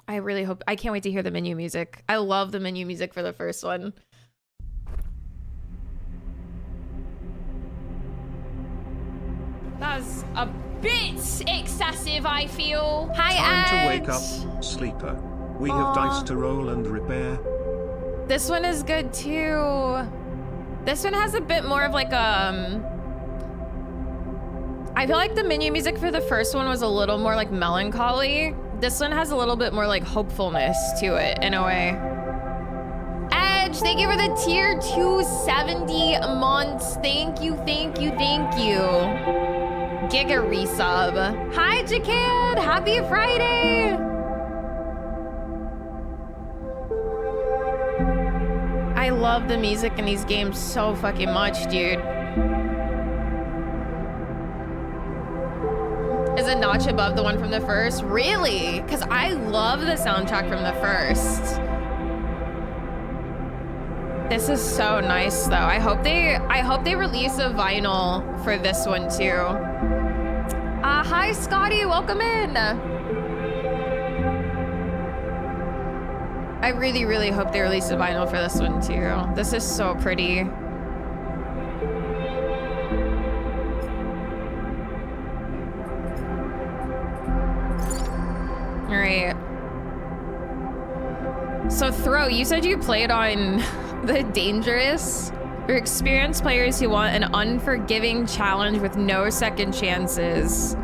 I really hope, I can't wait to hear the menu music. I love the menu music for the first one. That was a bit excessive, I feel. Hi, Time Ed. to wake up, sleeper. We have dice to roll and repair. This one is good too. This one has a bit more of like I feel like the menu music for the first one was a little more like melancholy. This one has a little bit more like hopefulness to it in a way. Edge, thank you for the tier 270 months. Thank you, thank you, thank you. Giga resub. Hi, Jakad. Happy Friday. I love the music in these games so fucking much, dude. Is a notch above the one from the first? Really? Because I love the soundtrack from the first. This is so nice though. I hope they release a vinyl for this one too. Hi Scotty, welcome in. I really, really hope they release a vinyl for this one too. This is so pretty. All right. So Throw, you said you played on the Dangerous. For experienced players who want an unforgiving challenge with no second chances.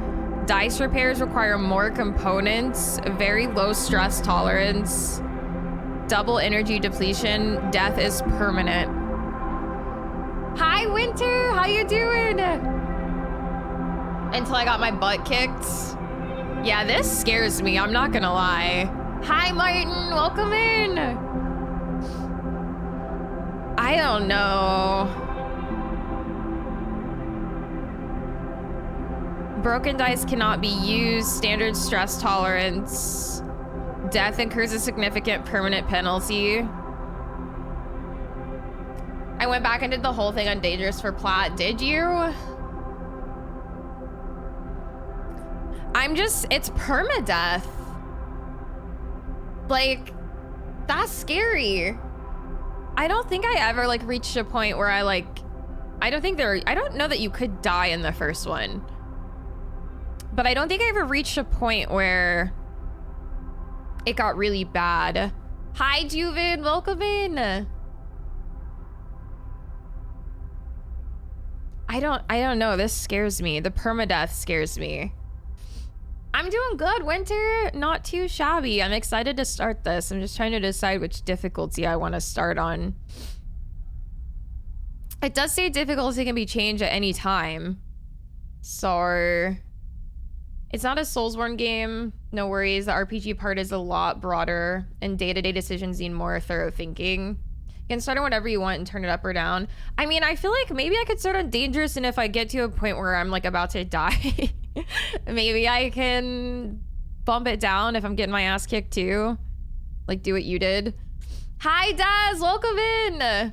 Dice repairs require more components, very low stress tolerance, double energy depletion, death is permanent. Hi Winter, how you doing? Until I got my butt kicked. Yeah, this scares me, I'm not gonna lie. Hi Martin, welcome in. I don't know. Broken dice cannot be used, standard stress tolerance. Death incurs a significant permanent penalty. I went back and did the whole thing on Dangerous for Plat, did you? It's permadeath. Like, that's scary. I don't think I ever like reached a point where I don't know that you could die in the first one. But I don't think I ever reached a point where it got really bad. Hi Juven, welcome in. I don't know, this scares me. The permadeath scares me. I'm doing good, Winter. Not too shabby. I'm excited to start this. I'm just trying to decide which difficulty I want to start on. It does say difficulty can be changed at any time. So it's not a Soulsborne game. No worries. The RPG part is a lot broader and day-to-day decisions need more thorough thinking. You can start on whatever you want and turn it up or down. I mean, I feel like maybe I could start on Dangerous, and if I get to a point where I'm like about to die, maybe I can bump it down if I'm getting my ass kicked too. Like do what you did. Hi Daz, welcome in.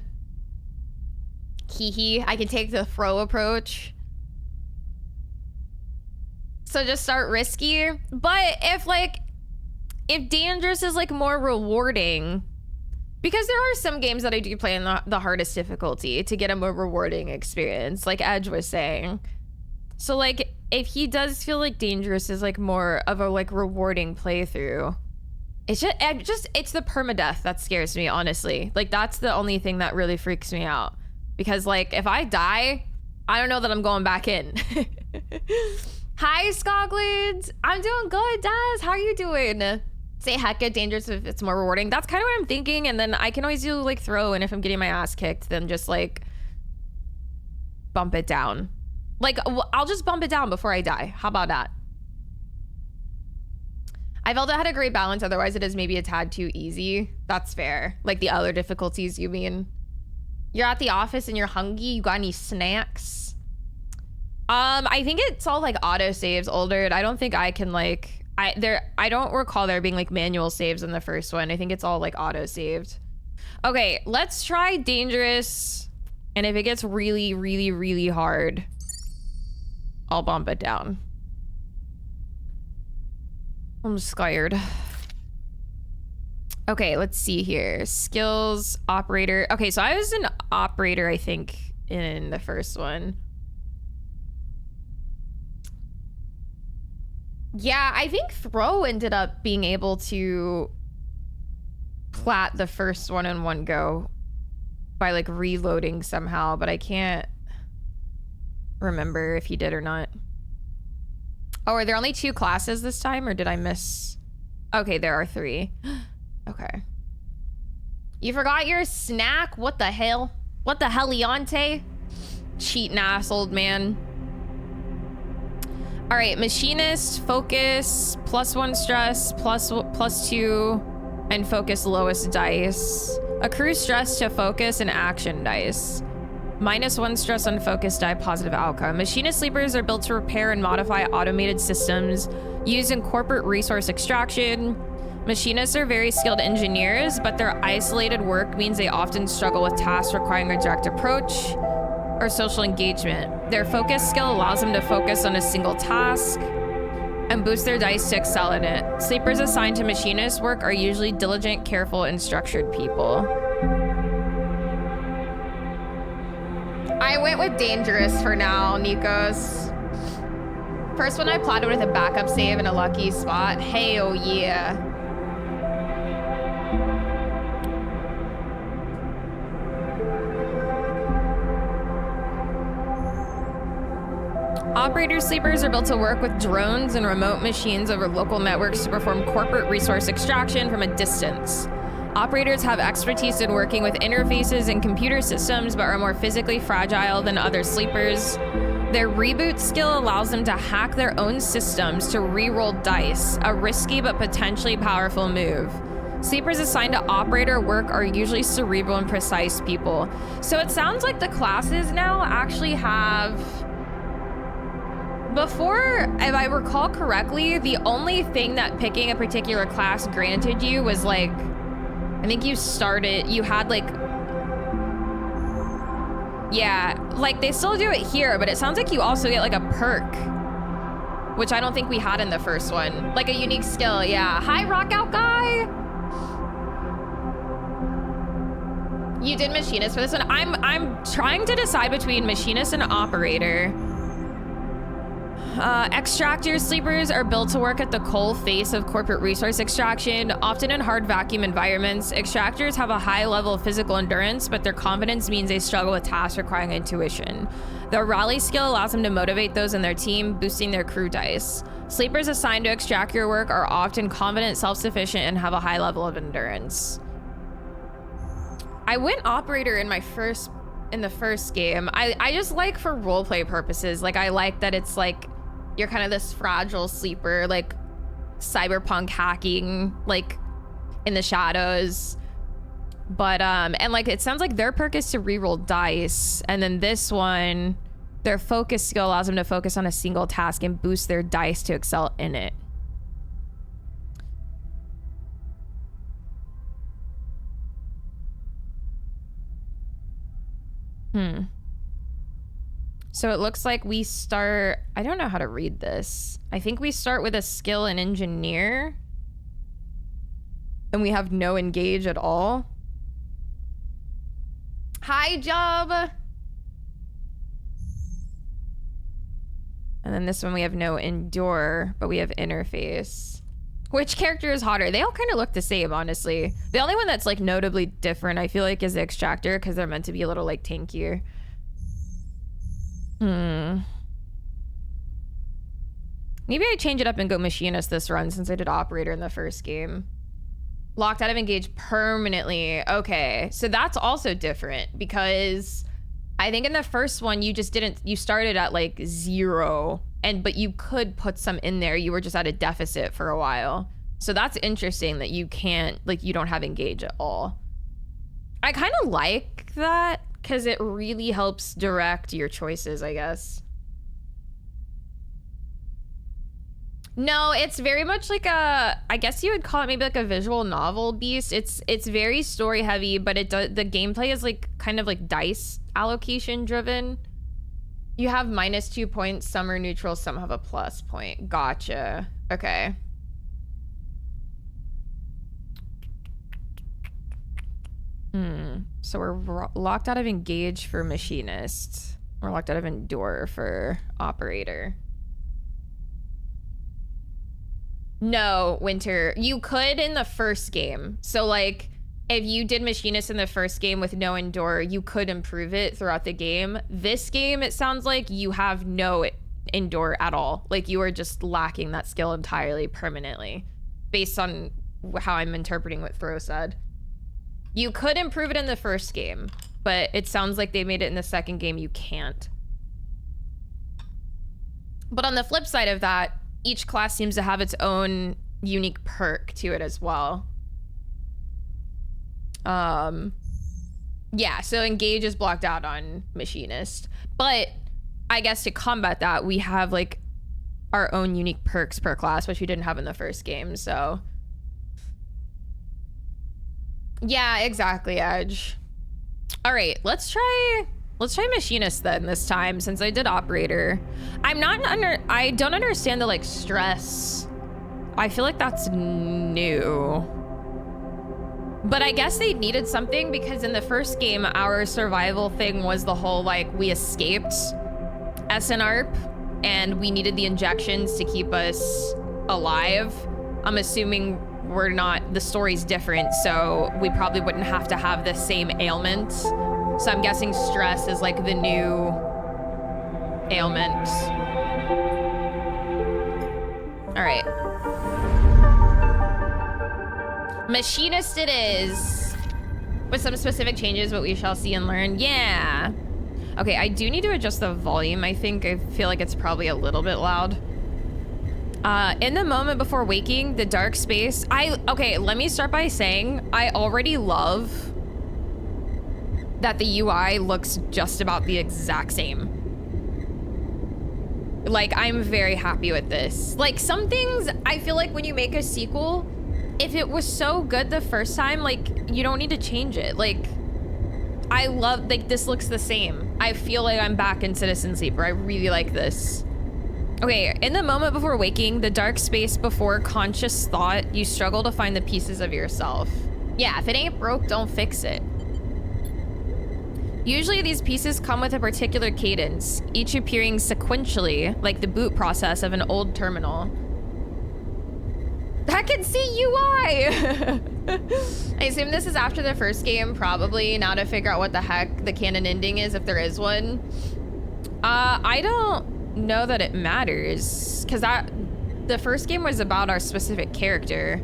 Hee, I can take the throw approach. So just start risky. But if Dangerous is like more rewarding, because there are some games that I do play in the hardest difficulty to get a more rewarding experience, like Edge was saying. So like if he does feel like Dangerous is like more of a like rewarding playthrough, it's the permadeath that scares me, honestly. Like that's the only thing that really freaks me out, because like if I die, I don't know that I'm going back in. Hi Scotland, I'm doing good. Daz, how are you doing? Say heck at Dangerous if it's more rewarding. That's kind of what I'm thinking, and then I can always do like throw, and if I'm getting my ass kicked, then just like bump it down. Like I'll just bump it down before I die. How about that? I felt it had a great balance, otherwise it is maybe a tad too easy. That's fair. Like the other difficulties, you mean? You're at the office and you're hungry, you got any snacks? I think it's all like auto saves, older. I don't think I can like I don't recall there being like manual saves in the first one. I think it's all like auto saved. Okay, let's try Dangerous, and if it gets really, really, really hard, I'll bump it down. I'm scared. Okay, let's see here. Skills, operator. Okay, so I was an operator, I think, in the first one. Yeah, I think Throw ended up being able to plat the first one in one go by like reloading somehow, but I can't remember if he did or not. Oh, are there only 2 classes this time, or did I miss? Okay, there are 3. Okay. You forgot your snack? What the hell? What the heliante? Cheating ass old man. All right, machinist, focus, +1 stress, +2, and focus lowest dice. Accrue stress to focus and action dice. -1 stress on focus die, positive outcome. Machinist sleepers are built to repair and modify automated systems used in corporate resource extraction. Machinists are very skilled engineers, but their isolated work means they often struggle with tasks requiring a direct approach or social engagement. Their focus skill allows them to focus on a single task and boost their dice to excel in it. Sleepers assigned to machinist work are usually diligent, careful, and structured people. I went with dangerous for now, Nikos. First one I plotted with a backup save in a lucky spot. Hell yeah. Operator sleepers are built to work with drones and remote machines over local networks to perform corporate resource extraction from a distance. Operators have expertise in working with interfaces and computer systems, but are more physically fragile than other sleepers. Their reboot skill allows them to hack their own systems to re-roll dice, a risky but potentially powerful move. Sleepers assigned to operator work are usually cerebral and precise people. So it sounds like the classes now actually have... Before, if I recall correctly, the only thing that picking a particular class granted you was like, I think you had like, yeah, like they still do it here, but it sounds like you also get like a perk, which I don't think we had in the first one. Like a unique skill, yeah. Hi, rock out guy. You did machinist for this one. I'm trying to decide between machinist and operator. Extractor sleepers are built to work at the coal face of corporate resource extraction, often in hard vacuum environments. Extractors have a high level of physical endurance, but their confidence means they struggle with tasks requiring intuition. Their rally skill allows them to motivate those in their team, boosting their crew dice. Sleepers assigned to extractor work are often confident, self-sufficient, and have a high level of endurance. I went operator in the first game. I just like for roleplay purposes, like I like that it's like you're kind of this fragile sleeper, like cyberpunk hacking, like in the shadows. But and like it sounds like their perk is to reroll dice, and then this one, their focus skill allows them to focus on a single task and boost their dice to excel in it. So it looks like we start, I don't know how to read this. I think we start with a skill in engineer and we have no engage at all. Hi, job. And then this one we have no endure, but we have interface. Which character is hotter? They all kind of look the same, honestly. The only one that's like notably different, I feel like, is the extractor, because they're meant to be a little like tankier. Maybe I change it up and go machinist this run since I did operator in the first game. Locked out of engage permanently. Okay, so that's also different because I think in the first one you just didn't, you started at like 0 but you could put some in there. You were just at a deficit for a while. So that's interesting that you can't, like, you don't have engage at all. I kind of like that because it really helps direct your choices, I guess. No, it's very much like a, I guess you would call it maybe like a visual novel beast. It's very story heavy, but the gameplay is like kind of like dice allocation driven. You have -2 points, some are neutral, some have a plus point. Gotcha. Okay. So we're locked out of engage for machinist. We're locked out of endure for operator. No, Winter. You could in the first game. So like, if you did machinist in the first game with no endure, you could improve it throughout the game. This game, it sounds like you have no endure at all. Like you are just lacking that skill entirely permanently based on how I'm interpreting what Thro said. You could improve it in the first game, but it sounds like they made it in the second game you can't. But on the flip side of that, each class seems to have its own unique perk to it as well. Yeah, so engage is blocked out on machinist. But I guess to combat that, we have like our own unique perks per class, which we didn't have in the first game, so. Yeah, exactly, Edge. All right, let's try machinist then this time, since I did operator. I don't understand the like stress. I feel like that's new. But I guess they needed something because in the first game, our survival thing was the whole like we escaped SNARP and we needed the injections to keep us alive. I'm assuming the story's different, so we probably wouldn't have to have the same ailment. So I'm guessing stress is like the new ailment. All right. Machinist it is. With some specific changes, but we shall see and learn. Yeah. Okay, I do need to adjust the volume, I think. I feel like it's probably a little bit loud. In the moment before waking, the dark space. Okay, let me start by saying I already love that the UI looks just about the exact same. Like, I'm very happy with this. Like, some things, I feel like when you make a sequel, if it was so good the first time, like, you don't need to change it. Like, I love, like, this looks the same. I feel like I'm back in Citizen Sleeper. I really like this. Okay, in the moment before waking, the dark space before conscious thought, you struggle to find the pieces of yourself. Yeah, if it ain't broke, don't fix it. Usually these pieces come with a particular cadence, each appearing sequentially, like the boot process of an old terminal. I can see UI! I assume this is after the first game, probably, now to figure out what the heck the canon ending is, if there is one. I don't know that it matters, because the first game was about our specific character.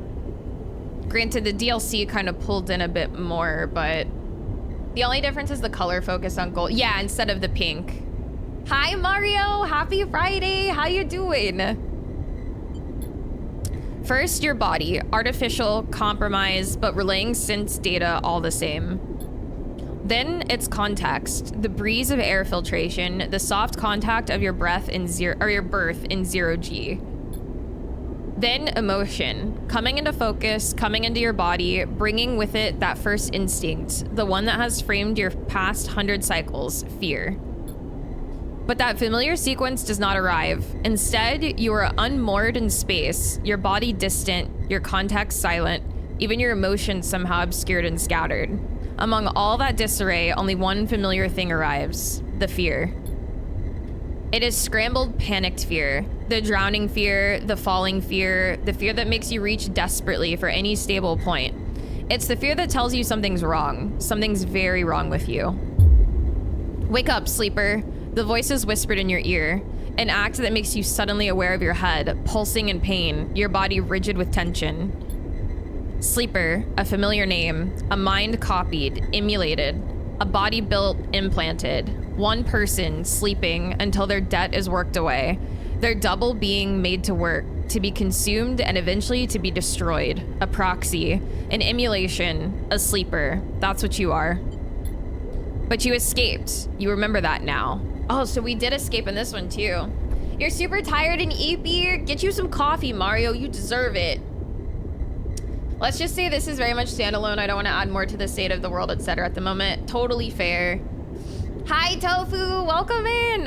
Granted, the DLC kind of pulled in a bit more, but the only difference is the color focus on gold. Yeah, instead of the pink. Hi, Mario. Happy Friday. How you doing? First, your body. Artificial, compromised, but relaying synth data all the same. Then it's context. The breeze of air filtration, the soft contact of your breath in your birth in 0G. Then emotion, coming into focus, coming into your body, bringing with it that first instinct, the one that has framed your past 100 cycles, fear. But that familiar sequence does not arrive. Instead, you are unmoored in space, your body distant, your context silent, even your emotions somehow obscured and scattered. Among all that disarray, only one familiar thing arrives, the fear. It is scrambled, panicked fear. The drowning fear, the falling fear, the fear that makes you reach desperately for any stable point. It's the fear that tells you something's wrong. Something's very wrong with you. Wake up, sleeper. The voice is whispered in your ear. An act that makes you suddenly aware of your head, pulsing in pain, your body rigid with tension. Sleeper, a familiar name, a mind copied, emulated, a body built, implanted. One person sleeping until their debt is worked away. Their double being made to work, to be consumed and eventually to be destroyed. A proxy, an emulation, a sleeper. That's what you are. But you escaped. You remember that now. Oh, so we did escape in this one too. You're super tired and eepy. Get you some coffee, Mario. You deserve it. Let's just say this is very much standalone. I don't want to add more to the state of the world, etc. at the moment. Totally fair. Hi, Tofu. Welcome in.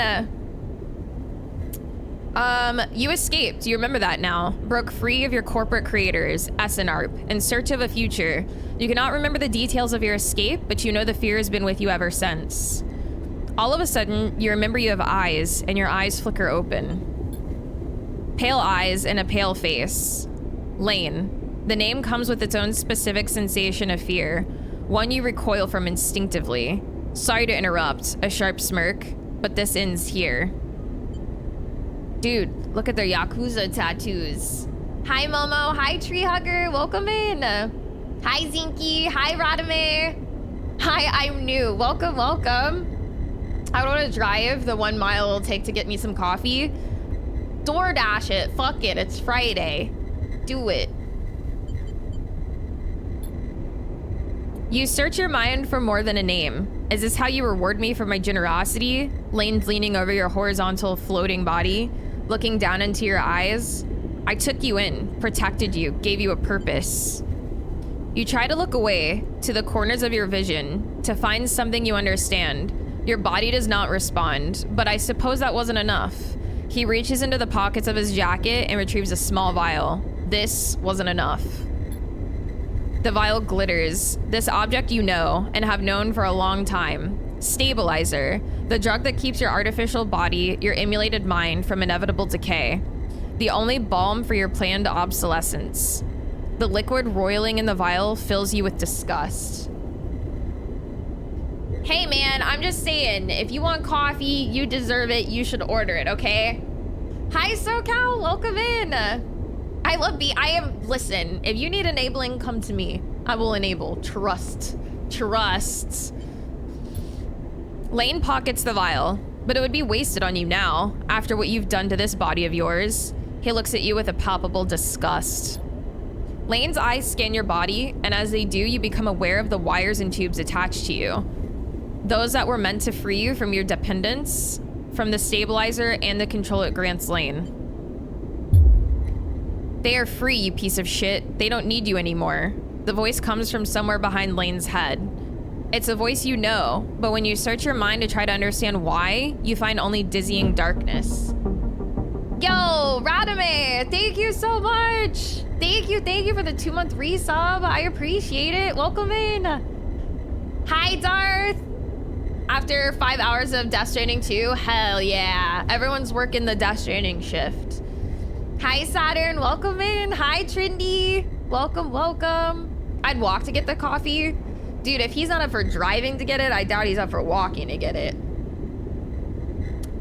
You escaped. You remember that now. Broke free of your corporate creators, SNARP, in search of a future. You cannot remember the details of your escape, but you know the fear has been with you ever since. All of a sudden, you remember you have eyes, and your eyes flicker open. Pale eyes and a pale face. Lane. The name comes with its own specific sensation of fear, one you recoil from instinctively. Sorry to interrupt, a sharp smirk, but this ends here. Dude, look at their Yakuza tattoos. Hi, Momo. Hi, Tree Hugger. Welcome in. Hi, Zinky. Hi, Radame. Hi, I'm new. Welcome, welcome. I don't want to drive the 1 mile it'll take to get me some coffee. DoorDash it. Fuck it. It's Friday. Do it. You search your mind for more than a name. Is this how you reward me for my generosity? Lane's leaning over your horizontal floating body, looking down into your eyes. I took you in, protected you, gave you a purpose. You try to look away, to the corners of your vision, to find something you understand. Your body does not respond, but I suppose that wasn't enough. He reaches into the pockets of his jacket and retrieves a small vial. This wasn't enough. The vial glitters. This object you know, and have known for a long time. Stabilizer, the drug that keeps your artificial body, your emulated mind, from inevitable decay. The only balm for your planned obsolescence. The liquid roiling in the vial fills you with disgust. Hey man, I'm just saying, if you want coffee, you deserve it, you should order it, okay? Hi SoCal, welcome in. I love listen, if you need enabling, come to me. I will enable, trust. Lane pockets the vial, but it would be wasted on you now, after what you've done to this body of yours. He looks at you with a palpable disgust. Lane's eyes scan your body, and as they do, you become aware of the wires and tubes attached to you. Those that were meant to free you from your dependence, from the stabilizer and the control it grants Lane. They are free, you piece of shit. They don't need you anymore. The voice comes from somewhere behind Lane's head. It's a voice you know, but when you search your mind to try to understand why, you find only dizzying darkness. Yo, Radame, thank you so much. Thank you for the 2-month resub. I appreciate it. Welcome in. Hi, Darth. After 5 hours of Death Stranding 2, hell yeah. Everyone's working the Death Stranding shift. Hi, Saturn. Welcome in. Hi, Trindy. Welcome, welcome. I'd walk to get the coffee. Dude, if he's not up for driving to get it, I doubt he's up for walking to get it.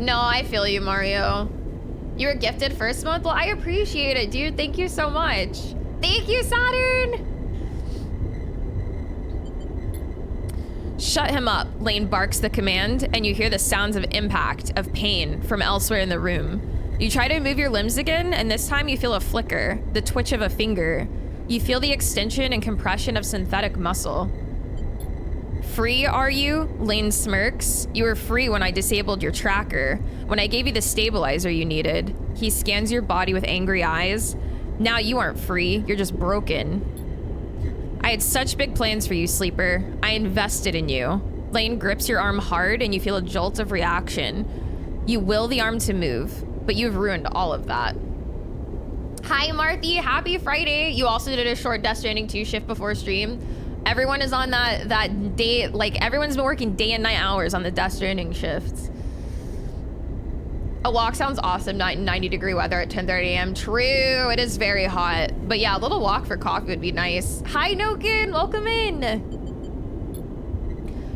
No, I feel you, Mario. You were gifted first month? Well, I appreciate it, dude. Thank you so much. Thank you, Saturn. Shut him up, Lane barks the command, and you hear the sounds of impact, of pain, from elsewhere in the room. You try to move your limbs again, and this time you feel a flicker, the twitch of a finger. You feel the extension and compression of synthetic muscle. Free, are you? Lane smirks. You were free when I disabled your tracker, when I gave you the stabilizer you needed. He scans your body with angry eyes. Now you aren't free, you're just broken. I had such big plans for you, Sleeper. I invested in you. Lane grips your arm hard and you feel a jolt of reaction. You will the arm to move, but you've ruined all of that. Hi, Marthy. Happy Friday. You also did a short Death Stranding 2 shift before stream. Everyone is on that day, like everyone's been working day and night hours on the Death Stranding shifts. A walk sounds awesome, 90-degree weather at 10:30 a.m. True, it is very hot. But yeah, a little walk for coffee would be nice. Hi, Nokin, welcome in.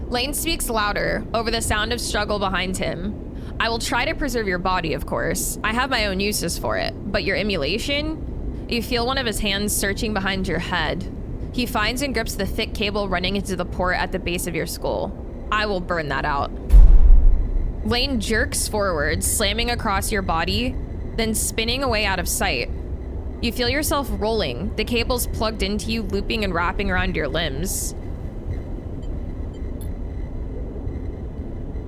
Lane speaks louder over the sound of struggle behind him. I will try to preserve your body, of course. I have my own uses for it, but your emulation? You feel one of his hands searching behind your head. He finds and grips the thick cable running into the port at the base of your skull. I will burn that out. Lane jerks forward, slamming across your body, then spinning away out of sight. You feel yourself rolling, the cables plugged into you looping and wrapping around your limbs.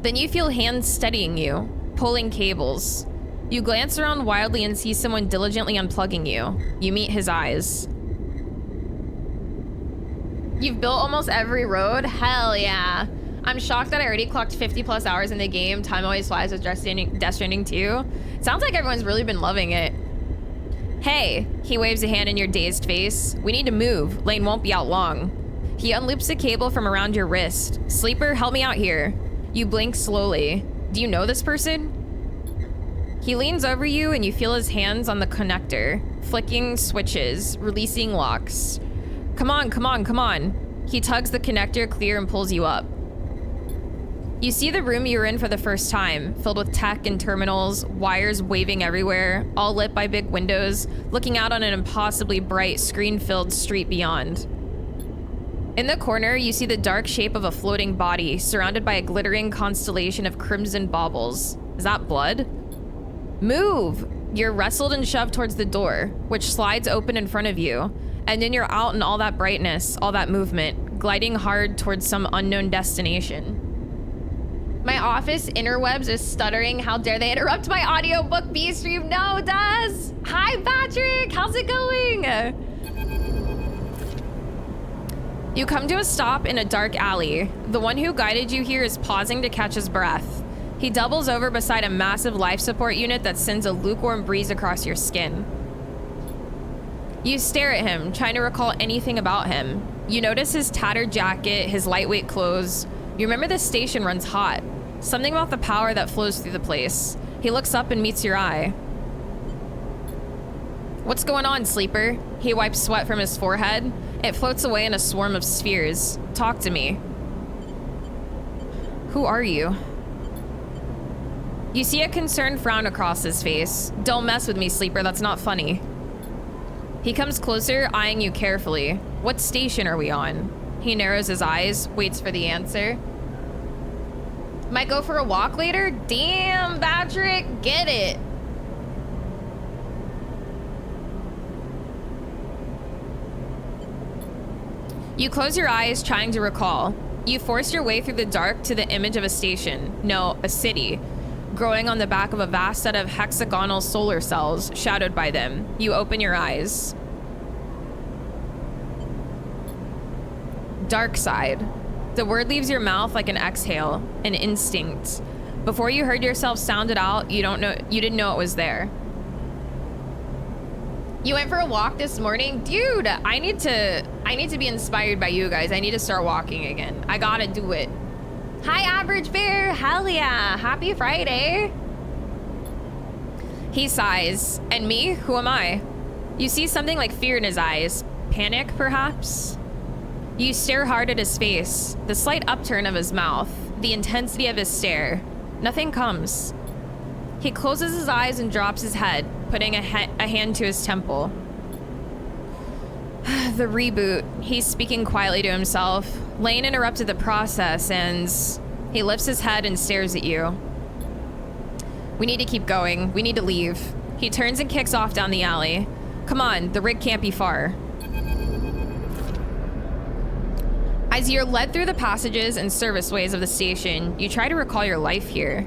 Then you feel hands steadying you, pulling cables. You glance around wildly and see someone diligently unplugging you. You meet his eyes. You've built almost every road? Hell yeah. I'm shocked that I already clocked 50 plus hours in the game. Time always flies with Death Stranding 2. Sounds like everyone's really been loving it. Hey, he waves a hand in your dazed face. We need to move. Lane won't be out long. He unloops a cable from around your wrist. Sleeper, help me out here. You blink slowly. Do you know this person? He leans over you and you feel his hands on the connector, flicking switches, releasing locks. Come on, come on, come on. He tugs the connector clear and pulls you up. You see the room you were in for the first time, filled with tech and terminals, wires waving everywhere, all lit by big windows, looking out on an impossibly bright, screen-filled street beyond. In the corner, you see the dark shape of a floating body, surrounded by a glittering constellation of crimson baubles. Is that blood? Move! You're wrestled and shoved towards the door, which slides open in front of you, and then you're out in all that brightness, all that movement, gliding hard towards some unknown destination. My office interwebs is stuttering. How dare they interrupt my audiobook B stream? No, Daz! Hi, Patrick! How's it going? You come to a stop in a dark alley. The one who guided you here is pausing to catch his breath. He doubles over beside a massive life support unit that sends a lukewarm breeze across your skin. You stare at him, trying to recall anything about him. You notice his tattered jacket, his lightweight clothes. You remember this station runs hot. Something about the power that flows through the place. He looks up and meets your eye. What's going on, sleeper? He wipes sweat from his forehead. It floats away in a swarm of spheres. Talk to me. Who are you? You see a concerned frown across his face. Don't mess with me, sleeper. That's not funny. He comes closer, eyeing you carefully. What station are we on? He narrows his eyes, waits for the answer. Might go for a walk later? Damn, Patrick, get it. You close your eyes, trying to recall. You force your way through the dark to the image of a station. No, a city. Growing on the back of a vast set of hexagonal solar cells, shadowed by them. You open your eyes. Dark side. The word leaves your mouth like an exhale, an instinct. Before you heard yourself sound it out, you didn't know it was there. You went for a walk this morning? Dude, I need to be inspired by you guys. I need to start walking again. I gotta do it. Hi, Average Bear. Hell yeah. Happy Friday. He sighs. And me? Who am I? You see something like fear in his eyes. Panic, perhaps? You stare hard at his face, the slight upturn of his mouth, the intensity of his stare. Nothing comes. He closes his eyes and drops his head, putting a hand to his temple. The reboot. He's speaking quietly to himself. Lane interrupted the process and he lifts his head and stares at you. We need to keep going. We need to leave. He turns and kicks off down the alley. Come on, the rig can't be far. As you're led through the passages and serviceways of the station, you try to recall your life here.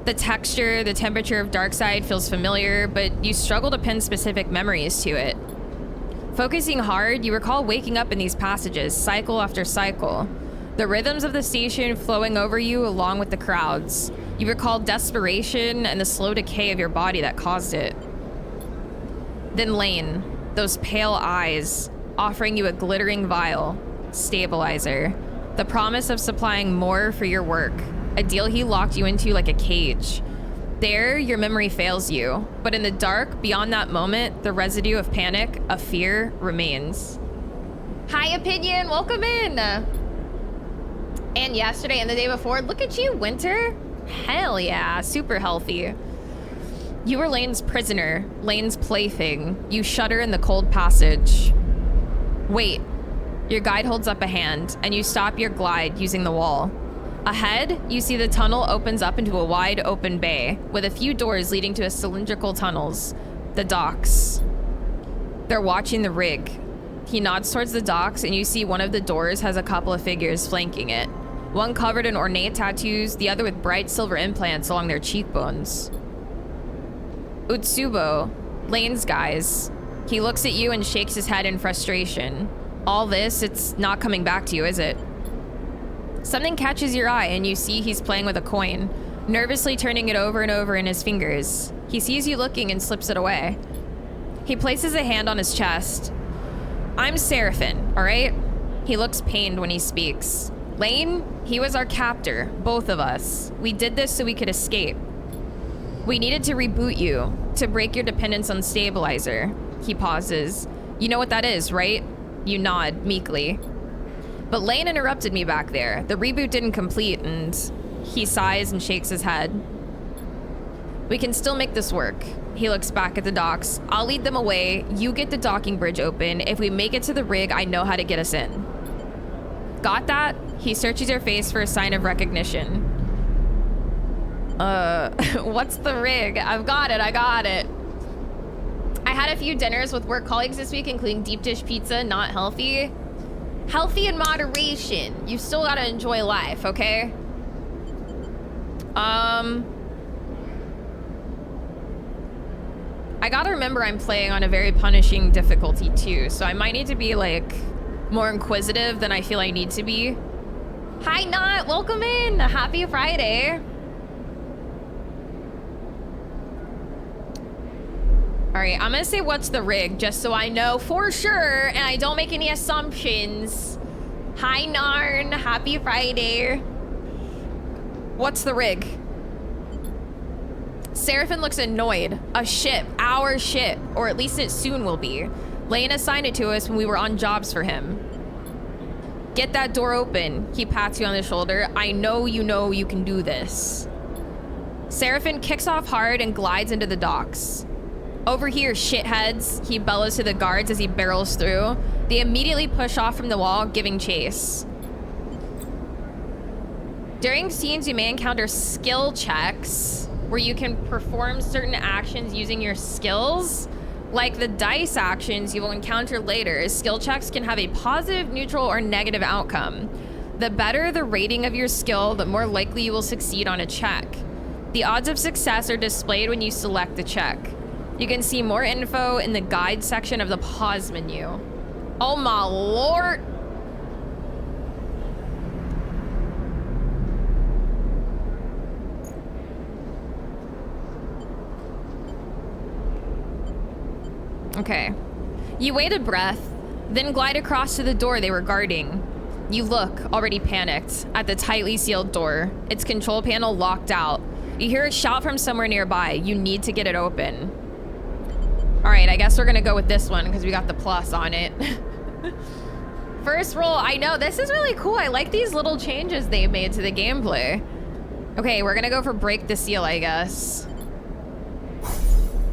The texture, the temperature of Darkside feels familiar, but you struggle to pin specific memories to it. Focusing hard, you recall waking up in these passages, cycle after cycle. The rhythms of the station flowing over you along with the crowds. You recall desperation and the slow decay of your body that caused it. Then Lane, those pale eyes, offering you a glittering vial. Stabilizer. The promise of supplying more for your work. A deal he locked you into like a cage. There, your memory fails you. But in the dark, beyond that moment, the residue of panic, of fear, remains. Hi, Opinion. Welcome in. And yesterday and the day before, look at you, Winter. Hell yeah. Super healthy. You were Lane's prisoner. Lane's plaything. You shudder in the cold passage. Wait. Your guide holds up a hand, and you stop your glide using the wall. Ahead, you see the tunnel opens up into a wide open bay, with a few doors leading to a cylindrical tunnels. The docks. They're watching the rig. He nods towards the docks, and you see one of the doors has a couple of figures flanking it. One covered in ornate tattoos, the other with bright silver implants along their cheekbones. Utsubo, Lane's guys. He looks at you and shakes his head in frustration. All this, it's not coming back to you, is it? Something catches your eye and you see he's playing with a coin, nervously turning it over and over in his fingers. He sees you looking and slips it away. He places a hand on his chest. I'm Seraphim, all right? He looks pained when he speaks. Lane, he was our captor, both of us. We did this so we could escape. We needed to reboot you, to break your dependence on stabilizer. He pauses. You know what that is, right? You nod meekly. But Lane interrupted me back there. The reboot didn't complete, and he sighs and shakes his head. We can still make this work. He looks back at the docks. I'll lead them away. You get the docking bridge open. If we make it to the rig, I know how to get us in. Got that? He searches your face for a sign of recognition. What's the rig? I've got it, I got it. I had a few dinners with work colleagues this week, including deep dish pizza, not healthy. Healthy in moderation. You still gotta enjoy life, okay? I gotta remember I'm playing on a very punishing difficulty too, so I might need to be like more inquisitive than I feel I need to be. Hi Not, welcome in. Happy Friday. All right, I'm gonna say what's the rig just so I know for sure and I don't make any assumptions. Hi Narn, happy Friday. What's the rig? Seraphim looks annoyed. A ship, our ship, or at least it soon will be. Lane assigned it to us when we were on jobs for him. Get that door open. He pats you on the shoulder. I know you can do this. Seraphim kicks off hard and glides into the docks. Over here, shitheads, he bellows to the guards as he barrels through. They immediately push off from the wall, giving chase. During scenes, you may encounter skill checks where you can perform certain actions using your skills. Like the dice actions you will encounter later, skill checks can have a positive, neutral, or negative outcome. The better the rating of your skill, the more likely you will succeed on a check. The odds of success are displayed when you select the check. You can see more info in the guide section of the pause menu. Oh my lord! Okay. You wait a breath, then glide across to the door they were guarding. You look, already panicked, at the tightly sealed door, its control panel locked out. You hear a shout from somewhere nearby. You need to get it open. All right, I guess we're gonna go with this one because we got the plus on it. First roll, I know, this is really cool. I like these little changes they made to the gameplay. Okay, we're gonna go for break the seal, I guess.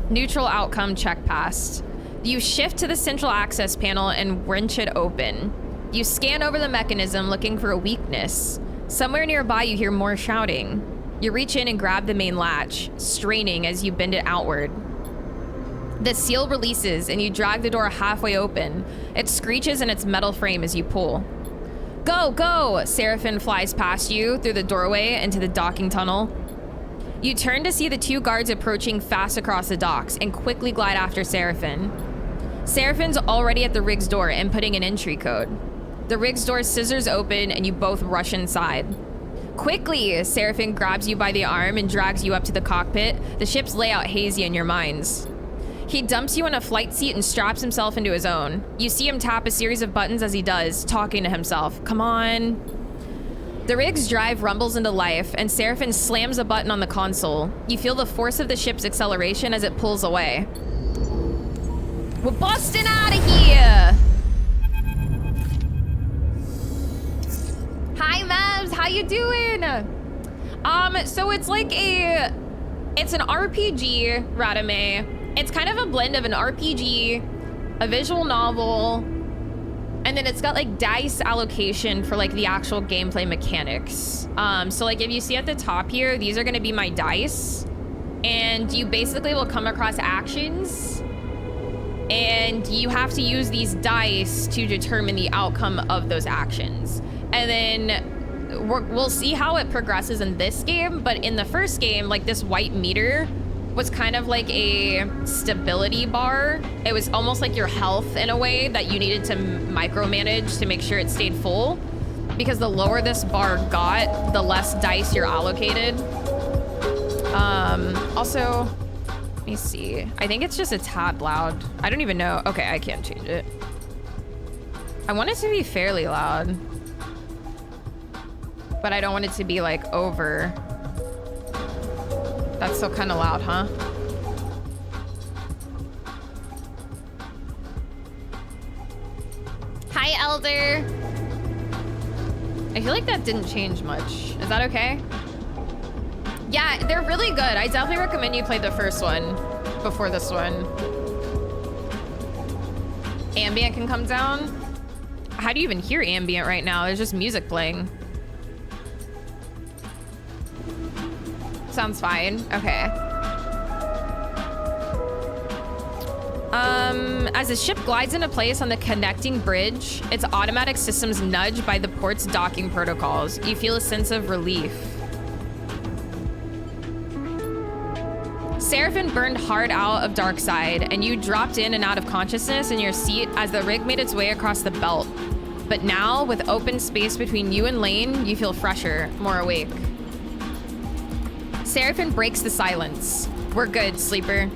Neutral outcome check passed. You shift to the central access panel and wrench it open. You scan over the mechanism looking for a weakness. Somewhere nearby you hear more shouting. You reach in and grab the main latch, straining as you bend it outward. The seal releases and you drag the door halfway open. It screeches in its metal frame as you pull. Go, go! Seraphim flies past you through the doorway into the docking tunnel. You turn to see the two guards approaching fast across the docks and quickly glide after Seraphim. Seraphim's already at the rig's door inputting an entry code. The rig's door scissors open and you both rush inside. Quickly, Seraphim grabs you by the arm and drags you up to the cockpit, the ship's layout hazy in your minds. He dumps you in a flight seat and straps himself into his own. You see him tap a series of buttons as he does, talking to himself. Come on. The rig's drive rumbles into life, and Seraphim slams a button on the console. You feel the force of the ship's acceleration as it pulls away. We're busting out of here! Hi, Mavs, how you doing? So it's like it's an RPG, Radame. It's kind of a blend of an RPG, a visual novel, and then it's got like dice allocation for like the actual gameplay mechanics. So like if you see at the top here, these are gonna be my dice, and you basically will come across actions, and you have to use these dice to determine the outcome of those actions. And then we'll see how it progresses in this game, but in the first game, like this white meter was kind of like a stability bar. It was almost like your health in a way that you needed to micromanage to make sure it stayed full. because the lower this bar got, the less dice you're allocated. Also, let me see. I think it's just a tad loud. I don't even know. Okay, I can't change it. I want it to be fairly loud, but I don't want it to be like over. That's still kind of loud, huh? Hi, Elder. I feel like that didn't change much. Is that okay? Yeah, they're really good. I definitely recommend you play the first one before this one. Ambient can come down. How do you even hear ambient right now? There's just music playing. Sounds fine. Okay. As the ship glides into place on the connecting bridge, its automatic systems nudged by the port's docking protocols. You feel a sense of relief. Seraphim burned hard out of dark side, and you dropped in and out of consciousness in your seat as the rig made its way across the belt. But now, with open space between you and Lane, you feel fresher, more awake. Seraphim breaks the silence. We're good, sleeper.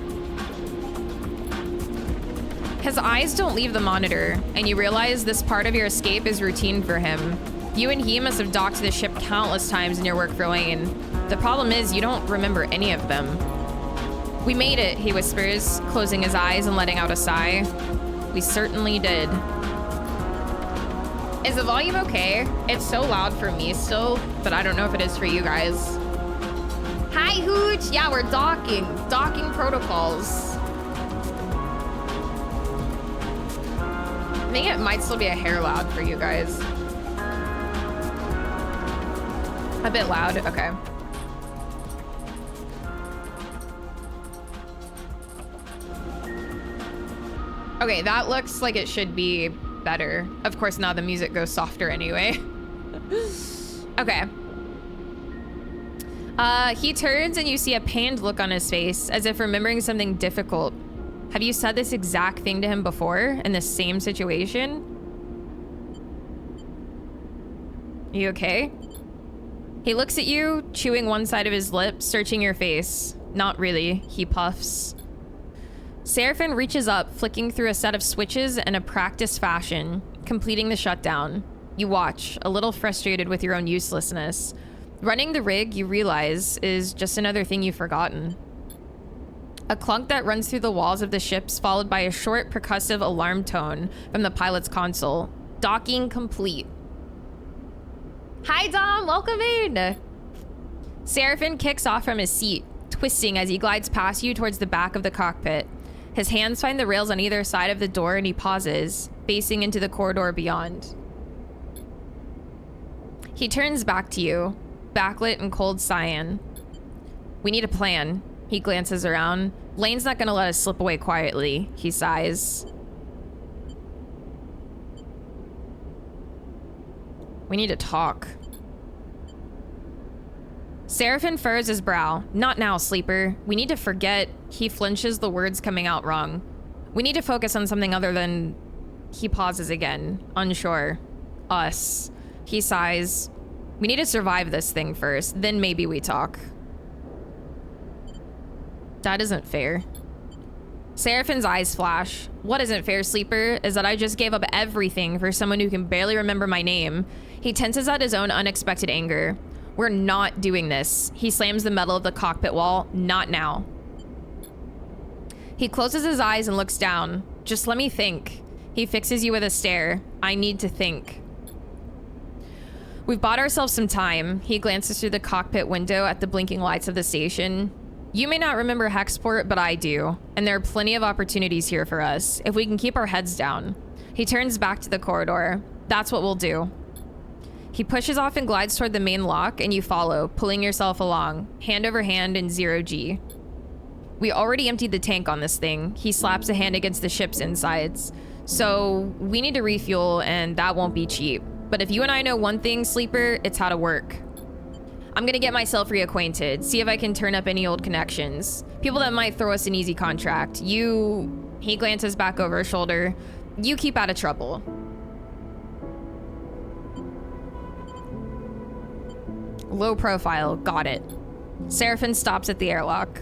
His eyes don't leave the monitor, and you realize this part of your escape is routine for him. You and he must have docked the ship countless times in your work for Lane. The problem is you don't remember any of them. We made it, he whispers, closing his eyes and letting out a sigh. We certainly did. Is the volume okay? It's so loud for me still, but I don't know if it is for you guys. Hi, Hooch! Yeah, we're docking. Docking protocols. I think it might still be a hair loud for you guys. A bit loud, okay. Okay, that looks like it should be better. Of course, now the music goes softer anyway. Okay. He turns and you see a pained look on his face, as if remembering something difficult. Have you said this exact thing to him before, in the same situation? Are you okay? He looks at you, chewing one side of his lip, searching your face. Not really, he puffs. Seraphim reaches up, flicking through a set of switches in a practiced fashion, completing the shutdown. You watch, a little frustrated with your own uselessness. Running the rig, you realize, is just another thing you've forgotten. A clunk that runs through the walls of the ships, followed by a short, percussive alarm tone from the pilot's console. Docking complete. Hi, Dom. Welcome in. Seraphim kicks off from his seat, twisting as he glides past you towards the back of the cockpit. His hands find the rails on either side of the door and he pauses, facing into the corridor beyond. He turns back to you, backlit in cold cyan. We need a plan. He glances around. Lane's not gonna let us slip away quietly, he sighs. We need to talk. Seraphim furrows his brow. Not now, sleeper. We need to forget. He flinches, the words coming out wrong. We need to focus on something other than... He pauses again, unsure. Us. He sighs. We need to survive this thing first, then maybe we talk. That isn't fair. Seraphim's eyes flash. What isn't fair, sleeper, is that I just gave up everything for someone who can barely remember my name. He tenses at his own unexpected anger. We're not doing this. He slams the metal of the cockpit wall. Not now. He closes his eyes and looks down. Just let me think. He fixes you with a stare. I need to think. We've bought ourselves some time. He glances through the cockpit window at the blinking lights of the station. You may not remember Hexport, but I do. And there are plenty of opportunities here for us, if we can keep our heads down. He turns back to the corridor. That's what we'll do. He pushes off and glides toward the main lock, and you follow, pulling yourself along, hand over hand in 0G. We already emptied the tank on this thing. He slaps a hand against the ship's insides. So we need to refuel, and that won't be cheap. But if you and I know one thing, sleeper, it's how to work. I'm gonna get myself reacquainted, see if I can turn up any old connections. People that might throw us an easy contract. He glances back over his shoulder. You keep out of trouble. Low profile, got it. Seraphim stops at the airlock.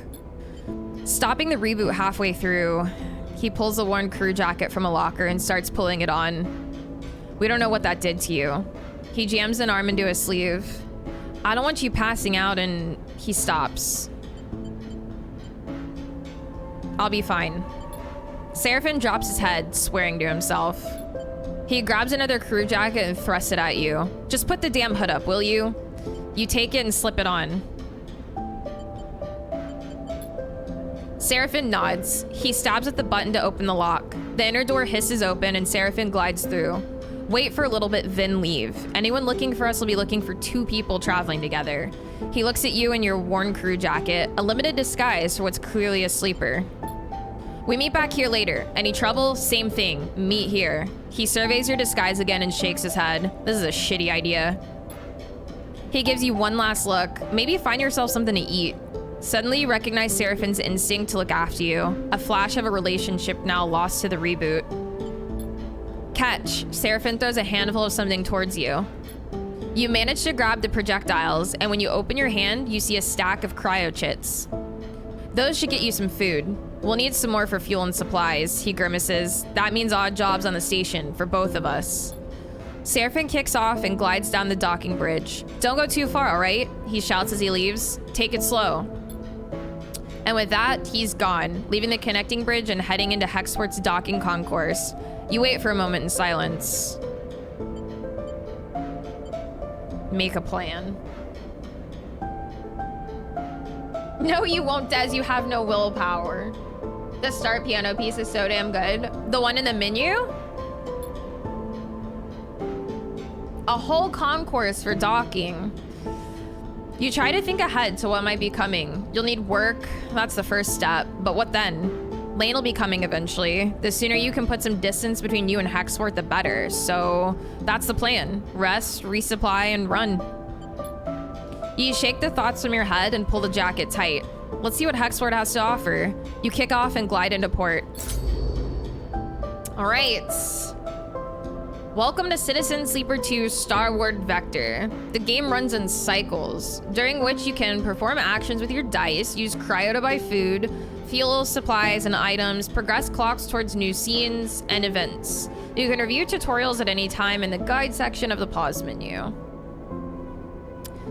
Stopping the reboot halfway through, he pulls a worn crew jacket from a locker and starts pulling it on. We don't know what that did to you. He jams an arm into his sleeve. I don't want you passing out, and he stops. I'll be fine. Seraphim drops his head, swearing to himself. He grabs another crew jacket and thrusts it at you. Just put the damn hood up, will you? You take it and slip it on. Seraphim nods. He stabs at the button to open the lock. The inner door hisses open and Seraphim glides through. Wait for a little bit, then leave. Anyone looking for us will be looking for 2 people traveling together. He looks at you in your worn crew jacket, a limited disguise for what's clearly a sleeper. We meet back here later. Any trouble? Same thing. Meet here. He surveys your disguise again and shakes his head. This is a shitty idea. He gives you one last look. Maybe find yourself something to eat. Suddenly you recognize Seraphim's instinct to look after you. A flash of a relationship now lost to the reboot. Catch. Seraphim throws a handful of something towards you. You manage to grab the projectiles, and when you open your hand, you see a stack of cryo chits. Those should get you some food. We'll need some more for fuel and supplies, he grimaces. That means odd jobs on the station for both of us. Seraphim kicks off and glides down the docking bridge. Don't go too far, all right? He shouts as he leaves. Take it slow. And with that, he's gone, leaving the connecting bridge and heading into Hexport's docking concourse. You wait for a moment in silence. Make a plan. No, you won't, Des. You have no willpower. The start piano piece is so damn good. The one in the menu? A whole concourse for docking. You try to think ahead to what might be coming. You'll need work. That's the first step. But what then? Lane will be coming eventually. The sooner you can put some distance between you and Hexport, the better. So that's the plan. Rest, resupply, and run. You shake the thoughts from your head and pull the jacket tight. Let's see what Hexport has to offer. You kick off and glide into port. All right. Welcome to Citizen Sleeper 2 Starward Vector. The game runs in cycles, during which you can perform actions with your dice, use cryo to buy food, fuel, supplies, and items, progress clocks towards new scenes and events. You can review tutorials at any time in the guide section of the pause menu.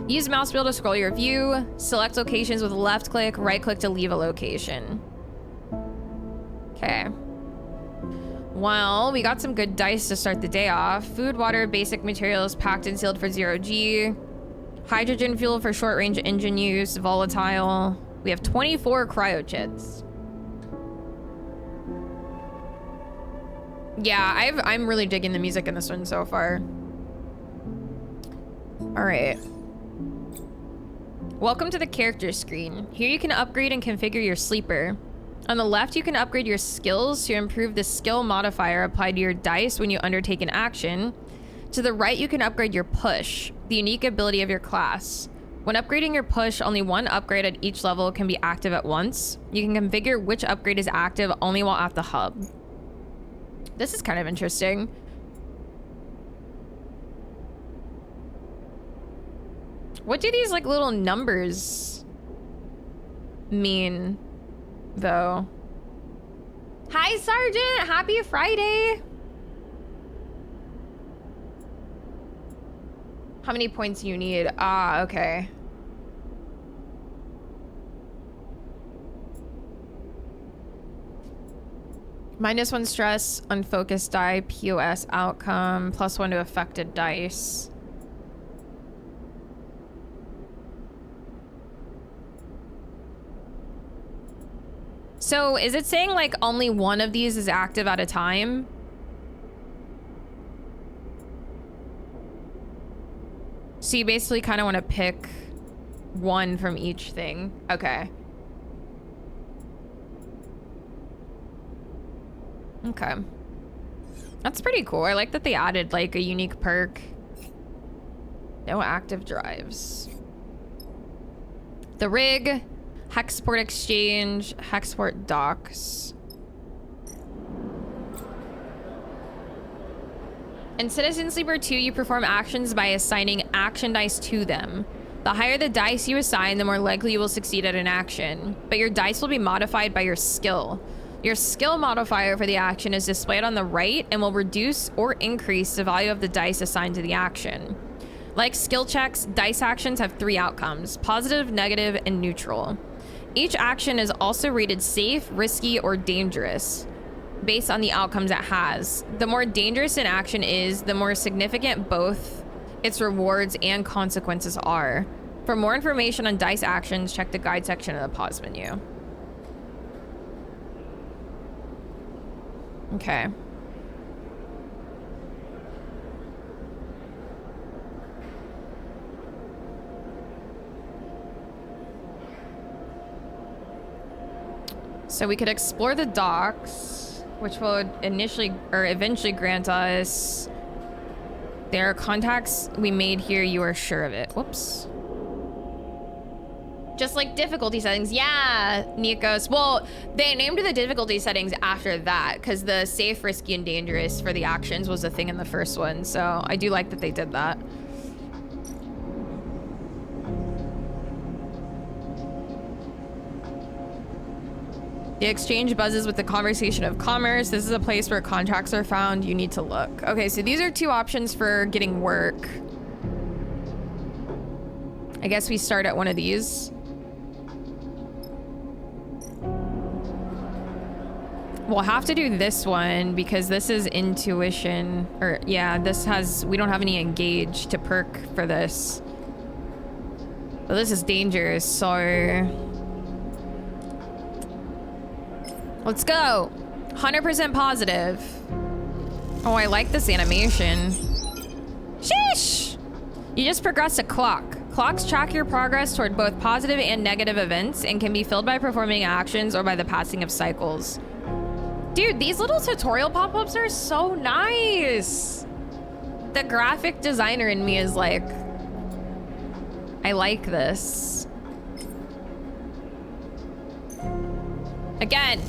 Use mouse wheel to scroll your view, select locations with left click, right click to leave a location. Okay. Well, we got some good dice to start the day off. Food, water, basic materials packed and sealed for 0G. Hydrogen fuel for short-range engine use, volatile. We have 24 cryo chits. Yeah, I'm really digging the music in this one so far. All right. Welcome to the character screen. Here you can upgrade and configure your sleeper. On the left, you can upgrade your skills to improve the skill modifier applied to your dice when you undertake an action. To the right, you can upgrade your push, the unique ability of your class. When upgrading your push, only one upgrade at each level can be active at once. You can configure which upgrade is active only while at the hub. This is kind of interesting. What do these like little numbers mean? Though. Hi, Sergeant. Happy Friday. How many points do you need? Ah, okay. -1 stress, unfocused die, POS outcome, +1 to affected dice. So is it saying like only one of these is active at a time? So you basically kind of want to pick one from each thing. Okay. Okay. That's pretty cool. I like that they added like a unique perk. No active drives. The rig. Hexport exchange, Hexport docks. In Citizen Sleeper 2, you perform actions by assigning action dice to them. The higher the dice you assign, the more likely you will succeed at an action. But your dice will be modified by your skill. Your skill modifier for the action is displayed on the right and will reduce or increase the value of the dice assigned to the action. Like skill checks, dice actions have 3 outcomes: positive, negative, and neutral. Each action is also rated safe, risky, or dangerous based on the outcomes it has. The more dangerous an action is, the more significant both its rewards and consequences are. For more information on dice actions, check the guide section of the pause menu. Okay. So we could explore the docks, which will initially or eventually grant us. There are contacts we made here, you are sure of it. Whoops. Just like difficulty settings. Yeah, Nikos. Well, they named the difficulty settings after that because the safe, risky, and dangerous for the actions was a thing in the first one. So I do like that they did that. The exchange buzzes with the conversation of commerce. This is a place where contracts are found. You need to look. Okay, so these are 2 options for getting work. I guess we start at one of these. We'll have to do this one because this is intuition. Or yeah, this has, we don't have any engage to perk for this. But this is dangerous, so... Let's go. 100% positive. Oh, I like this animation. Sheesh! You just progressed a clock. Clocks track your progress toward both positive and negative events and can be filled by performing actions or by the passing of cycles. Dude, these little tutorial pop-ups are so nice. The graphic designer in me is like, I like this. Again.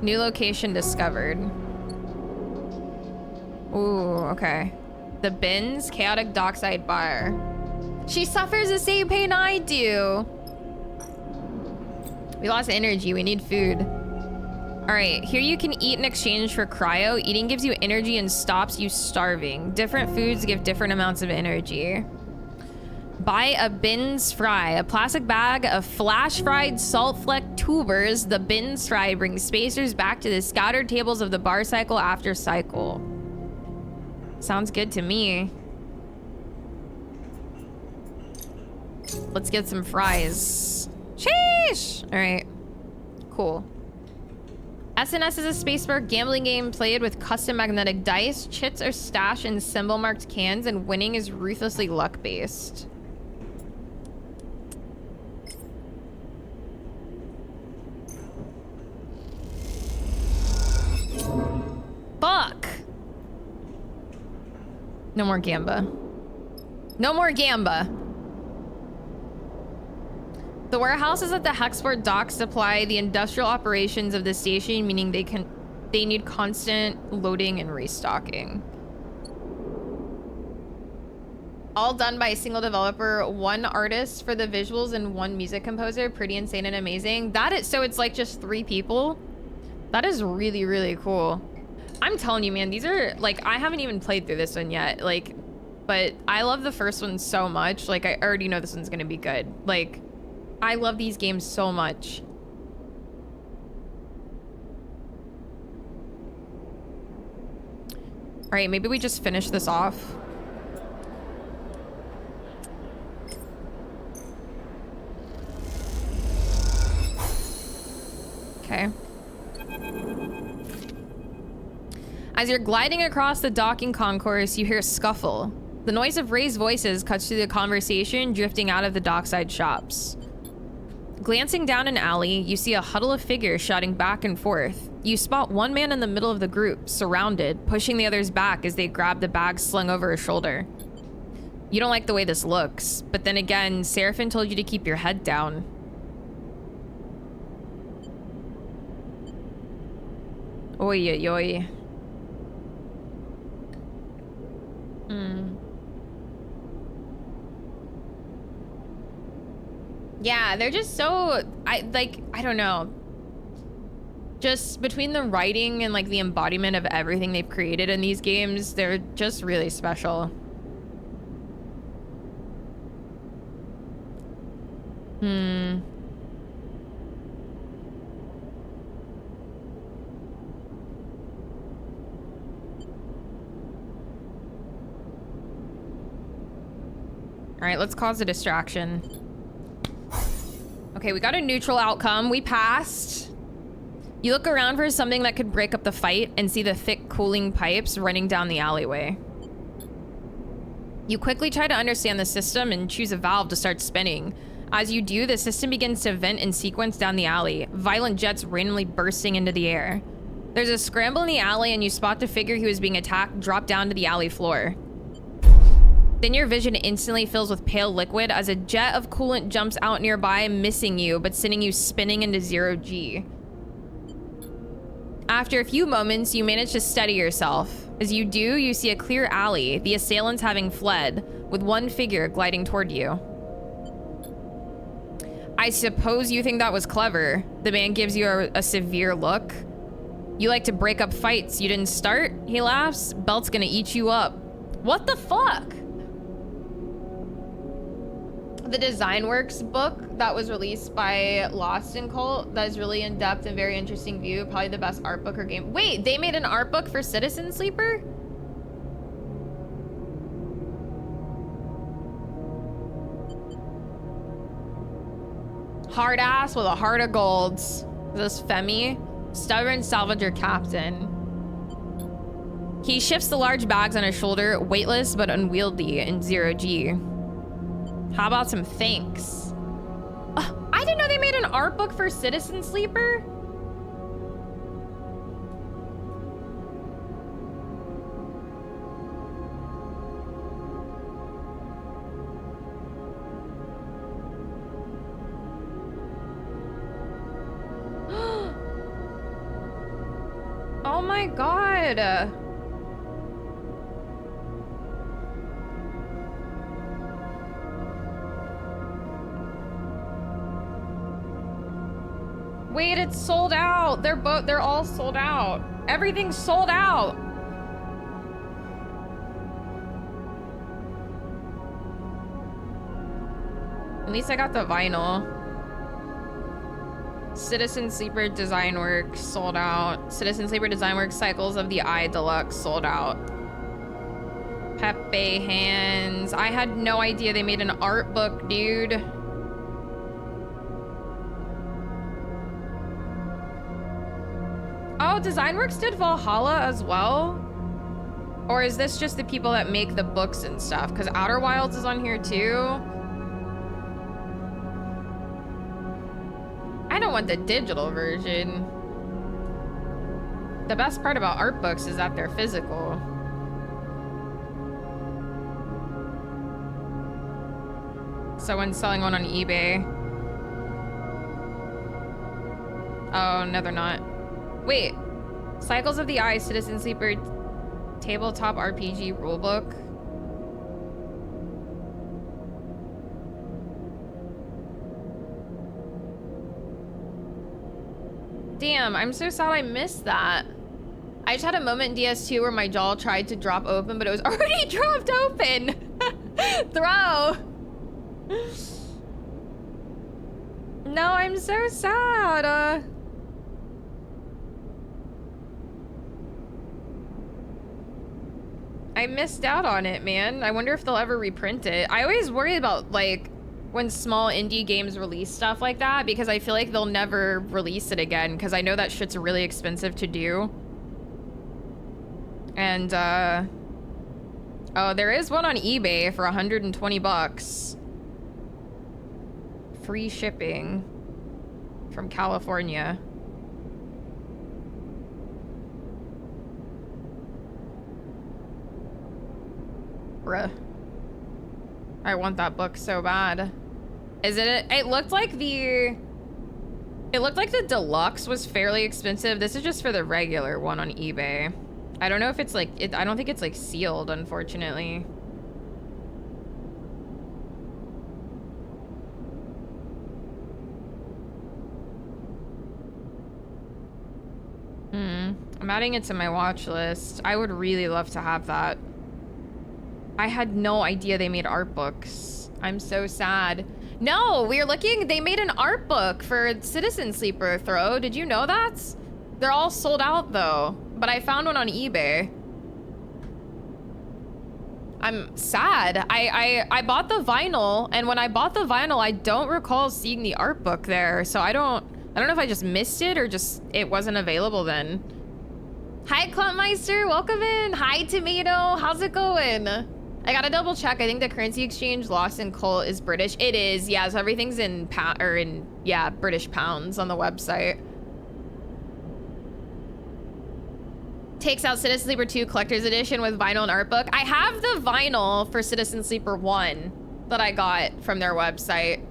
New location discovered. Ooh, okay. The bins, chaotic dockside bar. She suffers the same pain I do. We lost energy, we need food. All right, here you can eat in exchange for cryo. Eating gives you energy and stops you starving. Different foods give different amounts of energy. Buy a Bins Fry, a plastic bag of flash fried salt fleck tubers. The Bins Fry brings spacers back to the scattered tables of the bar cycle after cycle. Sounds good to me. Let's get some fries. Sheesh! All right, cool. SNS is a spacebar gambling game played with custom magnetic dice. Chits are stashed in symbol-marked cans, and winning is ruthlessly luck-based. Fuck! No more Gamba. No more Gamba. The warehouses at the Hexport docks supply the industrial operations of the station, meaning they need constant loading and restocking. All done by a single developer, 1 artist for the visuals and 1 music composer. Pretty insane and amazing. That is, so it's like just 3 people. That is really, really cool. I'm telling you, man, these are like, I haven't even played through this one yet. Like, but I love the first one so much. Like, I already know this one's gonna be good. Like, I love these games so much. All right, maybe we just finish this off. Okay. As you're gliding across the docking concourse, you hear a scuffle. The noise of raised voices cuts through the conversation drifting out of the dockside shops. Glancing down an alley, you see a huddle of figures shouting back and forth. You spot one man in the middle of the group, surrounded, pushing the others back as they grab the bag slung over his shoulder. You don't like the way this looks, but then again, Seraphim told you to keep your head down. Oy, oy, oy. Yeah, they're just so, I don't know. Just between the writing and like the embodiment of everything they've created in these games, they're just really special. All right, let's cause a distraction. Okay, we got a neutral outcome. We passed. You look around for something that could break up the fight and see the thick cooling pipes running down the alleyway. You quickly try to understand the system and choose a valve to start spinning. As you do, the system begins to vent in sequence down the alley, violent jets randomly bursting into the air. There's a scramble in the alley and you spot the figure who is being attacked drop down to the alley floor. Then your vision instantly fills with pale liquid as a jet of coolant jumps out nearby, missing you, but sending you spinning into 0G. After a few moments, you manage to steady yourself. As you do, you see a clear alley, the assailants having fled, with one figure gliding toward you. I suppose you think that was clever. The man gives you a severe look. You like to break up fights you didn't start? He laughs. Belt's gonna eat you up. What the fuck? The Designworks book that was released by Lost in Cult, that is really in-depth and very interesting view. Probably the best art book or game. Wait, they made an art book for Citizen Sleeper? Hard ass with a heart of gold. This Femi. Stubborn salvager captain. He shifts the large bags on his shoulder, weightless but unwieldy in 0G. How about some thanks? I didn't know they made an art book for Citizen Sleeper. Oh my god. Wait, it's sold out. They're all sold out. Everything's sold out. At least I got the vinyl. Citizen Sleeper Design Works sold out. Citizen Sleeper Design Works Cycles of the Eye Deluxe sold out. Pepe Hands. I had no idea they made an art book, dude. Oh, Designworks did Valhalla as well? Or is this just the people that make the books and stuff? Because Outer Wilds is on here too. I don't want the digital version. The best part about art books is that they're physical. Someone's selling one on eBay. Oh, no, they're not. Wait, Cycles of the Eye, Citizen Sleeper, tabletop RPG rulebook. Damn, I'm so sad I missed that. I just had a moment in DS2 where my jaw tried to drop open, but it was already dropped open. Throw. No, I'm so sad. I missed out on it, man. I wonder if they'll ever reprint it. I always worry about, like, when small indie games release stuff like that, because I feel like they'll never release it again, because I know that shit's really expensive to do. And, oh, there is one on eBay for 120 bucks. Free shipping from California. Bruh. I want that book so bad. Is it? It looked like the deluxe was fairly expensive. This is just for the regular one on eBay. I don't know if it's like, I don't think it's like sealed, unfortunately. I'm adding it to my watch list. I would really love to have that. I had no idea they made art books. I'm so sad. No, we're looking, they made an art book for Citizen Sleeper Throw. Did you know that? They're all sold out though, but I found one on eBay. I'm sad. I bought the vinyl, and when I bought the vinyl, I don't recall seeing the art book there. So I don't know if I just missed it or just it wasn't available then. Hi, Clumpmeister, welcome in. Hi, Tomato, how's it going? I gotta double check. I think the currency exchange lost in Colt is British. It is, yeah. So everything's in British pounds on the website. Takes out Citizen Sleeper 2 Collector's Edition with vinyl and art book. I have the vinyl for Citizen Sleeper 1 that I got from their website,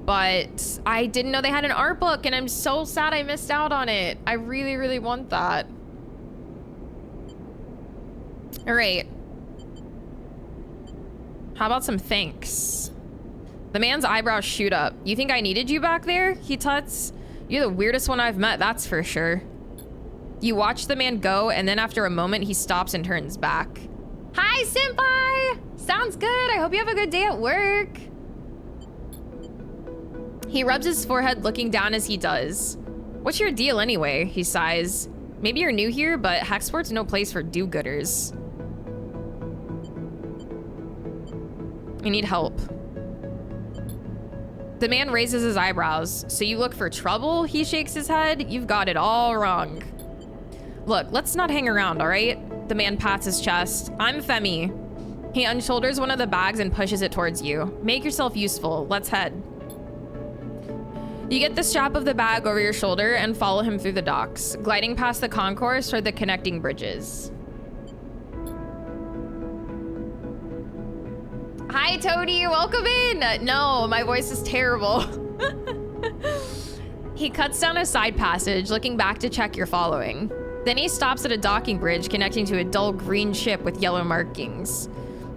but I didn't know they had an art book, and I'm so sad I missed out on it. I really, really want that. All right. How about some thanks? The man's eyebrows shoot up. You think I needed you back there? He tuts. You're the weirdest one I've met, that's for sure. You watch the man go, and then after a moment, he stops and turns back. Hi, senpai! Sounds good. I hope you have a good day at work. He rubs his forehead, looking down as he does. What's your deal anyway? He sighs. Maybe you're new here, but Hexport's no place for do-gooders. I need help. The man raises his eyebrows. So you look for trouble? He shakes his head. You've got it all wrong. Look, let's not hang around, all right? The man pats his chest. I'm Femi. He unshoulders one of the bags and pushes it towards you. Make yourself useful. Let's head. You get the strap of the bag over your shoulder and follow him through the docks, gliding past the concourse toward the connecting bridges. Hi, Toady. Welcome in. No, my voice is terrible. He cuts down a side passage, looking back to check you're following. Then he stops at a docking bridge connecting to a dull green ship with yellow markings.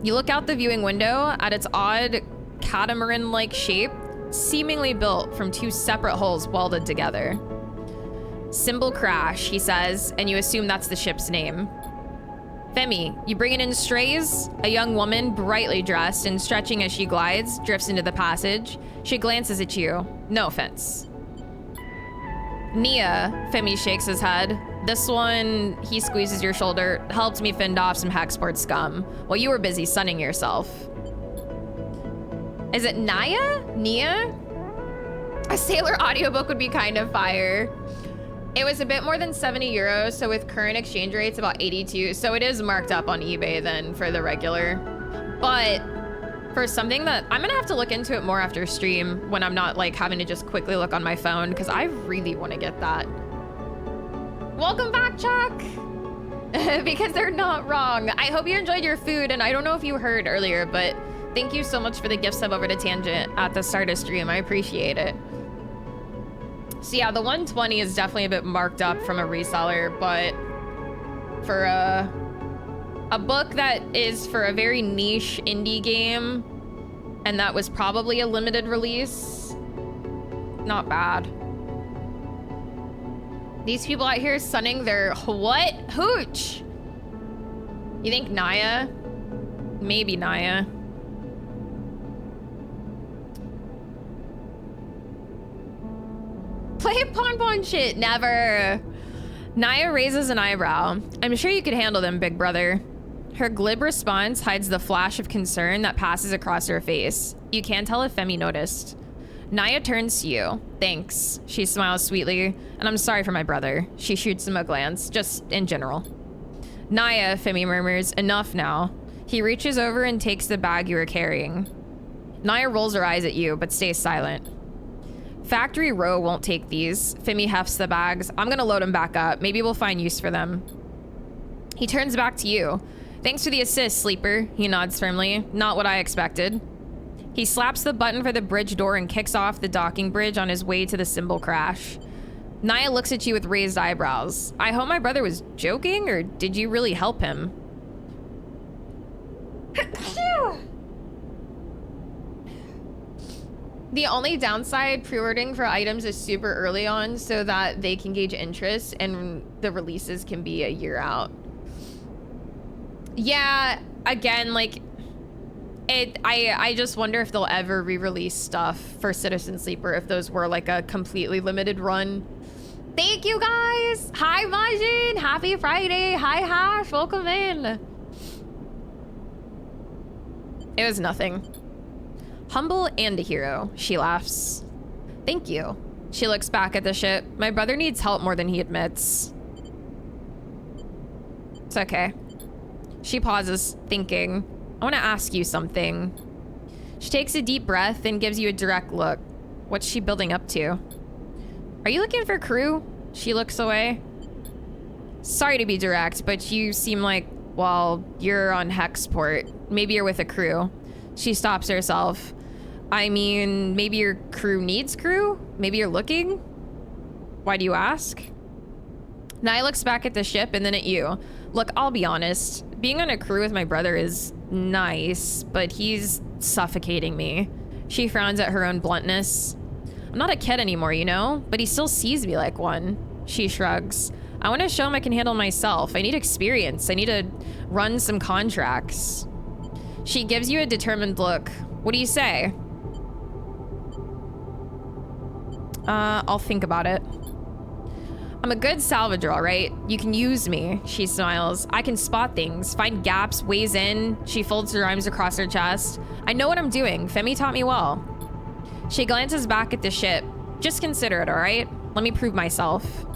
You look out the viewing window at its odd catamaran-like shape, seemingly built from two separate hulls welded together. Symbol Crash, he says, and you assume that's the ship's name. Femi, you bringing in strays? A young woman, brightly dressed and stretching as she glides, drifts into the passage. She glances at you. No offense. Nia, Femi shakes his head. This one, he squeezes your shoulder, helped me fend off some Hexport scum while you were busy sunning yourself. Is it Naya? Nia? A sailor audiobook would be kind of fire. It was a bit more than 70 euros, so with current exchange rates, about 82. So it is marked up on eBay then for the regular. But for something that, I'm gonna have to look into it more after stream when I'm not like having to just quickly look on my phone, because I really want to get that. Welcome back, Chuck! Because they're not wrong. I hope you enjoyed your food, and I don't know if you heard earlier, but thank you so much for the gift sub over to Tangent at the start of stream. I appreciate it. So yeah, the 120 is definitely a bit marked up from a reseller, but for a book that is for a very niche indie game, and that was probably a limited release, not bad. These people out here sunning their what? Hooch! You think Naya? Maybe Naya. Play pon shit, never. Naya raises an eyebrow. I'm sure you could handle them, big brother. Her glib response hides the flash of concern that passes across her face. You can't tell if Femi noticed. Naya turns to you. Thanks. She smiles sweetly. And I'm sorry for my brother. She shoots him a glance, just in general. Naya, Femi murmurs, enough now. He reaches over and takes the bag you were carrying. Naya rolls her eyes at you, but stays silent. Factory Row won't take these. Femi hefts the bags. I'm gonna load them back up. Maybe we'll find use for them. He turns back to you. Thanks for the assist, Sleeper. He nods firmly. Not what I expected. He slaps the button for the bridge door and kicks off the docking bridge on his way to the Symbol Crash. Naya looks at you with raised eyebrows. I hope my brother was joking, or did you really help him? The only downside, pre-ordering for items is super early on so that they can gauge interest and the releases can be a year out. Yeah, again, like, I just wonder if they'll ever re-release stuff for Citizen Sleeper if those were like a completely limited run. Thank you guys. Hi Majin, happy Friday. Hi Hash, welcome in. It was nothing. Humble and a hero, she laughs. Thank you. She looks back at the ship. My brother needs help more than he admits. It's okay. She pauses, thinking. I want to ask you something. She takes a deep breath and gives you a direct look. What's she building up to? Are you looking for crew? She looks away. Sorry to be direct, but you seem like, well, you're on Hexport. Maybe you're with a crew. She stops herself. I mean, maybe your crew needs crew? Maybe you're looking? Why do you ask? Naya looks back at the ship and then at you. Look, I'll be honest. Being on a crew with my brother is nice, but he's suffocating me. She frowns at her own bluntness. I'm not a kid anymore, you know? But he still sees me like one. She shrugs. I want to show him I can handle myself. I need experience. I need to run some contracts. She gives you a determined look. What do you say? I'll think about it. I'm a good salvager, all right? You can use me, she smiles. I can spot things, find gaps, ways in. She folds her arms across her chest. I know what I'm doing. Femi taught me well. She glances back at the ship. Just consider it, all right? Let me prove myself.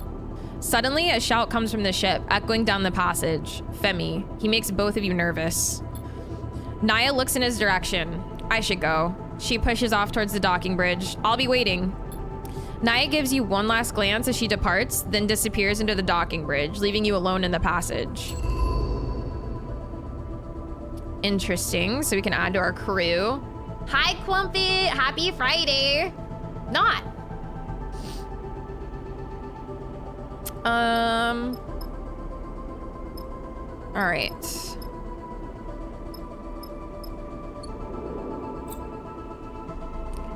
Suddenly, a shout comes from the ship, echoing down the passage. Femi, he makes both of you nervous. Naya looks in his direction. I should go. She pushes off towards the docking bridge. I'll be waiting. Naya gives you one last glance as she departs, then disappears into the docking bridge, leaving you alone in the passage. Interesting. So we can add to our crew. Hi, Clumpy. Happy Friday. Not. All right.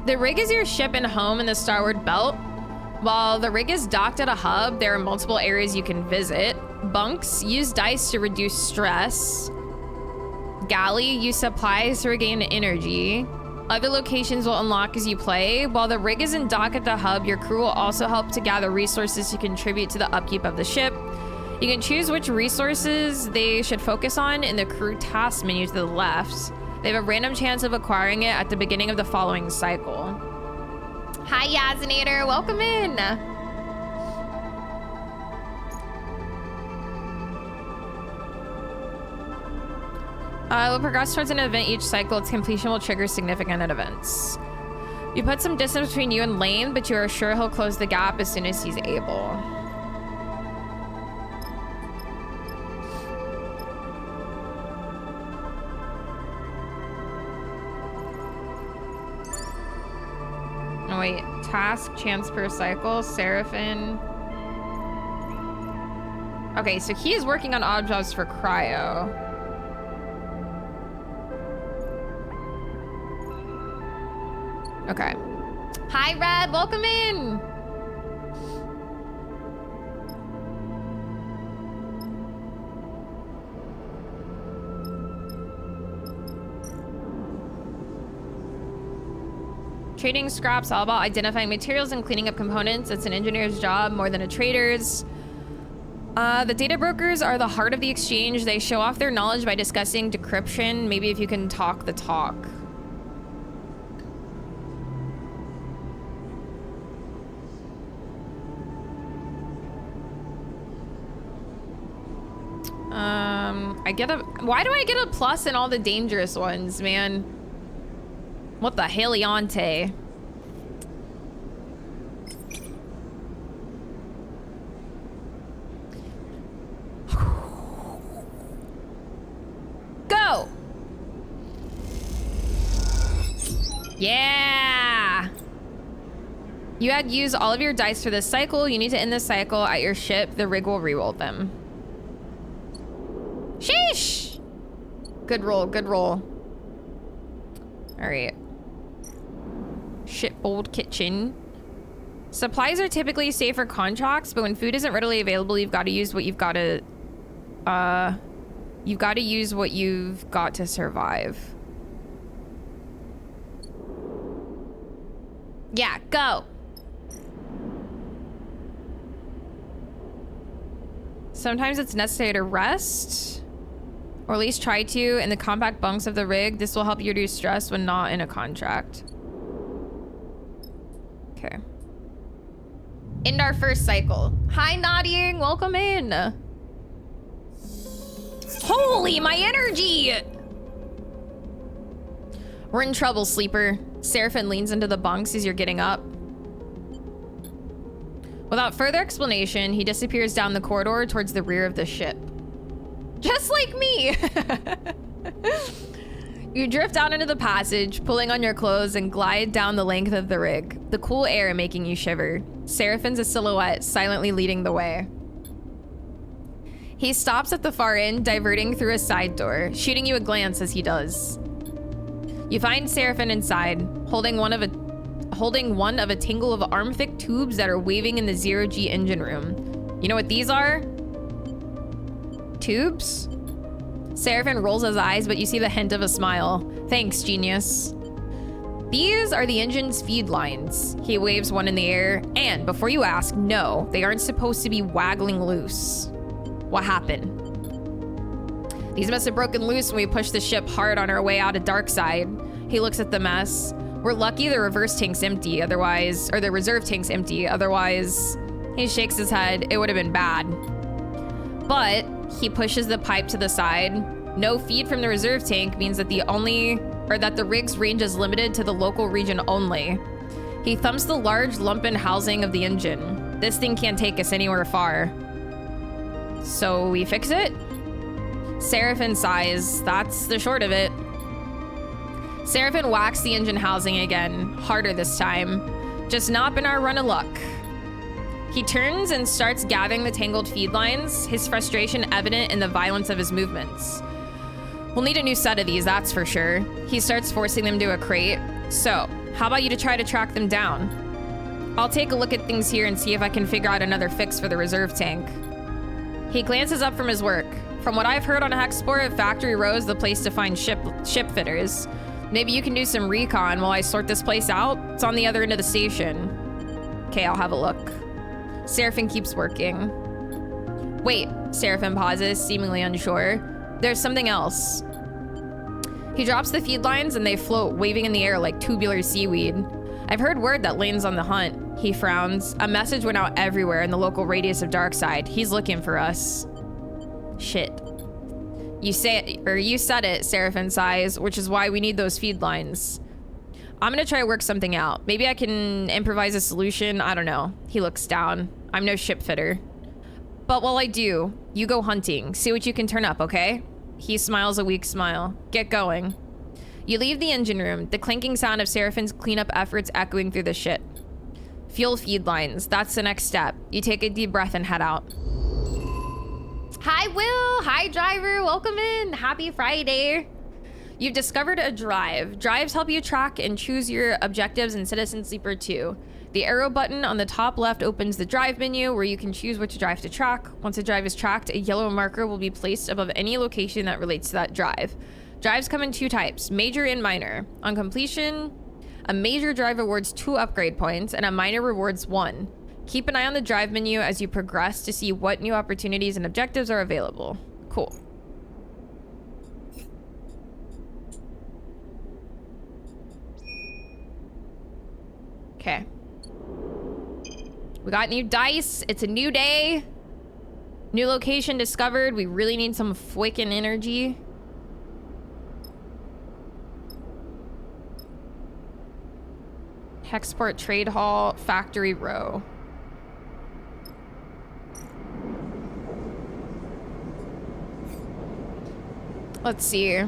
The rig is your ship and home in the Starward belt. While the rig is docked at a hub, there are multiple areas you can visit. Bunks, use dice to reduce stress. Galley, use supplies to regain energy. Other locations will unlock as you play. While the rig is in dock at the hub, your crew will also help to gather resources to contribute to the upkeep of the ship. You can choose which resources they should focus on in the crew task menu to the left. They have a random chance of acquiring it at the beginning of the following cycle. Hi, Yazinator. Welcome in. We'll progress towards an event each cycle. Its completion will trigger significant events. You put some distance between you and Lane, but you are sure he'll close the gap as soon as he's able. Oh wait, task, chance per cycle, Seraphin. Okay, so he is working on odd jobs for Cryo. Okay. Hi, Red, welcome in. Trading scraps, all about identifying materials and cleaning up components. It's an engineer's job more than a trader's. The data brokers are the heart of the exchange. They show off their knowledge by discussing decryption. Maybe if you can talk the talk. Why do I get a plus in all the dangerous ones, man? What the heliante? Go! Yeah! You had used all of your dice for this cycle. You need to end this cycle at your ship. The rig will reroll them. Sheesh! Good roll, good roll. All right. Shipboard kitchen. Supplies are typically safe for contracts, but when food isn't readily available, you've got to use what you've got to... you've got to use what you've got to survive. Yeah, go. Sometimes it's necessary to rest, or at least try to, in the compact bunks of the rig. This will help you reduce stress when not in a contract. Okay. End our first cycle. Hi, Nodding. Welcome in. Holy, my energy! We're in trouble, sleeper. Seraphin leans into the bunks as you're getting up. Without further explanation, he disappears down the corridor towards the rear of the ship. Just like me! You drift out into the passage, pulling on your clothes, and glide down the length of the rig, the cool air making you shiver. Seraphin's a silhouette, silently leading the way. He stops at the far end, diverting through a side door, shooting you a glance as he does. You find Seraphin inside, holding one of a tangle of arm-thick tubes that are waving in the zero-G engine room. You know what these are? Tubes? Seraphin rolls his eyes, but you see the hint of a smile. Thanks, genius. These are the engine's feed lines. He waves one in the air, and before you ask, no, they aren't supposed to be waggling loose. What happened? These must have broken loose when we pushed the ship hard on our way out of Darkside. He looks at the mess. We're lucky the reverse tank's empty, otherwise, or the reserve tank's empty, otherwise, he shakes his head, it would have been bad. But he pushes the pipe to the side. No feed from the reserve tank means that the rig's range is limited to the local region only. He thumps the large lumpen housing of the engine. This thing can't take us anywhere far. So we fix it? Seraphin sighs. That's the short of it. Seraphin whacks the engine housing again, harder this time. Just not been our run of luck. He turns and starts gathering the tangled feed lines, his frustration evident in the violence of his movements. We'll need a new set of these, that's for sure. He starts forcing them to a crate. So, how about you to try to track them down? I'll take a look at things here and see if I can figure out another fix for the reserve tank. He glances up from his work. From what I've heard on Hexport, Factory Row is the place to find ship fitters. Maybe you can do some recon while I sort this place out? It's on the other end of the station. Okay, I'll have a look. Seraphin keeps working. Wait, Seraphin pauses, seemingly unsure. There's something else. He drops the feed lines and they float, waving in the air like tubular seaweed. I've heard word that Lane's on the hunt. He frowns. A message went out everywhere in the local radius of Darkside. He's looking for us. Shit. You said it, Seraphin sighs, which is why we need those feed lines. I'm gonna try to work something out. Maybe I can improvise a solution. I don't know. He looks down. I'm no ship fitter. But while I do, you go hunting. See what you can turn up, okay? He smiles a weak smile. Get going. You leave the engine room, the clinking sound of Seraphin's cleanup efforts echoing through the ship. Fuel feed lines. That's the next step. You take a deep breath and head out. Hi, Will. Hi, driver. Welcome in. Happy Friday. You've discovered a drive. Drives help you track and choose your objectives in Citizen Sleeper 2. The arrow button on the top left opens the drive menu where you can choose which drive to track. Once a drive is tracked, a yellow marker will be placed above any location that relates to that drive. Drives come in two types, major and minor. On completion, a major drive awards 2 upgrade points and a minor rewards 1. Keep an eye on the drive menu as you progress to see what new opportunities and objectives are available. Cool. Okay. We got new dice. It's a new day. New location discovered. We really need some freaking energy. Hexport Trade Hall, Factory Row. Let's see.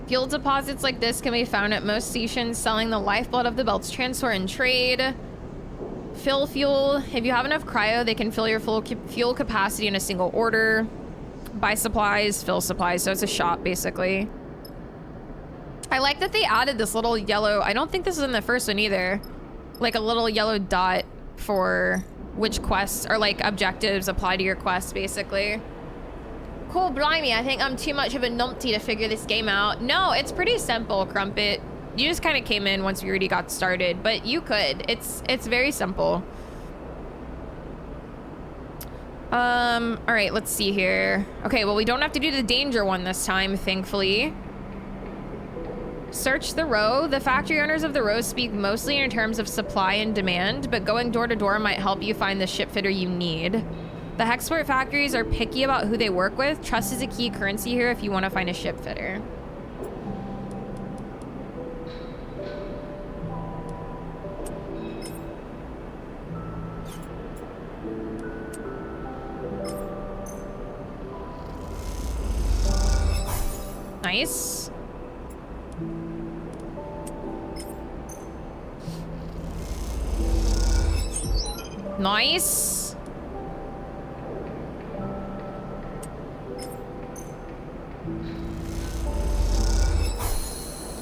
Fuel deposits like this can be found at most stations selling the lifeblood of the belts transfer and trade. Fill fuel. If you have enough cryo, they can fill your full fuel capacity in a single order. Buy supplies, fill supplies. So it's a shop, basically. I like that they added this little yellow, I don't think this is in the first one either, like a little yellow dot for which quests or like objectives apply to your quests, basically. Cool, blimey, I think I'm too much of a numpty to figure this game out. No, it's pretty simple, Crumpet. You just kind of came in once we already got started, but you could. It's very simple. All right, let's see here. Okay, well, we don't have to do the danger one this time, thankfully. Search the row. The factory owners of the row speak mostly in terms of supply and demand, but going door to door might help you find the ship fitter you need. The Hexport factories are picky about who they work with. Trust is a key currency here if you want to find a ship fitter. Nice. Nice.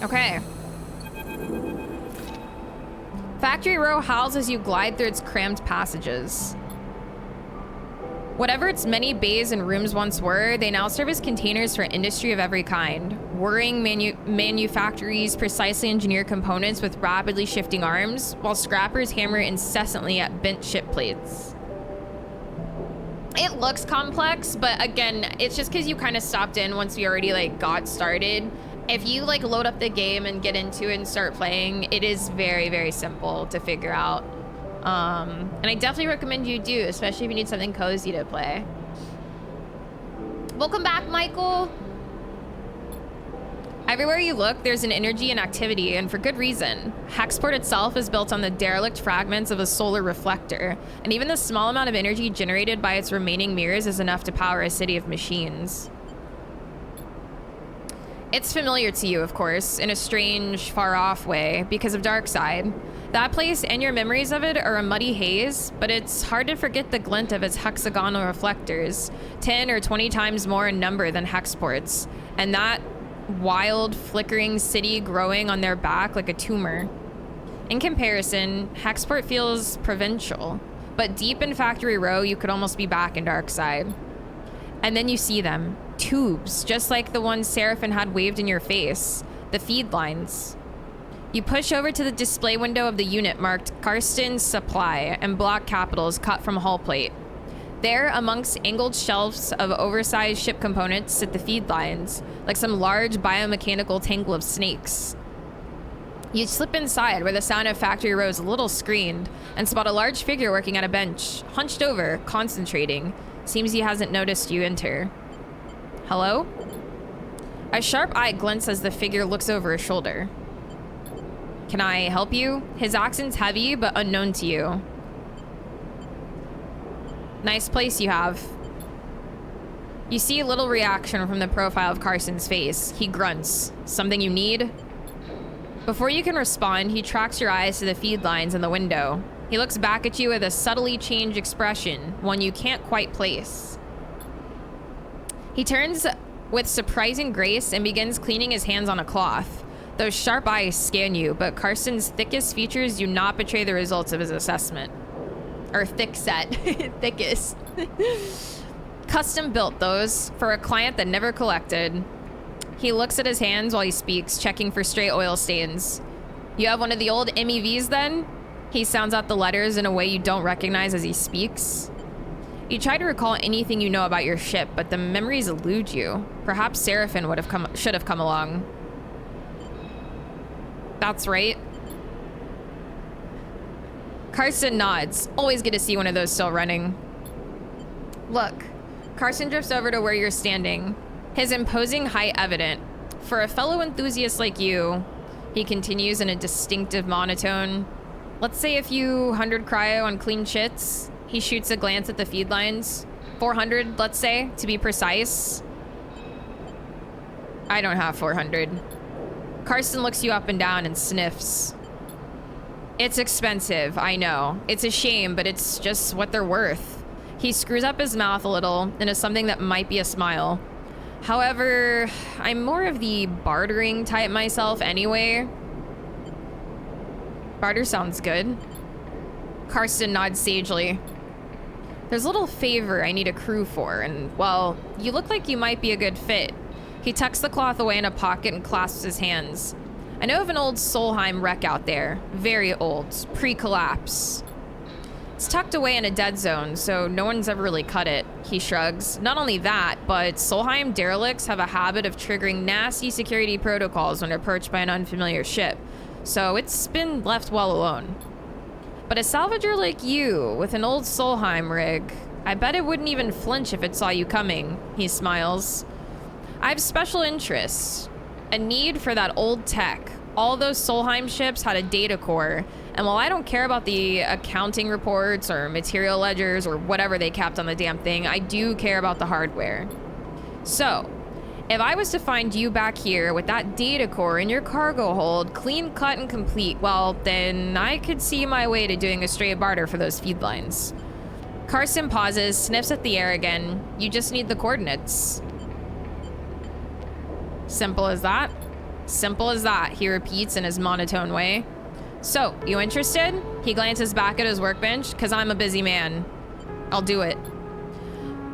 Okay. Factory row howls as you glide through its cramped passages. Whatever its many bays and rooms once were, they now serve as containers for industry of every kind. Whirring manufactories precisely engineer components with rapidly shifting arms, while scrappers hammer incessantly at bent ship plates. It looks complex, but again, it's just because you kind of stopped in once we already like got started. If you like load up the game and get into it and start playing, it is very, very simple to figure out. And I definitely recommend you do, especially if you need something cozy to play. Welcome back, Michael. Everywhere you look, there's an energy and activity, and for good reason. Hexport itself is built on the derelict fragments of a solar reflector, and even the small amount of energy generated by its remaining mirrors is enough to power a city of machines. It's familiar to you, of course, in a strange, far-off way, because of Darkside. That place and your memories of it are a muddy haze, but it's hard to forget the glint of its hexagonal reflectors, 10 or 20 times more in number than Hexport's, and that wild, flickering city growing on their back like a tumor. In comparison, Hexport feels provincial, but deep in Factory Row, you could almost be back in Darkside. And then you see them. Tubes, just like the ones Seraphin had waved in your face. The feed lines. You push over to the display window of the unit marked Karsten's Supply and block capitals cut from hull plate. There, amongst angled shelves of oversized ship components, sit the feed lines, like some large biomechanical tangle of snakes. You slip inside, where the sound of Factory Row is a little screened, and spot a large figure working at a bench, hunched over, concentrating. Seems he hasn't noticed you enter. Hello? A sharp eye glints as the figure looks over his shoulder. Can I help you? His accent's heavy, but unknown to you. Nice place you have. You see little reaction from the profile of Carson's face. He grunts. Something you need? Before you can respond, he tracks your eyes to the feed lines in the window. He looks back at you with a subtly changed expression, one you can't quite place. He turns with surprising grace and begins cleaning his hands on a cloth. Those sharp eyes scan you, but Carson's thickest features do not betray the results of his assessment. Or thick set. Thickest. Custom built those, for a client that never collected. He looks at his hands while he speaks, checking for stray oil stains. You have one of the old MEVs then? He sounds out the letters in a way you don't recognize as he speaks. You try to recall anything you know about your ship, but the memories elude you. Perhaps Seraphin should have come along. That's right. Carson nods. Always good to see one of those still running. Look, Carson drifts over to where you're standing, his imposing height evident. For a fellow enthusiast like you, he continues in a distinctive monotone. Let's say a few 100 cryo on clean shits. He shoots a glance at the feed lines. 400, let's say, to be precise. I don't have 400. Carson looks you up and down and sniffs. It's expensive, I know. It's a shame, but it's just what they're worth. He screws up his mouth a little into something that might be a smile. However, I'm more of the bartering type myself anyway. Barter sounds good. Karsten nods sagely. There's a little favor I need a crew for, and, well, you look like you might be a good fit. He tucks the cloth away in a pocket and clasps his hands. I know of an old Solheim wreck out there. Very old. Pre-collapse. It's tucked away in a dead zone, so no one's ever really cut it. He shrugs. Not only that, but Solheim derelicts have a habit of triggering nasty security protocols when approached by an unfamiliar ship, so it's been left well alone. But a salvager like you, with an old Solheim rig, I bet it wouldn't even flinch if it saw you coming. He smiles. I have special interests. A need for that old tech. All those Solheim ships had a data core, and while I don't care about the accounting reports or material ledgers or whatever they kept on the damn thing, I do care about the hardware. So, if I was to find you back here with that data core in your cargo hold, clean cut and complete, well, then I could see my way to doing a straight barter for those feed lines. Karsten pauses, sniffs at the air again. You just need the coordinates. Simple as that. Simple as that, he repeats in his monotone way. So, you interested? He glances back at his workbench, because I'm a busy man. I'll do it.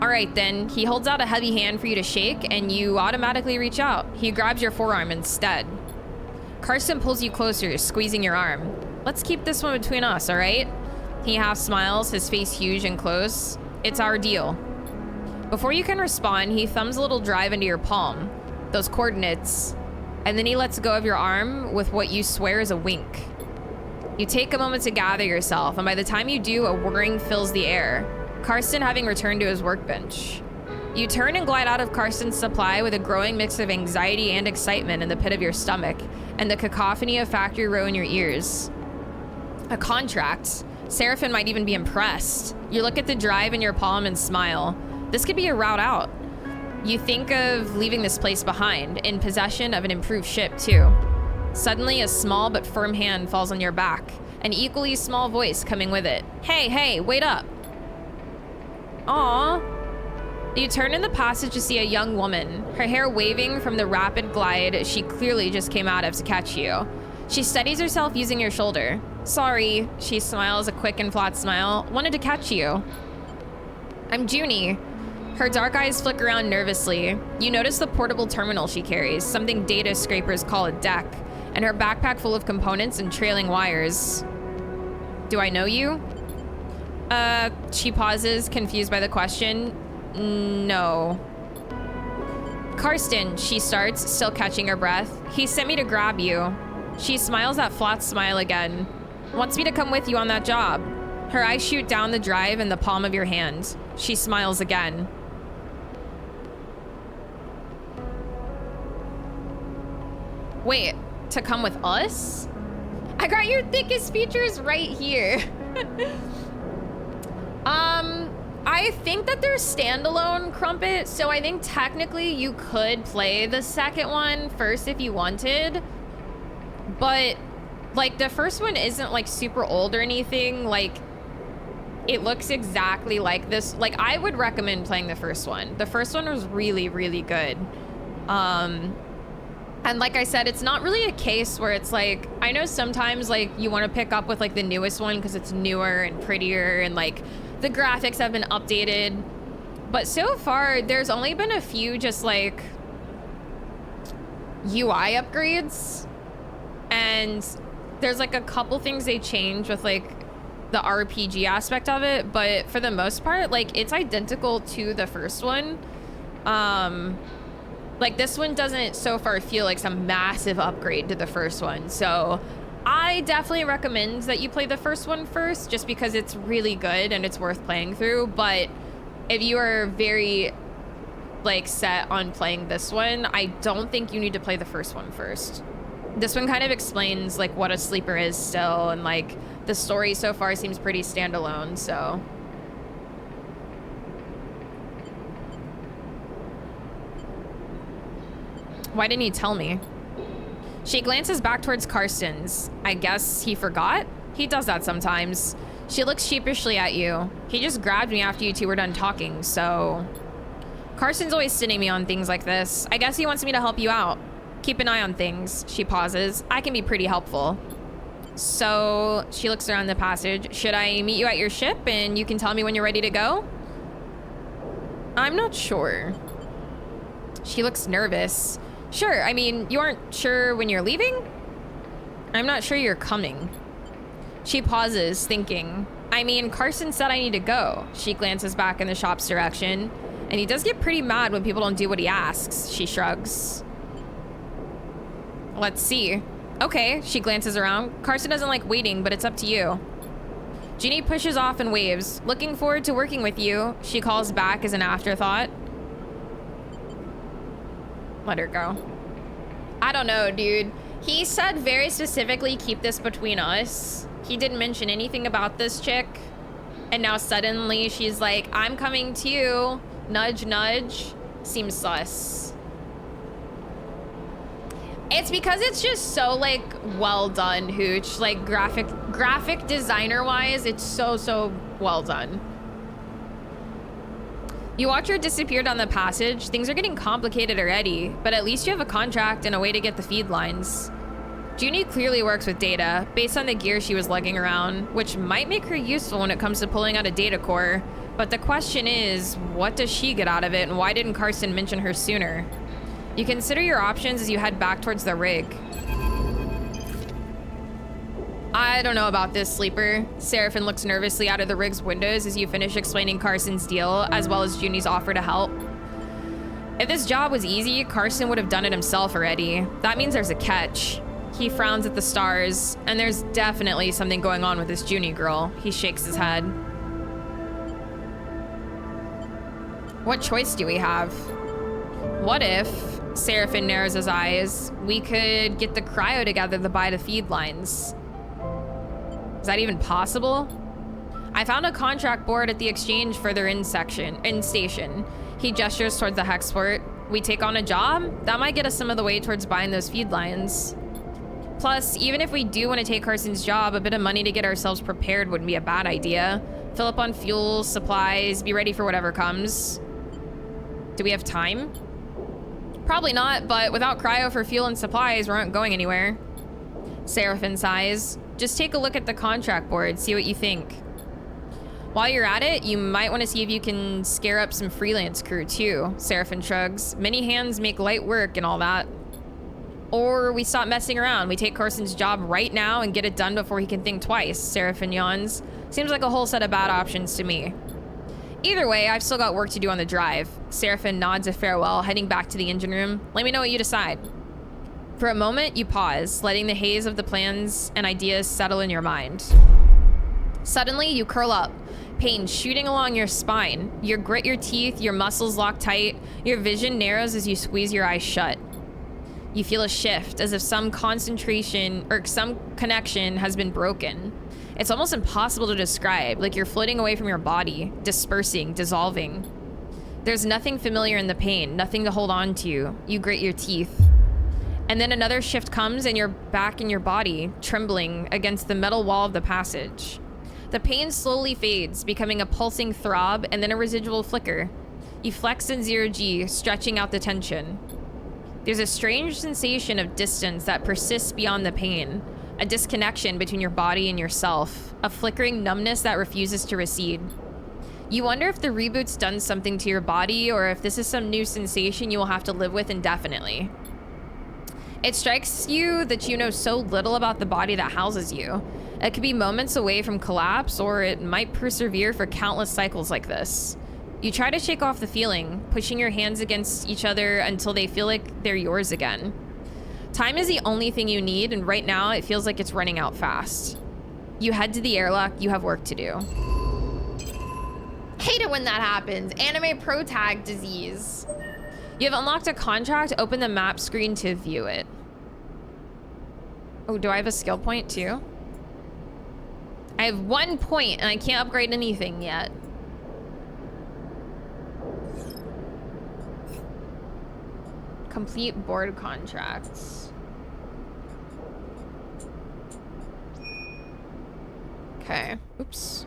All right, then. He holds out a heavy hand for you to shake, and you automatically reach out. He grabs your forearm instead. Karsten pulls you closer, squeezing your arm. Let's keep this one between us, all right? He half smiles, his face huge and close. It's our deal. Before you can respond, he thumbs a little drive into your palm. Those coordinates. And then he lets go of your arm with what you swear is a wink. You take a moment to gather yourself, and by the time you do, a whirring fills the air. Karsten having returned to his workbench. You turn and glide out of Karsten's supply with a growing mix of anxiety and excitement in the pit of your stomach, and the cacophony of Factory Row in your ears. A contract. Seraphim might even be impressed. You look at the drive in your palm and smile. This could be a route out. You think of leaving this place behind, in possession of an improved ship, too. Suddenly, a small but firm hand falls on your back, an equally small voice coming with it. Hey, wait up. Aww. You turn in the passage to see a young woman, her hair waving from the rapid glide she clearly just came out of to catch you. She steadies herself using your shoulder. Sorry, she smiles a quick and flat smile. Wanted to catch you. I'm Junie. Her dark eyes flick around nervously. You notice the portable terminal she carries, something data scrapers call a deck, and her backpack full of components and trailing wires. Do I know you? She pauses, confused by the question. No. Karsten, she starts, still catching her breath. He sent me to grab you. She smiles that flat smile again. Wants me to come with you on that job. Her eyes shoot down the drive in the palm of your hand. She smiles again. Wait, to come with us? I got your thickest features right here. I think that they're standalone, Crumpet, so I think technically you could play the second one first if you wanted. But, like, the first one isn't, like, super old or anything. Like, it looks exactly like this. Like, I would recommend playing the first one. The first one was really, really good. And like I said, it's not really a case where it's like, I know sometimes like you want to pick up with like the newest one because it's newer and prettier and like the graphics have been updated. But so far, there's only been a few just like UI upgrades. And there's like a couple things they changed with like the RPG aspect of it. But for the most part, like it's identical to the first one. Like this one doesn't so far feel like some massive upgrade to the first one. So I definitely recommend that you play the first one first just because it's really good and it's worth playing through. But if you are very like set on playing this one, I don't think you need to play the first one first. This one kind of explains like what a sleeper is still, and like the story so far seems pretty standalone, so. Why didn't he tell me? She glances back towards Karsten's. I guess he forgot? He does that sometimes. She looks sheepishly at you. He just grabbed me after you two were done talking, so... Carson's always sitting me on things like this. I guess he wants me to help you out. Keep an eye on things. She pauses. I can be pretty helpful. So she looks around the passage. Should I meet you at your ship and you can tell me when you're ready to go? I'm not sure. She looks nervous. Sure, I mean, you aren't sure when you're leaving? I'm not sure you're coming. She pauses, thinking. I mean, Carson said I need to go. She glances back in the shop's direction, and he does get pretty mad when people don't do what he asks. She shrugs. Let's see. Okay, she glances around. Carson doesn't like waiting, but it's up to you. Jeannie pushes off and waves. Looking forward to working with you, she calls back as an afterthought. Let her go. I don't know, dude. He said very specifically, keep this between us. He didn't mention anything about this chick. And now suddenly she's like, I'm coming to you. Nudge, nudge. Seems sus. It's because it's just so like well done, Hooch. Like graphic designer wise, it's so well done. You watch her disappear down the passage. Things are getting complicated already, but at least you have a contract and a way to get the feed lines. Junie clearly works with data, based on the gear she was lugging around, which might make her useful when it comes to pulling out a data core. But the question is, what does she get out of it, and why didn't Carson mention her sooner? You consider your options as you head back towards the rig. I don't know about this, Sleeper. Seraphin looks nervously out of the rig's windows as you finish explaining Carson's deal, as well as Junie's offer to help. If this job was easy, Carson would have done it himself already. That means there's a catch. He frowns at the stars, and there's definitely something going on with this Junie girl. He shakes his head. What choice do we have? What if, Seraphin narrows his eyes, we could get the cryo together to buy the feed lines? Is that even possible? I found a contract board at the exchange further in station. He gestures towards the hexport. We take on a job? That might get us some of the way towards buying those feed lines. Plus, even if we do want to take Carson's job, a bit of money to get ourselves prepared wouldn't be a bad idea. Fill up on fuel, supplies, be ready for whatever comes. Do we have time? Probably not, but without cryo for fuel and supplies, we aren't going anywhere. Seraphin sighs. Just take a look at the contract board, see what you think. While you're at it, you might want to see if you can scare up some freelance crew too, Seraphin shrugs. Many hands make light work and all that. Or we stop messing around. We take Carson's job right now and get it done before he can think twice, Seraphin yawns. Seems like a whole set of bad options to me. Either way, I've still got work to do on the drive. Seraphin nods a farewell, heading back to the engine room. Let me know what you decide. For a moment, you pause, letting the haze of the plans and ideas settle in your mind. Suddenly, you curl up, pain shooting along your spine. You grit your teeth, your muscles lock tight, your vision narrows as you squeeze your eyes shut. You feel a shift, as if some concentration or some connection has been broken. It's almost impossible to describe, like you're floating away from your body, dispersing, dissolving. There's nothing familiar in the pain, nothing to hold on to. You grit your teeth. And then another shift comes and you're back in your body, trembling against the metal wall of the passage. The pain slowly fades, becoming a pulsing throb and then a residual flicker. You flex in 0G, stretching out the tension. There's a strange sensation of distance that persists beyond the pain, a disconnection between your body and yourself, a flickering numbness that refuses to recede. You wonder if the reboot's done something to your body or if this is some new sensation you will have to live with indefinitely. It strikes you that you know so little about the body that houses you. It could be moments away from collapse, or it might persevere for countless cycles like this. You try to shake off the feeling, pushing your hands against each other until they feel like they're yours again. Time is the only thing you need, and right now it feels like it's running out fast. You head to the airlock. You have work to do. Hate it when that happens. Anime pro tag disease. You have unlocked a contract. Open the map screen to view it. Oh, do I have a skill point too? I have 1 point and I can't upgrade anything yet. Complete board contracts. Okay. Oops.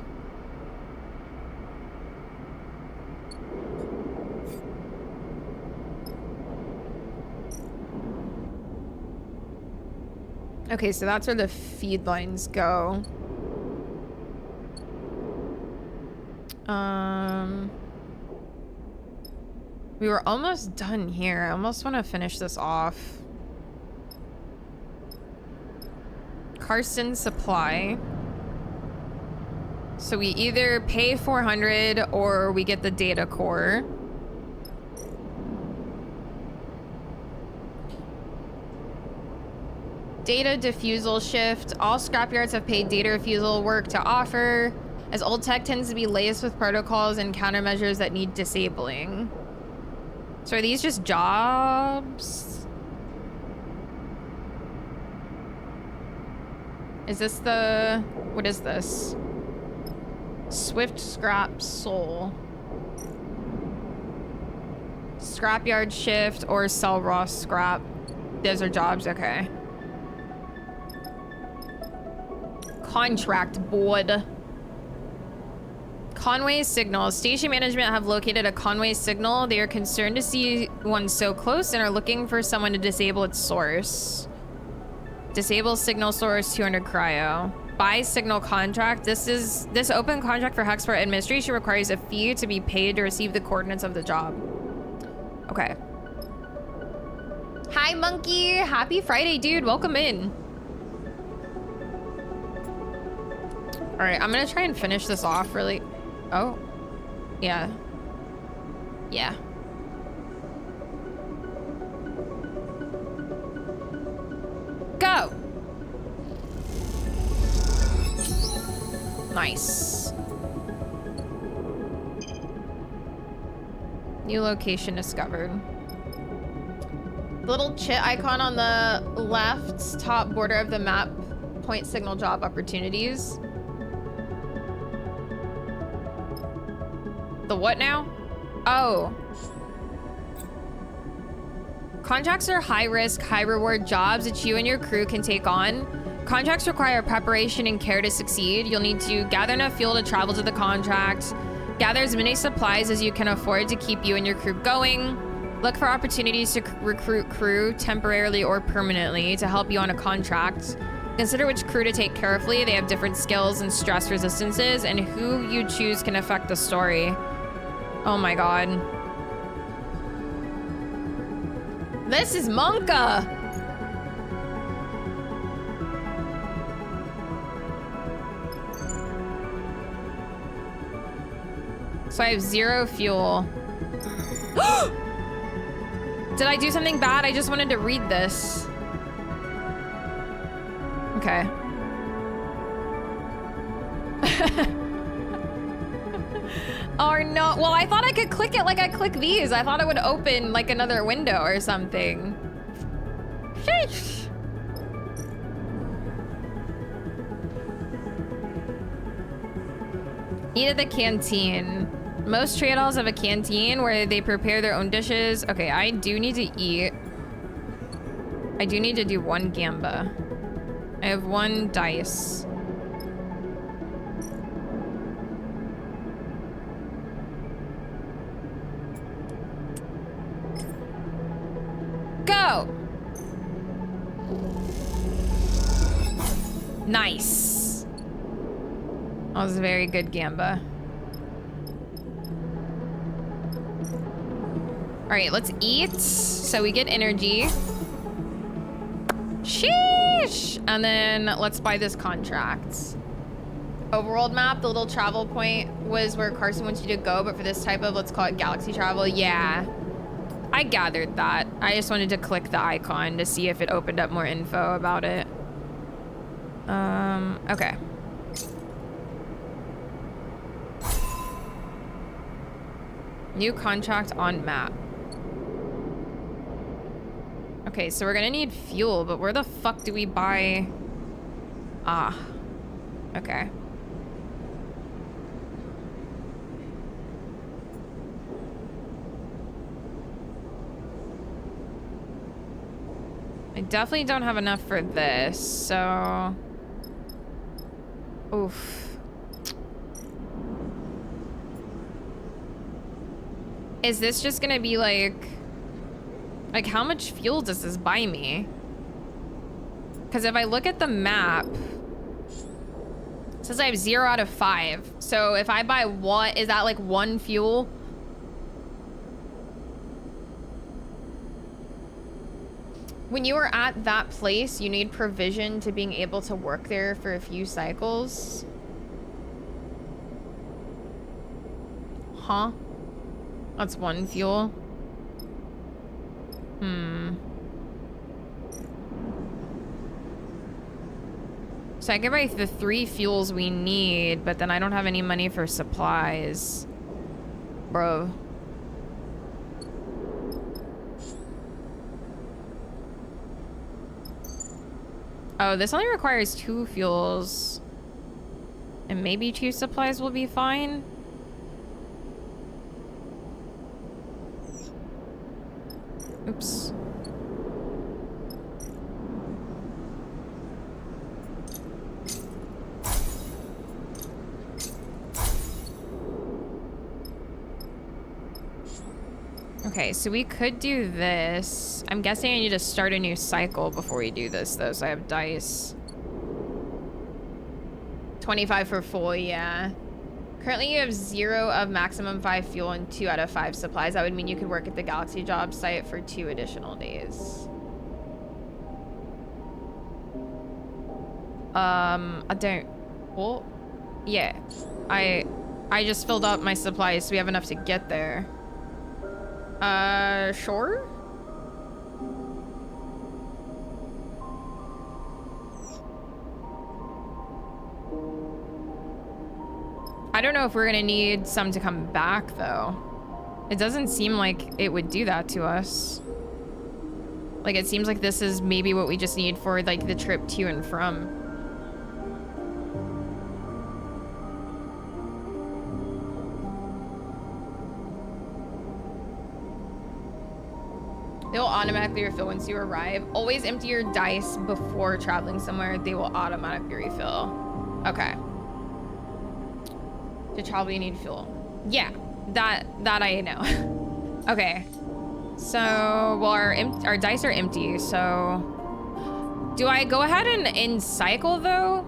Okay, so that's where the feed lines go. We were almost done here. I almost want to finish this off. Carson Supply. So we either pay 400 or we get the data core. Data diffusal shift. All scrapyards have paid data refusal work to offer, as old tech tends to be laced with protocols and countermeasures that need disabling. So are these just jobs? Is this the... what is this? Swift scrap soul. Scrapyard shift or sell raw scrap. Those are jobs, okay. Contract board. Conway signal. Station management have located a Conway signal. They are concerned to see one so close and are looking for someone to disable its source. Disable signal source, 200 cryo. Buy signal contract. This open contract for Hexport administration requires a fee to be paid to receive the coordinates of the job. Okay. Hi, Monkey. Happy Friday, dude. Welcome in. All right, I'm gonna try and finish this off really. Oh, yeah. Yeah. Go. Nice. New location discovered. The little chit icon on the left top border of the map point signal job opportunities. The what now? Oh. Contracts are high risk, high reward jobs that you and your crew can take on. Contracts require preparation and care to succeed. You'll need to gather enough fuel to travel to the contract. Gather as many supplies as you can afford to keep you and your crew going. Look for opportunities to recruit crew temporarily or permanently to help you on a contract. Consider which crew to take carefully. They have different skills and stress resistances, and who you choose can affect the story. Oh my god. This is Monka! So I have 0 fuel. Did I do something bad? I just wanted to read this. Okay. Oh no, well I thought I could click it like I click these. I thought it would open like another window or something. Sheesh. Eat at the canteen. Most trade halls have a canteen where they prepare their own dishes. Okay, I do need to eat. I do need to do 1 gamba. I have 1 dice. Go! Nice. That was a very good gamba. All right, let's eat so we get energy. Sheesh! And then let's buy this contract. Overworld map, the little travel point was where Carson wants you to go, but for this type of, let's call it galaxy travel. Yeah, I gathered that. I just wanted to click the icon to see if it opened up more info about it. Okay. New contract on map. Okay, so we're gonna need fuel, but where the fuck do we buy? Ah, okay. I definitely don't have enough for this, so... Oof. Is this just gonna be like how much fuel does this buy me? Because if I look at the map, it says I have 0 out of 5. So if I buy one, is that like 1 fuel? When you are at that place, you need provision to being able to work there for a few cycles. Huh? That's 1 fuel. So I can buy the 3 fuels we need, but then I don't have any money for supplies. Bro. Oh, this only requires 2 fuels. And maybe 2 supplies will be fine. Oops. Okay, so we could do this. I'm guessing I need to start a new cycle before we do this, though, so I have dice. 25 for full, yeah. Currently, you have 0 of maximum 5 fuel and 2 out of 5 supplies. That would mean you could work at the Galaxy job site for 2 additional days. I don't... Well, yeah. I just filled up my supplies, so we have enough to get there. Sure? I don't know if we're gonna need some to come back, though. It doesn't seem like it would do that to us. Like, it seems like this is maybe what we just need for, like, the trip to and from. They'll automatically refill once you arrive. Always empty your dice before traveling somewhere. They will automatically refill. Okay. To travel, you need fuel. Yeah, that I know. Okay. So, well, our dice are empty, so... Do I go ahead and cycle, though?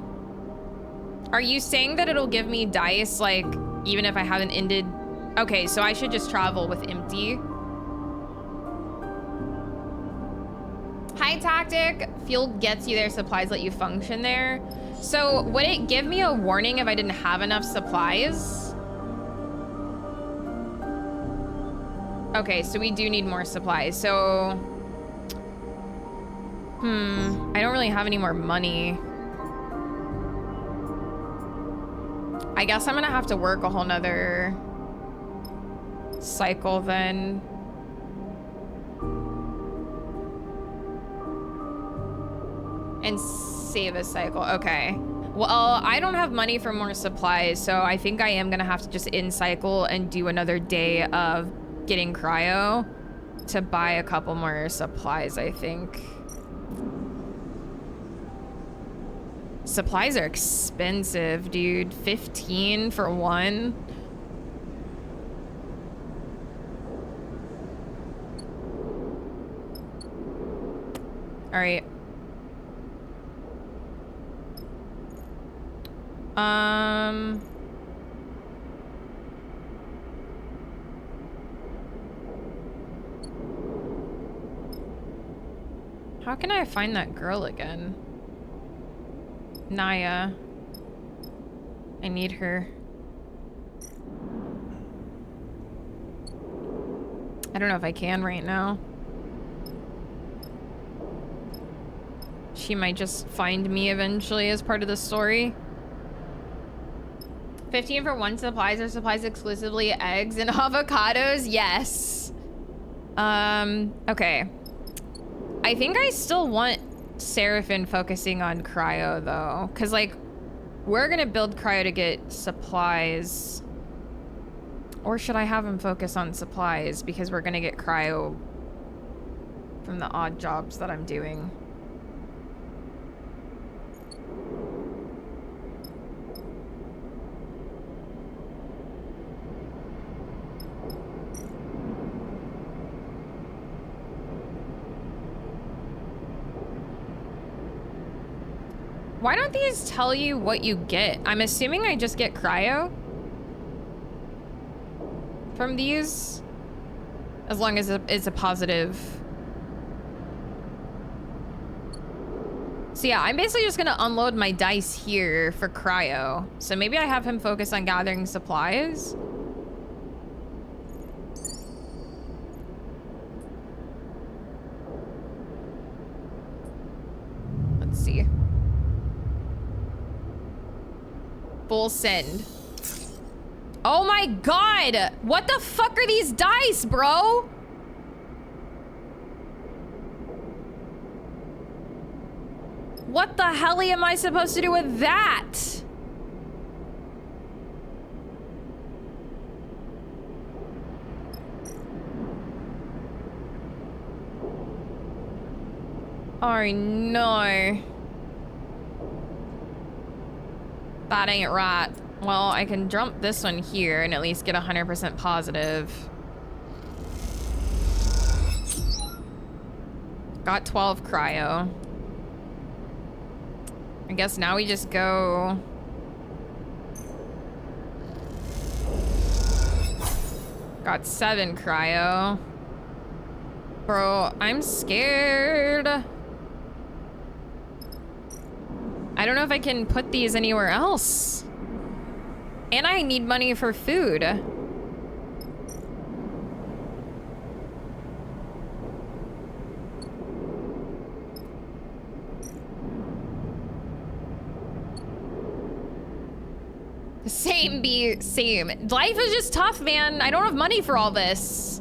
Are you saying that it'll give me dice, like, even if I haven't ended... Okay, so I should just travel with empty. High tactic, fuel gets you there, supplies let you function there. So would it give me a warning if I didn't have enough supplies? Okay, so we do need more supplies. So, I don't really have any more money. I guess I'm gonna have to work a whole nother cycle then. And save a cycle. Okay. Well, I don't have money for more supplies, so I think I am gonna have to just end cycle and do another day of getting cryo to buy a couple more supplies, I think. Supplies are expensive, dude. 15 for 1. All right. How can I find that girl again? Naya. I need her. I don't know if I can right now. She might just find me eventually as part of the story. 15 for 1 supplies or supplies exclusively eggs and avocados? Yes. Okay. I think I still want Seraphim focusing on cryo though. Cause like, we're gonna build cryo to get supplies. Or should I have him focus on supplies because we're gonna get cryo from the odd jobs that I'm doing. Why don't these tell you what you get? I'm assuming I just get cryo from these, as long as it's a positive. So yeah, I'm basically just gonna unload my dice here for cryo. So maybe I have him focus on gathering supplies. Let's see. Full send. Oh my god! What the fuck are these dice, bro? What the hell am I supposed to do with that? Oh no. That ain't right. Well, I can jump this one here and at least get 100% positive. Got 12 cryo. I guess now we just go. Got 7 cryo. Bro, I'm scared. I don't know if I can put these anywhere else. And I need money for food. Same, B, same. Life is just tough, man. I don't have money for all this.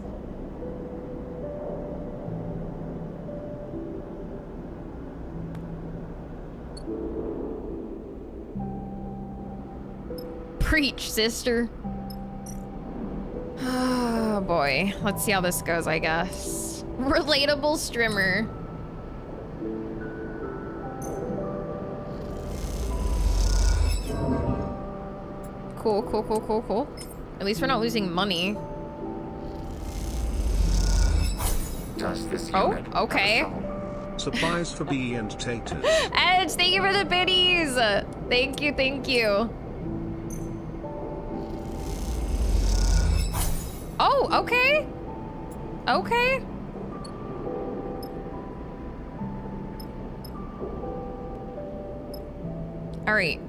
Preach, sister. Oh boy. Let's see how this goes, I guess. Relatable streamer. Cool, cool, cool, cool, cool. At least we're not losing money. Does this oh, okay. Supplies for bee and taters. Edge, thank you for the biddies. Thank you, thank you. Oh, okay. Okay. All right.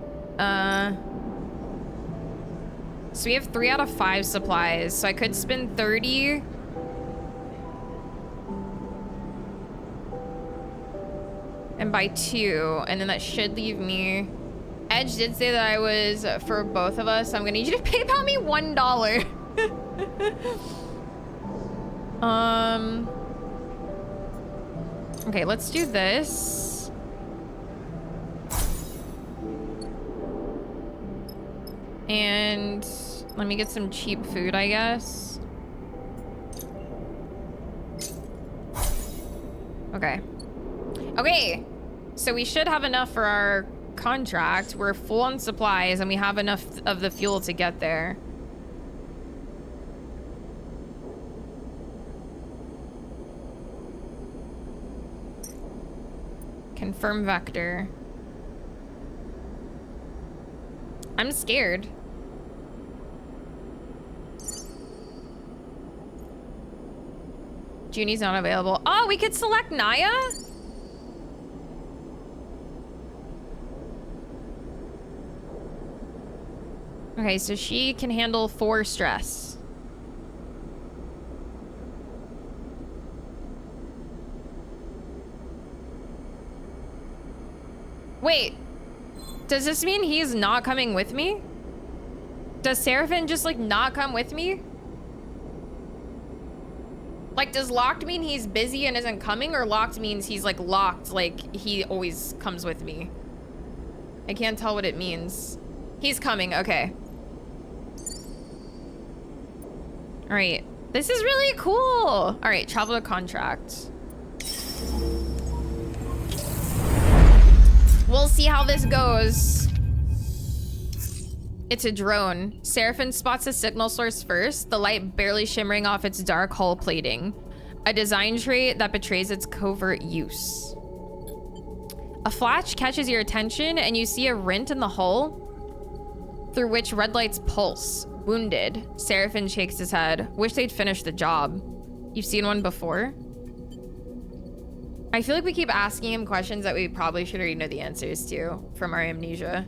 So we have 3 out of 5 supplies. So I could spend 30. And buy 2. And then that should leave me. Edge did say that I was for both of us. So I'm gonna need you to PayPal me $1. Okay, let's do this. And let me get some cheap food, I guess. Okay. Okay, so we should have enough for our contract. We're full on supplies and we have enough of the fuel to get there. Confirm vector. I'm scared. Junie's not available. Oh, we could select Naya? Okay, so she can handle 4 stress. Wait, does this mean he's not coming with me? Does Seraphim just like not come with me? Like, does locked mean he's busy and isn't coming, or locked means he's like locked, like he always comes with me? I can't tell what it means. He's coming, okay. All right, this is really cool. All right, travel to contract. We'll see how this goes. It's a drone. Seraphim spots a signal source first, the light barely shimmering off its dark hull plating. A design trait that betrays its covert use. A flash catches your attention and you see a rent in the hull through which red lights pulse. Wounded. Seraphin shakes his head. Wish they'd finished the job. You've seen one before? I feel like we keep asking him questions that we probably should already know the answers to from our amnesia.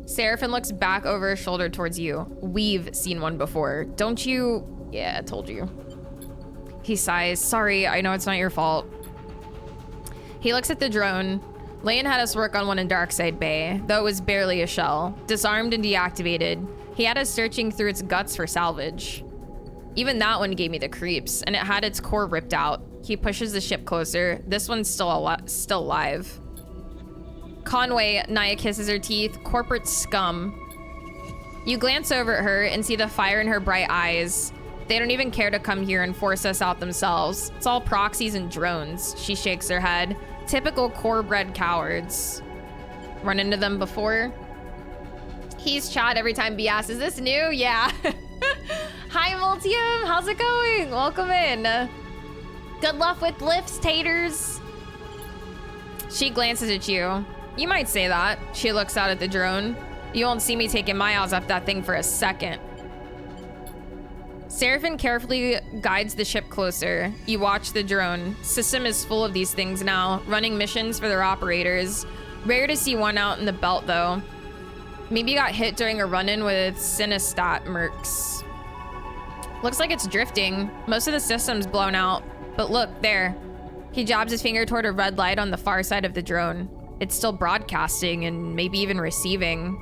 Seraphin looks back over his shoulder towards you. We've seen one before. Don't you? Yeah, I told you. He sighs. Sorry, I know it's not your fault. He looks at the drone. Lane had us work on one in Darkside Bay, though it was barely a shell. Disarmed and deactivated. He had us searching through its guts for salvage. Even that one gave me the creeps, and it had its core ripped out. He pushes the ship closer. This one's still alive. Conway, Naya kisses her teeth. Corporate scum. You glance over at her and see the fire in her bright eyes. They don't even care to come here and force us out themselves. It's all proxies and drones. She shakes her head. Typical core-bred cowards. Run into them before? He's chat every time B asks, is this new? Yeah. Hi, Multium. How's it going? Welcome in. Good luck with lifts, taters. She glances at you. You might say that. She looks out at the drone. You won't see me taking my eyes off that thing for a second. Seraphin carefully guides the ship closer. You watch the drone. System is full of these things now, running missions for their operators. Rare to see one out in the belt, though. Maybe got hit during a run-in with Sinistat mercs. Looks like it's drifting. Most of the system's blown out. But look, there. He jabs his finger toward a red light on the far side of the drone. It's still broadcasting and maybe even receiving.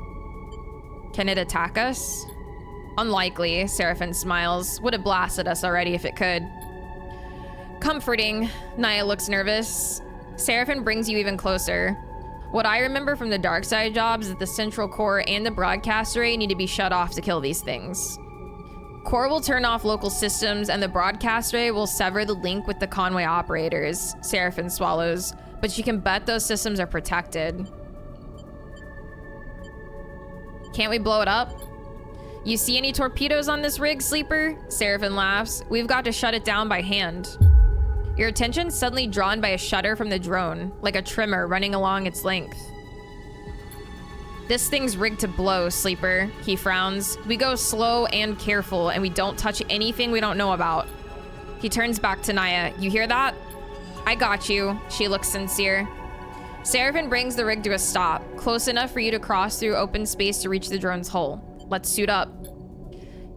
Can it attack us? Unlikely, Seraphin smiles. Would have blasted us already if it could. Comforting. Naya looks nervous. Seraphin brings you even closer. What I remember from the dark side jobs is that the central core and the broadcast array need to be shut off to kill these things. Core will turn off local systems and the broadcast array will sever the link with the Conway operators. Seraphin swallows, but you can bet those systems are protected. Can't we blow it up? You see any torpedoes on this rig, Sleeper? Seraphin laughs. We've got to shut it down by hand. Your attention's suddenly drawn by a shutter from the drone, like a trimmer running along its length. This thing's rigged to blow, Sleeper. He frowns. We go slow and careful, and we don't touch anything we don't know about. He turns back to Naya. You hear that? I got you. She looks sincere. Seraphin brings the rig to a stop, close enough for you to cross through open space to reach the drone's hull. Let's suit up.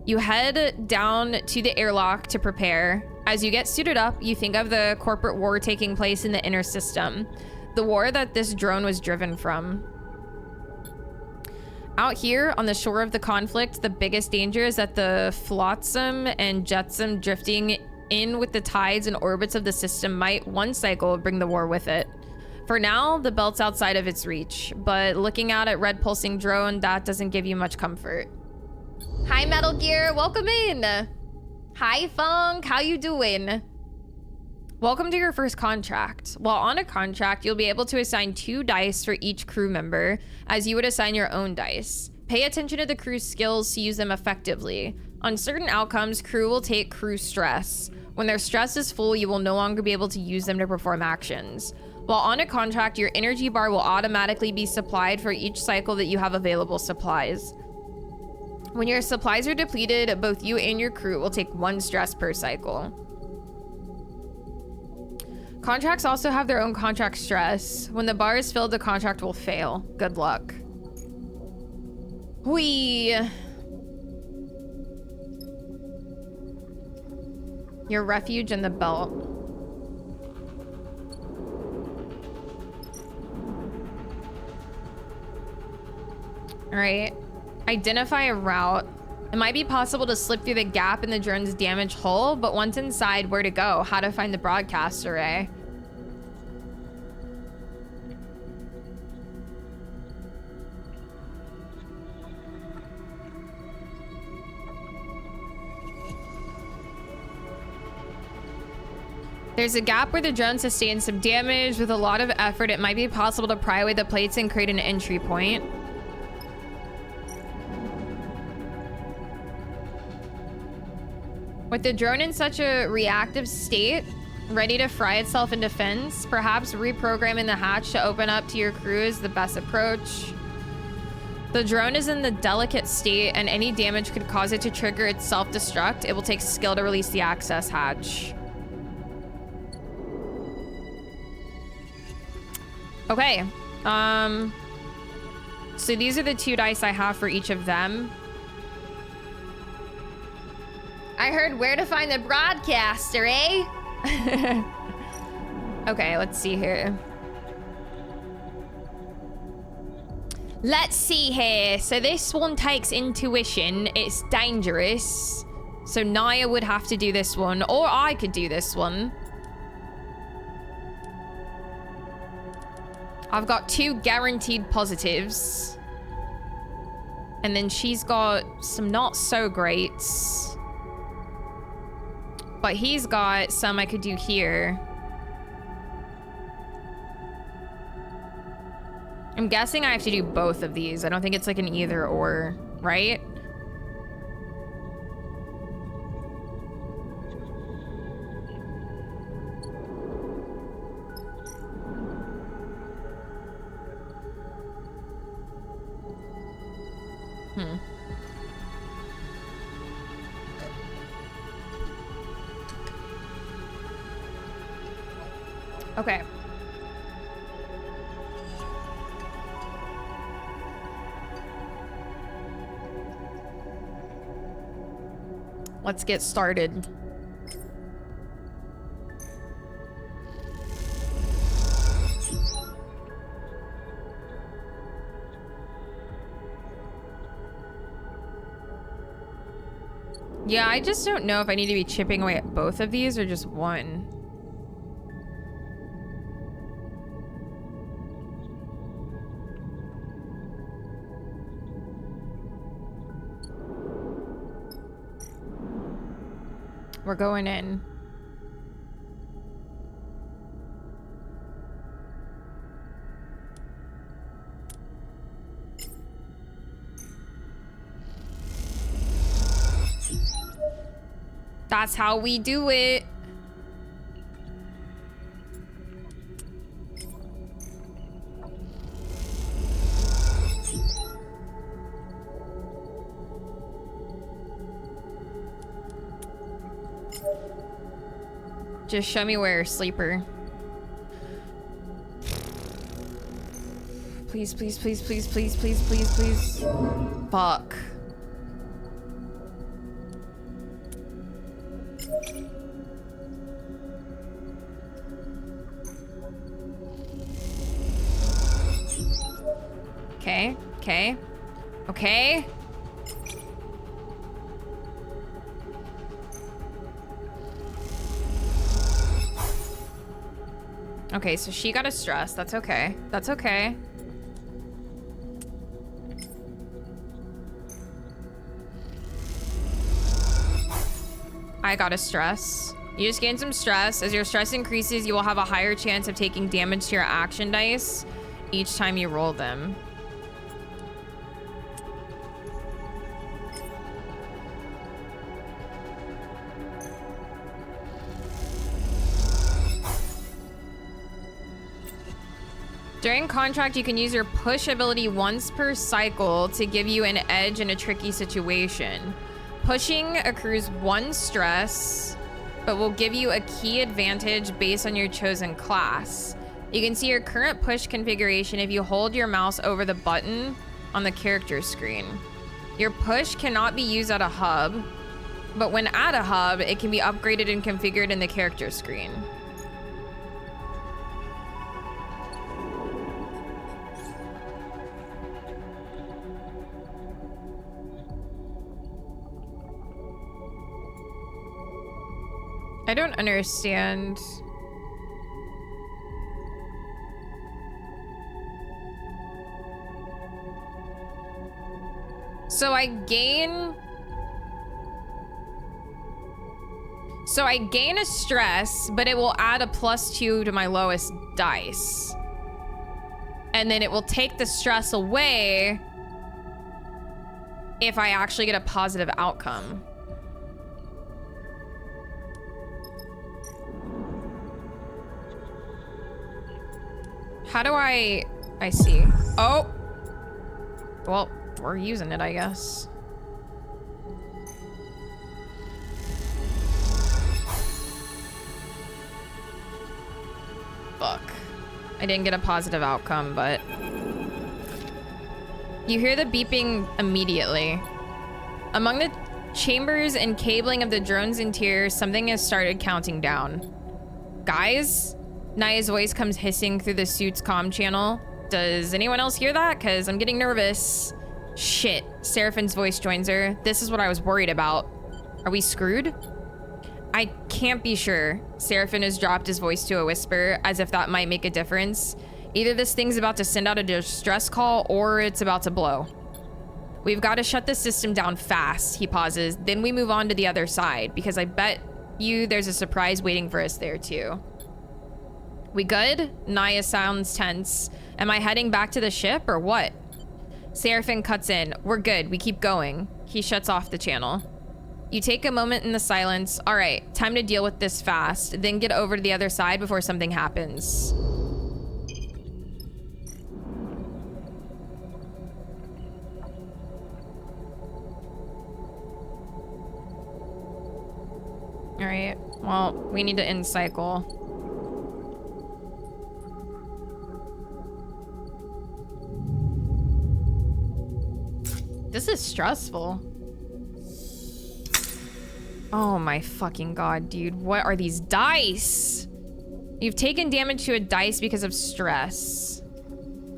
You head down to the airlock to prepare. As you get suited up, you think of the corporate war taking place in the inner system. The war that this drone was driven from. Out here on the shore of the conflict, the biggest danger is that the flotsam and jetsam drifting in with the tides and orbits of the system might one cycle bring the war with it. For now, the belt's outside of its reach, but looking out at red pulsing drone, that doesn't give you much comfort. Hi, Metal Gear, welcome in. Hi, Funk, how you doing? Welcome to your first contract. While on a contract, you'll be able to assign 2 dice for each crew member, as you would assign your own dice. Pay attention to the crew's skills to use them effectively. On certain outcomes, crew will take crew stress. When their stress is full, you will no longer be able to use them to perform actions. While on a contract, your energy bar will automatically be supplied for each cycle that you have available supplies. When your supplies are depleted, both you and your crew will take 1 stress per cycle. Contracts also have their own contract stress. When the bar is filled, the contract will fail. Good luck. Whee! Your refuge in the belt. All right. Identify a route. It might be possible to slip through the gap in the drone's damaged hull, but once inside, where to go? How to find the broadcast array? There's a gap where the drone sustained some damage. With a lot of effort, it might be possible to pry away the plates and create an entry point. With the drone in such a reactive state, Ready to fry itself in defense? Perhaps reprogramming the hatch to open up to your crew is the best approach. The drone is in the delicate state and any damage could cause it to trigger its self-destruct. It will take skill to release the access hatch. Okay. So these are the 2 dice I have for each of them. I heard where to find the broadcaster, eh? Okay, let's see here. Let's see here. So this one takes intuition. It's dangerous. So Naya would have to do this one, or I could do this one. I've got 2 guaranteed positives. And then she's got some not so greats. But he's got some I could do here. I'm guessing I have to do both of these. I don't think it's like an either or, right? Okay. Let's get started. Yeah, I just don't know if I need to be chipping away at both of these or just one. We're going in. That's how we do it. Just show me where, sleeper. Please, please, please, please, please, please, please, please. Fuck. Okay, okay, okay. Okay, so she got a stress. That's okay. That's okay. I got a stress. You just gain some stress. As your stress increases, you will have a higher chance of taking damage to your action dice each time you roll them. During contract, you can use your push ability once per cycle to give you an edge in a tricky situation. Pushing accrues 1 stress, but will give you a key advantage based on your chosen class. You can see your current push configuration if you hold your mouse over the button on the character screen. Your push cannot be used at a hub, but when at a hub, it can be upgraded and configured in the character screen. I don't understand. So I gain a stress, but it will add a +2 to my lowest dice. And then it will take the stress away if I actually get a positive outcome. How do I see. Oh! Well, we're using it, I guess. Fuck. I didn't get a positive outcome, but... You hear the beeping immediately. Among the chambers and cabling of the drone's interior, something has started counting down. Guys? Naya's voice comes hissing through the suit's comm channel. Does anyone else hear that? Because I'm getting nervous. Shit. Seraphine's voice joins her. This is what I was worried about. Are we screwed? I can't be sure. Seraphine has dropped his voice to a whisper, as if that might make a difference. Either this thing's about to send out a distress call, or it's about to blow. We've got to shut the system down fast, he pauses. Then we move on to the other side, because I bet you there's a surprise waiting for us there too. We good? Naya sounds tense. Am I heading back to the ship, or what? Seraphine cuts in. We're good, we keep going. He shuts off the channel. You take a moment in the silence. All right, time to deal with this fast, then get over to the other side before something happens. All right, well, we need to end cycle. This is stressful. Oh my fucking god, dude. What are these dice? You've taken damage to a dice because of stress.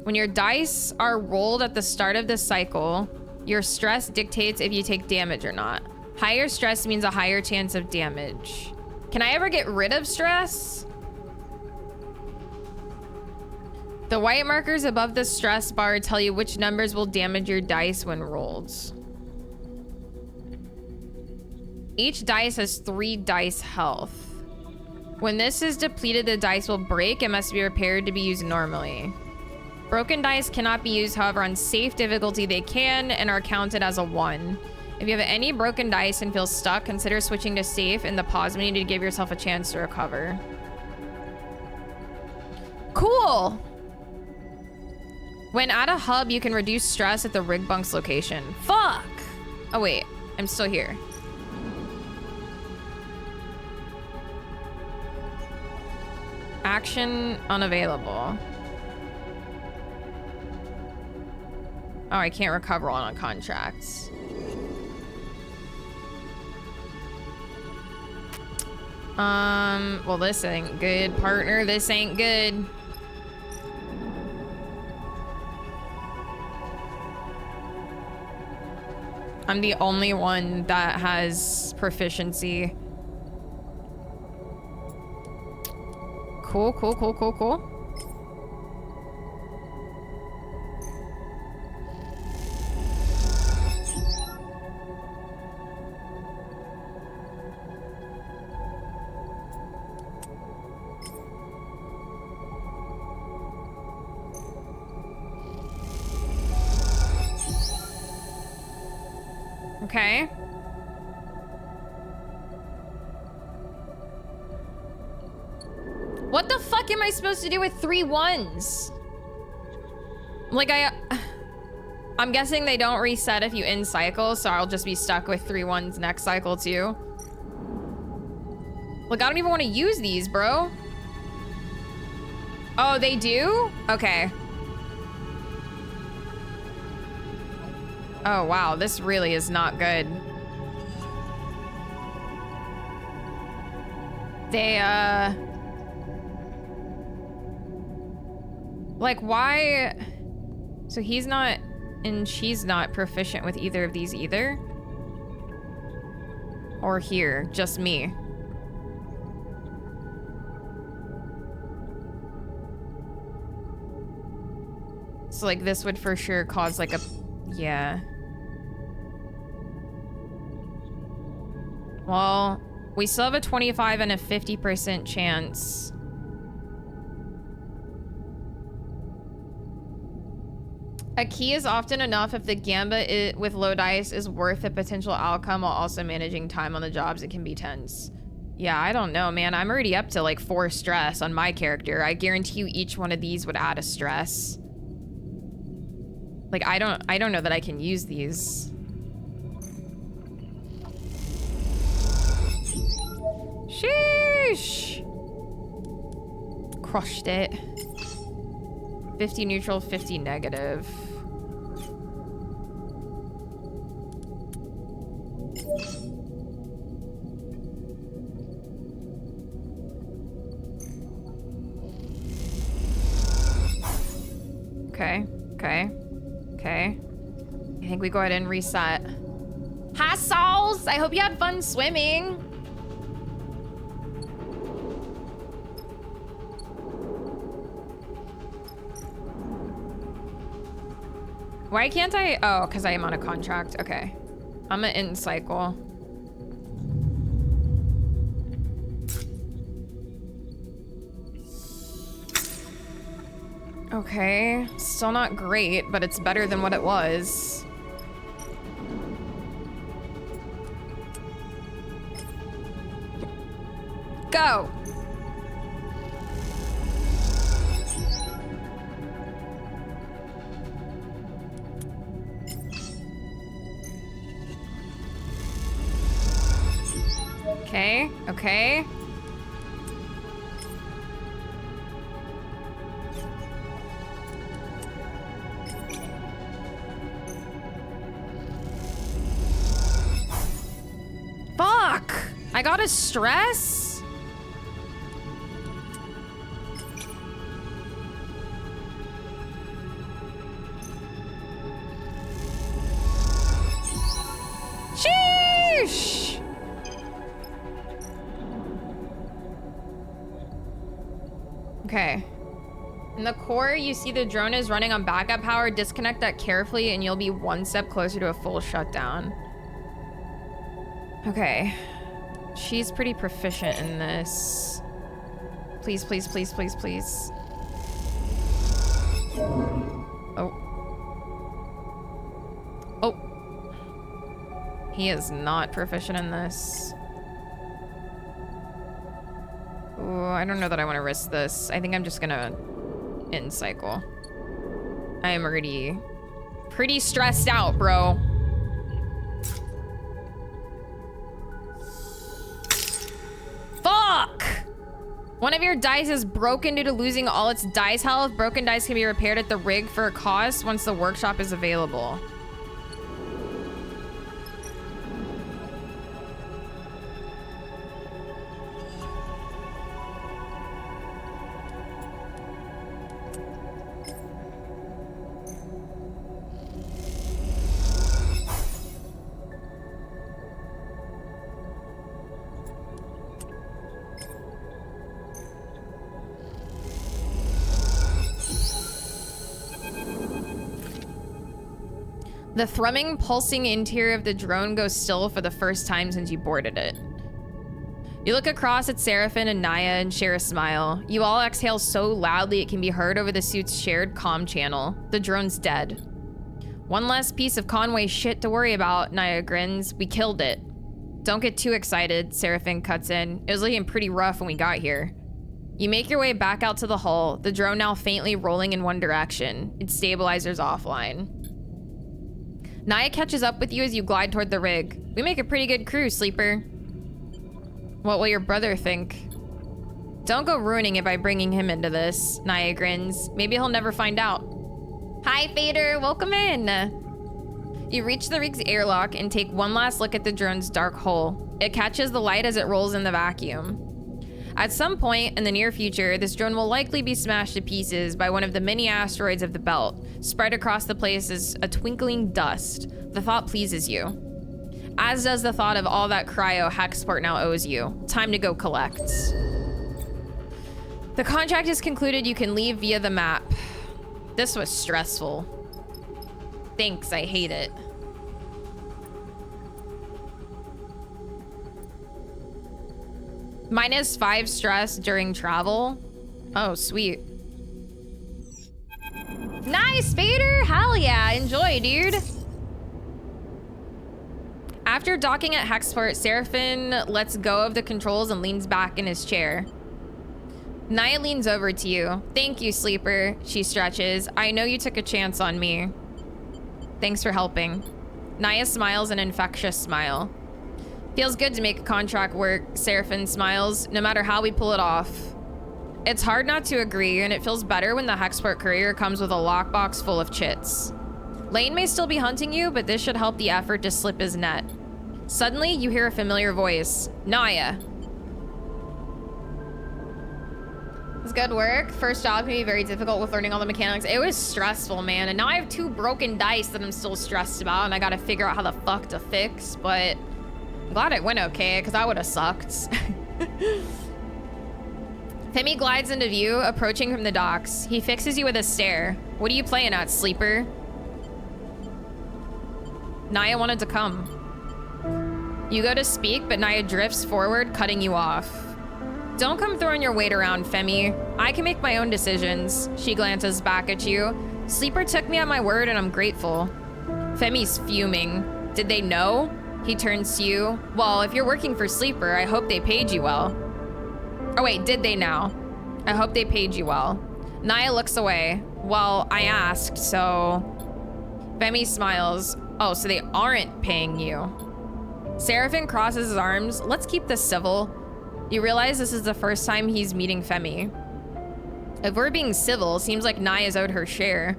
When your dice are rolled at the start of the cycle, your stress dictates if you take damage or not. Higher stress means a higher chance of damage. Can I ever get rid of stress? The white markers above the stress bar tell you which numbers will damage your dice when rolled. Each dice has 3 dice health. When this is depleted, the dice will break and must be repaired to be used normally. Broken dice cannot be used, however, on safe difficulty they can and are counted as a 1. If you have any broken dice and feel stuck, consider switching to safe in the pause menu to give yourself a chance to recover. Cool! When at a hub, you can reduce stress at the rig bunk's location. Fuck! Oh wait, I'm still here. Action unavailable. Oh, I can't recover on contracts. Well, this ain't good, partner. This ain't good. I'm the only one that has proficiency. Cool, cool, cool, cool, cool. Okay. What the fuck am I supposed to do with 3 1s? Like, I'm guessing they don't reset if you end cycle, so I'll just be stuck with 3 1s next cycle too. Like, I don't even want to use these, bro. Oh, they do? Okay. Oh, wow. This really is not good. They, like, why? So he's not, and she's not proficient with either of these either? Or here, just me? So, like, this would for sure cause, like, a... Yeah. Well, we still have a 25 and a 50% chance. A key is often enough if the gambit with low dice is worth the potential outcome while also managing time on the jobs. It can be tense. Yeah, I don't know, man. I'm already up to like 4 stress on my character. I guarantee you each one of these would add a stress. Like, I don't know that I can use these. Sheesh. Crushed it. 50 neutral, 50 negative. Okay, okay, okay. I think we go ahead and reset. Hi, Sauls! I hope you had fun swimming. Why can't I? Oh, because I am on a contract. Okay. I'm gonna end cycle. Okay. Still not great, but it's better than what it was. Go! Okay, okay. Fuck! I got a stress? Sheesh! Okay. In the core, you see the drone is running on backup power. Disconnect that carefully and you'll be one step closer to a full shutdown. Okay. She's pretty proficient in this. Please, please, please, please, please. Oh. Oh. He is not proficient in this. Ooh, I don't know that I want to risk this. I think I'm just gonna end cycle. I am already pretty stressed out, bro. Fuck! One of your dice is broken due to losing all its dice health. Broken dice can be repaired at the rig for a cost once the workshop is available. The thrumming, pulsing interior of the drone goes still for the first time since you boarded it. You look across at Seraphim and Naya and share a smile. You all exhale so loudly it can be heard over the suit's shared comm channel. The drone's dead. One less piece of Conway shit to worry about, Naya grins. We killed it. Don't get too excited, Seraphim cuts in. It was looking pretty rough when we got here. You make your way back out to the hull, the drone now faintly rolling in one direction. Its stabilizer's offline. Naya catches up with you as you glide toward the rig. We make a pretty good crew, Sleeper. What will your brother think? Don't go ruining it by bringing him into this, Naya grins. Maybe he'll never find out. Hi, Fader, welcome in. You reach the rig's airlock and take one last look at the drone's dark hole. It catches the light as it rolls in the vacuum. At some point in the near future, this drone will likely be smashed to pieces by one of the many asteroids of the belt. Spread across the place is a twinkling dust. The thought pleases you. As does the thought of all that cryo Hexport now owes you. Time to go collect. The contract is concluded. You can leave via the map. This was stressful. Thanks, I hate it. -5 stress during travel. Oh, sweet. Nice, Vader! Hell yeah, enjoy, dude. After docking at Hexport, Seraphim lets go of the controls and leans back in his chair. Naya leans over to you. Thank you, Sleeper. She stretches. I know you took a chance on me. Thanks for helping. Naya smiles an infectious smile. Feels good to make a contract work, Seraphim smiles, no matter how we pull it off. It's hard not to agree, and it feels better when the Hexport courier comes with a lockbox full of chits. Lane may still be hunting you, but this should help the effort to slip his net. Suddenly, you hear a familiar voice. Naya. It's good work. First job can be very difficult with learning all the mechanics. It was stressful, man. And now I have 2 broken dice that I'm still stressed about, and I gotta figure out how the fuck to fix, but I'm glad it went okay, because I would have sucked. Femi glides into view, approaching from the docks. He fixes you with a stare. What are you playing at, Sleeper? Naya wanted to come. You go to speak, but Naya drifts forward, cutting you off. Don't come throwing your weight around, Femi. I can make my own decisions. She glances back at you. Sleeper took me at my word, and I'm grateful. Femi's fuming. Did they know? He turns to you. Well, if you're working for Sleeper, I hope they paid you well. Oh wait, did they now? I hope they paid you well. Naya looks away. Well, I asked, so... Femi smiles. Oh, so they aren't paying you. Seraphim crosses his arms. Let's keep this civil. You realize this is the first time he's meeting Femi. If we're being civil, seems like Naya's owed her share.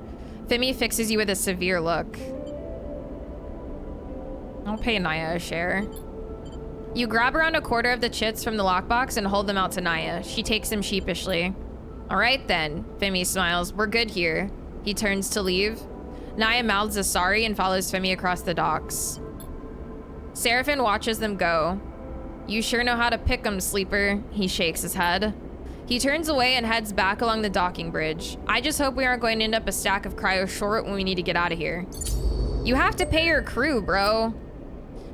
Femi fixes you with a severe look. I'll pay Naya a share. You grab around a quarter of the chits from the lockbox and hold them out to Naya. She takes them sheepishly. All right then, Femi smiles. We're good here. He turns to leave. Naya mouths a sorry and follows Femi across the docks. Seraphim watches them go. You sure know how to pick 'em, Sleeper. He shakes his head. He turns away and heads back along the docking bridge. I just hope we aren't going to end up a stack of cryo short when we need to get out of here. You have to pay your crew, bro.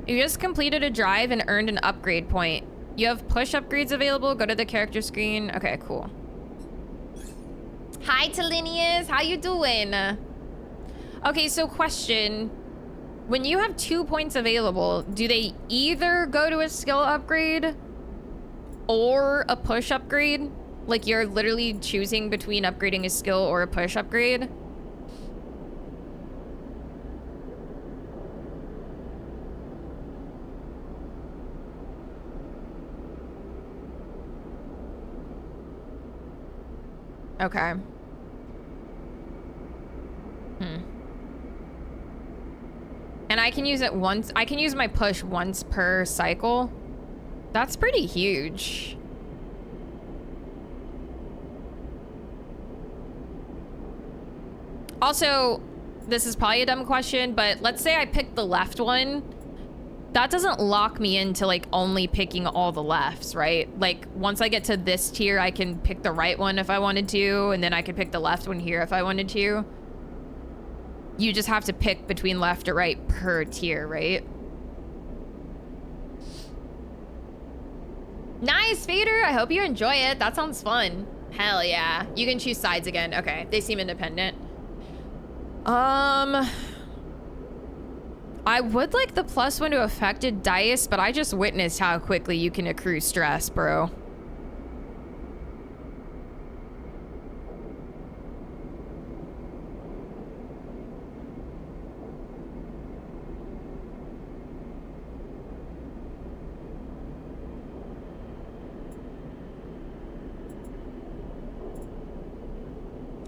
You just completed a drive and earned an upgrade point. You have push upgrades available. Go to the character screen. Okay, cool. Hi, Talinius. How you doing? Okay, so question. When you have 2 points available, do they either go to a skill upgrade or a push upgrade? Like you're literally choosing between upgrading a skill or a push upgrade? Okay. And I can use it once. I can use my push once per cycle. That's pretty huge. Also, this is probably a dumb question, but let's say I pick the left one. That doesn't lock me into like only picking all the lefts, right? Like once I get to this tier, I can pick the right one if I wanted to, and then I could pick the left one here if I wanted to. You just have to pick between left or right per tier, right? Nice, Fader. I hope you enjoy it. That sounds fun. Hell yeah. You can choose sides again. Okay, they seem independent. I would like the +1 to affected dice, but I just witnessed how quickly you can accrue stress, bro.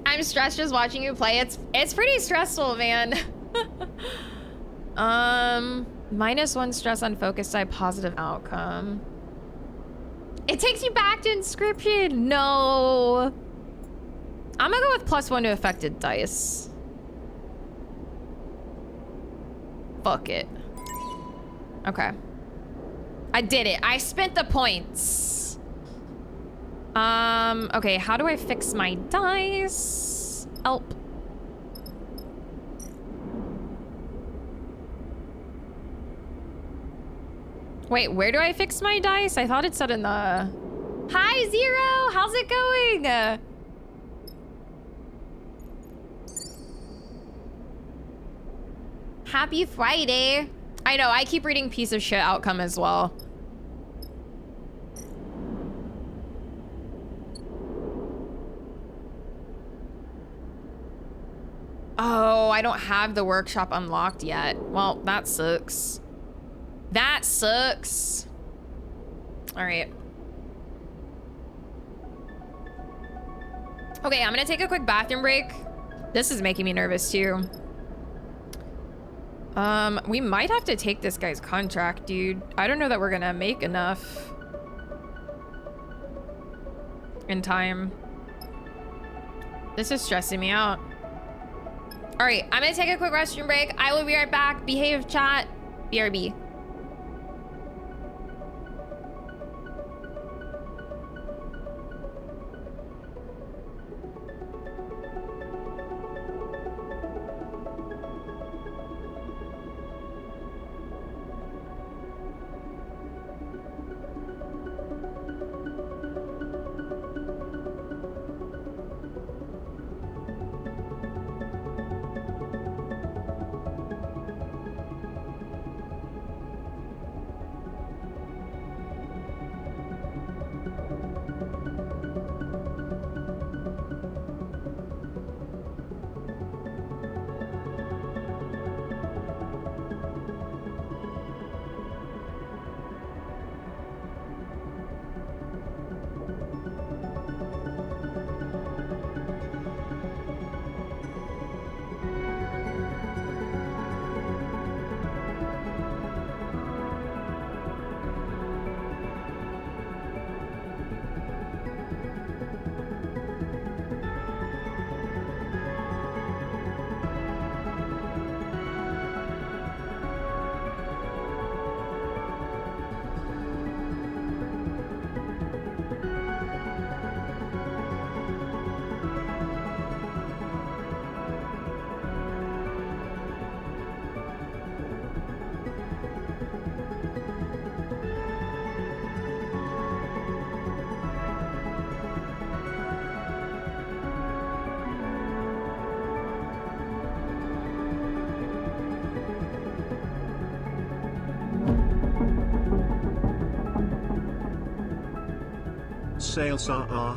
I'm stressed just watching you play. It's pretty stressful, man. -1 stress on focus side, positive outcome. It takes you back to Inscription. No. I'm gonna go with +1 to affected dice. Fuck it. Okay. I did it. I spent the points. Okay, how do I fix my dice? Help. Wait, where do I fix my dice? I thought it said in the... Hi, Zero! How's it going? Happy Friday. I know, I keep reading piece of shit outcome as well. Oh, I don't have the workshop unlocked yet. Well, that sucks. That sucks. All right. Okay, I'm gonna take a quick bathroom break. This is making me nervous too. We might have to take this guy's contract, dude. I don't know that we're gonna make enough in time. This is stressing me out. All right, I'm gonna take a quick restroom break. I will be right back. Behave, chat. BRB. Sales are.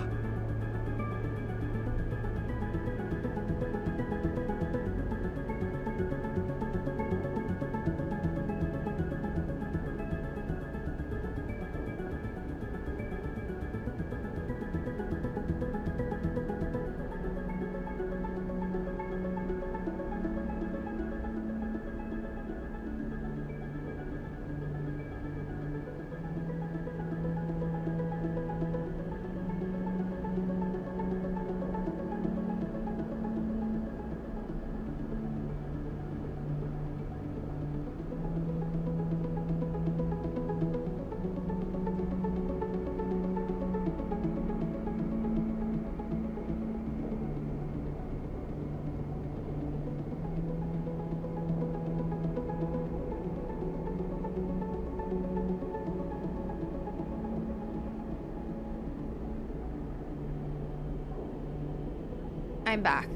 I'm back.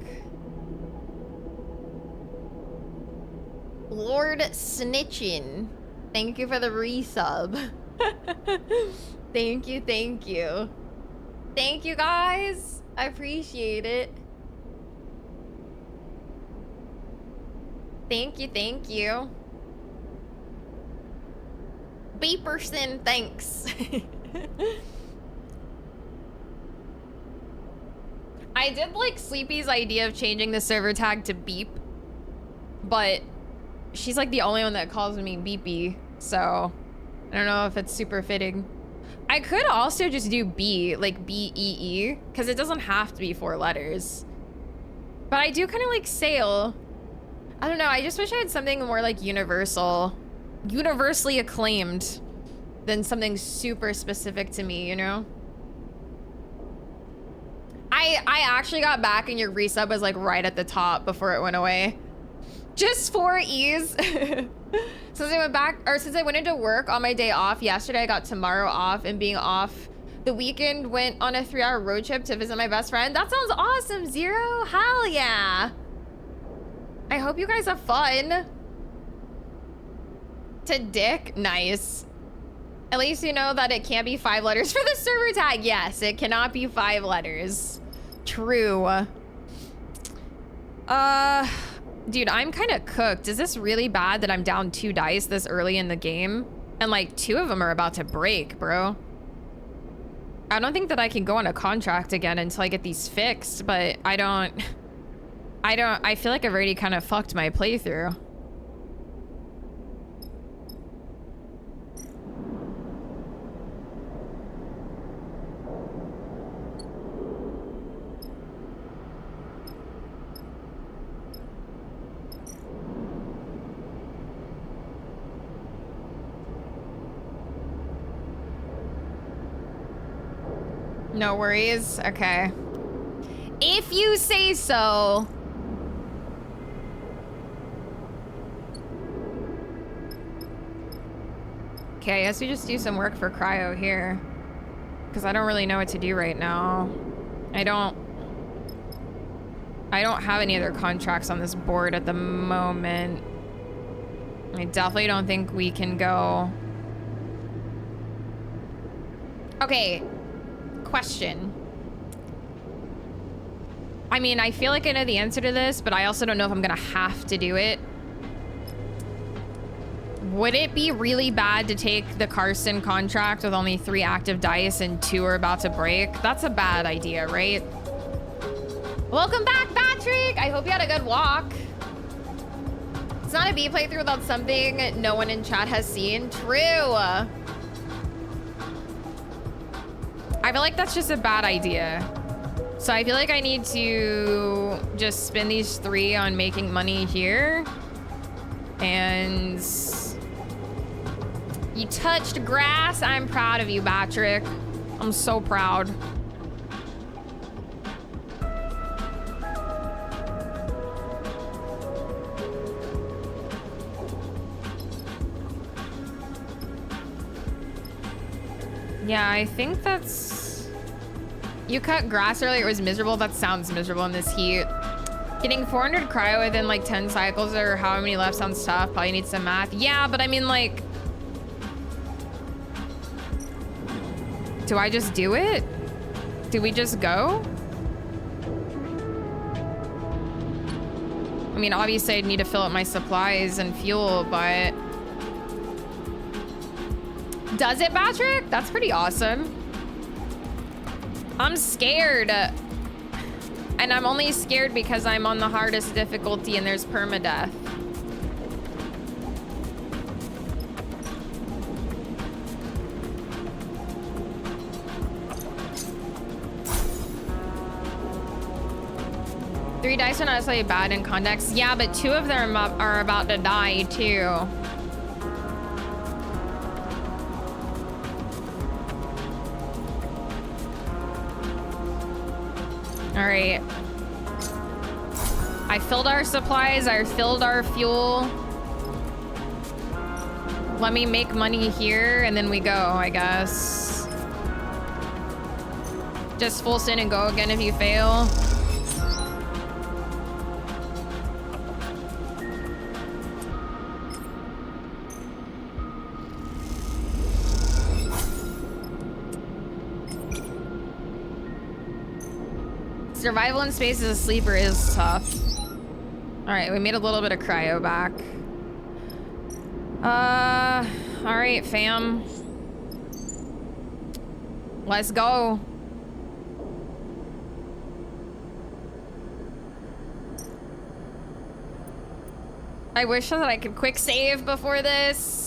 Lord Snitchin, thank you for the resub. Thank you, thank you. Thank you, guys. I appreciate it. Thank you, thank you. Beeperson, thanks. I did like Sleepy's idea of changing the server tag to beep, but she's like the only one that calls me beepy, so I don't know if it's super fitting. I could also just do B, like B-E-E, because it doesn't have to be 4 letters. But I do kind of like sail. I don't know, I just wish I had something more like universal, universally acclaimed than something super specific to me, you know? I actually got back and your resub was like right at the top before it went away. Just 4 E's. Since I went back, or since I went into work on my day off yesterday, I got tomorrow off, and being off the weekend went on a 3-hour road trip to visit my best friend. That sounds awesome, Zero. Hell yeah. I hope you guys have fun. To dick? Nice. At least you know that it can't be 5 letters for the server tag. Yes, it cannot be 5 letters. True. Dude, I'm kind of cooked. Is this really bad that I'm down 2 dice this early in the game? And like 2 of them are about to break, bro. I don't think that I can go on a contract again until I get these fixed, but I feel like I've already kind of fucked my playthrough. No worries. Okay. If you say so. Okay, I guess we just do some work for cryo here. Because I don't really know what to do right now. I don't have any other contracts on this board at the moment. I definitely don't think we can go. Okay. Question. I mean, I feel like I know the answer to this, but I also don't know if I'm gonna have to do it. Would it be really bad to take the Carson contract with only 3 active dice and 2 are about to break? That's a bad idea, right? Welcome back, Patrick! I hope you had a good walk. It's not a B playthrough without something no one in chat has seen. True. I feel like that's just a bad idea. So I feel like I need to just spend these 3 on making money here. And you touched grass. I'm proud of you, Patrick. I'm so proud. Yeah, I think that's... You cut grass earlier, it was miserable. That sounds miserable in this heat. Getting 400 cryo within like 10 cycles or how many left sounds tough. Probably need some math. Yeah, but I mean like... Do I just do it? Do we just go? I mean, obviously I'd need to fill up my supplies and fuel, but... Does it, Patrick? That's pretty awesome. I'm scared. And I'm only scared because I'm on the hardest difficulty and there's permadeath. Three dice are not necessarily bad in context. Yeah, but 2 of them are about to die too. All right. I filled our supplies. I filled our fuel. Let me make money here and then we go, I guess. Just full send and go again if you fail. Survival in space as a sleeper is tough. All right, we made a little bit of cryo back. All right, fam. Let's go. I wish that I could quick save before this.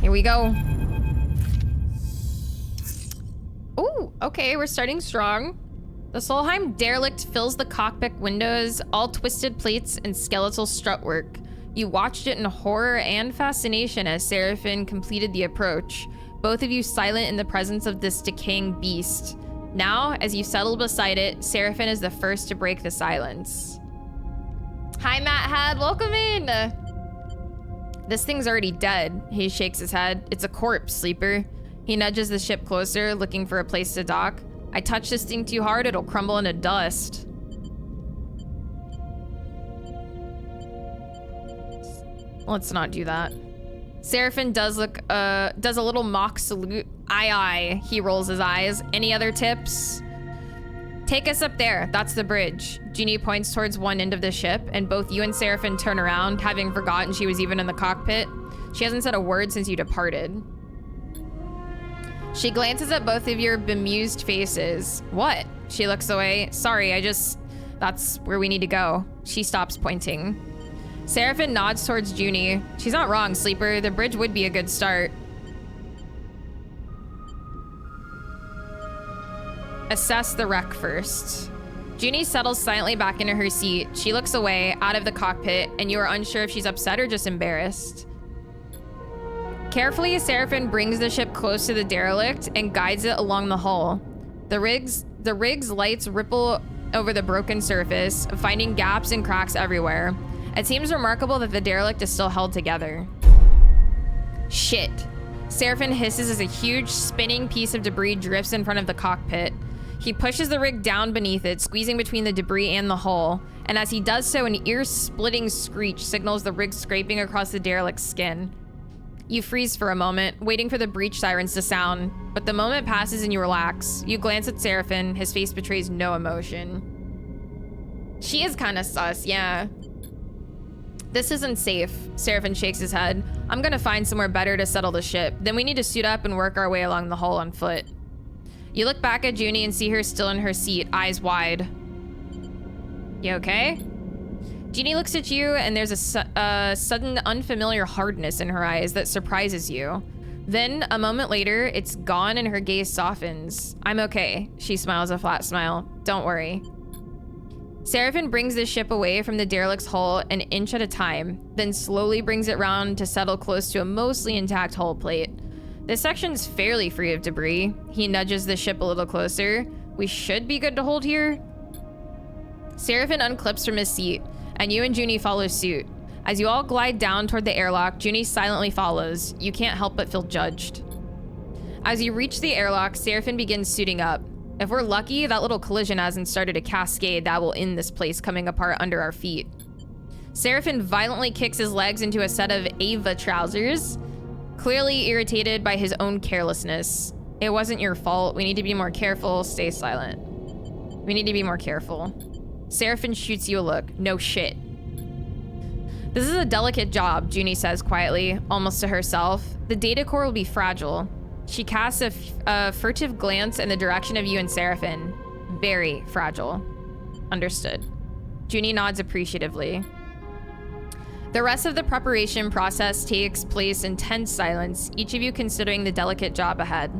Here we go. Ooh, okay, we're starting strong. The Solheim derelict fills the cockpit windows, all twisted plates and skeletal strutwork. You watched it in horror and fascination as Seraphim completed the approach, both of you silent in the presence of this decaying beast. Now, as you settle beside it, Seraphim is the first to break the silence. Hi, Matt Had, welcome in. This thing's already dead. He shakes his head. It's a corpse, Sleeper. He nudges the ship closer, looking for a place to dock. I touch this thing too hard, it'll crumble into dust. Let's not do that. Seraphim does a little mock salute. Aye, aye. He rolls his eyes. Any other tips? Take us up there. That's the bridge. Genie points towards one end of the ship, and both you and Seraphim turn around, having forgotten she was even in the cockpit. She hasn't said a word since you departed. She glances at both of your bemused faces. What? She looks away. Sorry, that's where we need to go. She stops pointing. Seraphim nods towards Junie. She's not wrong, Sleeper. The bridge would be a good start. Assess the wreck first. Junie settles silently back into her seat. She looks away, out of the cockpit, and you are unsure if she's upset or just embarrassed. Carefully, Seraphim brings the ship close to the derelict and guides it along the hull. The rig's lights ripple over the broken surface, finding gaps and cracks everywhere. It seems remarkable that the derelict is still held together. Shit. Seraphim hisses as a huge spinning piece of debris drifts in front of the cockpit. He pushes the rig down beneath it, squeezing between the debris and the hull. And as he does so, an ear-splitting screech signals the rig scraping across the derelict's skin. You freeze for a moment, waiting for the breach sirens to sound. But the moment passes and you relax. You glance at Seraphim. His face betrays no emotion. She is kind of sus, yeah. This isn't safe. Seraphim shakes his head. I'm gonna find somewhere better to settle the ship. Then we need to suit up and work our way along the hull on foot. You look back at Junie and see her still in her seat, eyes wide. You okay? Junie looks at you and there's a sudden unfamiliar hardness in her eyes that surprises you. Then, a moment later, it's gone and her gaze softens. I'm okay. She smiles a flat smile. Don't worry. Seraphim brings the ship away from the derelict's hull an inch at a time, then slowly brings it round to settle close to a mostly intact hull plate. This section's fairly free of debris. He nudges the ship a little closer. We should be good to hold here. Seraphim unclips from his seat, and you and Junie follow suit. As you all glide down toward the airlock, Junie silently follows. You can't help but feel judged. As you reach the airlock, Seraphim begins suiting up. If we're lucky, that little collision hasn't started a cascade that will end this place coming apart under our feet. Seraphim violently kicks his legs into a set of Ava trousers, clearly irritated by his own carelessness. It wasn't your fault. We need to be more careful. Stay silent. We need to be more careful. Seraphim shoots you a look. No shit. This is a delicate job, Junie says quietly, almost to herself. The data core will be fragile. She casts a furtive glance in the direction of you and Seraphim. Very fragile. Understood. Junie nods appreciatively. The rest of the preparation process takes place in tense silence, each of you considering the delicate job ahead.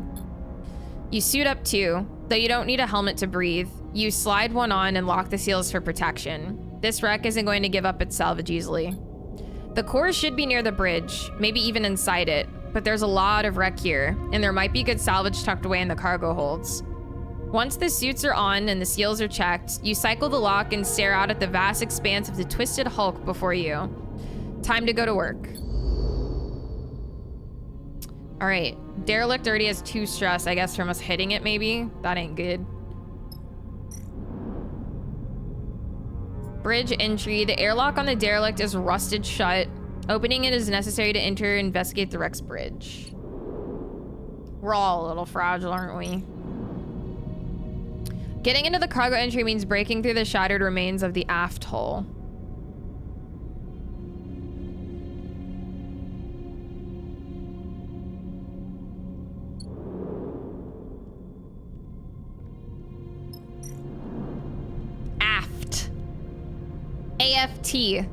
You suit up too, though you don't need a helmet to breathe. You slide one on and lock the seals for protection. This wreck isn't going to give up its salvage easily. The core should be near the bridge, maybe even inside it, but there's a lot of wreck here, and there might be good salvage tucked away in the cargo holds. Once the suits are on and the seals are checked, you cycle the lock and stare out at the vast expanse of the twisted hulk before you. Time to go to work. All right, derelict already has 2 stress, I guess, from us hitting it maybe. That ain't good. Bridge entry. The airlock on the derelict is rusted shut. Opening it is necessary to enter and investigate the wreck's bridge. We're all a little fragile, aren't we? Getting into the cargo entry means breaking through the shattered remains of the aft hull. Aft. AFT. It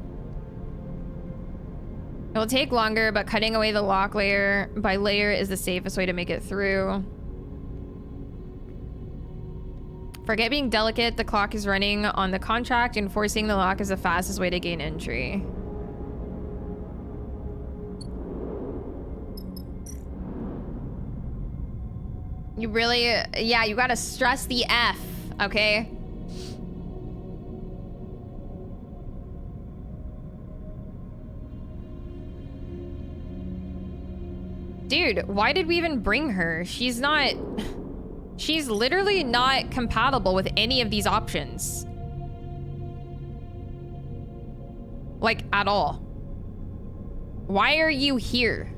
will take longer, but cutting away the lock layer by layer is the safest way to make it through. Forget being delicate, the clock is running on the contract, and forcing the lock is the fastest way to gain entry. You really, yeah, you gotta stress the F, okay? Dude, why did we even bring her? She's literally not compatible with any of these options. Like, at all. Why are you here?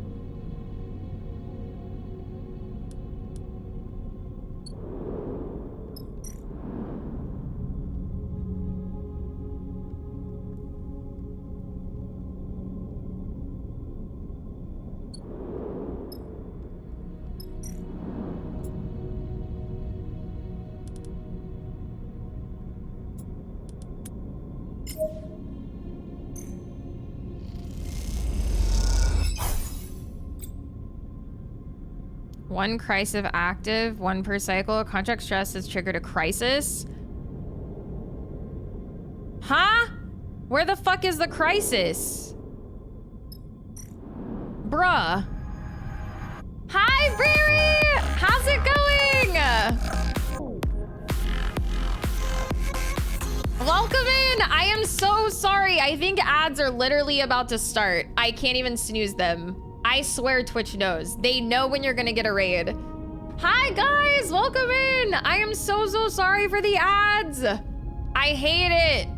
One crisis active, one per cycle. Contract stress has triggered a crisis. Huh? Where the fuck is the crisis? Bruh. Hi, Riri! How's it going? Welcome in! I am so sorry. I think ads are literally about to start. I can't even snooze them. I swear Twitch knows. They know when you're gonna get a raid. Hi guys, welcome in. I am so sorry for the ads. I hate it.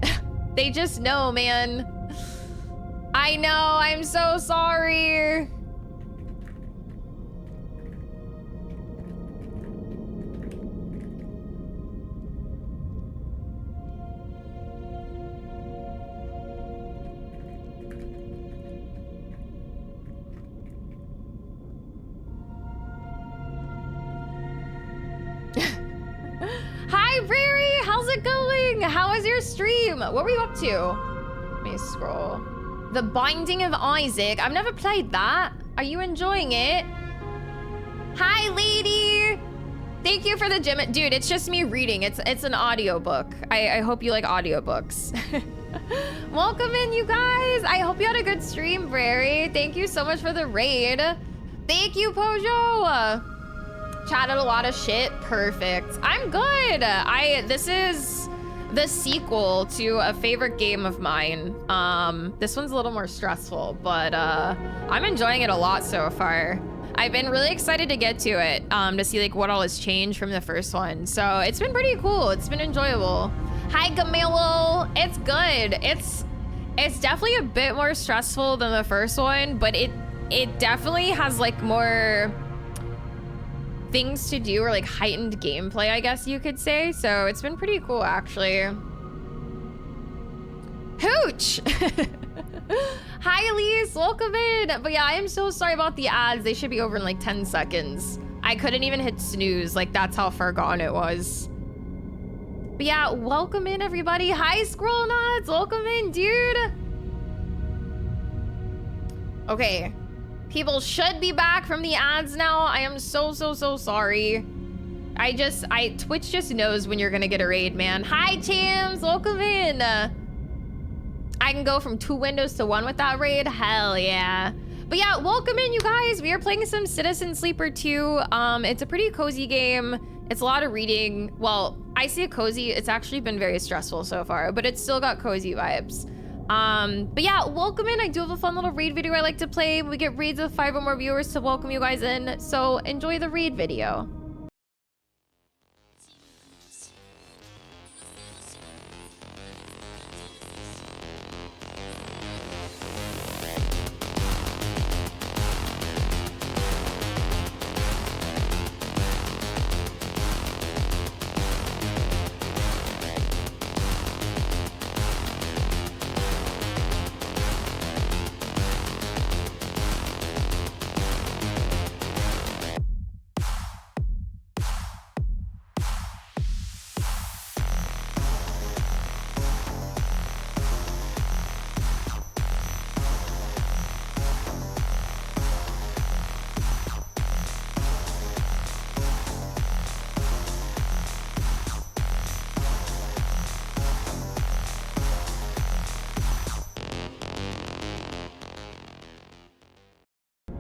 They just know, man. I know, I'm so sorry. Hi, Riri! How's it going? How was your stream? What were you up to? Let me scroll. The Binding of Isaac. I've never played that. Are you enjoying it? Hi, lady! Thank you for the gym. Dude, it's just me reading. It's an audiobook. I hope you like audiobooks. Welcome in, you guys. I hope you had a good stream, Riri. Thank you so much for the raid. Thank you, Pojo. Chatted a lot of shit. Perfect. I'm good. This is the sequel to a favorite game of mine. This one's a little more stressful, but I'm enjoying it a lot so far. I've been really excited to get to it, to see like what all has changed from the first one. So it's been pretty cool. It's been enjoyable. Hi, Gamelo. It's good. It's definitely a bit more stressful than the first one, but it definitely has like more things to do, or like heightened gameplay, I guess you could say. So it's been pretty cool, actually. Hooch! Hi, Elise, welcome in. But yeah, I am so sorry about the ads. They should be over in like 10 seconds. I couldn't even hit snooze. Like, that's how far gone it was. But yeah, welcome in, everybody. Hi, Squirrel Nuts, welcome in, dude. Okay. People should be back from the ads now. I am so sorry. Twitch just knows when you're gonna get a raid, man. Hi, Chams, welcome in. I can go from 2 windows to 1 with that raid. Hell yeah. But yeah, welcome in, you guys. We are playing some Citizen Sleeper 2. It's a pretty cozy game. It's a lot of reading. Well, I say cozy. It's actually been very stressful so far, but it's still got cozy vibes. But yeah, welcome in. I do have a fun little raid video I like to play. We get raids with 5 or more viewers to welcome you guys in. So enjoy the raid video.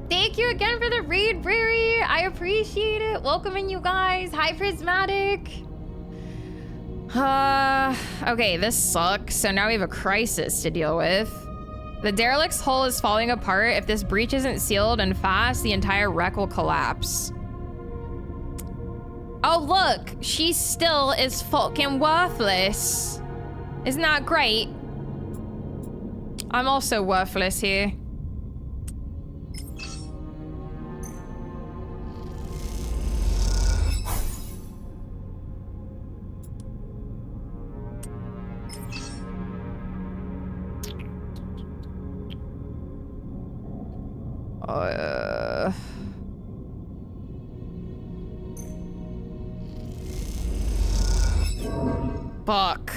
Thank you again for the raid, Riri. I appreciate it. Welcome in, you guys. Hi, Prismatic. Okay, this sucks. So now we have a crisis to deal with. The derelict's hull is falling apart. If this breach isn't sealed and fast, the entire wreck will collapse. Oh, look, she still is fucking worthless. Isn't that great? I'm also worthless here. Fuck.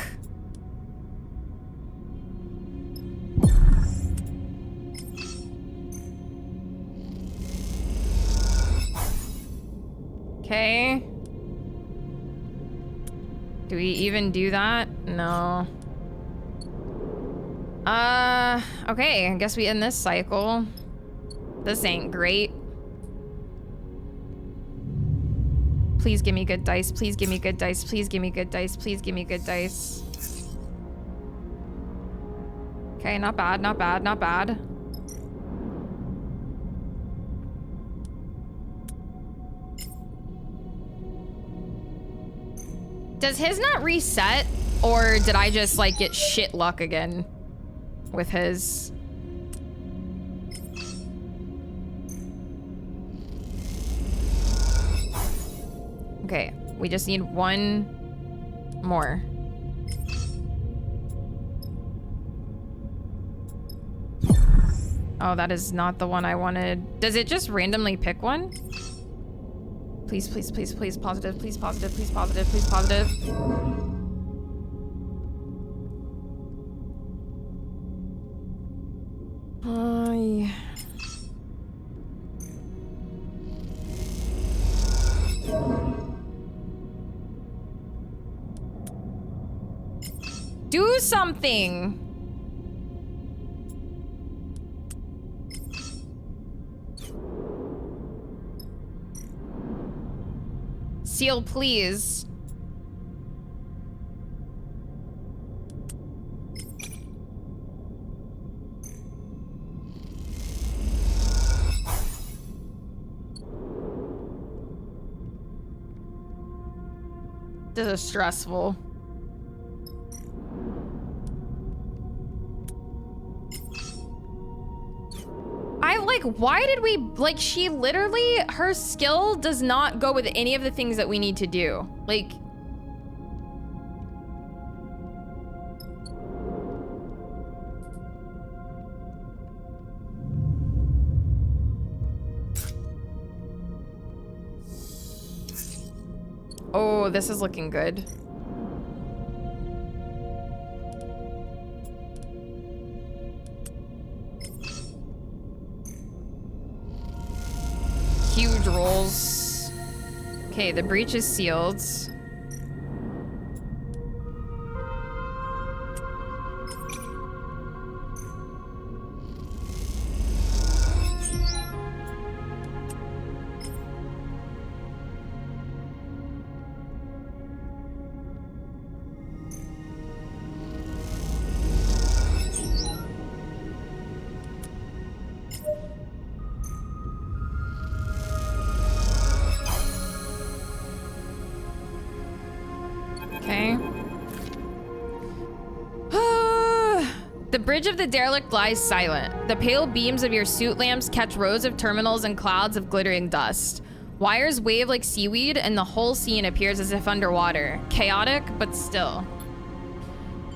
Okay. Do we even do that? No. Okay, I guess we end this cycle. This ain't great. Please give me good dice. Please give me good dice. Please give me good dice. Please give me good dice. Okay, not bad, not bad, not bad. Does his not reset? Or did I just like get shit luck again with his? Okay, we just need one more. Oh, that is not the one I wanted. Does it just randomly pick one? Please, please, please, please, positive, please, positive, please, positive, please, positive. Yeah. Do something. Seal, please. This is stressful. Why did we, like, she literally, her skill does not go with any of the things that we need to do. Like, oh, this is looking good. Huge rolls. Okay, the breach is sealed. The bridge of the derelict lies silent. The pale beams of your suit lamps catch rows of terminals and clouds of glittering dust. Wires wave like seaweed, and the whole scene appears as if underwater. Chaotic, but still.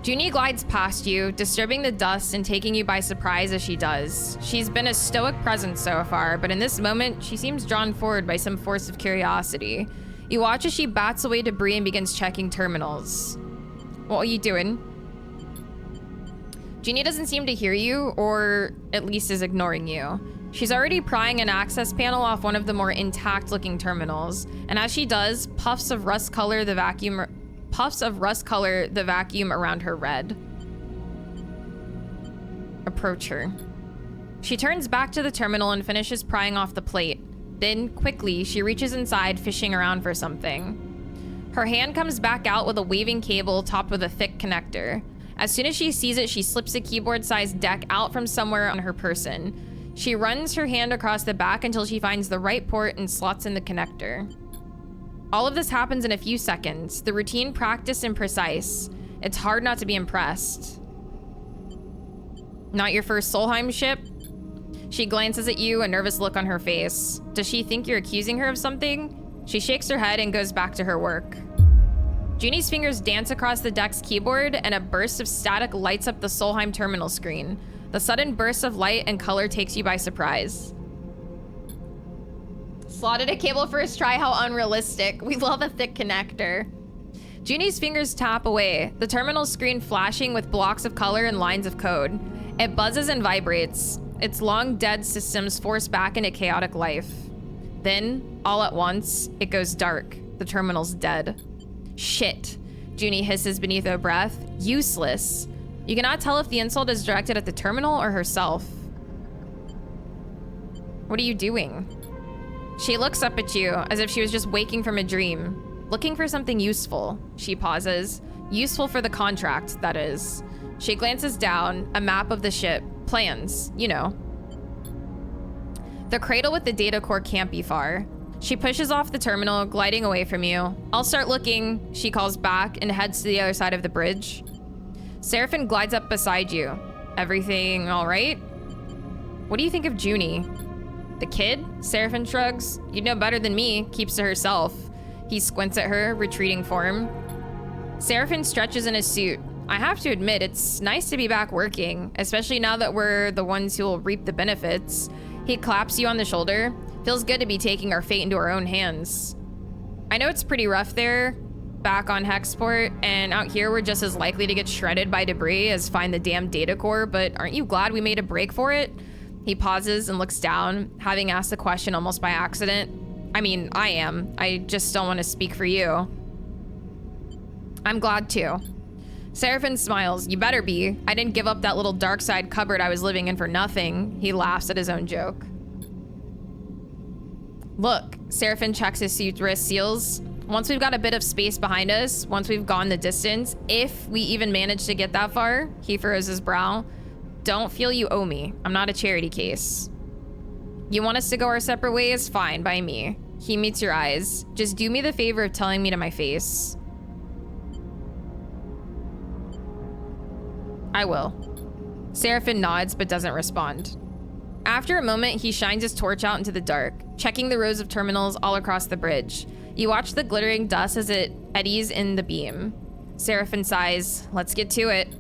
Junie glides past you, disturbing the dust and taking you by surprise as she does. She's been a stoic presence so far, but in this moment, she seems drawn forward by some force of curiosity. You watch as she bats away debris and begins checking terminals. What are you doing? Junie doesn't seem to hear you, or at least is ignoring you. She's already prying an access panel off one of the more intact-looking terminals, and as she does, puffs of rust color the vacuum around her red. Approach her. She turns back to the terminal and finishes prying off the plate. Then, quickly, she reaches inside, fishing around for something. Her hand comes back out with a waving cable topped with a thick connector. As soon as she sees it, she slips a keyboard-sized deck out from somewhere on her person. She runs her hand across the back until she finds the right port and slots in the connector. All of this happens in a few seconds. The routine, practiced, and precise. It's hard not to be impressed. Not your first Solheim ship? She glances at you, a nervous look on her face. Does she think you're accusing her of something? She shakes her head and goes back to her work. Junie's fingers dance across the deck's keyboard, and a burst of static lights up the Solheim terminal screen. The sudden burst of light and color takes you by surprise. Slotted a cable first try, how unrealistic. We love a thick connector. Junie's fingers tap away, the terminal screen flashing with blocks of color and lines of code. It buzzes and vibrates, its long dead systems forced back into chaotic life. Then, all at once, it goes dark. The terminal's dead. Shit, Junie hisses beneath her breath. Useless. You cannot tell if the insult is directed at the terminal or herself. What are you doing? She looks up at you as if she was just waking from a dream. Looking for something useful. She pauses. Useful for the contract, that is. She glances down, a map of the ship. Plans, you know. The cradle with the data core can't be far. She pushes off the terminal, gliding away from you. I'll start looking, she calls back and heads to the other side of the bridge. Seraphine glides up beside you. Everything all right? What do you think of Junie? The kid? Seraphine shrugs. You'd know better than me, keeps to herself. He squints at her, retreating form. Seraphine stretches in his suit. I have to admit, it's nice to be back working, especially now that we're the ones who will reap the benefits. He claps you on the shoulder. Feels good to be taking our fate into our own hands. I know it's pretty rough there, back on Hexport, and out here we're just as likely to get shredded by debris as find the damn data core, but aren't you glad we made a break for it? He pauses and looks down, having asked the question almost by accident. I mean, I am. I just don't want to speak for you. I'm glad too. Seraphine smiles. You better be. I didn't give up that little dark side cupboard I was living in for nothing. He laughs at his own joke. Look, Seraphine checks his suit's wrist seals. Once we've got a bit of space behind us, once we've gone the distance, if we even manage to get that far, he furrows his brow. Don't feel you owe me. I'm not a charity case. You want us to go our separate ways? Fine, by me. He meets your eyes. Just do me the favor of telling me to my face. I will. Seraphine nods but doesn't respond. After a moment, he shines his torch out into the dark, checking the rows of terminals all across the bridge. You watch the glittering dust as it eddies in the beam. Seraphine sighs. Let's get to it.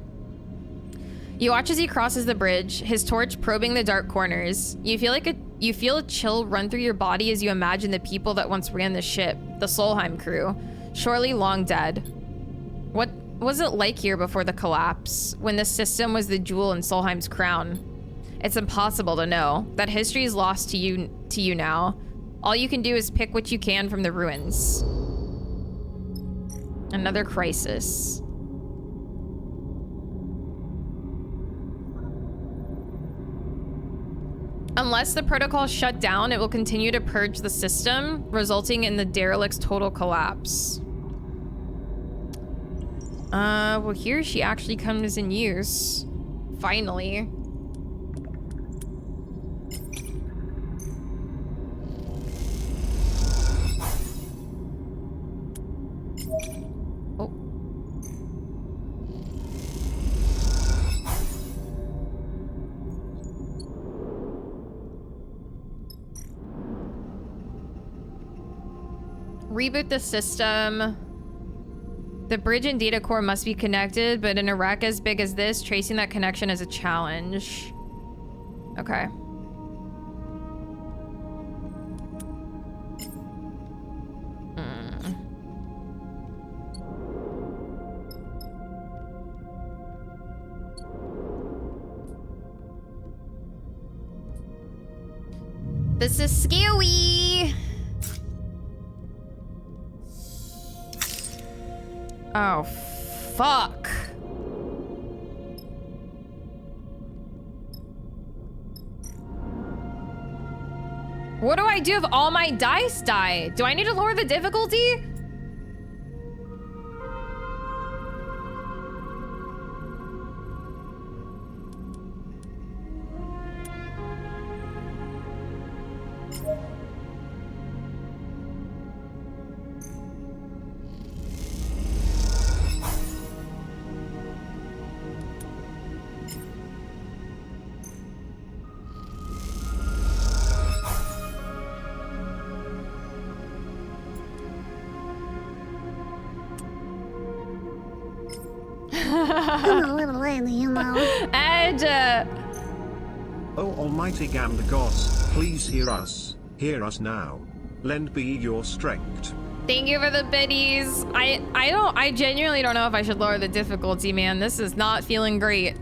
You watch as he crosses the bridge, his torch probing the dark corners. You feel a chill run through your body as you imagine the people that once ran the ship, the Solheim crew, surely long dead. What was it like here before the collapse, when the system was the jewel in Solheim's crown? It's impossible to know. That history is lost to you now. All you can do is pick what you can from the ruins. Another crisis. Unless the protocol shut down, it will continue to purge the system, resulting in the derelict's total collapse. Well, here she actually comes in use. Finally. Oh. Reboot the system. The bridge and data core must be connected, but in a wreck as big as this, tracing that connection is a challenge. Okay. This is scary. Oh, fuck. What do I do if all my dice die? Do I need to lower the difficulty? Edge! Oh almighty Gamdagos, please hear us. Hear us now. Lend be your strength. Thank you for the biddies. I genuinely don't know if I should lower the difficulty, man. This is not feeling great.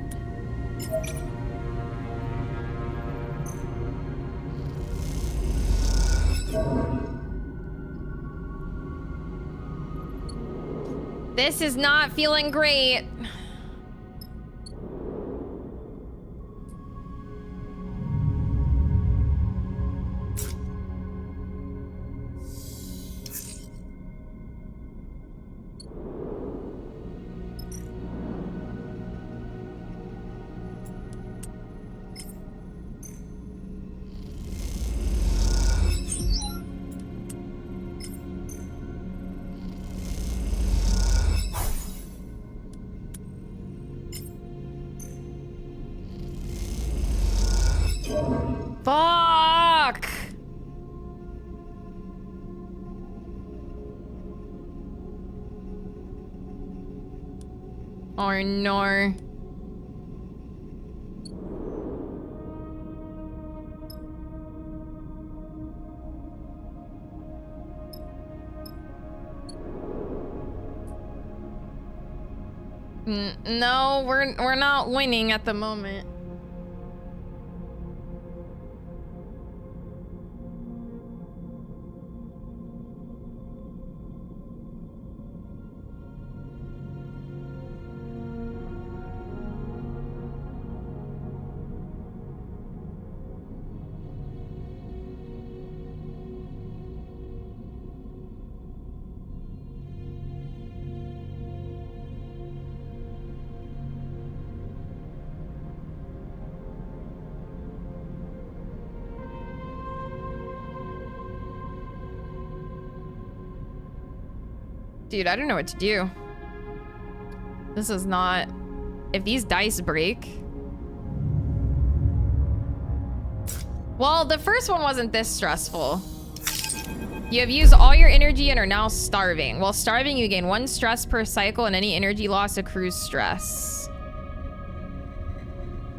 This is not feeling great. Fuck! Oh no. No, we're not winning at the moment. Dude, I don't know what to do. This is not... If these dice break... Well, the first one wasn't this stressful. You have used all your energy and are now starving. While starving, you gain 1 stress per cycle and any energy loss accrues stress.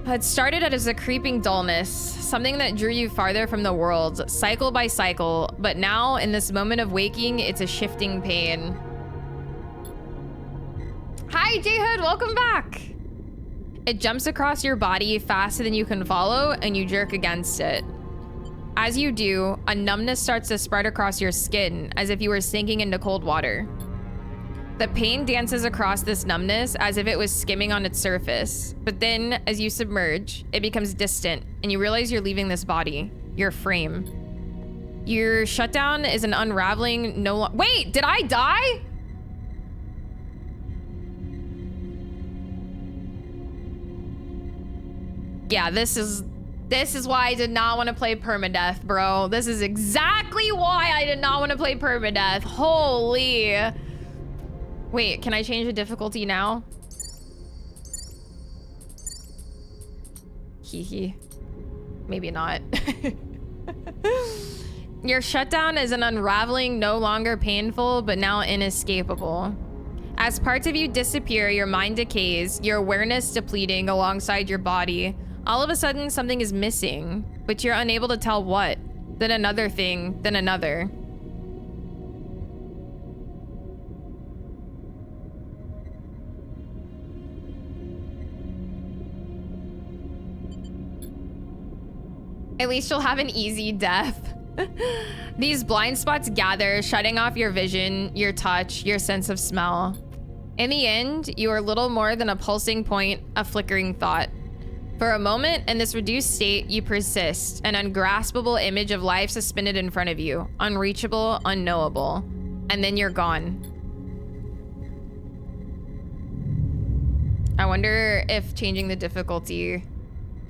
It started as a creeping dullness, something that drew you farther from the world, cycle by cycle, but now, in this moment of waking, it's a shifting pain. Hi, J-Hood, welcome back! It jumps across your body faster than you can follow, and you jerk against it. As you do, a numbness starts to spread across your skin, as if you were sinking into cold water. The pain dances across this numbness as if it was skimming on its surface. But then, as you submerge, it becomes distant, and you realize you're leaving this body, your frame. Your shutdown is an unraveling Wait, did I die? Yeah, this is why I did not want to play permadeath, bro. This is exactly why I did not want to play permadeath. Holy. Wait, can I change the difficulty now? Hee. Maybe not. Your shutdown is an unraveling, no longer painful, but now inescapable. As parts of you disappear, your mind decays, your awareness depleting alongside your body. All of a sudden, something is missing, but you're unable to tell what. Then another thing, then another. At least you'll have an easy death. These blind spots gather, shutting off your vision, your touch, your sense of smell. In the end, you are little more than a pulsing point, a flickering thought. For a moment, in this reduced state, you persist, an ungraspable image of life suspended in front of you, unreachable, unknowable. And then you're gone. I wonder if changing the difficulty...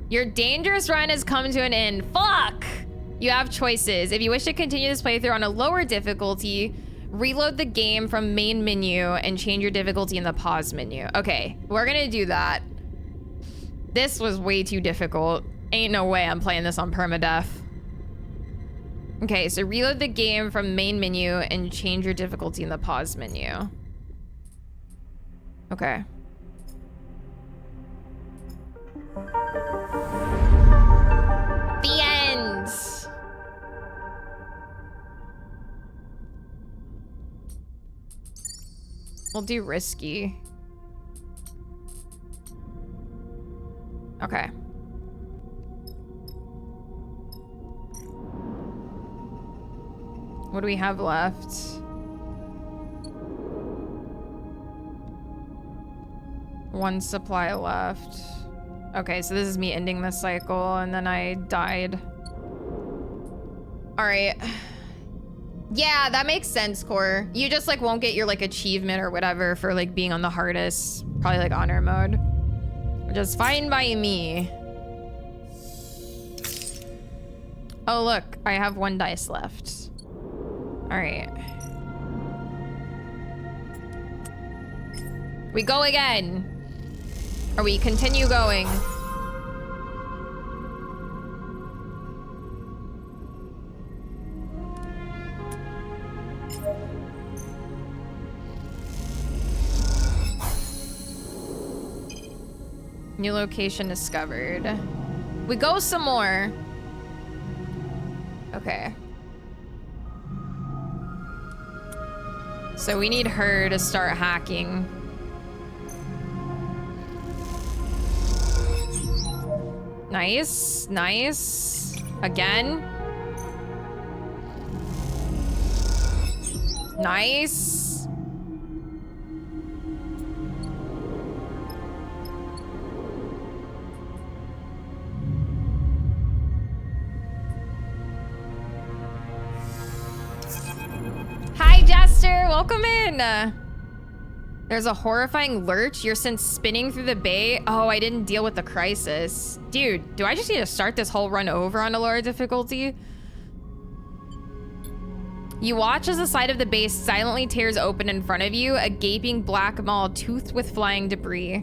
Your dangerous run has come to an end. Fuck! You have choices. If you wish to continue this playthrough on a lower difficulty, reload the game from main menu and change your difficulty in the pause menu. Okay, we're gonna do that. This was way too difficult. Ain't no way I'm playing this on permadeath. Okay, so reload the game from main menu and change your difficulty in the pause menu. Okay. We'll do risky. Okay. What do we have left? One supply left. Okay, so this is me ending this cycle, and then I died. All right. Yeah, that makes sense, Core. You just like won't get your like achievement or whatever for like being on the hardest, probably like honor mode, which is fine by me. Oh look, I have 1 dice left. All right. We go again. Or we continue going. New location discovered. We go some more. Okay. So we need her to start hacking. Nice, nice. Again. Nice. Hi, Jester. Welcome in. There's a horrifying lurch. You're since spinning through the bay. Oh, I didn't deal with the crisis. Dude, do I just need to start this whole run over on a lower difficulty? You watch as the side of the base silently tears open in front of you, a gaping black maw toothed with flying debris.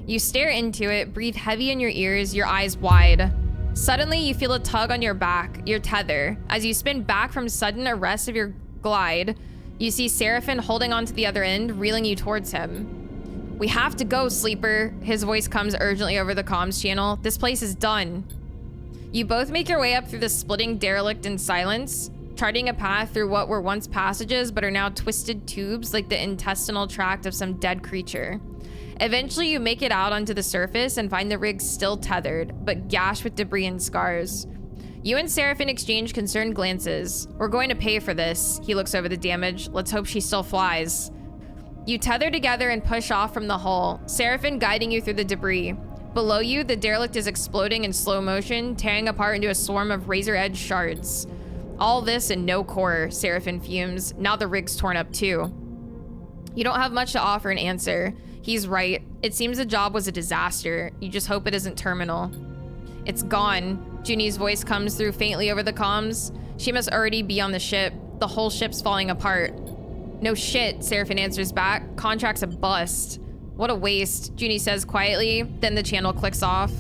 You stare into it, breathe heavy in your ears, your eyes wide. Suddenly, you feel a tug on your back, your tether. As you spin back from sudden arrest of your glide, you see Seraphim holding onto the other end, reeling you towards him. We have to go, Sleeper. His voice comes urgently over the comms channel. This place is done. You both make your way up through the splitting derelict in silence, charting a path through what were once passages but are now twisted tubes like the intestinal tract of some dead creature. Eventually, you make it out onto the surface and find the rig still tethered, but gashed with debris and scars. You and Seraphim exchange concerned glances. We're going to pay for this. He looks over the damage. Let's hope she still flies. You tether together and push off from the hull, Seraphim guiding you through the debris. Below you, the derelict is exploding in slow motion, tearing apart into a swarm of razor-edged shards. All this and no core, Seraphim fumes. Now the rig's torn up too. You don't have much to offer an answer. He's right. It seems the job was a disaster. You just hope it isn't terminal. It's gone. Junie's voice comes through faintly over the comms. She must already be on the ship. The whole ship's falling apart. No shit, Seraphim answers back. Contract's a bust. What a waste, Junie says quietly. Then the channel clicks off.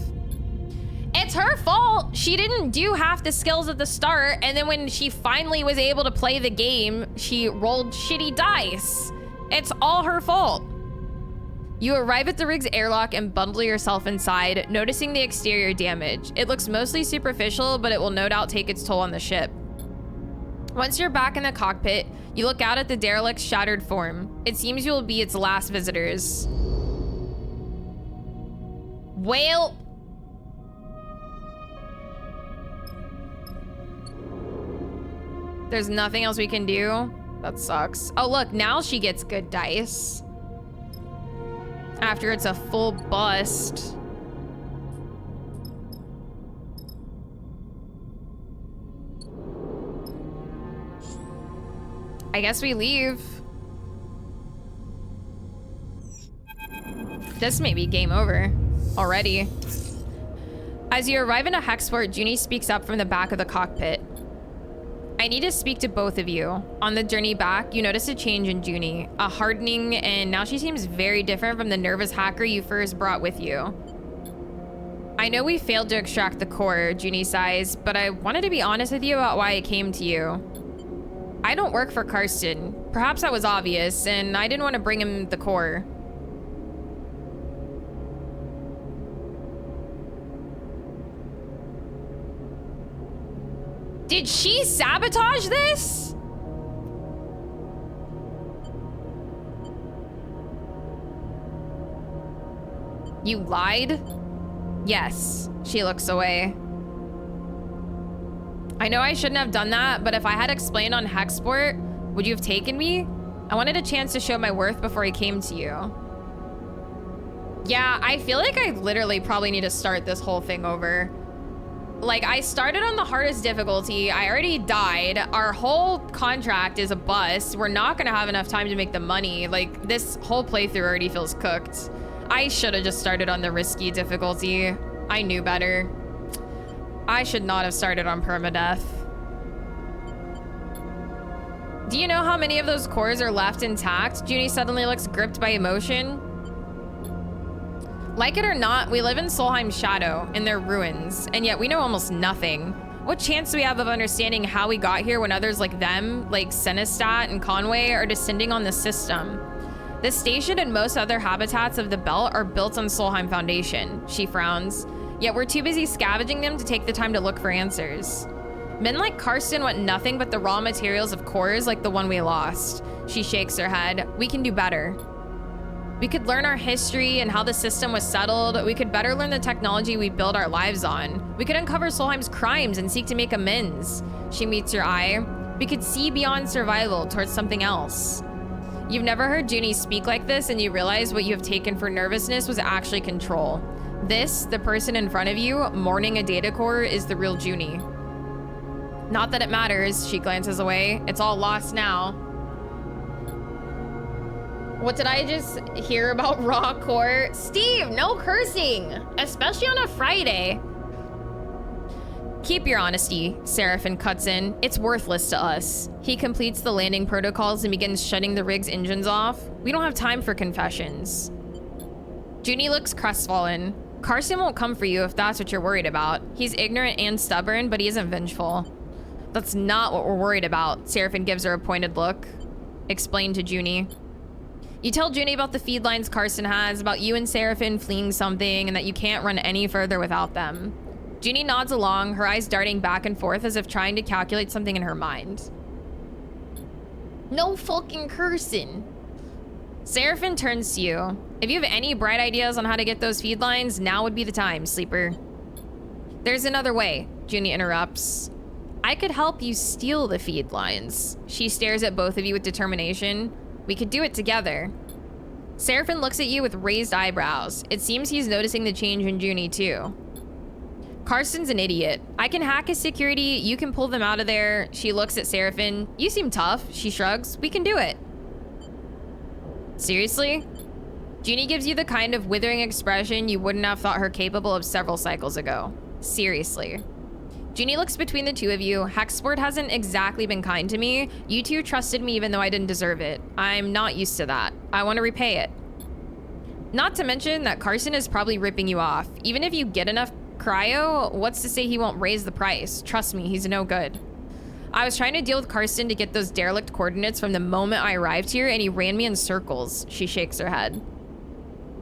It's her fault. She didn't do half the skills at the start, and then when she finally was able to play the game, she rolled shitty dice. It's all her fault. You arrive at the rig's airlock and bundle yourself inside, noticing the exterior damage. It looks mostly superficial, but it will no doubt take its toll on the ship. Once you're back in the cockpit, you look out at the derelict's shattered form. It seems you will be its last visitors. Well... There's nothing else we can do? That sucks. Oh look, now she gets good dice. After it's a full bust. I guess we leave. This may be game over already. As you arrive in a hexport, Junie speaks up from the back of the cockpit. I need to speak to both of you. On the journey back, you notice a change in Junie, a hardening, and now she seems very different from the nervous hacker you first brought with you. I know we failed to extract the core, Junie sighs, but I wanted to be honest with you about why I came to you. I don't work for Karsten. Perhaps that was obvious, and I didn't want to bring him the core. Did she sabotage this? You lied? Yes. She looks away. I know I shouldn't have done that, but if I had explained on Hexport, would you have taken me? I wanted a chance to show my worth before I came to you. Yeah, I feel like I literally probably need to start this whole thing over. Like, I started on the hardest difficulty. I already died. Our whole contract is a bust. We're not gonna have enough time to make the money. Like, this whole playthrough already feels cooked. I should have just started on the risky difficulty. I knew better. I should not have started on permadeath. Do you know how many of those cores are left intact? Junie suddenly looks gripped by emotion. Like it or not, we live in Solheim's shadow, in their ruins, and yet we know almost nothing. What chance do we have of understanding how we got here when others like them, like Senestat and Conway, are descending on the system? The station and most other habitats of the belt are built on Solheim Foundation. She frowns. Yet we're too busy scavenging them to take the time to look for answers. Men like Karsten want nothing but the raw materials of cores like the one we lost. She shakes her head. We can do better. We could learn our history and how the system was settled. We could better learn the technology we build our lives on. We could uncover Solheim's crimes and seek to make amends. She meets your eye. We could see beyond survival towards something else. You've never heard Junie speak like this, and you realize what you have taken for nervousness was actually control. This, the person in front of you, mourning a data core, is the real Junie. Not that it matters, she glances away. It's all lost now. What did I just hear about raw core? Steve, no cursing, especially on a Friday. Keep your honesty, Seraphin cuts in. It's worthless to us. He completes the landing protocols and begins shutting the rig's engines off. We don't have time for confessions. Junie looks crestfallen. Karsten won't come for you if that's what you're worried about. He's ignorant and stubborn, but he isn't vengeful. That's not what we're worried about. Seraphin gives her a pointed look. Explain to Junie. You tell Junie about the feed lines Karsten has, about you and Seraphin fleeing something, and that you can't run any further without them. Junie nods along, her eyes darting back and forth as if trying to calculate something in her mind. No fucking cursing. Seraphin turns to you. If you have any bright ideas on how to get those feed lines, now would be the time, Sleeper. There's another way, Junie interrupts. I could help you steal the feed lines. She stares at both of you with determination. We could do it together. Seraphin looks at you with raised eyebrows. It seems he's noticing the change in Junie too. Karsten's an idiot. I can hack his security, you can pull them out of there. She looks at Seraphin. You seem tough, she shrugs. We can do it. Seriously? Junie gives you the kind of withering expression you wouldn't have thought her capable of several cycles ago. Seriously. Junie looks between the two of you. Hexport hasn't exactly been kind to me. You two trusted me even though I didn't deserve it. I'm not used to that. I want to repay it. Not to mention that Karsten is probably ripping you off. Even if you get enough cryo, what's to say he won't raise the price? Trust me, he's no good. I was trying to deal with Karsten to get those derelict coordinates from the moment I arrived here, and he ran me in circles. She shakes her head.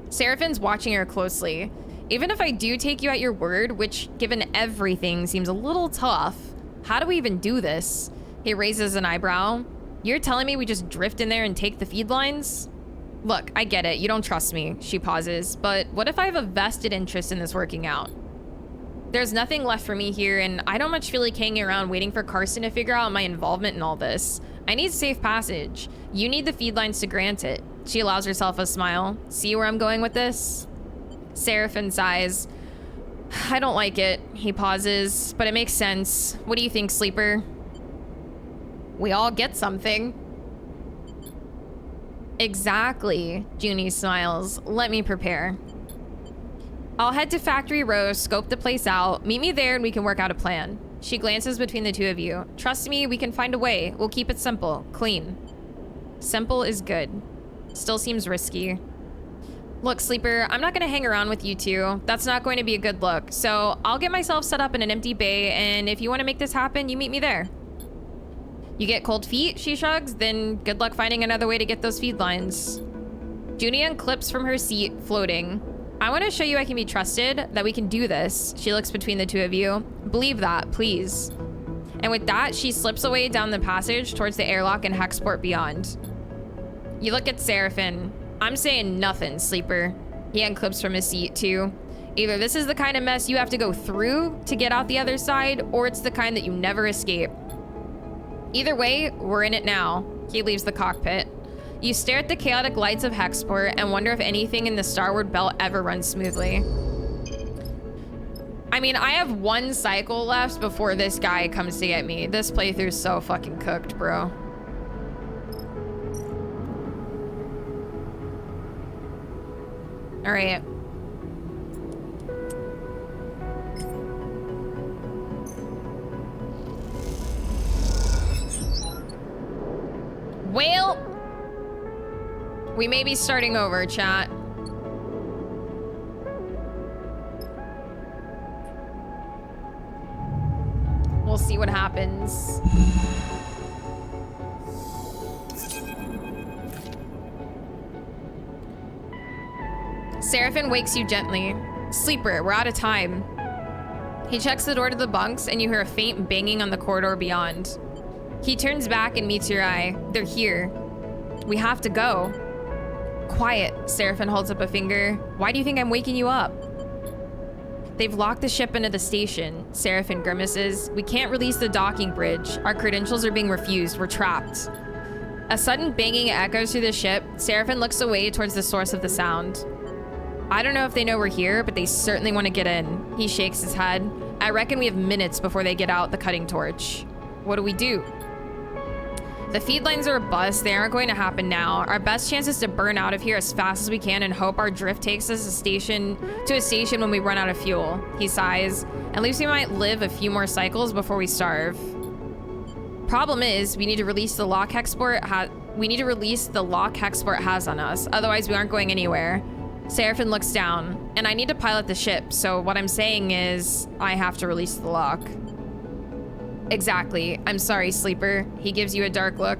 Seraphin's watching her closely. Even if I do take you at your word, which given everything seems a little tough, how do we even do this? He raises an eyebrow. You're telling me we just drift in there and take the feed lines? Look, I get it, you don't trust me, she pauses, but what if I have a vested interest in this working out? There's nothing left for me here, and I don't much feel like hanging around waiting for Karsten to figure out my involvement in all this. I need safe passage. You need the feed lines to grant it. She allows herself a smile. See where I'm going with this? Seraphin sighs. I don't like it. He pauses, but it makes sense. What do you think, Sleeper? We all get something. Exactly, Junie smiles. Let me prepare. I'll head to Factory Row, scope the place out. Meet me there and we can work out a plan. She glances between the two of you. Trust me, we can find a way. We'll keep it simple, clean. Simple is good. Still seems risky. Look, Sleeper, I'm not gonna hang around with you two. That's not going to be a good look. So I'll get myself set up in an empty bay, and if you want to make this happen, you meet me there. You get cold feet, she shrugs, then good luck finding another way to get those feed lines. Junie unclips from her seat, floating. I want to show you I can be trusted, that we can do this. She looks between the two of you. Believe that, please. And with that, she slips away down the passage towards the airlock and Hexport beyond. You look at Seraphin. I'm saying nothing, Sleeper. He unclips from his seat too. Either this is the kind of mess you have to go through to get out the other side, or it's the kind that you never escape. Either way, we're in it now. He leaves the cockpit. You stare at the chaotic lights of Hexport and wonder if anything in the Starward belt ever runs smoothly. I mean, I have one cycle left before this guy comes to get me. This playthrough's so fucking cooked, bro. All right. Well, we may be starting over, chat. We'll see what happens. Seraphim wakes you gently. Sleeper, we're out of time. He checks the door to the bunks and you hear a faint banging on the corridor beyond. He turns back and meets your eye. They're here. We have to go. Quiet, Seraphim holds up a finger. Why do you think I'm waking you up? They've locked the ship into the station, Seraphim grimaces. We can't release the docking bridge. Our credentials are being refused. We're trapped. A sudden banging echoes through the ship. Seraphim looks away towards the source of the sound. I don't know if they know we're here, but they certainly want to get in. He shakes his head. I reckon we have minutes before they get out the cutting torch. What do we do? The feed lines are a bust. They aren't going to happen now. Our best chance is to burn out of here as fast as we can and hope our drift takes us to a station when we run out of fuel. He sighs. At least we might live a few more cycles before we starve. Problem is, we need to release the lock Hexport has on us. Otherwise, we aren't going anywhere. Seraphim looks down, and I need to pilot the ship, so what I'm saying is I have to release the lock. Exactly. I'm sorry, Sleeper. He gives you a dark look.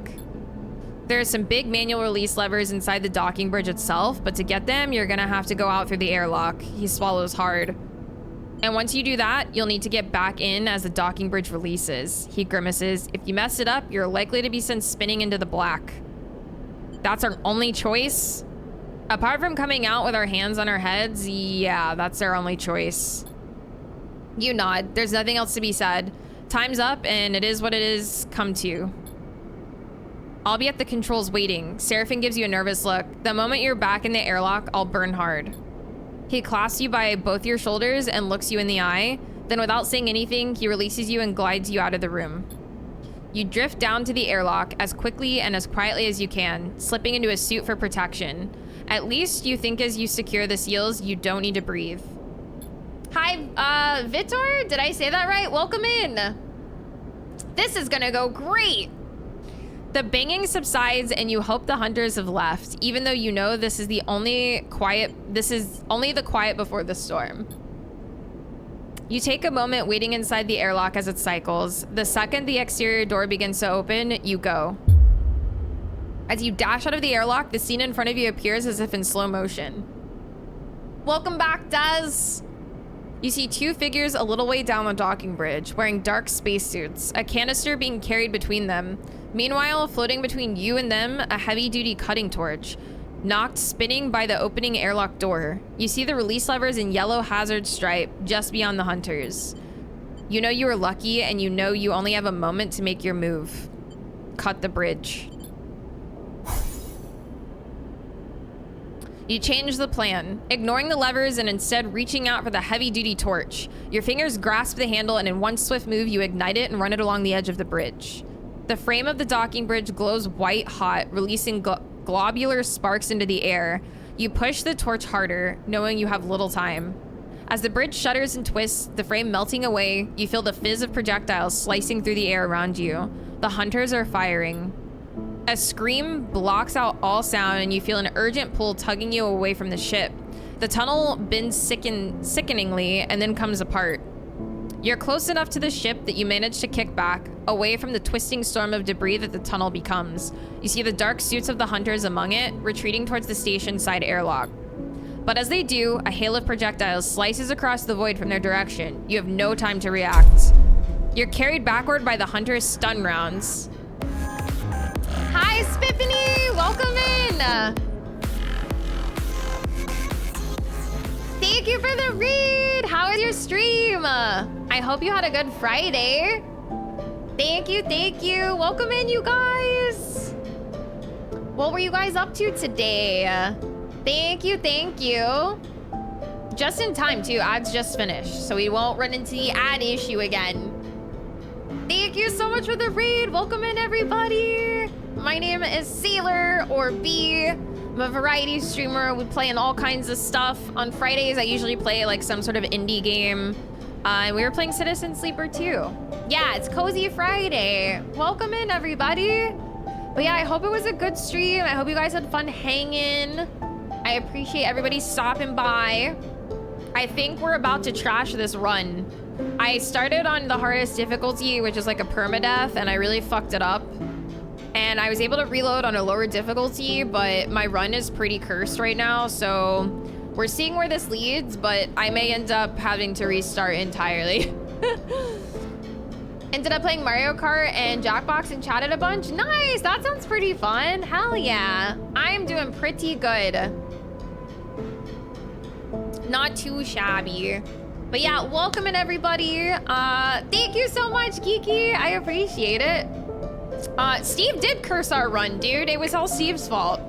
There are some big manual release levers inside the docking bridge itself, but to get them, you're gonna have to go out through the airlock. He swallows hard. And once you do that, you'll need to get back in as the docking bridge releases. He grimaces. If you mess it up, you're likely to be sent spinning into the black. That's our only choice? Apart from coming out with our hands on our heads, yeah, that's our only choice. You nod. There's nothing else to be said. Time's up, and it is what it is come to. I'll be at the controls waiting. Seraphim gives you a nervous look. The moment you're back in the airlock, I'll burn hard. He clasps you by both your shoulders and looks you in the eye. Then without saying anything, he releases you and glides you out of the room. You drift down to the airlock as quickly and as quietly as you can, slipping into a suit for protection. At least you think as you secure the seals, you don't need to breathe. Hi, Vitor? Did I say that right? Welcome in. This is gonna go great. The banging subsides and you hope the hunters have left, even though you know this is only the quiet before the storm. You take a moment waiting inside the airlock as it cycles. The second the exterior door begins to open, you go. As you dash out of the airlock, the scene in front of you appears as if in slow motion. Welcome back, Dez. You see two figures a little way down the docking bridge, wearing dark spacesuits, a canister being carried between them. Meanwhile, floating between you and them, a heavy-duty cutting torch, knocked spinning by the opening airlock door. You see the release levers in yellow hazard stripe just beyond the hunters. You know you were lucky, and you know you only have a moment to make your move. Cut the bridge. You change the plan, ignoring the levers and instead reaching out for the heavy-duty torch. Your fingers grasp the handle, and in one swift move, you ignite it and run it along the edge of the bridge. The frame of the docking bridge glows white hot, releasing globular sparks into the air. You push the torch harder, knowing you have little time. As the bridge shudders and twists, the frame melting away, you feel the fizz of projectiles slicing through the air around you. The hunters are firing. A scream blocks out all sound, and you feel an urgent pull tugging you away from the ship. The tunnel bends sickeningly and then comes apart. You're close enough to the ship that you manage to kick back, away from the twisting storm of debris that the tunnel becomes. You see the dark suits of the hunters among it, retreating towards the station side airlock. But as they do, a hail of projectiles slices across the void from their direction. You have no time to react. You're carried backward by the hunters' stun rounds. Hi, Spiffany! Welcome in! Thank you for the read. How was your stream? I hope you had a good Friday. Thank you, thank you. Welcome in, you guys. What were you guys up to today? Thank you, thank you. Just in time, too. Ads just finished, so we won't run into the ad issue again. Thank you so much for the raid. Welcome in, everybody. My name is sailorbeeee. I'm a variety streamer. We play in all kinds of stuff. On Fridays, I usually play like some sort of indie game. And we were playing Citizen Sleeper 2. Yeah, it's Cozy Friday. Welcome in, everybody. But yeah, I hope it was a good stream. I hope you guys had fun hanging. I appreciate everybody stopping by. I think we're about to trash this run. I started on the hardest difficulty, which is like a permadeath, and I really fucked it up. And I was able to reload on a lower difficulty, but my run is pretty cursed right now, so we're seeing where this leads, but I may end up having to restart entirely. Ended up playing Mario Kart and Jackbox and chatted a bunch. Nice, that sounds pretty fun. Hell yeah. I'm doing pretty good. Not too shabby. But yeah, welcome in, everybody. Thank you so much, Kiki. I appreciate it. Steve did curse our run, dude. It was all Steve's fault.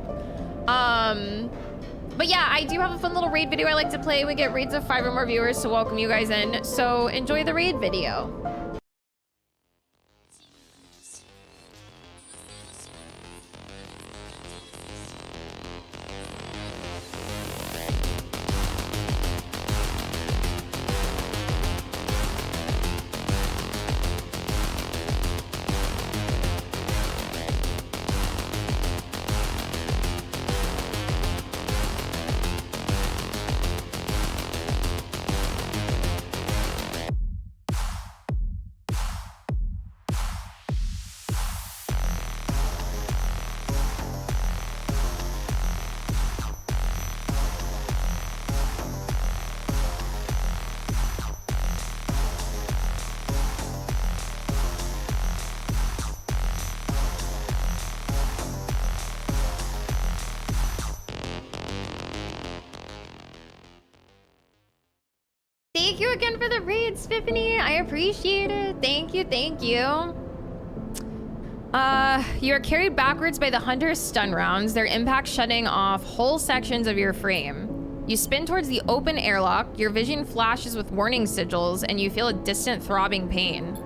But yeah, I do have a fun little raid video I like to play. We get raids of 5 or more viewers to welcome you guys in. So enjoy the raid video. Thank you again for the raid, Spiffany. I appreciate it. Thank you, thank you. You are carried backwards by the Hunter's stun rounds, their impact shutting off whole sections of your frame. You spin towards the open airlock, your vision flashes with warning sigils, and you feel a distant throbbing pain.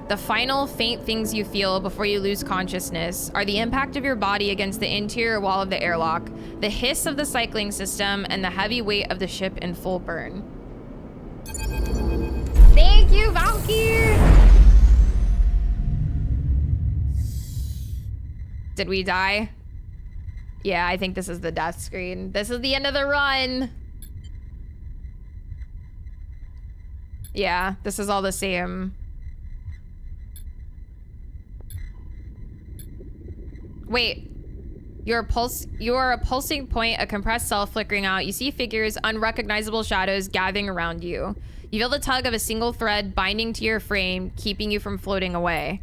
The final faint things you feel before you lose consciousness are the impact of your body against the interior wall of the airlock, the hiss of the cycling system, and the heavy weight of the ship in full burn. Thank you, Valkyrie! Did we die? Yeah, I think this is the death screen. This is the end of the run. Yeah, this is all the same. Wait. You are a pulsing point, a compressed cell flickering out. You see figures, unrecognizable shadows gathering around you. You feel the tug of a single thread binding to your frame, keeping you from floating away.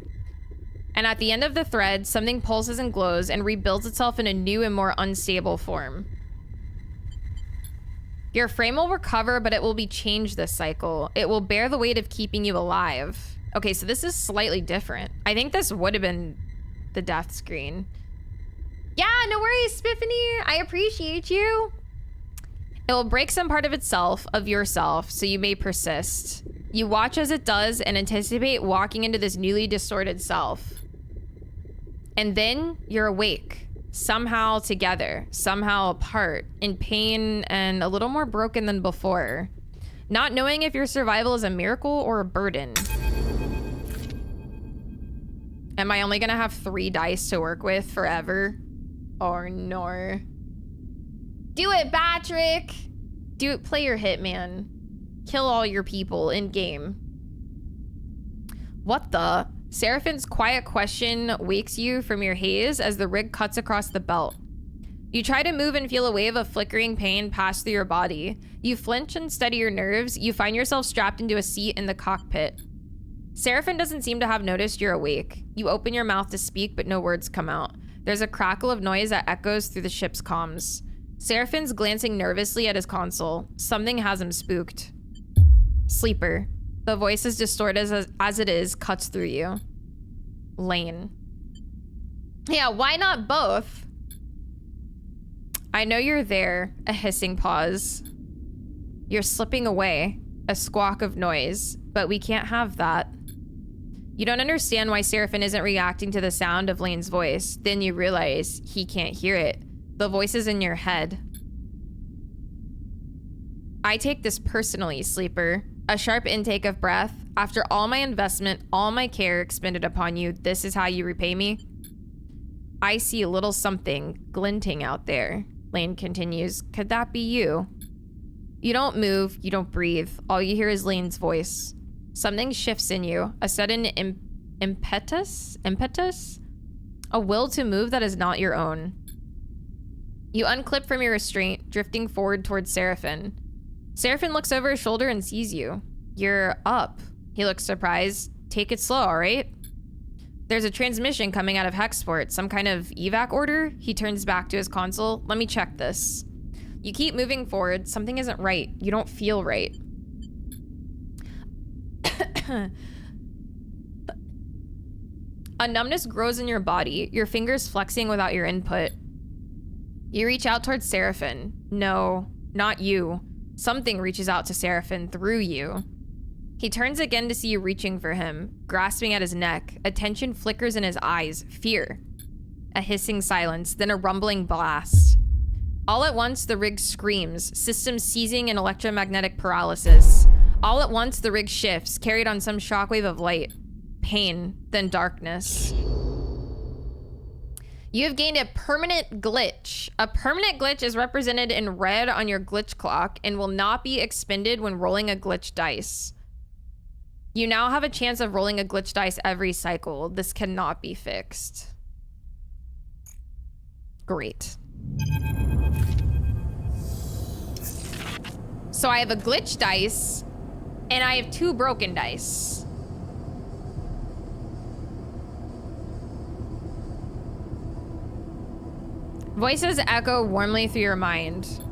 And at the end of the thread, something pulses and glows and rebuilds itself in a new and more unstable form. Your frame will recover, but it will be changed this cycle. It will bear the weight of keeping you alive. Okay, so this is slightly different. I think this would have been the death screen. Yeah, no worries, Spiffany. I appreciate you. It will break some part of itself, of yourself, so you may persist. You watch as it does and anticipate walking into this newly distorted self. And then you're awake, somehow together, somehow apart, in pain and a little more broken than before. Not knowing if your survival is a miracle or a burden. Am I only gonna have 3 dice to work with forever? Or no. Do it, Patrick! Do it, play your hitman. Kill all your people in game. What the? Seraphin's quiet question wakes you from your haze as the rig cuts across the belt. You try to move and feel a wave of flickering pain pass through your body. You flinch and steady your nerves. You find yourself strapped into a seat in the cockpit. Seraphin doesn't seem to have noticed you're awake. You open your mouth to speak, but no words come out. There's a crackle of noise that echoes through the ship's comms. Seraphin's glancing nervously at his console. Something has him spooked. Sleeper. The voice as distorted as it is cuts through you. Lane. Yeah, why not both? I know you're there. A hissing pause. You're slipping away. A squawk of noise. But we can't have that. You don't understand why Seraphin isn't reacting to the sound of Lane's voice. Then you realize he can't hear it. The voice is in your head. I take this personally, Sleeper. A sharp intake of breath. After all my investment, all my care expended upon you, this is how you repay me? I see a little something glinting out there. Lane continues. Could that be you? You don't move, you don't breathe. All you hear is Lane's voice. Something shifts in you. A sudden impetus? A will to move that is not your own. You unclip from your restraint, drifting forward towards Seraphin. Seraphin looks over his shoulder and sees you. You're up. He looks surprised. Take it slow, all right? There's a transmission coming out of Hexport. Some kind of evac order? He turns back to his console. Let me check this. You keep moving forward. Something isn't right. You don't feel right. A numbness grows in your body, your fingers flexing without your input. You reach out towards Seraphin. No, not you. Something reaches out to Seraphin through you. He turns again to see you reaching for him, grasping at his neck. Attention flickers in his eyes. Fear. A hissing silence, then a rumbling blast. All at once, the rig screams, system seizing in electromagnetic paralysis. All at once, the rig shifts, carried on some shockwave of light. Pain, then darkness. You have gained a permanent glitch. A permanent glitch is represented in red on your glitch clock and will not be expended when rolling a glitch dice. You now have a chance of rolling a glitch dice every cycle. This cannot be fixed. Great. So I have a glitch dice and I have 2 broken dice. Voices echo warmly through your mind.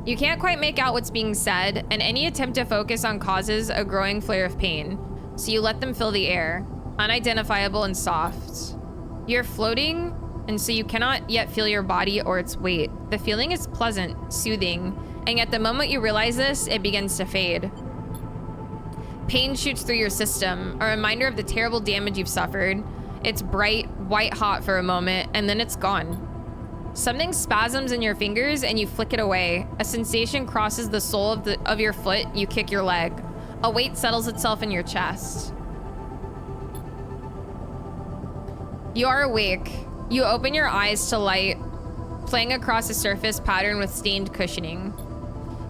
You can't quite make out what's being said, and any attempt to focus on causes a growing flare of pain, so you let them fill the air, unidentifiable and soft. You're floating, and so you cannot yet feel your body or its weight. The feeling is pleasant, soothing, and yet the moment you realize this, it begins to fade. Pain shoots through your system, a reminder of the terrible damage you've suffered. It's bright, white hot for a moment, and then it's gone. Something spasms in your fingers and you flick it away. A sensation crosses the sole of your foot. You kick your leg. A weight settles itself in your chest. You are awake. You open your eyes to light, playing across a surface patterned with stained cushioning.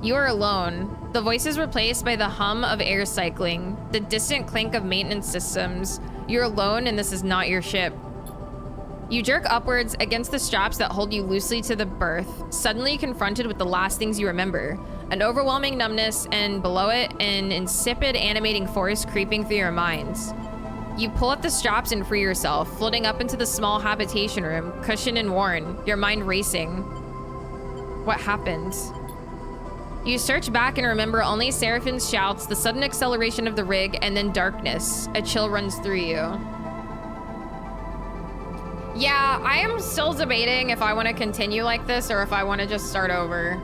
You are alone. The voice is replaced by the hum of air cycling, the distant clink of maintenance systems. You're alone and this is not your ship. You jerk upwards against the straps that hold you loosely to the berth, suddenly confronted with the last things you remember. An overwhelming numbness, and below it, an insipid animating force creeping through your minds. You pull at the straps and free yourself, floating up into the small habitation room, cushioned and worn, your mind racing. What happened? You search back and remember only Seraphin's shouts, the sudden acceleration of the rig, and then darkness. A chill runs through you. Yeah, I am still debating if I want to continue like this or if I want to just start over.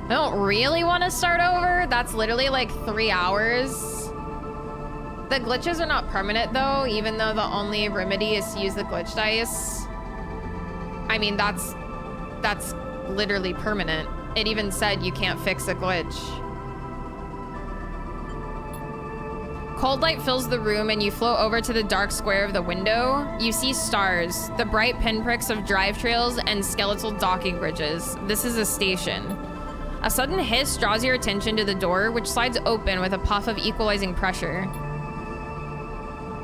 I don't really want to start over. That's literally like 3 hours. The glitches are not permanent though, even though the only remedy is to use the glitch dice. I mean, that's literally permanent. It even said you can't fix a glitch. Cold light fills the room and you float over to the dark square of the window. You see stars, the bright pinpricks of drive trails and skeletal docking bridges. This is a station. A sudden hiss draws your attention to the door, which slides open with a puff of equalizing pressure.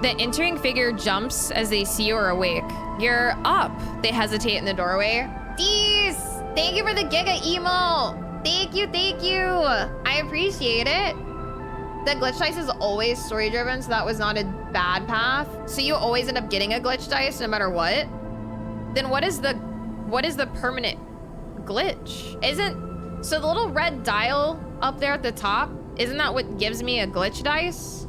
The entering figure jumps as they see you are awake. You're up. They hesitate in the doorway. Thurs, thank you for the giga emo. Thank you, thank you. I appreciate it. The glitch dice is always story driven, so that was not a bad path. So you always end up getting a glitch dice no matter what. Then what is the permanent glitch? So the little red dial up there at the top, isn't that what gives me a glitch dice?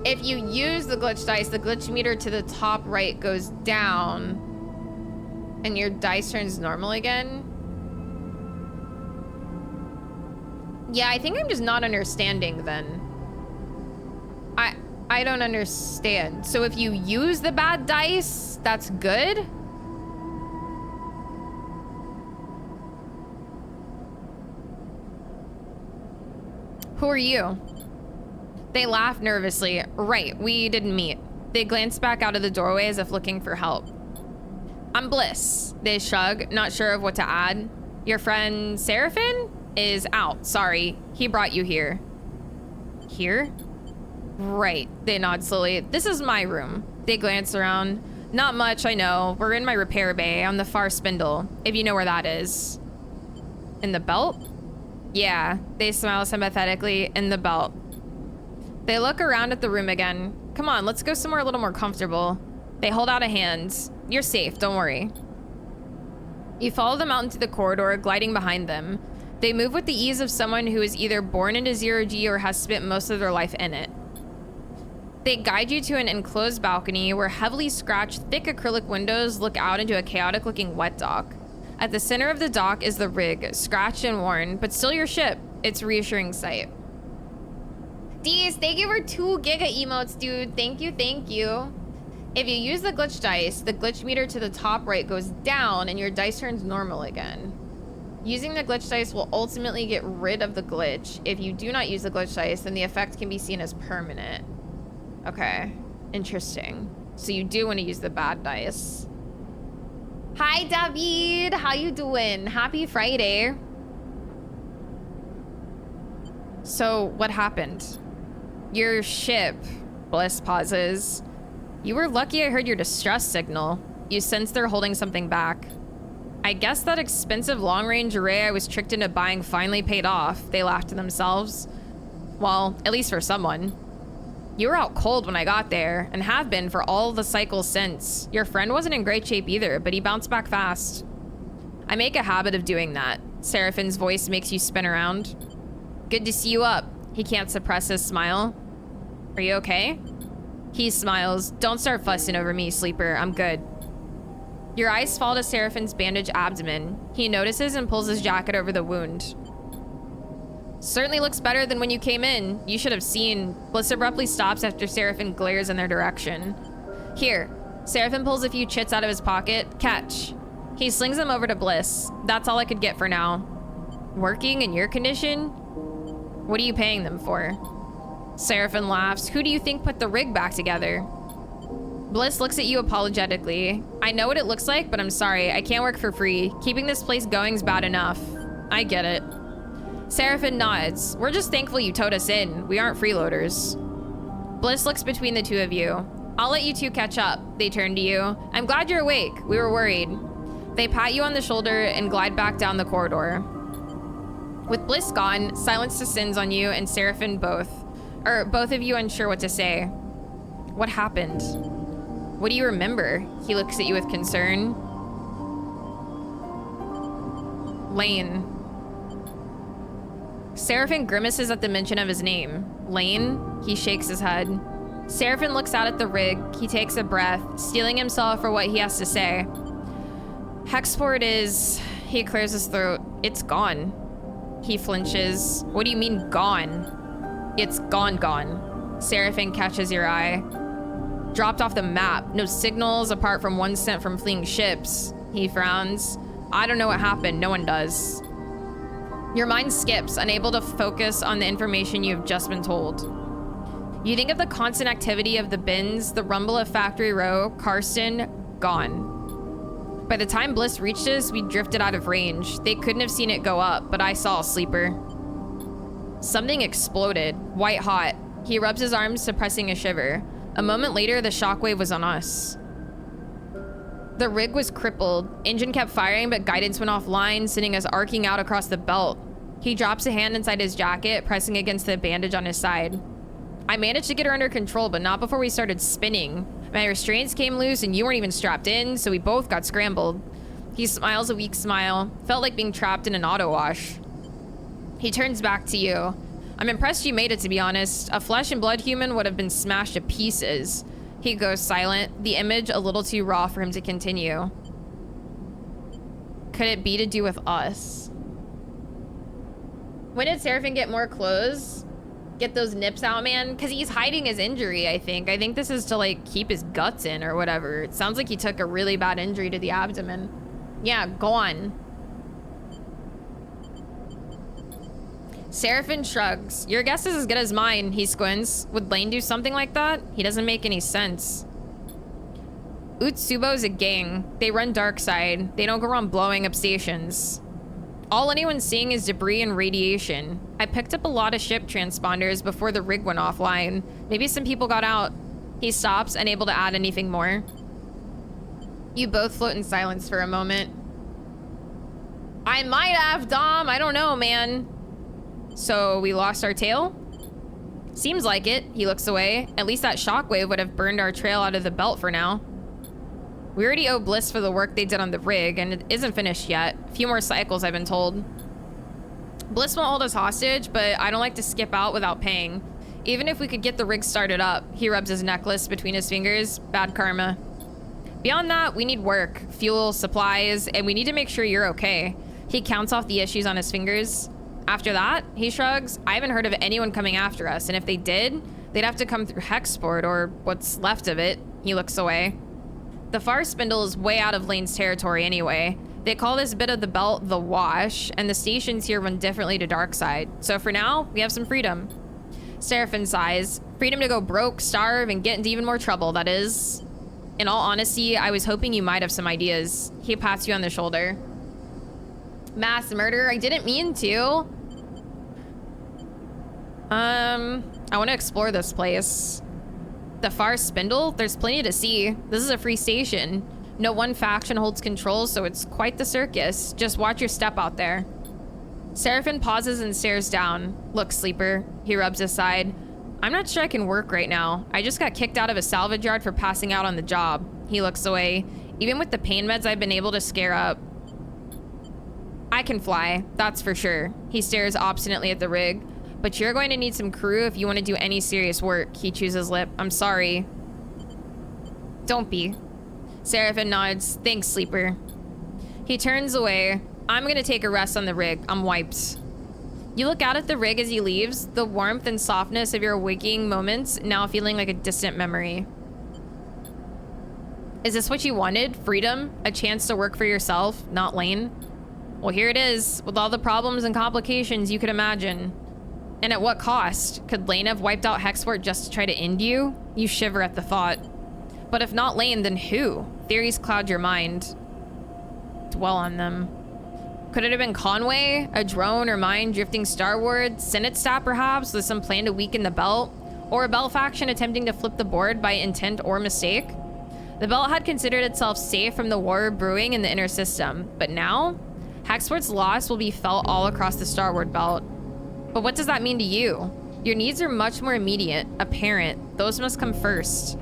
If you use the glitch dice, the glitch meter to the top right goes down and your dice turns normal again. Yeah, I think I'm just not understanding then. I don't understand. So if you use the bad dice, that's good? Who are you? They laughed nervously. Right, we didn't meet. They glanced back out of the doorway as if looking for help. I'm Bliss. They shrug, not sure of what to add. Your friend Seraphim is out. Sorry, he brought you here. Here? Right, they nod slowly. This is my room. They glance around. Not much, I know. We're in my repair bay on the far spindle, if you know where that is. In the belt? Yeah, they smile sympathetically. In the belt. They look around at the room again. Come on, let's go somewhere a little more comfortable. They hold out a hand. You're safe, don't worry. You follow them out into the corridor, gliding behind them. They move with the ease of someone who is either born into zero-G or has spent most of their life in it. They guide you to an enclosed balcony where heavily scratched, thick acrylic windows look out into a chaotic-looking wet dock. At the center of the dock is the rig, scratched and worn, but still your ship. It's a reassuring sight. Deez, thank you for 2 giga emotes, dude. Thank you, thank you. If you use the glitch dice, the glitch meter to the top right goes down and your dice turns normal again. Using the glitch dice will ultimately get rid of the glitch. If you do not use the glitch dice, then the effect can be seen as permanent. Okay, interesting. So you do want to use the bad dice. Hi, David. How you doing? Happy Friday. So what happened? Your ship, Bliss pauses. You were lucky I heard your distress signal. You sense they're holding something back. I guess that expensive long-range array I was tricked into buying finally paid off. They laughed to themselves. Well, at least for someone. You were out cold when I got there, and have been for all the cycles since. Your friend wasn't in great shape either, but he bounced back fast. I make a habit of doing that. Seraphim's voice makes you spin around. Good to see you up. He can't suppress his smile. Are you okay? He smiles. Don't start fussing over me, sleeper. I'm good. Your eyes fall to Seraphim's bandaged abdomen. He notices and pulls his jacket over the wound. Certainly looks better than when you came in. You should have seen. Bliss abruptly stops after Seraphim glares in their direction. Here. Seraphim pulls a few chits out of his pocket. Catch. He slings them over to Bliss. That's all I could get for now. Working in your condition? What are you paying them for? Seraphim laughs. Who do you think put the rig back together? Bliss looks at you apologetically. I know what it looks like, but I'm sorry. I can't work for free. Keeping this place going's bad enough. I get it. Seraphim nods. We're just thankful you towed us in. We aren't freeloaders. Bliss looks between the two of you. I'll let you two catch up. They turn to you. I'm glad you're awake. We were worried. They pat you on the shoulder and glide back down the corridor. With Bliss gone, silence descends on you and Seraphim both of you unsure what to say. What happened? What do you remember? He looks at you with concern. Lane. Seraphim grimaces at the mention of his name. Lane? He shakes his head. Seraphim looks out at the rig. He takes a breath, steeling himself for what he has to say. Hexport is... He clears his throat. It's gone. He flinches. What do you mean, gone? It's gone. Seraphim catches your eye. Dropped off the map. No signals apart from one sent from fleeing ships. He frowns. I don't know what happened. No one does. Your mind skips, unable to focus on the information you have just been told. You think of the constant activity of the bins, the rumble of Factory Row, Karsten, gone. By the time Bliss reached us, we drifted out of range. They couldn't have seen it go up, but I saw a sleeper. Something exploded, white hot. He rubs his arms, suppressing a shiver. A moment later, the shockwave was on us. The rig was crippled. Engine kept firing, but guidance went offline, sending us arcing out across the belt. He drops a hand inside his jacket, pressing against the bandage on his side. I managed to get her under control, but not before we started spinning. My restraints came loose and you weren't even strapped in, so we both got scrambled. He smiles a weak smile. Felt like being trapped in an auto wash. He turns back to you. I'm impressed you made it, to be honest. A flesh and blood human would have been smashed to pieces. He goes silent, the image a little too raw for him to continue. Could it be to do with us? When did Seraphim get more clothes? Get those nips out, man? Because he's hiding his injury, I think. I think this is to, like, keep his guts in or whatever. It sounds like he took a really bad injury to the abdomen. Yeah, go on. Seraphim shrugs. Your guess is as good as mine, he squints. Would Lane do something like that? He doesn't make any sense. Utsubo's a gang. They run dark side. They don't go around blowing up stations. All anyone's seeing is debris and radiation. I picked up a lot of ship transponders before the rig went offline. Maybe some people got out. He stops, unable to add anything more. You both float in silence for a moment. I might have, Dom. I don't know, man. So we lost our tail? Seems like it. He looks away. At least that shockwave would have burned our trail out of the belt for now. We already owe Bliss for the work they did on the rig, and it isn't finished yet. A few more cycles, I've been told. Bliss won't hold us hostage, but I don't like to skip out without paying. Even if we could get the rig started up. He rubs his necklace between his fingers. Bad karma. Beyond that, we need work, fuel, supplies, and we need to make sure you're okay. He counts off the issues on his fingers. After that, he shrugs, I haven't heard of anyone coming after us, and if they did, they'd have to come through Hexport, or what's left of it. He looks away. The far spindle is way out of Lane's territory anyway. They call this bit of the belt the Wash, and the stations here run differently to Darkside. So for now, we have some freedom. Seraphim sighs. Freedom to go broke, starve, and get into even more trouble, that is. In all honesty, I was hoping you might have some ideas. He pats you on the shoulder. Mass murder? I didn't mean to. I want to explore this place. The far spindle? There's plenty to see. This is a free station. No one faction holds control, so it's quite the circus. Just watch your step out there. Seraphim pauses and stares down. Look, sleeper. He rubs his side. I'm not sure I can work right now. I just got kicked out of a salvage yard for passing out on the job. He looks away. Even with the pain meds I've been able to scare up. I can fly, that's for sure. He stares obstinately at the rig. But you're going to need some crew if you want to do any serious work. He chews his lip. I'm sorry. Don't be. Seraphim nods. Thanks, sleeper. He turns away. I'm going to take a rest on the rig. I'm wiped. You look out at the rig as he leaves, the warmth and softness of your waking moments now feeling like a distant memory. Is this what you wanted? Freedom? A chance to work for yourself, not Lane? Well, here it is, with all the problems and complications you could imagine. And at what cost? Could Lane have wiped out Hexport just to try to end you? You shiver at the thought. But if not Lane, then who? Theories cloud your mind. Dwell on them. Could it have been Conway? A drone or mine drifting starward? Senate staff perhaps, with some plan to weaken the belt? Or a belt faction attempting to flip the board by intent or mistake? The belt had considered itself safe from the war brewing in the inner system. But now? Hexport's loss will be felt all across the Starward belt. But what does that mean to you? Your needs are much more immediate, apparent. Those must come first.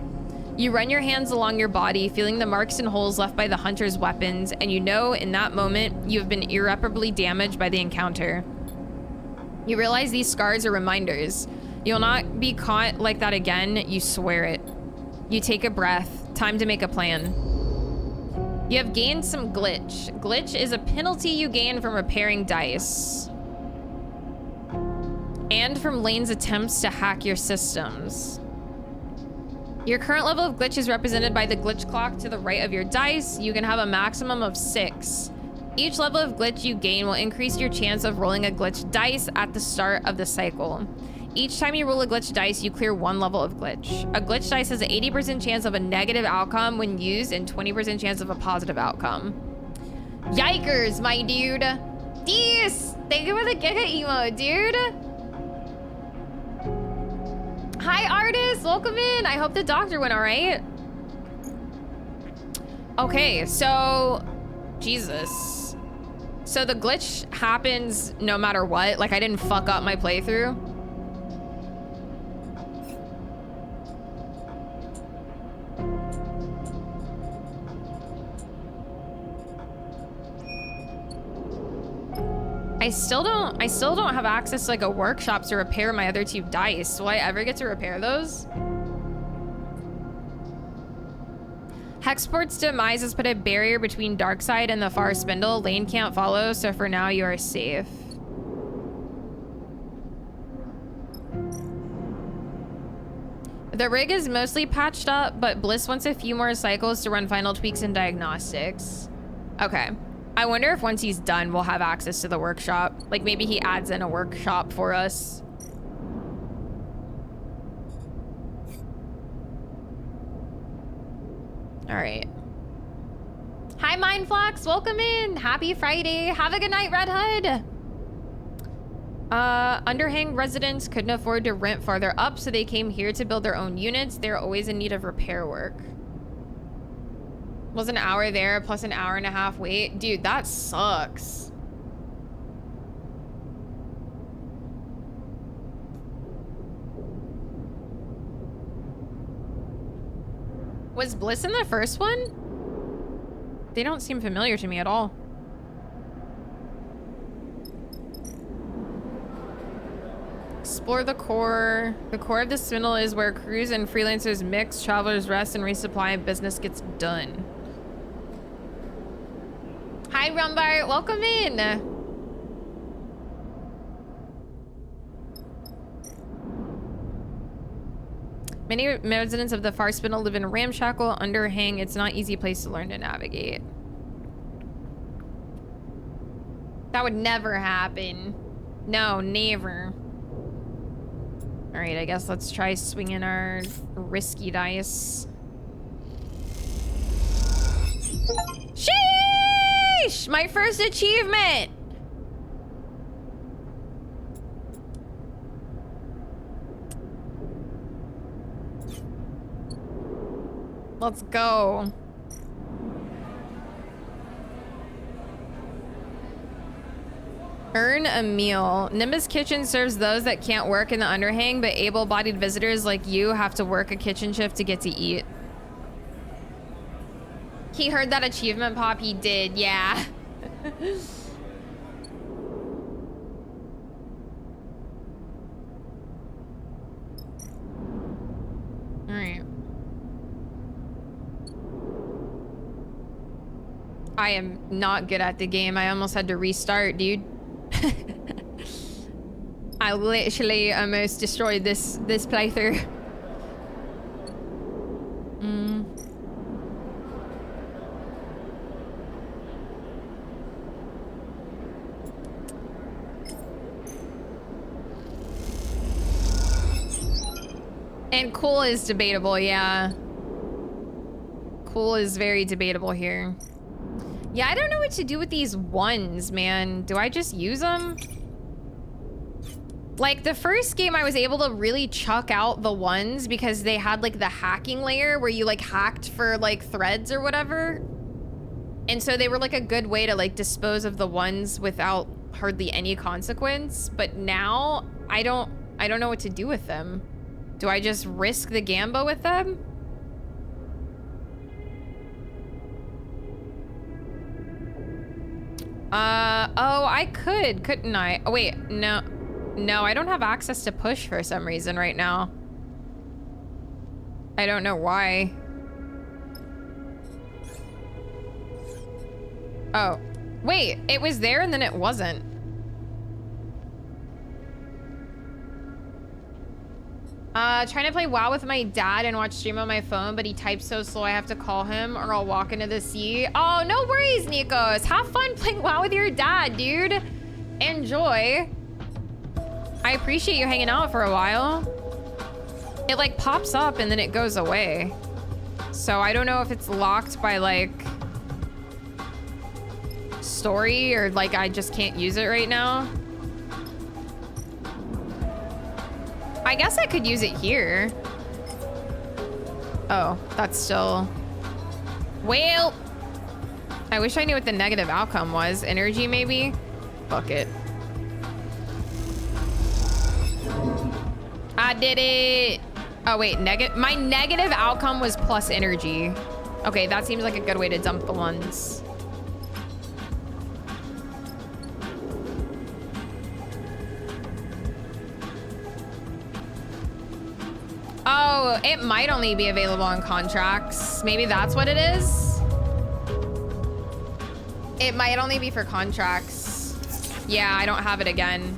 You run your hands along your body, feeling the marks and holes left by the hunter's weapons, and you know in that moment you have been irreparably damaged by the encounter. You realize these scars are reminders. You'll not be caught like that again, you swear it. You take a breath. Time to make a plan. You have gained some glitch. Glitch is a penalty you gain from repairing dice. And from Lane's attempts to hack your systems. Your current level of glitch is represented by the glitch clock to the right of your dice. You can have a maximum of 6. Each level of glitch you gain will increase your chance of rolling a glitch dice at the start of the cycle. Each time you roll a glitch dice, you clear 1 level of glitch. A glitch dice has an 80% chance of a negative outcome when used and 20% chance of a positive outcome. Yikers, my dude. Thurs, thank you for the Giga emo, dude. Hi, artist. Welcome in. I hope the doctor went all right. Okay, so... Jesus. So the glitch happens no matter what? Like, I didn't fuck up my playthrough? I still don't have access to like a workshop to repair my other 2 dice. Will I ever get to repair those? Hexport's demise has put a barrier between Darkside and the far spindle. Lane can't follow, so for now you are safe. The rig is mostly patched up, but Bliss wants a few more cycles to run final tweaks and diagnostics. Okay. I wonder if once he's done, we'll have access to the workshop. Like maybe he adds in a workshop for us. All right. Hi, Mindflux. Welcome in. Happy Friday. Have a good night, Red Hood. Underhang residents couldn't afford to rent farther up, so they came here to build their own units. They're always in need of repair work. Was an hour there plus an hour and a half wait. Dude, that sucks. Was Bliss in the first one? They don't seem familiar to me at all. Explore the core. The core of the spindle is where crews and freelancers mix, travelers rest, and resupply, and business gets done. Hi, Rumbart. Welcome in. Many residents of the far spindle live in a ramshackle underhang. It's not an easy place to learn to navigate. That would never happen. No, never. All right, I guess let's try swinging our risky dice. Sheesh! My first achievement! Let's go. Earn a meal. Nimbus Kitchen serves those that can't work in the underhang, but able-bodied visitors like you have to work a kitchen shift to get to eat. He heard that achievement pop. He did, yeah. All right. I am not good at the game. I almost had to restart, dude. I literally almost destroyed this playthrough. And cool is debatable, yeah. Cool is very debatable here. Yeah, I don't know what to do with these ones, man. Do I just use them? Like, the first game, I was able to really chuck out the ones because they had, like, the hacking layer where you, like, hacked for, like, threads or whatever. And so they were, like, a good way to, like, dispose of the ones without hardly any consequence. But now, I don't know what to do with them. Do I just risk the Gamba with them? Oh, I could, couldn't I? Oh, wait, no. No, I don't have access to push for some reason right now. I don't know why. Oh, wait, it was there and then it wasn't. Trying to play WoW with my dad and watch stream on my phone, but he types so slow I have to call him or I'll walk into the sea. Oh, no worries, Nikos. Have fun playing WoW with your dad, dude. Enjoy. I appreciate you hanging out for a while. It like pops up and then it goes away. So I don't know if it's locked by like story or like I just can't use it right now. I guess I could use it here. Oh, that's still... Well, I wish I knew what the negative outcome was. Energy, maybe? Fuck it. I did it. Oh, wait, my negative outcome was plus energy. Okay, that seems like a good way to dump the ones. Oh, it might only be available on contracts. Maybe that's what it is. It might only be for contracts. Yeah, I don't have it again.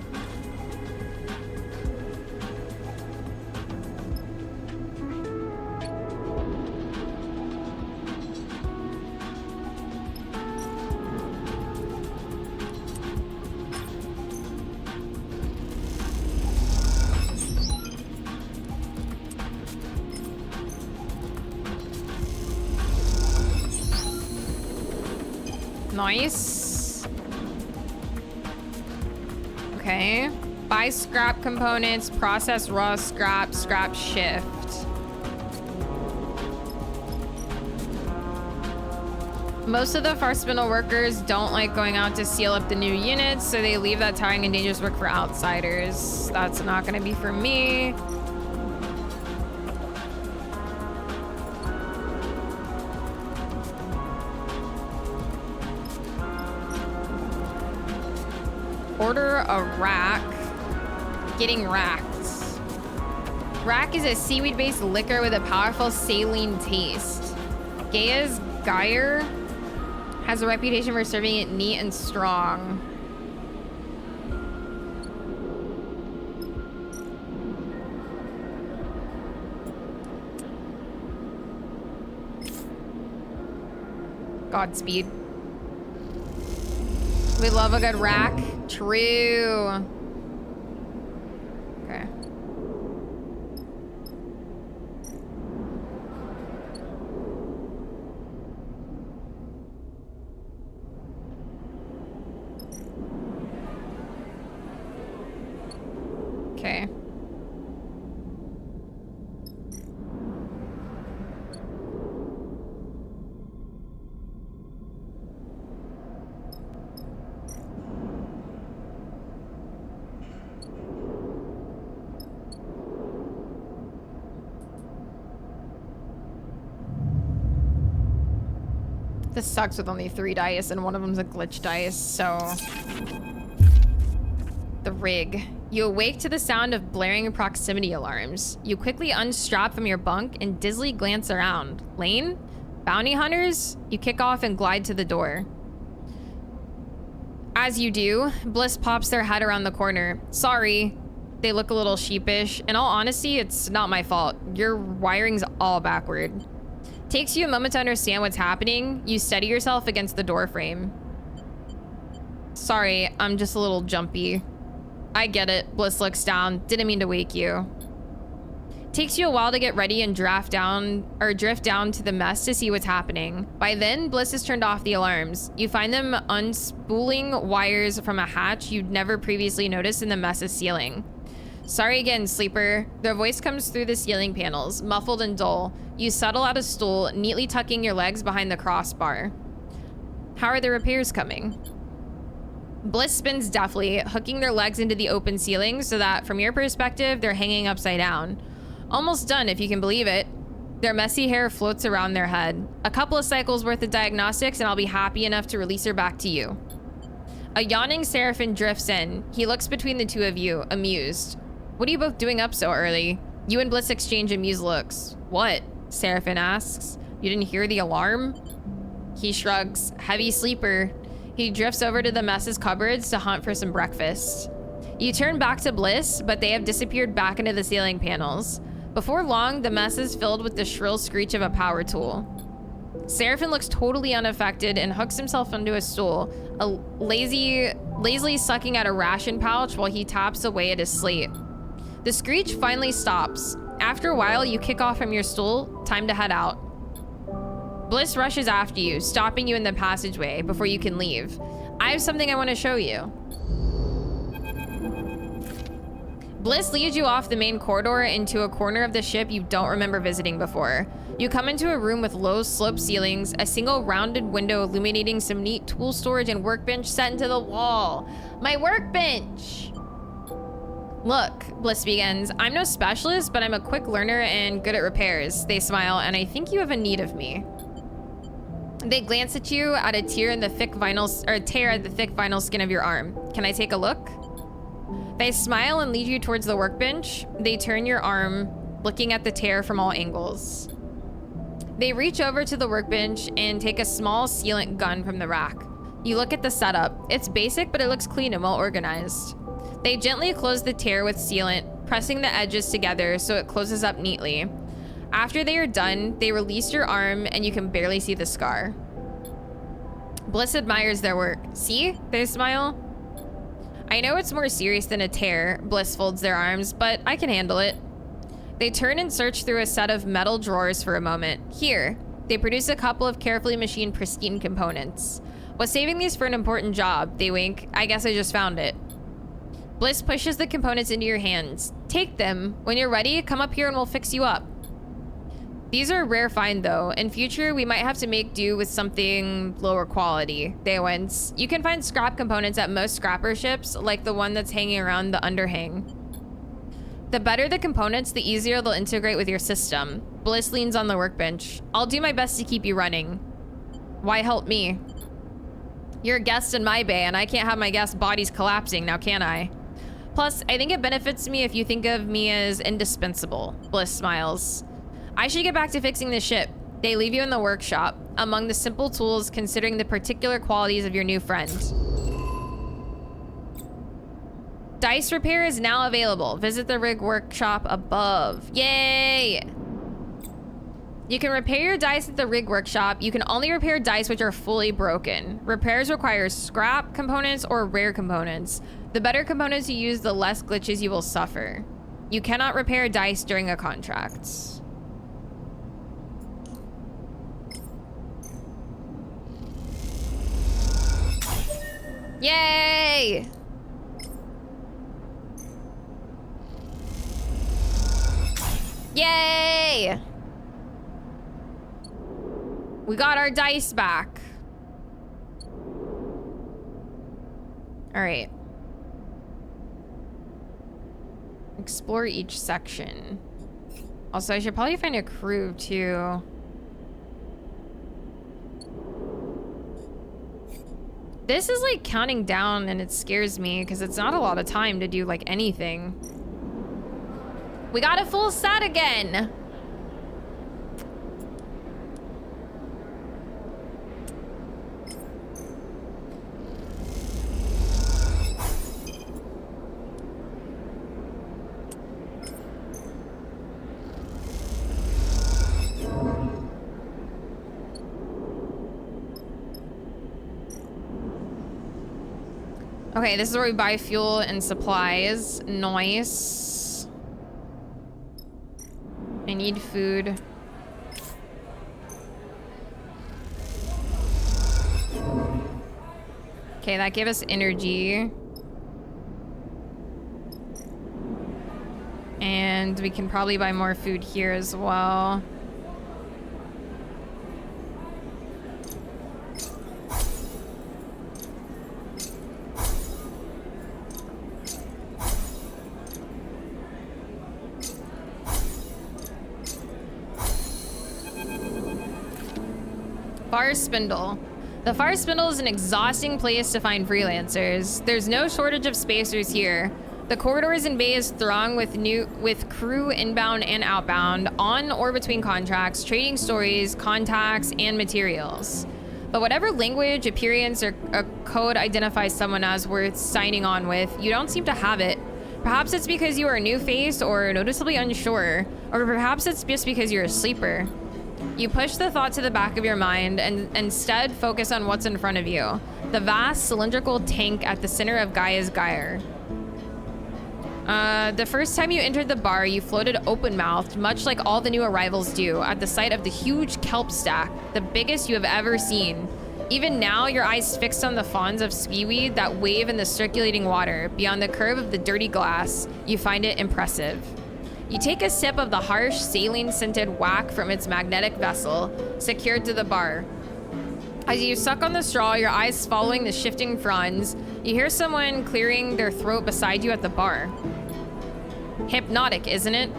Nice. Okay. Buy scrap components, process raw scrap, scrap shift. Most of the farspinal workers don't like going out to seal up the new units, so they leave that tiring and dangerous work for outsiders. That's not gonna be for me. Order a rack. Getting racked. Rack is a seaweed-based liquor with a powerful saline taste. Gaia's Geyer has a reputation for serving it neat and strong. Godspeed. We love a good rack. True. Okay. Okay. This sucks with only 3 dice and one of them's a glitch dice, so... The rig. You awake to the sound of blaring proximity alarms. You quickly unstrap from your bunk and dizzily glance around. Lane? Bounty hunters? You kick off and glide to the door. As you do, Bliss pops their head around the corner. Sorry. They look a little sheepish. In all honesty, it's not my fault. Your wiring's all backward. Takes you a moment to understand what's happening. You steady yourself against the door frame. Sorry, I'm just a little jumpy. I get it. Bliss looks down. Didn't mean to wake you. Takes you a while to get ready and drift down to the mess to see what's happening. By then, Bliss has turned off the alarms. You find them unspooling wires from a hatch you'd never previously noticed in the mess's ceiling. Sorry again, sleeper. Their voice comes through the ceiling panels, muffled and dull. You settle at a stool, neatly tucking your legs behind the crossbar. How are the repairs coming? Bliss spins deftly, hooking their legs into the open ceiling so that, from your perspective, they're hanging upside down. Almost done, if you can believe it. Their messy hair floats around their head. A couple of cycles worth of diagnostics and I'll be happy enough to release her back to you. A yawning Seraphim drifts in. He looks between the two of you, amused. What are you both doing up so early? You and Bliss exchange amused looks. What? Seraphim asks. You didn't hear the alarm? He shrugs. Heavy sleeper. He drifts over to the mess's cupboards to hunt for some breakfast. You turn back to Bliss, but they have disappeared back into the ceiling panels. Before long, the mess is filled with the shrill screech of a power tool. Seraphim looks totally unaffected and hooks himself onto a stool, lazily sucking at a ration pouch while he taps away at his slate. The screech finally stops. After a while, you kick off from your stool. Time to head out. Bliss rushes after you, stopping you in the passageway before you can leave. I have something I want to show you. Bliss leads you off the main corridor into a corner of the ship you don't remember visiting before. You come into a room with low sloped ceilings, a single rounded window illuminating some neat tool storage and workbench set into the wall. My workbench! Look, Bliss begins. I'm no specialist, but I'm a quick learner and good at repairs. They smile, and I think you have a need of me. They glance at you at a tear at the thick vinyl skin of your arm. Can I take a look? They smile and lead you towards the workbench. They turn your arm looking at the tear from all angles. They reach over to the workbench and take a small sealant gun from the rack. You look at the setup. It's basic, but it looks clean and well organized. They gently close the tear with sealant, pressing the edges together so it closes up neatly. After they are done, they release your arm and you can barely see the scar. Bliss admires their work. See? They smile. I know it's more serious than a tear. Bliss folds their arms, but I can handle it. They turn and search through a set of metal drawers for a moment. Here, they produce a couple of carefully machined pristine components. Was saving these for an important job. They wink. I guess I just found it. Bliss pushes the components into your hands. Take them. When you're ready, come up here and we'll fix you up. These are a rare find though. In future, we might have to make do with something lower quality. They wince. You can find scrap components at most scrapper ships, like the one that's hanging around the underhang. The better the components, the easier they'll integrate with your system. Bliss leans on the workbench. I'll do my best to keep you running. Why help me? You're a guest in my bay, and I can't have my guests' bodies collapsing, now can I? Plus, I think it benefits me if you think of me as indispensable. Bliss smiles. I should get back to fixing the ship. They leave you in the workshop, among the simple tools considering the particular qualities of your new friend. Dice repair is now available. Visit the rig workshop above. Yay! You can repair your dice at the rig workshop. You can only repair dice which are fully broken. Repairs require scrap components or rare components. The better components you use, the less glitches you will suffer. You cannot repair dice during a contract. Yay! Yay! We got our dice back. All right. Explore each section. Also, I should probably find a crew too. This is like counting down and it scares me because it's not a lot of time to do like anything. We got a full set again. Okay, this is where we buy fuel and supplies. Nice. I need food. Okay, that gave us energy. And we can probably buy more food here as well. Far Spindle. The Far Spindle is an exhausting place to find freelancers. There's no shortage of spacers here. The corridors and bays throng with crew inbound and outbound, on or between contracts, trading stories, contacts, and materials. But whatever language, appearance, or a code identifies someone as worth signing on with, you don't seem to have it. Perhaps it's because you are a new face or noticeably unsure, or perhaps it's just because you're a sleeper. You push the thought to the back of your mind and instead focus on what's in front of you. The vast cylindrical tank at the center of Gaia's gyre. The first time you entered the bar, you floated open-mouthed, much like all the new arrivals do, at the sight of the huge kelp stack, the biggest you have ever seen. Even now, your eyes fixed on the fawns of seaweed that wave in the circulating water, beyond the curve of the dirty glass, you find it impressive. You take a sip of the harsh, saline-scented whack from its magnetic vessel, secured to the bar. As you suck on the straw, your eyes following the shifting fronds, you hear someone clearing their throat beside you at the bar. Hypnotic, isn't it?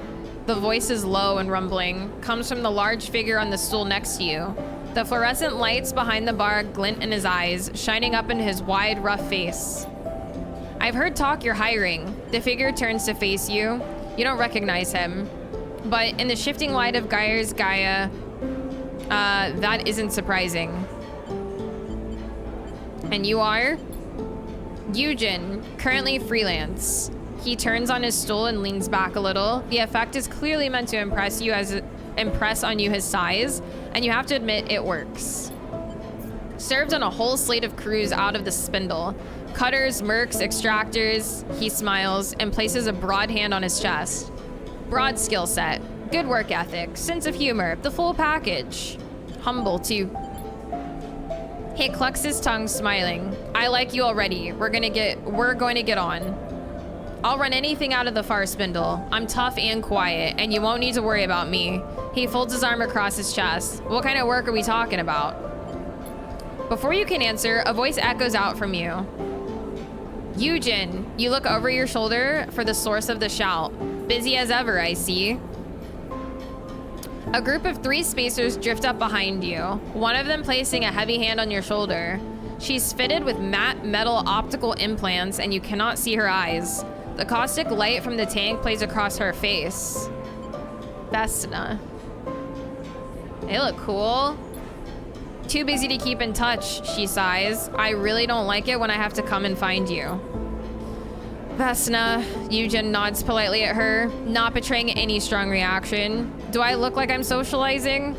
The voice is low and rumbling, comes from the large figure on the stool next to you. The fluorescent lights behind the bar glint in his eyes, shining up into his wide, rough face. I've heard talk you're hiring. The figure turns to face you. You don't recognize him. But in the shifting light of Gaia's Gaia, that isn't surprising. And you are? Eugen, currently freelance. He turns on his stool and leans back a little. The effect is clearly meant to impress on you his size, and you have to admit it works. Served on a whole slate of crews out of the spindle. Cutters, mercs, extractors. He smiles and places a broad hand on his chest. Broad skill set, good work ethic, sense of humor, the full package. Humble too. He clucks his tongue, smiling. I like you already. We're going to get on. I'll run anything out of the far spindle. I'm tough and quiet, and you won't need to worry about me. He folds his arm across his chest. What kind of work are we talking about? Before you can answer, a voice echoes out from you. Eugen, you look over your shoulder for the source of the shout. Busy as ever, I see. A group of 3 spacers drift up behind you, one of them placing a heavy hand on your shoulder. She's fitted with matte metal optical implants, and you cannot see her eyes. The caustic light from the tank plays across her face. Vesna. They look cool. Too busy to keep in touch, she sighs. I really don't like it when I have to come and find you. Vesna, Eugen nods politely at her, not betraying any strong reaction. Do I look like I'm socializing?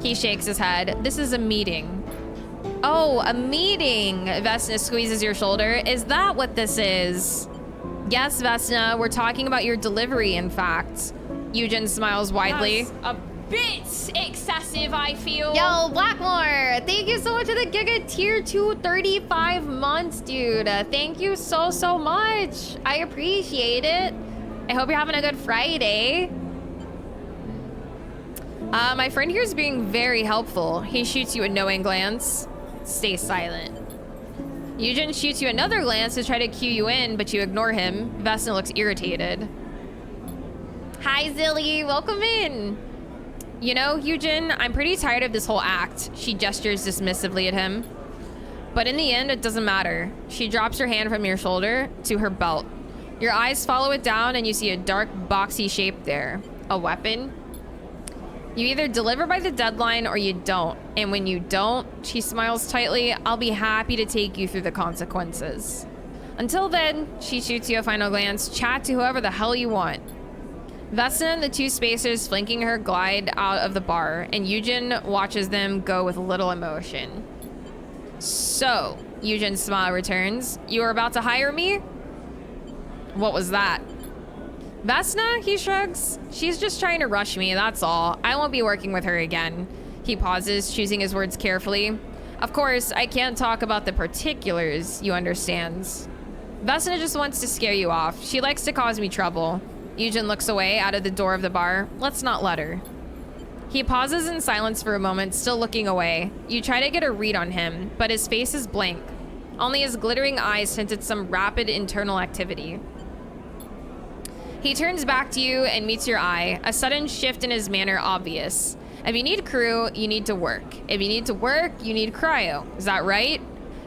He shakes his head. This is a meeting. Oh, a meeting. Vesna squeezes your shoulder. Is that what this is? Yes, Vesna, we're talking about your delivery, in fact. Eugen smiles widely. That's a bit excessive, I feel. Yo, Blackmore, thank you so much for the Giga Tier 2 35 months, dude. Thank you so much. I appreciate it. I hope you're having a good Friday. My friend here is being very helpful. He shoots you a knowing glance. Stay silent. Eugen shoots you another glance to try to cue you in, but you ignore him. Vesna looks irritated. Hi, Zilly. Welcome in. You know, Eugen, I'm pretty tired of this whole act. She gestures dismissively at him. But in the end, it doesn't matter. She drops her hand from your shoulder to her belt. Your eyes follow it down and you see a dark, boxy shape there. A weapon? You either deliver by the deadline or you don't. And when you don't, she smiles tightly, I'll be happy to take you through the consequences. Until then, she shoots you a final glance. Chat to whoever the hell you want. Vesna and the 2 spacers flanking her glide out of the bar, and Eugen watches them go with little emotion. So, Eugen's smile returns. You were about to hire me? What was that? Vesna, he shrugs. She's just trying to rush me, that's all. I won't be working with her again. He pauses, choosing his words carefully. Of course, I can't talk about the particulars, you understand. Vesna just wants to scare you off. She likes to cause me trouble. Eugen looks away out of the door of the bar. Let's not let her. He pauses in silence for a moment, still looking away. You try to get a read on him, but his face is blank. Only his glittering eyes hint at some rapid internal activity. He turns back to you and meets your eye, a sudden shift in his manner obvious. If you need crew, you need to work. If you need to work, you need cryo. Is that right?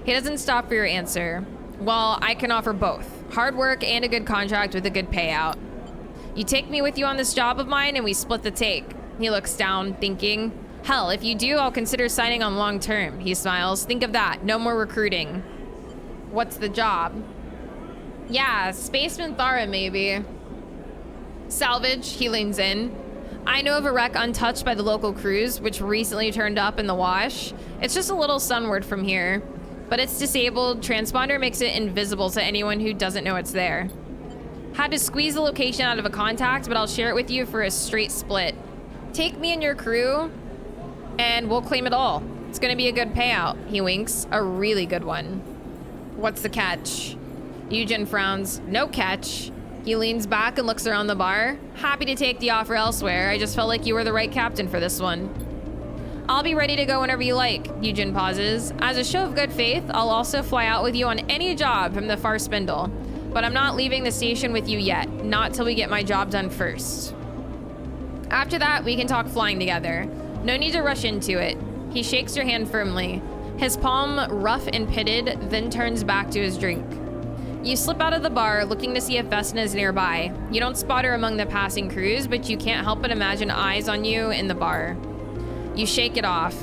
He doesn't stop for your answer. Well, I can offer both. Hard work and a good contract with a good payout. You take me with you on this job of mine and we split the take. He looks down, thinking. Hell, if you do, I'll consider signing on long term. He smiles. Think of that. No more recruiting. What's the job? Yeah, Spaceman Thara, maybe. Salvage, he leans in. I know of a wreck untouched by the local crews, which recently turned up in the wash. It's just a little sunward from here, but it's disabled. Transponder makes it invisible to anyone who doesn't know it's there. Had to squeeze the location out of a contact, but I'll share it with you for a straight split. Take me and your crew, and we'll claim it all. It's gonna be a good payout. He winks. A really good one. What's the catch? Eugen frowns. No catch. He leans back and looks around the bar. Happy to take the offer elsewhere. I just felt like you were the right captain for this one. I'll be ready to go whenever you like. Eugen pauses. As a show of good faith, I'll also fly out with you on any job from the far spindle. But I'm not leaving the station with you yet. Not till we get my job done first. After that, we can talk flying together. No need to rush into it. He shakes your hand firmly. His palm rough and pitted, then turns back to his drink. You slip out of the bar, looking to see if Vesna is nearby. You don't spot her among the passing crews, but you can't help but imagine eyes on you in the bar. You shake it off.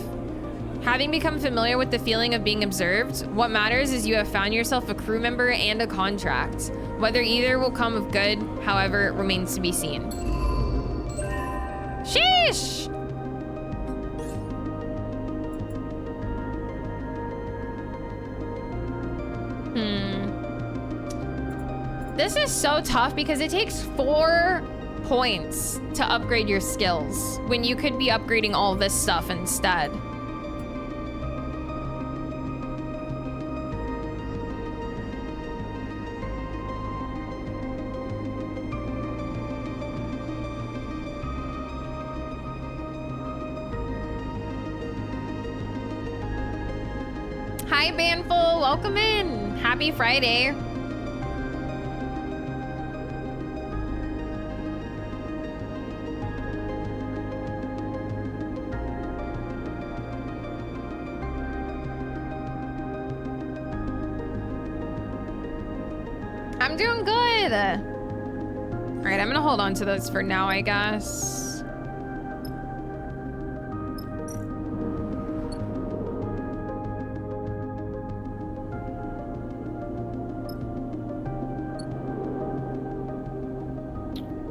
Having become familiar with the feeling of being observed, what matters is you have found yourself a crew member and a contract. Whether either will come of good, however, remains to be seen. Sheesh! This is so tough because it takes 4 points to upgrade your skills when you could be upgrading all this stuff instead. Hi, Banful. Welcome in. Happy Friday. I'm doing good. All right, I'm gonna hold on to those for now, I guess.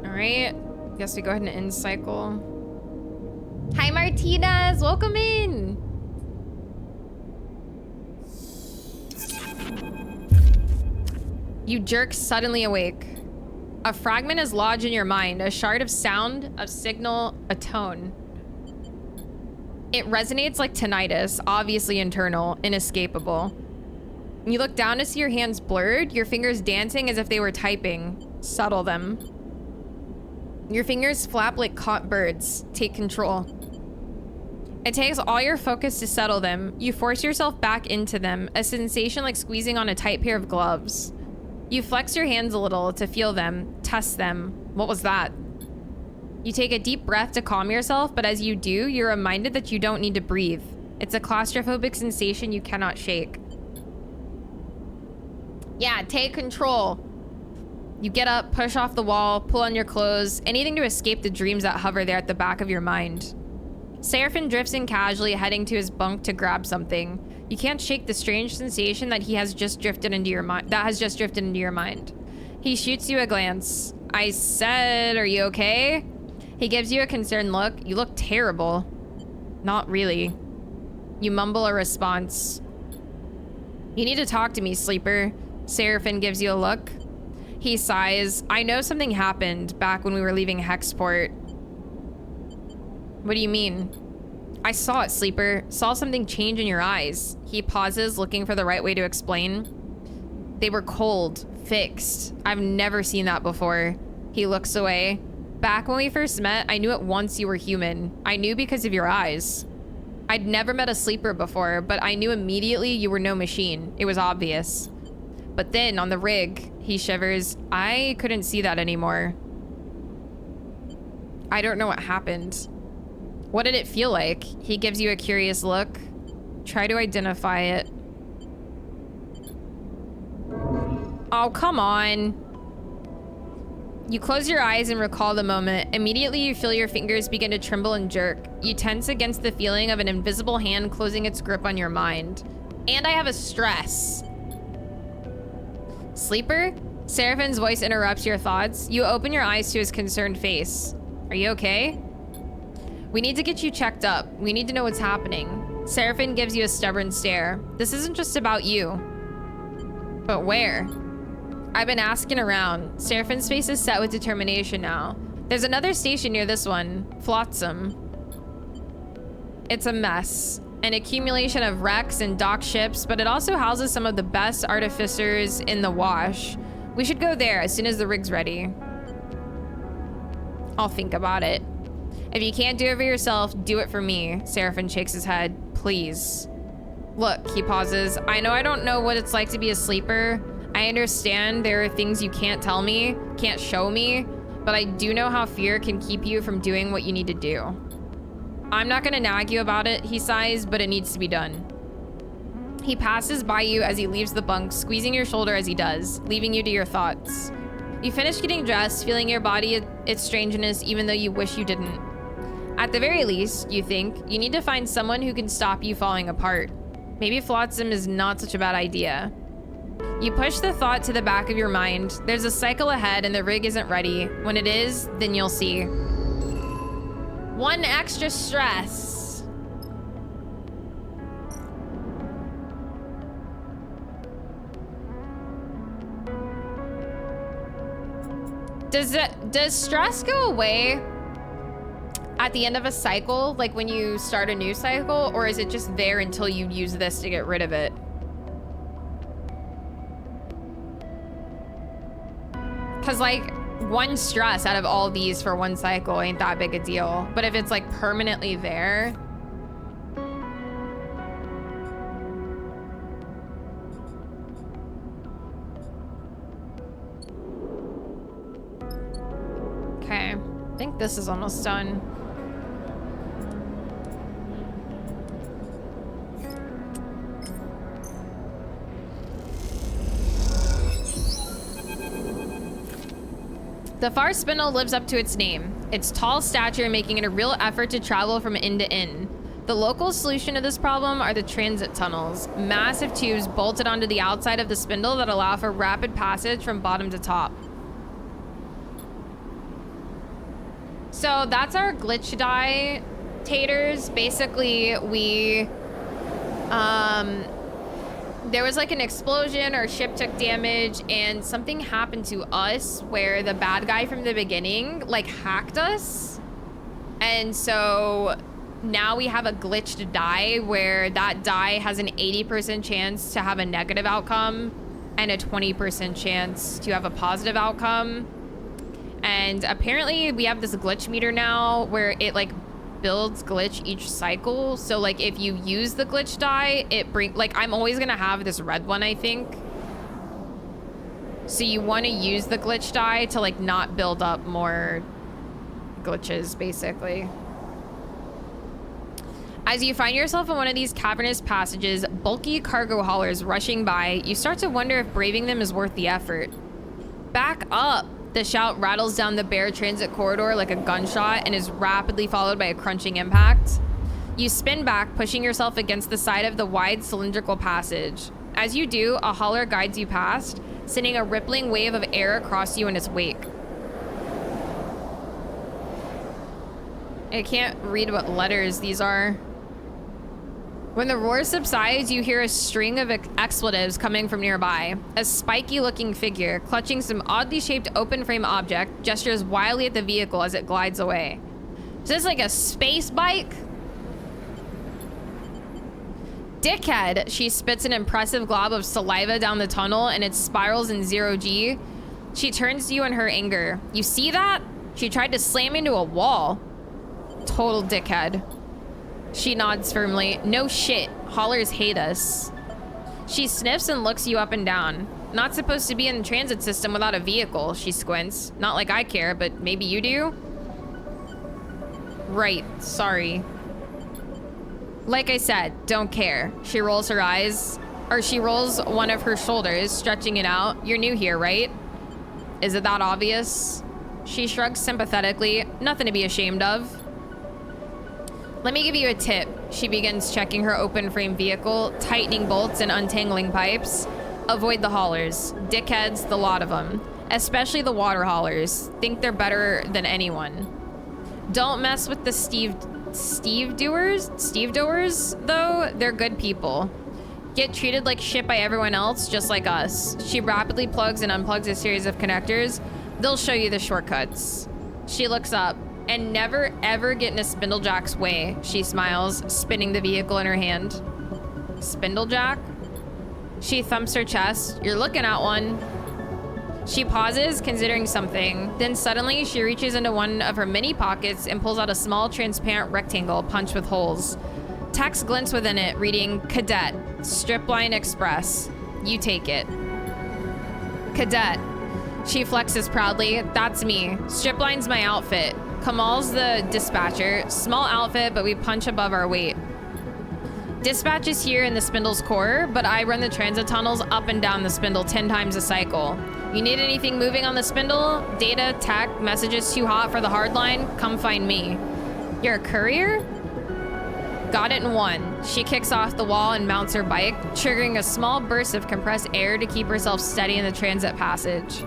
All right, guess we go ahead and end cycle. Hi, Martinez, welcome in. You jerk suddenly awake. A fragment is lodged in your mind, a shard of sound, a signal, a tone. It resonates like tinnitus, obviously internal, inescapable. You look down to see your hands blurred, your fingers dancing as if they were typing. Settle them. Your fingers flap like caught birds. Take control. It takes all your focus to settle them. You force yourself back into them, a sensation like squeezing on a tight pair of gloves. You flex your hands a little to feel them, test them. What was that? You take a deep breath to calm yourself, but as you do, you're reminded that you don't need to breathe. It's a claustrophobic sensation you cannot shake. Yeah, take control. You get up, push off the wall, pull on your clothes, anything to escape the dreams that hover there at the back of your mind. Seraphin drifts in casually, heading to his bunk to grab something. You can't shake the strange sensation that has just drifted into your mind. He shoots you a glance. I said, are you okay? He gives you a concerned look. You look terrible. Not really. You mumble a response. You need to talk to me, sleeper. Seraphin gives you a look. He sighs. I know something happened back when we were leaving Hexport. What do you mean? I saw it, sleeper. Saw something change in your eyes. He pauses, looking for the right way to explain. They were cold, fixed. I've never seen that before. He looks away. Back when we first met, I knew at once you were human. I knew because of your eyes. I'd never met a sleeper before, but I knew immediately you were no machine. It was obvious. But then, on the rig, he shivers. I couldn't see that anymore. I don't know what happened. What did it feel like? He gives you a curious look. Try to identify it. Oh, come on. You close your eyes and recall the moment. Immediately, you feel your fingers begin to tremble and jerk. You tense against the feeling of an invisible hand closing its grip on your mind. And I have a stress. Sleeper? Seraphin's voice interrupts your thoughts. You open your eyes to his concerned face. Are you okay? We need to get you checked up. We need to know what's happening. Seraphin gives you a stubborn stare. This isn't just about you. But where? I've been asking around. Seraphin's face is set with determination now. There's another station near this one. Flotsam. It's a mess. An accumulation of wrecks and docked ships, but it also houses some of the best artificers in the wash. We should go there as soon as the rig's ready. I'll think about it. If you can't do it for yourself, do it for me. Seraphin shakes his head. Please. Look, he pauses. I know I don't know what it's like to be a sleeper. I understand there are things you can't tell me, can't show me, but I do know how fear can keep you from doing what you need to do. I'm not gonna nag you about it, he sighs, but it needs to be done. He passes by you as he leaves the bunk, squeezing your shoulder as he does, leaving you to your thoughts. You finish getting dressed, feeling your body its strangeness even though you wish you didn't. At the very least, you think, you need to find someone who can stop you falling apart. Maybe Flotsam is not such a bad idea. You push the thought to the back of your mind. There's a cycle ahead and the rig isn't ready. When it is, then you'll see. 1 extra stress. Does stress go away at the end of a cycle, like when you start a new cycle, or is it just there until you use this to get rid of it? Because like 1 stress out of all these for 1 cycle ain't that big a deal. But if it's like permanently there. Okay, I think this is almost done. The far spindle lives up to its name, its tall stature making it a real effort to travel from inn to inn. The local solution to this problem are the transit tunnels, massive tubes bolted onto the outside of the spindle that allow for rapid passage from bottom to top. So that's our glitch die taters. Basically, we, there was like an explosion, our ship took damage, and something happened to us where the bad guy from the beginning like hacked us. And so now we have a glitched die where that die has an 80% chance to have a negative outcome and a 20% chance to have a positive outcome. And apparently we have this glitch meter now where it like builds glitch each cycle. So like if you use the glitch die, it like I'm always gonna have this red one, I think. So you want to use the glitch die to like not build up more glitches, basically. As you find yourself in one of these cavernous passages, bulky cargo haulers rushing by, you start to wonder if braving them is worth the effort. Back up! The shout rattles down the bare transit corridor like a gunshot and is rapidly followed by a crunching impact. You spin back, pushing yourself against the side of the wide cylindrical passage. As you do, a hauler guides you past, sending a rippling wave of air across you in its wake. I can't read what letters these are. When the roar subsides, you hear a string of expletives coming from nearby. A spiky-looking figure, clutching some oddly shaped open-frame object, gestures wildly at the vehicle as it glides away. Is this like a space bike? Dickhead! She spits an impressive glob of saliva down the tunnel and it spirals in 0G. She turns to you in her anger. You see that? She tried to slam into a wall. Total dickhead. She nods firmly. No shit. Haulers hate us. She sniffs and looks you up and down. Not supposed to be in the transit system without a vehicle, she squints. Not like I care, but maybe you do? Right. Sorry. Like I said, don't care. She rolls her eyes. Or she rolls one of her shoulders, stretching it out. You're new here, right? Is it that obvious? She shrugs sympathetically. Nothing to be ashamed of. Let me give you a tip. She begins checking her open frame vehicle, tightening bolts and untangling pipes. Avoid the haulers. Dickheads, the lot of them. Especially the water haulers. Think they're better than anyone. Don't mess with the stevedores, though. They're good people. Get treated like shit by everyone else, just like us. She rapidly plugs and unplugs a series of connectors. They'll show you the shortcuts. She looks up. And never ever get in a Spindlejack's way, she smiles, spinning the vehicle in her hand. Spindlejack? She thumps her chest. You're looking at one. She pauses, considering something. Then suddenly, she reaches into one of her many pockets and pulls out a small, transparent rectangle punched with holes. Text glints within it, reading, Cadet, Stripline Express. You take it. Cadet. She flexes proudly. That's me. Stripline's my outfit. Kamal's the dispatcher. Small outfit, but we punch above our weight. Dispatch is here in the spindle's core, but I run the transit tunnels up and down the spindle 10 times a cycle. You need anything moving on the spindle? Data, tech, messages too hot for the hardline? Come find me. You're a courier? Got it in one. She kicks off the wall and mounts her bike, triggering a small burst of compressed air to keep herself steady in the transit passage.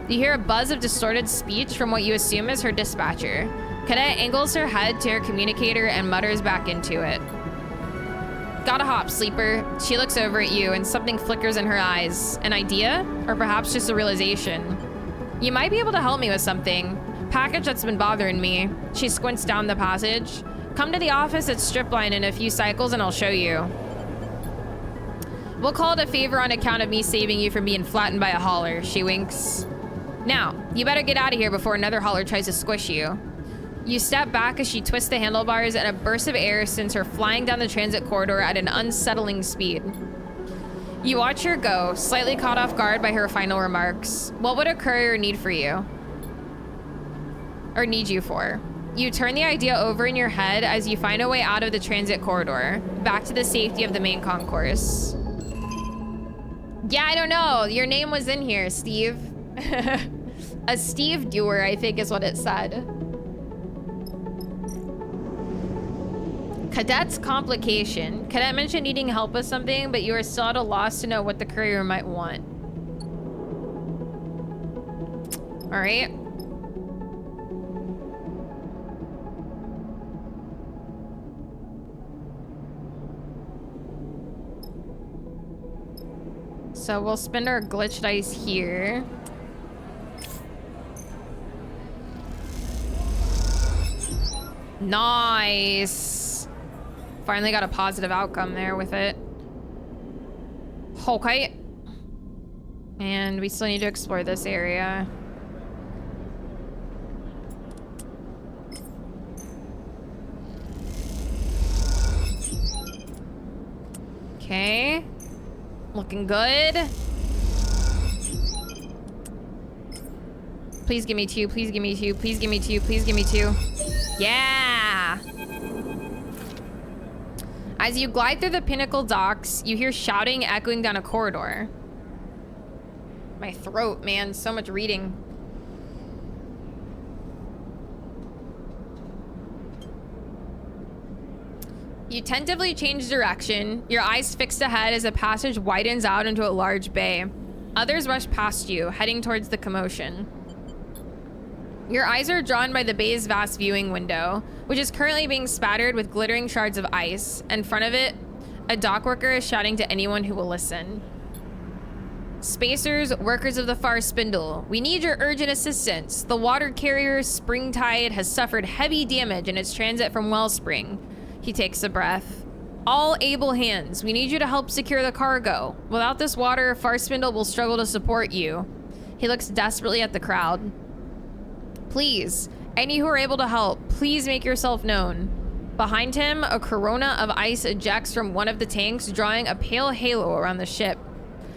You hear a buzz of distorted speech from what you assume is her dispatcher. Cadet angles her head to her communicator and mutters back into it. Gotta hop, sleeper. She looks over at you and something flickers in her eyes. An idea? Or perhaps just a realization. You might be able to help me with something. Package that's been bothering me. She squints down the passage. Come to the office at Stripline in a few cycles and I'll show you. We'll call it a favor on account of me saving you from being flattened by a hauler. She winks. Now, you better get out of here before another hauler tries to squish you. You step back as she twists the handlebars and a burst of air sends her flying down the transit corridor at an unsettling speed. You watch her go, slightly caught off guard by her final remarks. What would a courier need for you? Or need you for? You turn the idea over in your head as you find a way out of the transit corridor, back to the safety of the main concourse. Yeah, I don't know. Your name was in here, Steve. A Steve doer, I think is what it said. Cadet's complication. Cadet mentioned needing help with something, but you are still at a loss to know what the courier might want. All right. So we'll spend our glitch dice here. Nice. Finally got a positive outcome there with it. Okay. And we still need to explore this area. Okay. Looking good. Please give me two, please give me two, please give me two, please give me two. Yeah! As you glide through the Pinnacle docks, you hear shouting echoing down a corridor. My throat, man, so much reading. You tentatively change direction, your eyes fixed ahead as the passage widens out into a large bay. Others rush past you, heading towards the commotion. Your eyes are drawn by the bay's vast viewing window, which is currently being spattered with glittering shards of ice. In front of it, a dockworker is shouting to anyone who will listen. Spacers, workers of the far spindle, we need your urgent assistance. The water carrier Springtide has suffered heavy damage in its transit from Wellspring. He takes a breath. All able hands, we need you to help secure the cargo. Without this water, Far Spindle will struggle to support you. He looks desperately at the crowd. Please, any who are able to help, please make yourself known. Behind him, a corona of ice ejects from one of the tanks, drawing a pale halo around the ship.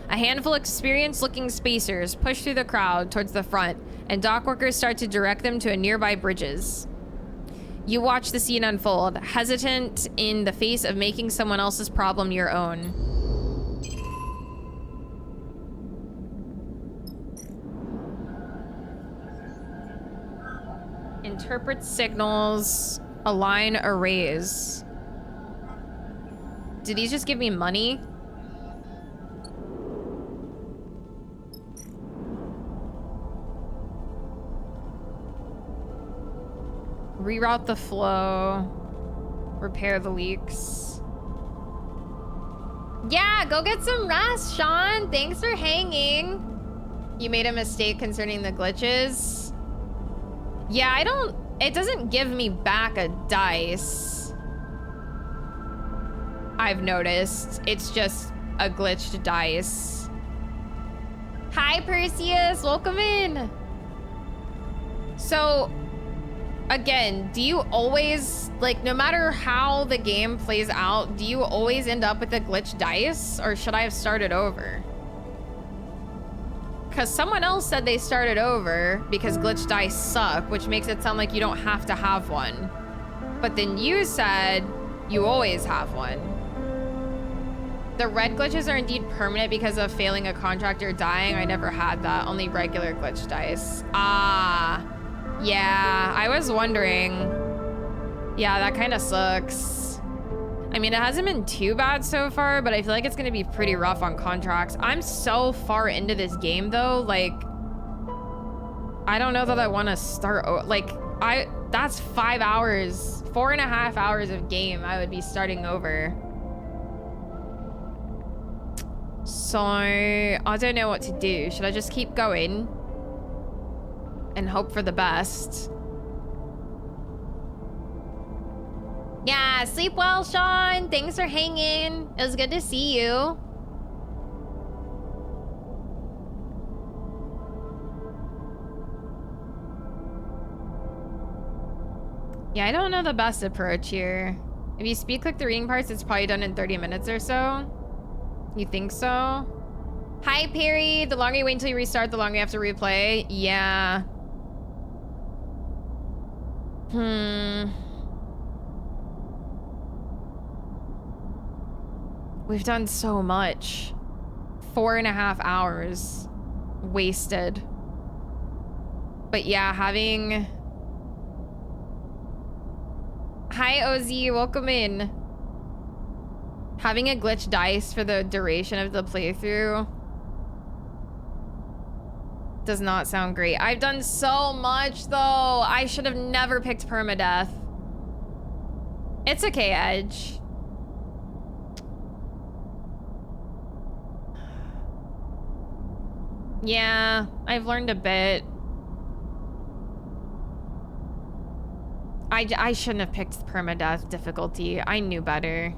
A handful of experienced-looking spacers push through the crowd towards the front, and dockworkers start to direct them to nearby bridges. You watch the scene unfold, hesitant in the face of making someone else's problem your own. Interpret signals, align arrays. Did he just give me money? Reroute the flow. Repair the leaks. Yeah, go get some rest, Sean. Thanks for hanging. You made a mistake concerning the glitches. Yeah, it doesn't give me back a dice. I've noticed. It's just a glitched dice. Hi, Perseus. Welcome in. So, again, do you always, like, no matter how the game plays out, do you always end up with a glitched dice? Or should I have started over? Because someone else said they started over because glitched dice suck, which makes it sound like you don't have to have one. But then you said you always have one. The red glitches are indeed permanent because of failing a contract or dying. I never had that. Only regular glitch dice. Ah. Yeah, I was wondering. Yeah, that kind of sucks. I mean, it hasn't been too bad so far, but I feel like it's going to be pretty rough on contracts. I'm so far into this game, though. Like, I don't know that I want to start. Like, that's 5 hours, 4.5 hours of game I would be starting over. So, I don't know what to do. Should I just keep going and hope for the best? Yeah, sleep well, Sean. Thanks for hanging. It was good to see you. Yeah, I don't know the best approach here. If you speed click the reading parts, it's probably done in 30 minutes or so. You think so? Hi, Perry. The longer you wait until you restart, the longer you have to replay. Yeah. We've done so much. 4.5 hours wasted. But yeah, having... Hi, OZ. Welcome in. Having a glitch dice for the duration of the playthrough does not sound great. I've done so much, though. I should have never picked permadeath. It's okay, Edge. Yeah, I've learned a bit. I shouldn't have picked permadeath difficulty. I knew better.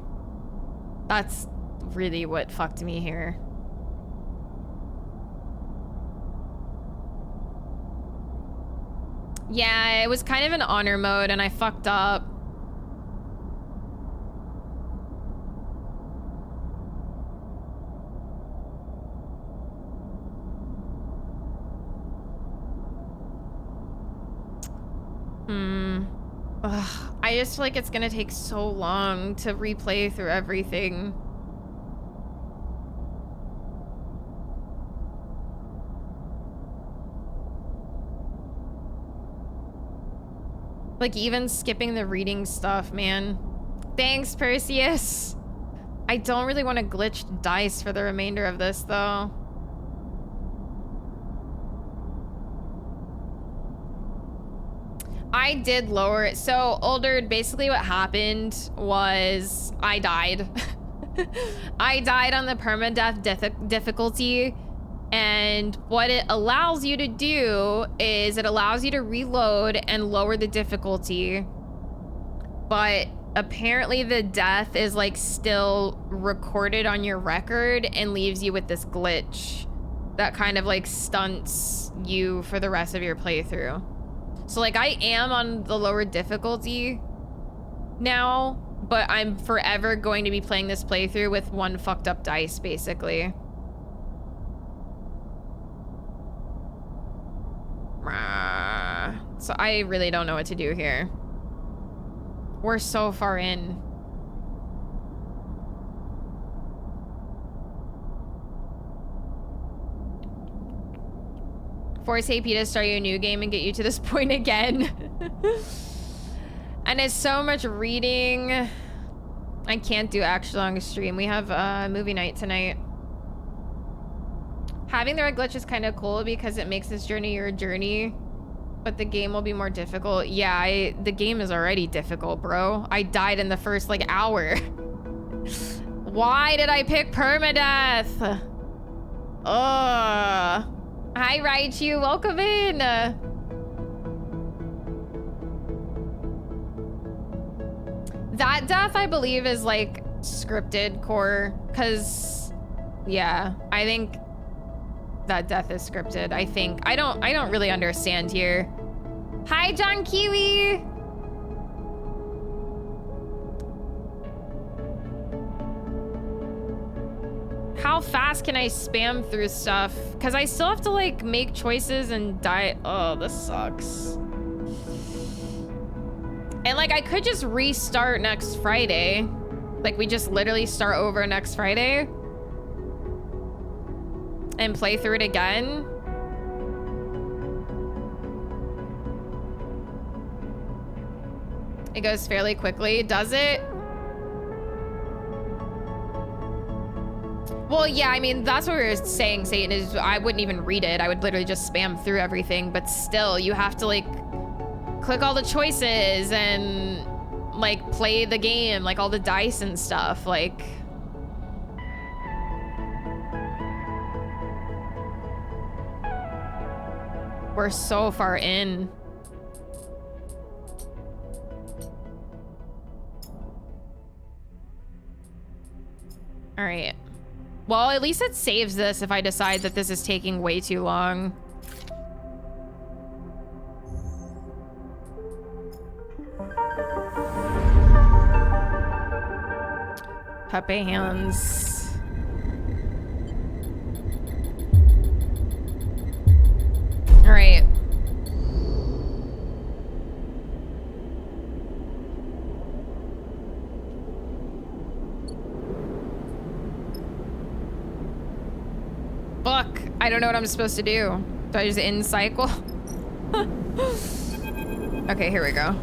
That's really what fucked me here. Yeah, it was kind of an honor mode and I fucked up. Ugh, I just feel like it's gonna take so long to replay through everything. Like even skipping the reading stuff, man. Thanks, Perseus. I don't really want to glitch dice for the remainder of this, though. I did lower it. So, Older, basically what happened was I died. I died on the permadeath difficulty. And what it allows you to do is it allows you to reload and lower the difficulty. But apparently the death is like still recorded on your record and leaves you with this glitch that kind of like stunts you for the rest of your playthrough. So like I am on the lower difficulty now, but I'm forever going to be playing this playthrough with one fucked up dice, basically. So I really don't know what to do here. We're so far in. Force AP to start you a new game and get you to this point again. And it's so much reading. I can't do actual on stream. We have movie night tonight. Having the red glitch is kind of cool because it makes this journey your journey, but the game will be more difficult. Yeah, the game is already difficult, bro. I died in the first like hour. Why did I pick permadeath? Ugh. Hi, Raichu. Welcome in. That death, I believe, is like scripted core, because yeah, I think that death is scripted. I think I don't really understand here. Hi, John Kiwi. How fast can I spam through stuff? Because I still have to like make choices and die. Oh, this sucks. And like I could just restart next Friday, Like, we just literally start over next Friday and play through it again. It goes fairly quickly, does it? Well, yeah, I mean, that's what we were saying, Satan, is I wouldn't even read it. I would literally just spam through everything, but still, you have to, like, click all the choices and, like, play the game, like, all the dice and stuff, like... We're so far in. All right. Well, at least it saves this if I decide that this is taking way too long. Pepe hands. All right. Fuck, I don't know what I'm supposed to do. Do I just end cycle? Okay, here we go.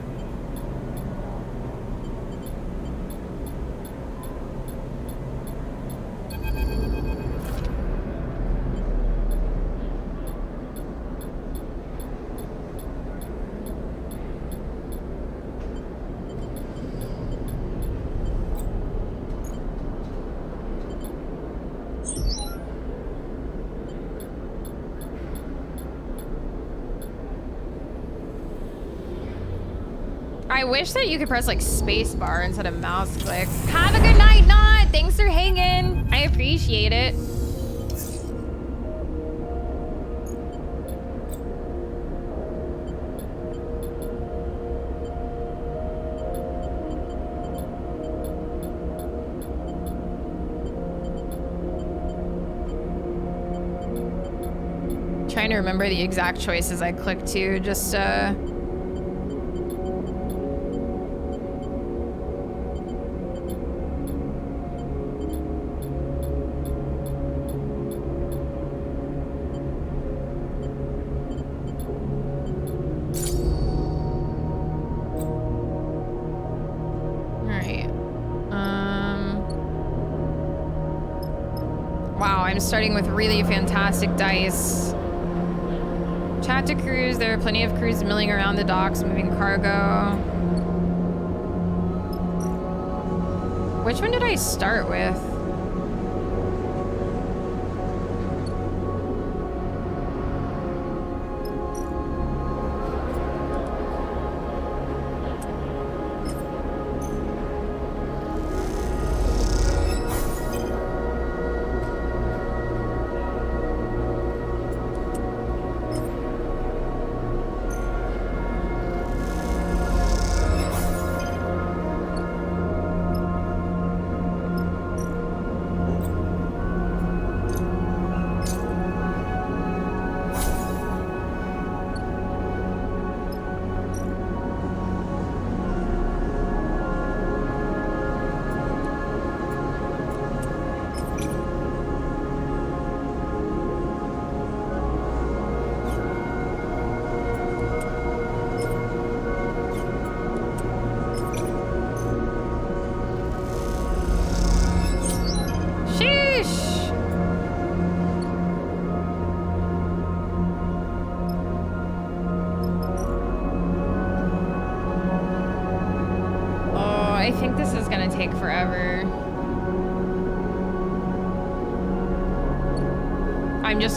I wish that you could press like space bar instead of mouse click. Have a good night, Not. Thanks for hanging. I appreciate it. Trying to remember the exact choices I clicked to, just starting with really fantastic dice. Chat to crews. There are plenty of crews milling around the docks, moving cargo. Which one did I start with?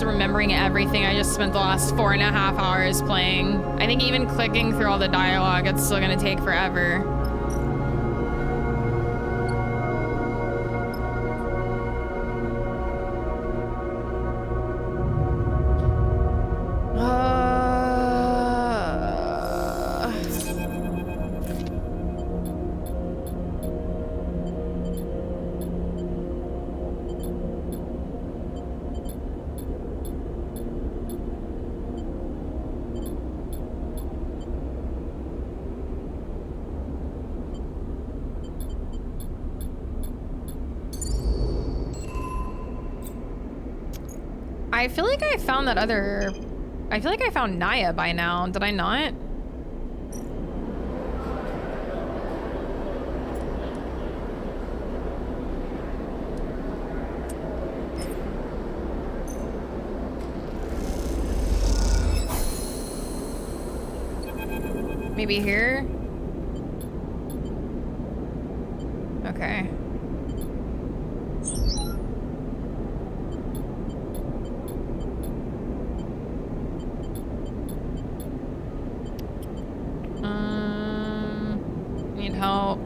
Remembering everything I just spent the last 4.5 hours playing. I think even clicking through all the dialogue, it's still gonna take forever. I feel like I found that other... I feel like I found Naya by now. Did I not? Maybe here? Okay. Need help.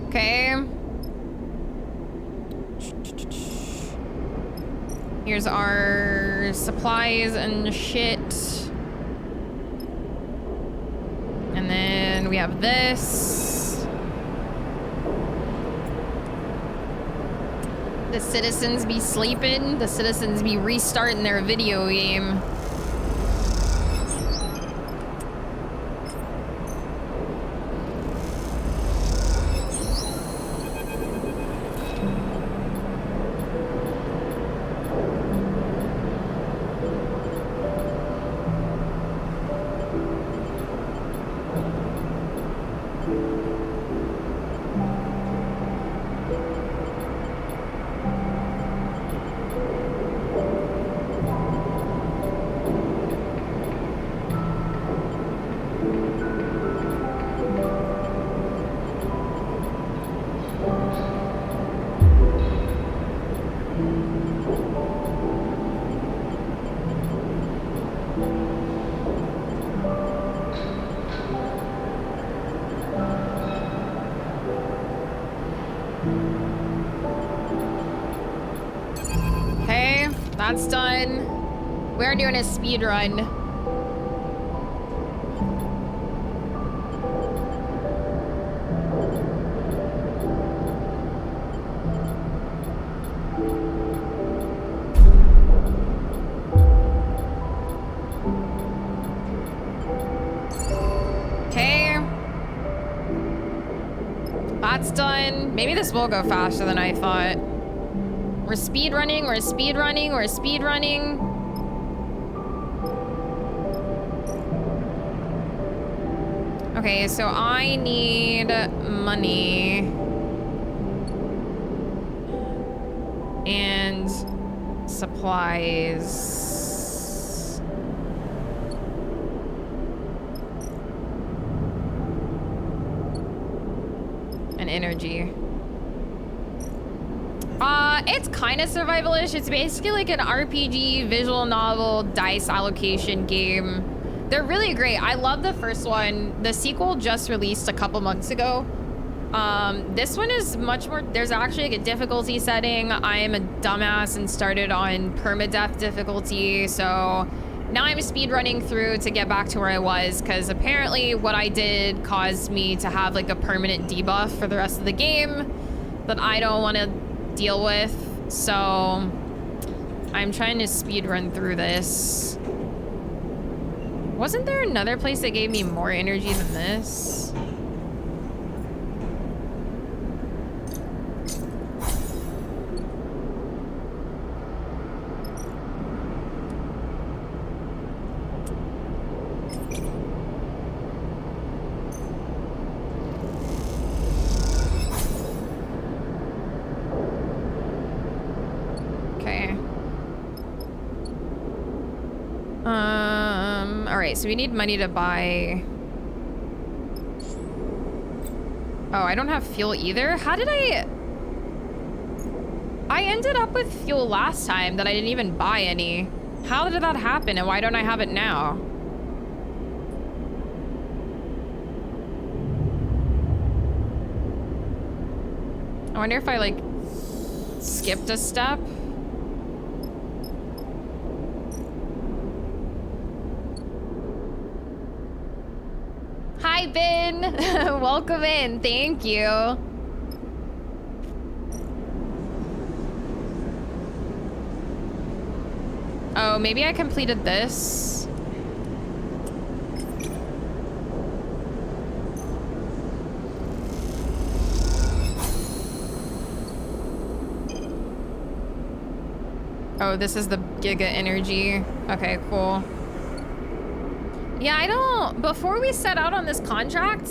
Okay. Here's our supplies and shit. And then we have this. The citizens be sleeping. The citizens be restarting their video game. That's done. We're doing a speed run. Okay. That's done. Maybe this will go faster than I thought. We're speed running, we're speed running, we're speed running. Okay, so I need money. And supplies. And energy. It's kind of survivalish. It's basically like an RPG, visual novel, dice allocation game. They're really great. I love the first one. The sequel just released a couple months ago. This one is much more, there's actually like a difficulty setting. I am a dumbass and started on permadeath difficulty. So now I'm speed running through to get back to where I was, because apparently what I did caused me to have like a permanent debuff for the rest of the game that I don't want to deal with, so I'm trying to speed run through this. Wasn't there another place that gave me more energy than this? Alright, so we need money to buy... Oh, I don't have fuel either? How did I ended up with fuel last time that I didn't even buy any. How did that happen, and why don't I have it now? I wonder if I, like, skipped a step. Hi, Ben. Welcome in. Thank you. Oh, maybe I completed this. Oh, this is the Giga Energy. Okay, cool. Yeah, I don't... Before we set out on this contract...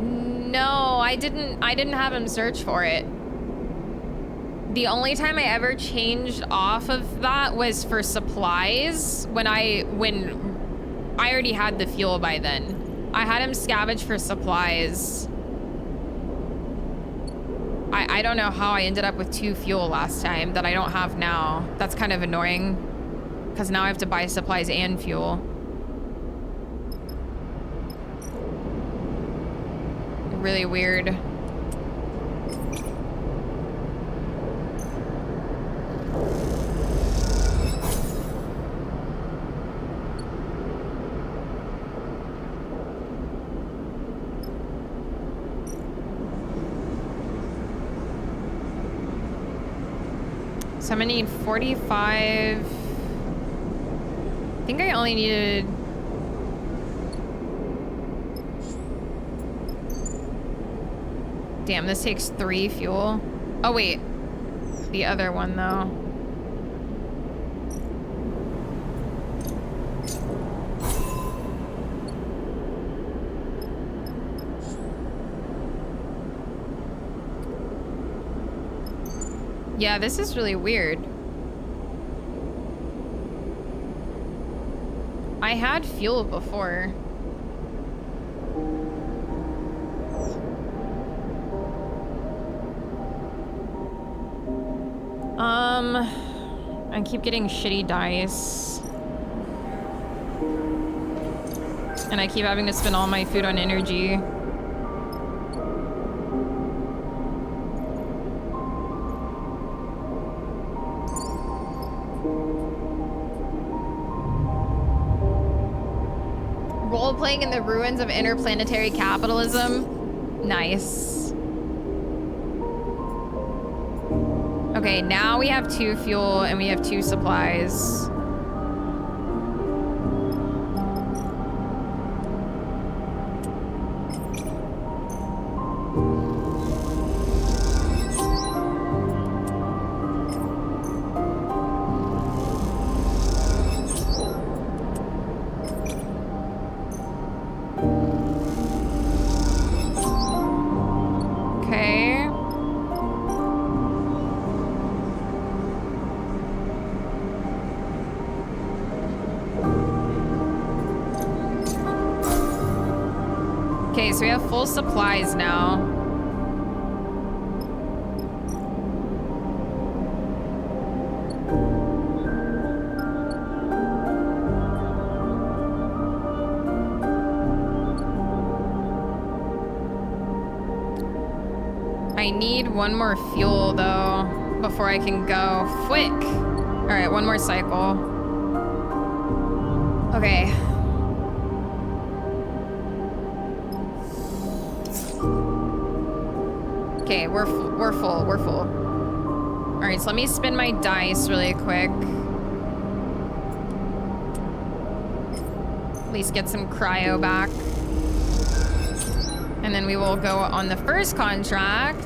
No, I didn't have him search for it. The only time I ever changed off of that was for supplies when I already had the fuel by then. I had him scavenge for supplies. I don't know how I ended up with 2 fuel last time that I don't have now. That's kind of annoying because now I have to buy supplies and fuel. Really weird. So I'm gonna need 45. I think I only needed... Damn, this takes 3 fuel. Oh wait, the other one though. Yeah, this is really weird. I had fuel before. I keep getting shitty dice. And I keep having to spend all my food on energy. Role-playing in the ruins of interplanetary capitalism. Nice. Okay, now we have 2 fuel and we have 2 supplies. So we have full supplies now. I need 1 more fuel though before I can go. Quick. All right, 1 more cycle. Okay. Okay, we're full. All right, so let me spin my dice really quick. At least get some cryo back. And then we will go on the first contract.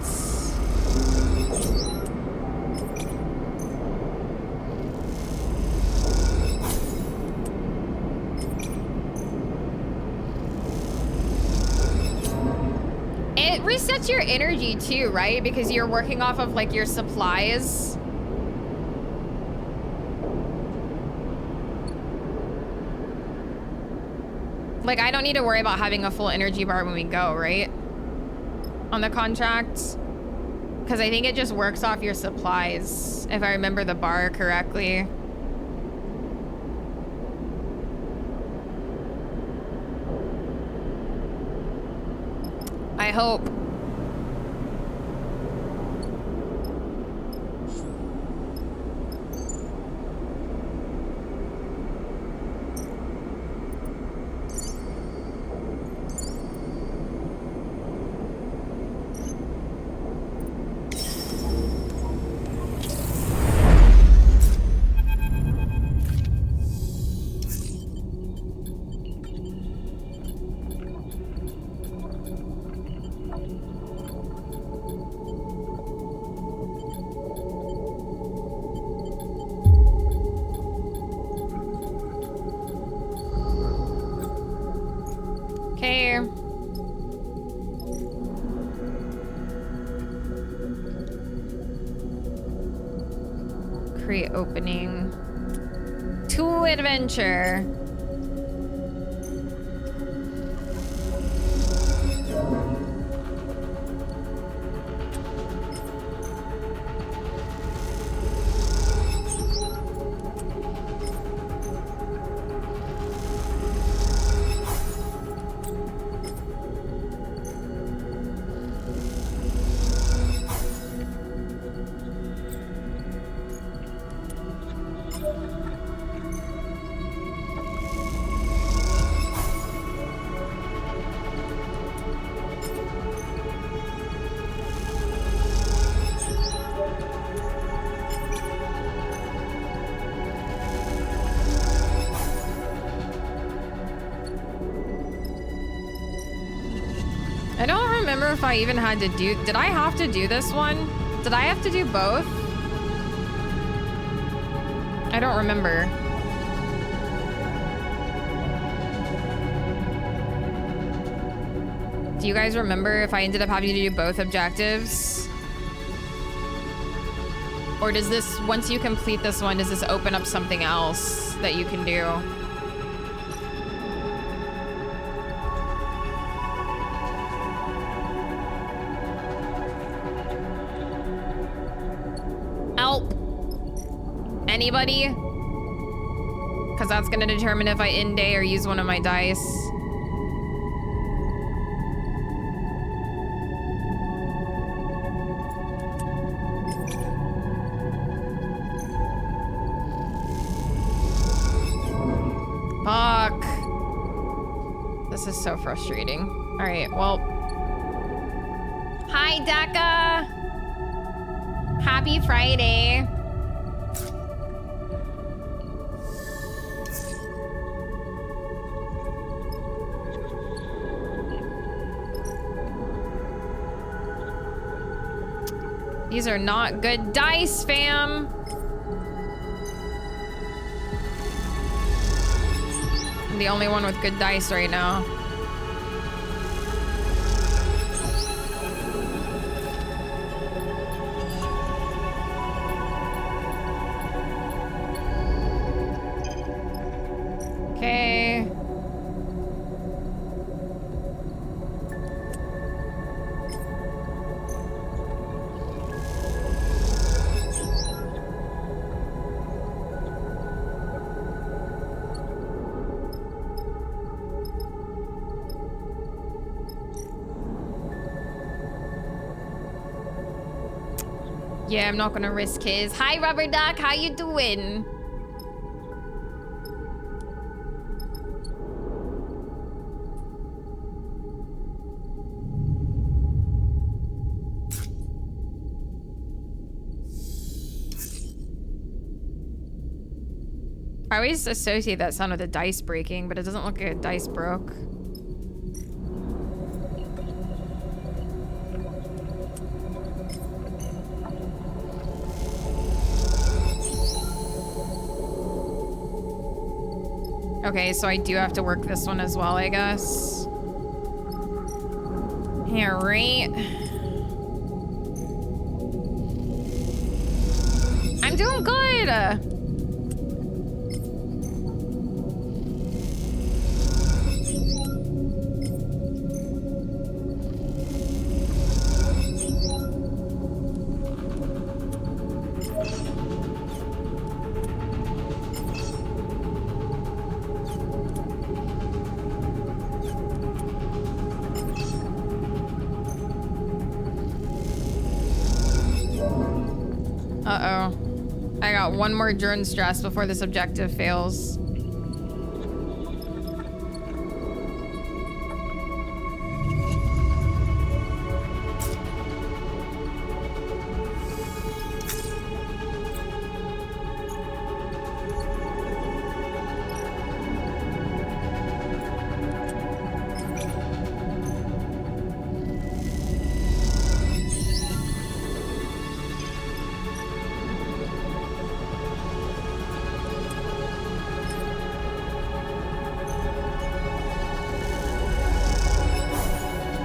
It resets your energy too, right? Because you're working off of like your supplies. Like, I don't need to worry about having a full energy bar when we go, right? On the contract. Because I think it just works off your supplies, if I remember the bar correctly. I hope. Crate opening. To adventure. I don't remember if I even had to do... Did I have to do this one? Did I have to do both? I don't remember. Do you guys remember if I ended up having to do both objectives? Or does this, once you complete this one, does this open up something else that you can do? Help! Anybody? Because that's going to determine if I end day or use one of my dice. Fuck. This is so frustrating. All right, well. Hi, Daka. Happy Friday. These are not good dice, fam. I'm the only one with good dice right now. Okay. Yeah, I'm not gonna risk his. Hi, Rubber Duck. How you doing? I always associate that sound with a dice breaking, but it doesn't look like a dice broke. Okay, so I do have to work this one as well, I guess. Yeah, right. I'm doing good. Uh-oh. I got one more Jern stress before this objective fails.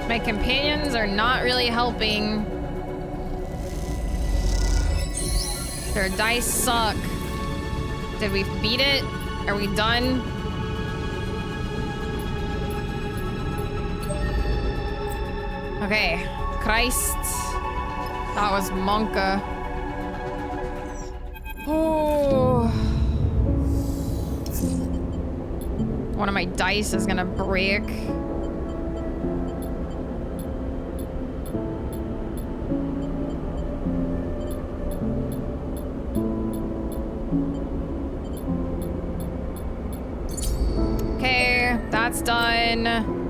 My companions are not really helping. Their dice suck. Did we beat it? Are we done? Okay. Christ. That was Monka. Oh. One of my dice is gonna break. Okay, that's done.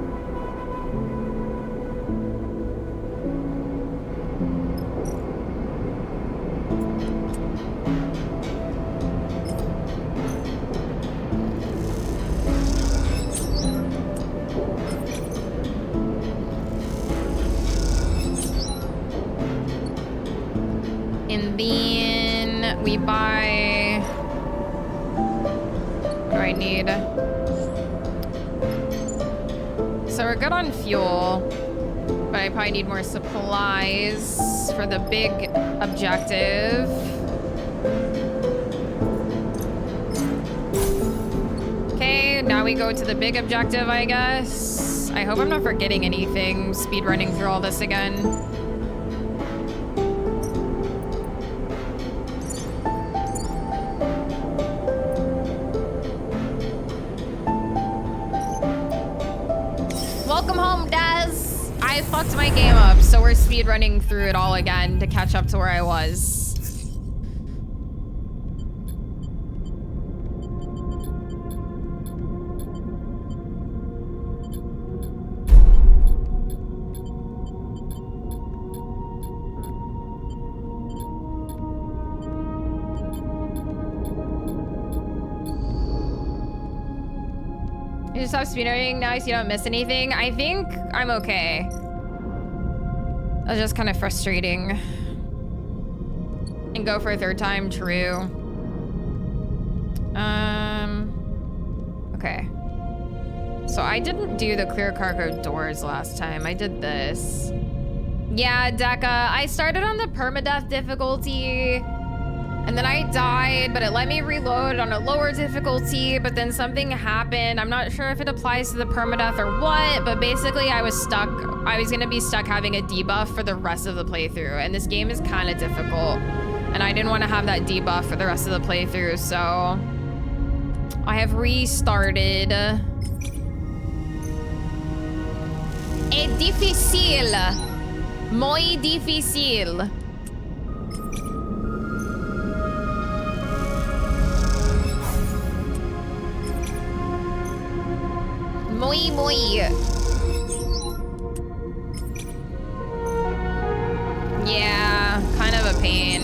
And then we buy... What do I need? So we're good on fuel, but I probably need more supplies for the big objective. Okay, now we go to the big objective, I guess. I hope I'm not forgetting anything, speedrunning through all this again. Welcome home, Daz. I fucked my game up, so we're speedrunning through it all again to catch up to where I was. You just stop speedrunning now so you don't miss anything. I think I'm okay. That's just kind of frustrating. And go for a third time, true. Okay. So I didn't do the clear cargo doors last time. I did this. Yeah, Deca, I started on the permadeath difficulty. And then I died, but it let me reload on a lower difficulty, but then something happened. I'm not sure if it applies to the permadeath or what, but basically I was stuck. I was gonna be stuck having a debuff for the rest of the playthrough, and this game is kind of difficult. And I didn't want to have that debuff for the rest of the playthrough, so I have restarted. Es difícil. Muy difícil. Muy. Yeah, kind of a pain.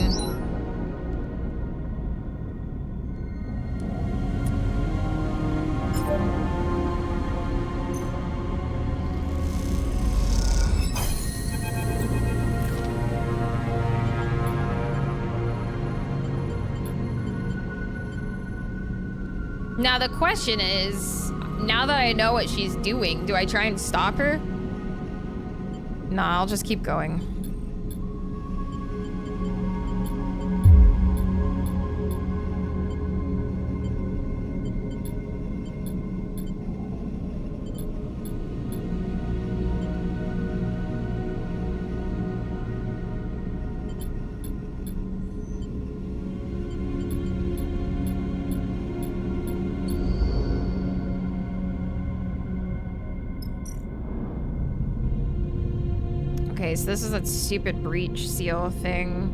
Now the question is, now that I know what she's doing, do I try and stop her? Nah, I'll just keep going. Okay, so this is that stupid breach seal thing.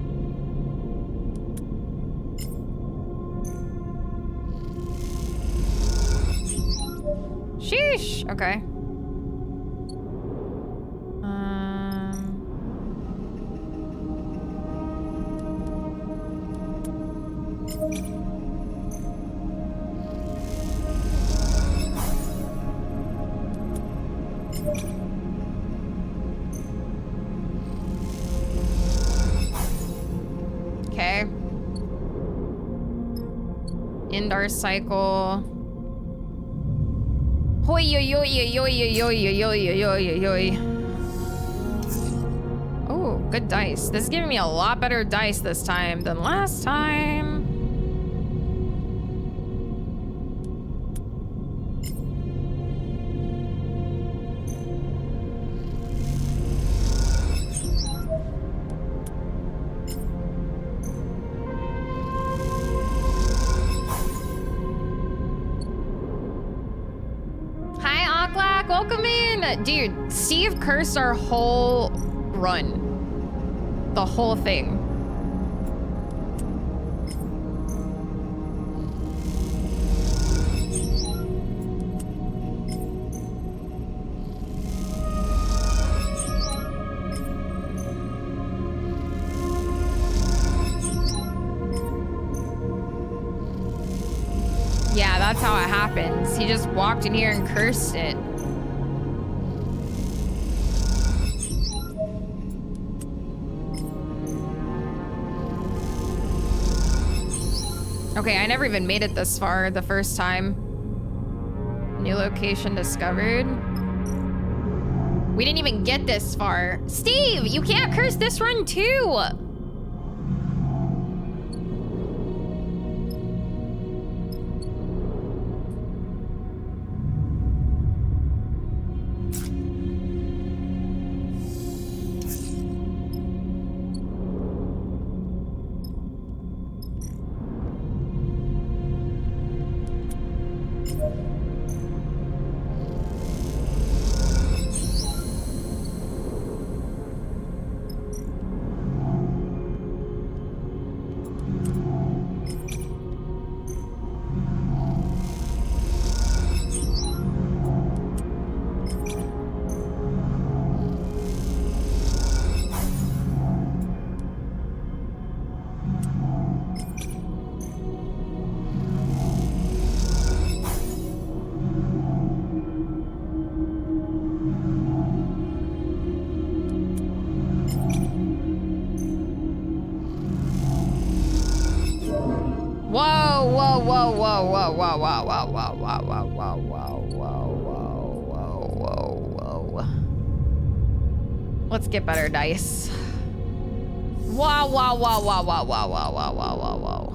Sheesh. Okay. Okay. End our cycle. Hoi yo yo yo yo yo yo yo yo yo yo yo. Oh, good dice. This is giving me a lot better dice this time than last time. Hi, Oklak, welcome in. Dude, Steve cursed our whole run. The whole thing. Yeah, that's how it happens. He just walked in here and cursed it. Okay, I never even made it this far the first time. New location discovered. We didn't even get this far. Steve, you can't curse this run too. Let's get better dice. Wow, wow, wow, wow, wow, wow, wow, wow, wow, wow, wow.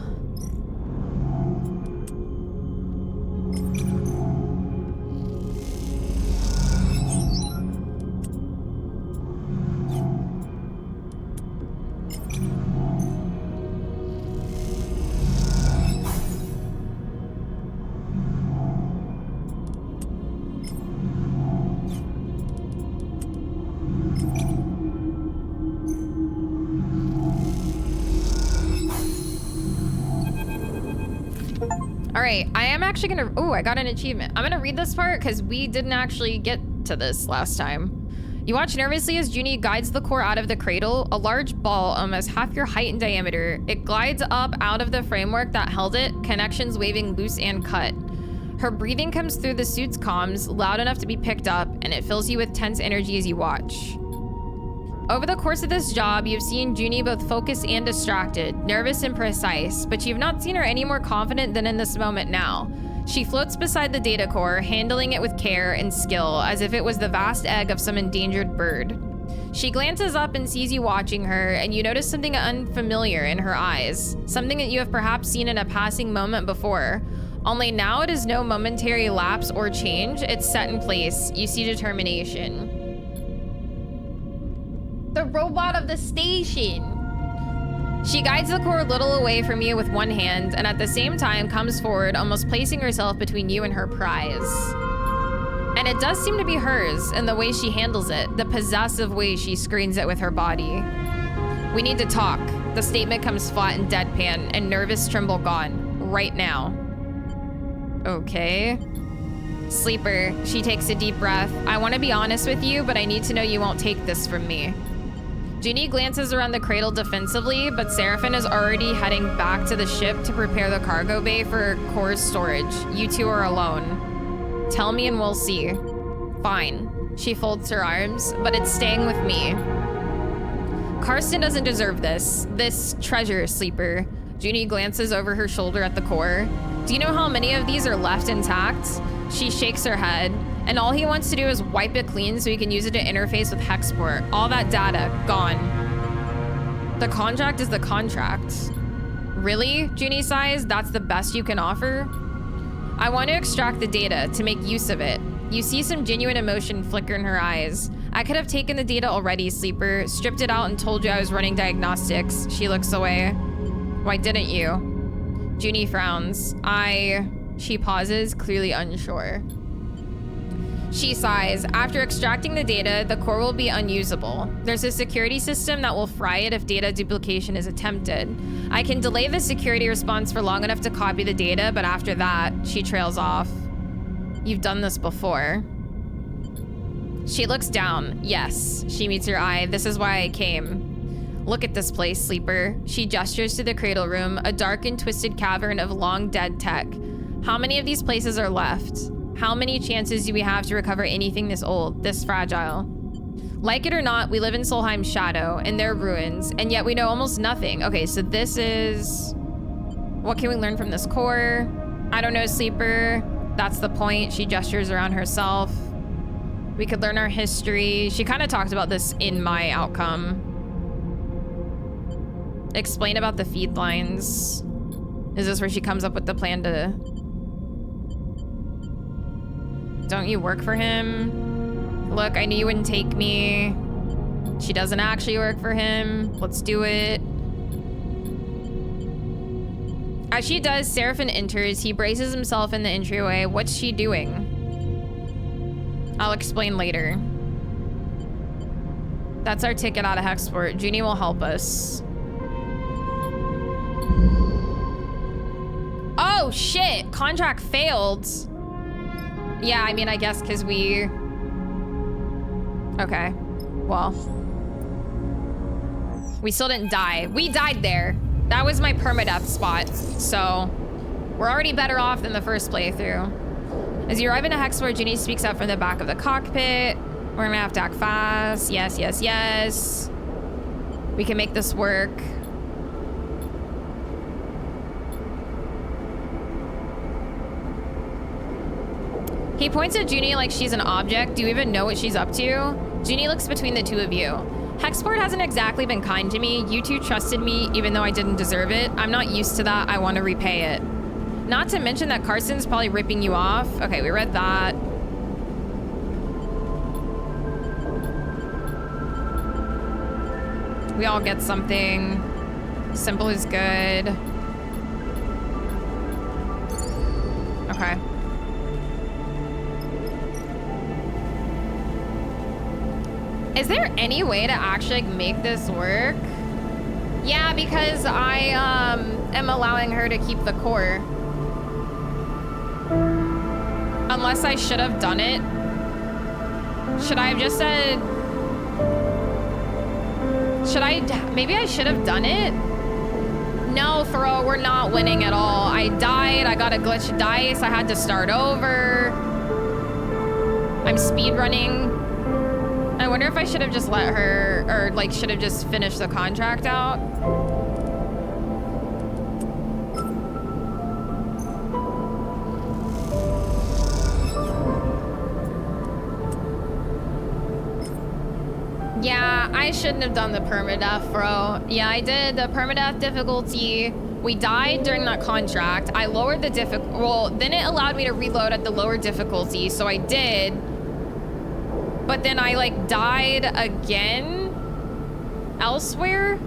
All right, I am actually gonna, oh, I got an achievement. I'm gonna read this part because we didn't actually get to this last time. You watch nervously as Junie guides the core out of the cradle, a large ball almost half your height in diameter. It glides up out of the framework that held it, connections waving loose and cut. Her breathing comes through the suit's comms, loud enough to be picked up, and it fills you with tense energy as you watch. Over the course of this job, you've seen Junie both focused and distracted, nervous and precise, but you've not seen her any more confident than in this moment now. She floats beside the data core, handling it with care and skill, as if it was the vast egg of some endangered bird. She glances up and sees you watching her, and you notice something unfamiliar in her eyes, something that you have perhaps seen in a passing moment before. Only now it is no momentary lapse or change, it's set in place. You see determination. The robot of the station. She guides the core a little away from you with one hand, and at the same time comes forward, almost placing herself between you and her prize. And it does seem to be hers in the way she handles it, the possessive way she screens it with her body. We need to talk. The statement comes flat and deadpan, and nervous tremble gone. Right now. Okay. Sleeper, she takes a deep breath. I want to be honest with you, but I need to know you won't take this from me. Junie glances around the cradle defensively, but Seraphin is already heading back to the ship to prepare the cargo bay for core's storage. You two are alone. Tell me and we'll see. Fine. She folds her arms, but it's staying with me. Karsten doesn't deserve this. This treasure, Sleeper. Junie glances over her shoulder at the core. Do you know how many of these are left intact? She shakes her head, and all he wants to do is wipe it clean so he can use it to interface with Hexport. All that data, gone. The contract is the contract. Really, Junie sighs? That's the best you can offer? I want to extract the data to make use of it. You see some genuine emotion flicker in her eyes. I could have taken the data already, Sleeper. Stripped it out and told you I was running diagnostics. She looks away. Why didn't you? Junie frowns. She pauses, clearly unsure. She sighs. After extracting the data, the core will be unusable. There's a security system that will fry it if data duplication is attempted. I can delay the security response for long enough to copy the data, but after that, she trails off. You've done this before. She looks down. Yes, she meets your eye. This is why I came. Look at this place, Sleeper. She gestures to the cradle room, a dark and twisted cavern of long dead tech. How many of these places are left? How many chances do we have to recover anything this old, this fragile? Like it or not, we live in Solheim's shadow, and their ruins, and yet we know almost nothing. Okay, so this is... What can we learn from this core? I don't know, Sleeper. That's the point. She gestures around herself. We could learn our history. She kind of talked about this in my outcome. Explain about the feed lines. Is this where she comes up with the plan to... Don't you work for him? Look, I knew you wouldn't take me. She doesn't actually work for him. Let's do it. As she does, Seraphim enters. He braces himself in the entryway. What's she doing? I'll explain later. That's our ticket out of Hexport. Junie will help us. Oh, shit. Contract failed. Yeah, I mean, I guess because we... Okay. Well. We still didn't die. We died there. That was my permadeath spot. So, we're already better off than the first playthrough. As you arrive into Hexport, Junie speaks up from the back of the cockpit. We're gonna have to act fast. Yes, yes, yes. We can make this work. He points at Junie like she's an object. Do you even know what she's up to? Junie looks between the two of you. Hexport hasn't exactly been kind to me. You two trusted me even though I didn't deserve it. I'm not used to that. I want to repay it. Not to mention that Carson's probably ripping you off. Okay, we read that. We all get something. Simple is good. Okay. Is there any way to actually make this work? Yeah, because I am allowing her to keep the core. Unless I should have done it. Should I have just said... Maybe I should have done it? No, Thro, we're not winning at all. I died, I got a glitched dice, I had to start over. I'm speedrunning. I wonder if I should have just let her, or like should have just finished the contract out. Yeah, I shouldn't have done the permadeath, bro. Yeah, I did the permadeath difficulty. We died during that contract. I lowered the well, then it allowed me to reload at the lower difficulty, so I did. But then I like died again elsewhere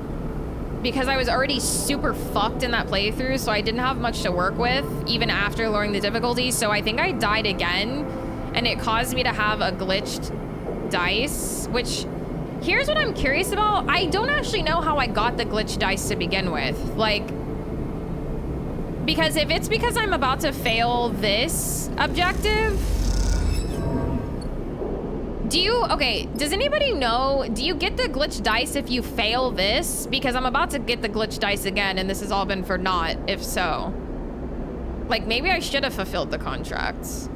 because I was already super fucked in that playthrough, so I didn't have much to work with even after lowering the difficulty. So I think I died again and it caused me to have a glitched dice, which here's what I'm curious about. I don't actually know how I got the glitched dice to begin with. Like, because if it's because I'm about to fail this objective, okay, does anybody know, do you get the glitch dice if you fail this? Because I'm about to get the glitch dice again and this has all been for naught, if so. Like, maybe I should have fulfilled the contracts.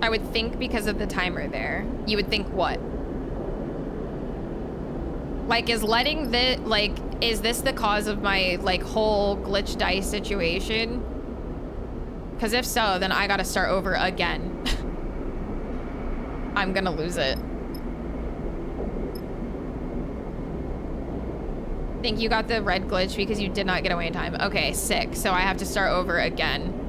I would think because of the timer there. You would think what? Like, is letting the, like, is this the cause of my, like, whole glitch dice situation? Because if so, then I gotta start over again. I'm gonna lose it. Think you got the red glitch because you did not get away in time. Okay, sick. So I have to start over again.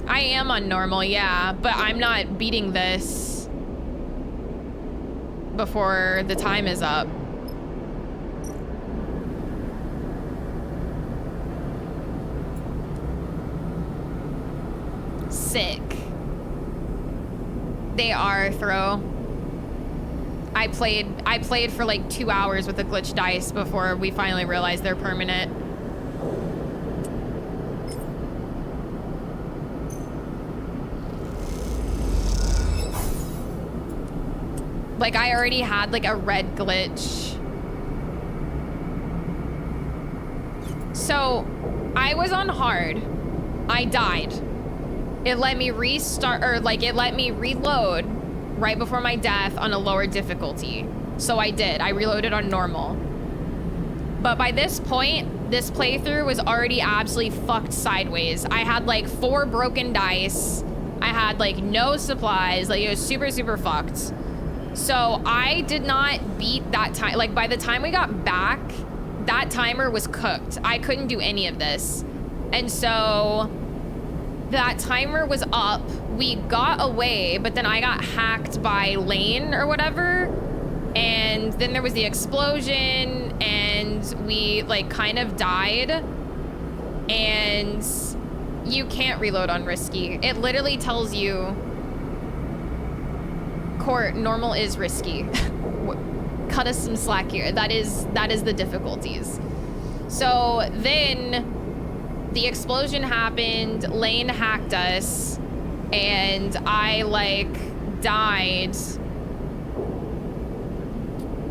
I am on normal, yeah, but I'm not beating this before the time is up. Sick. They are throw. I played for like 2 hours with the glitch dice before we finally realized they're permanent. Like I already had like a red glitch. So I was on hard. I died. It let me restart, or like it let me reload right before my death on a lower difficulty. So I did. I reloaded on normal. But by this point, this playthrough was already absolutely fucked sideways. I had like 4 broken dice. I had like no supplies. Like it was super, super fucked. So I did not beat that time. Like by the time we got back, that timer was cooked. I couldn't do any of this. And so that timer was up. We got away, but then I got hacked by Lane or whatever. And then there was the explosion and we like kind of died. And you can't reload on risky. It literally tells you, Court, normal is risky. Cut us some slack here. That is the difficulties. So then the explosion happened, Lane hacked us, and I like died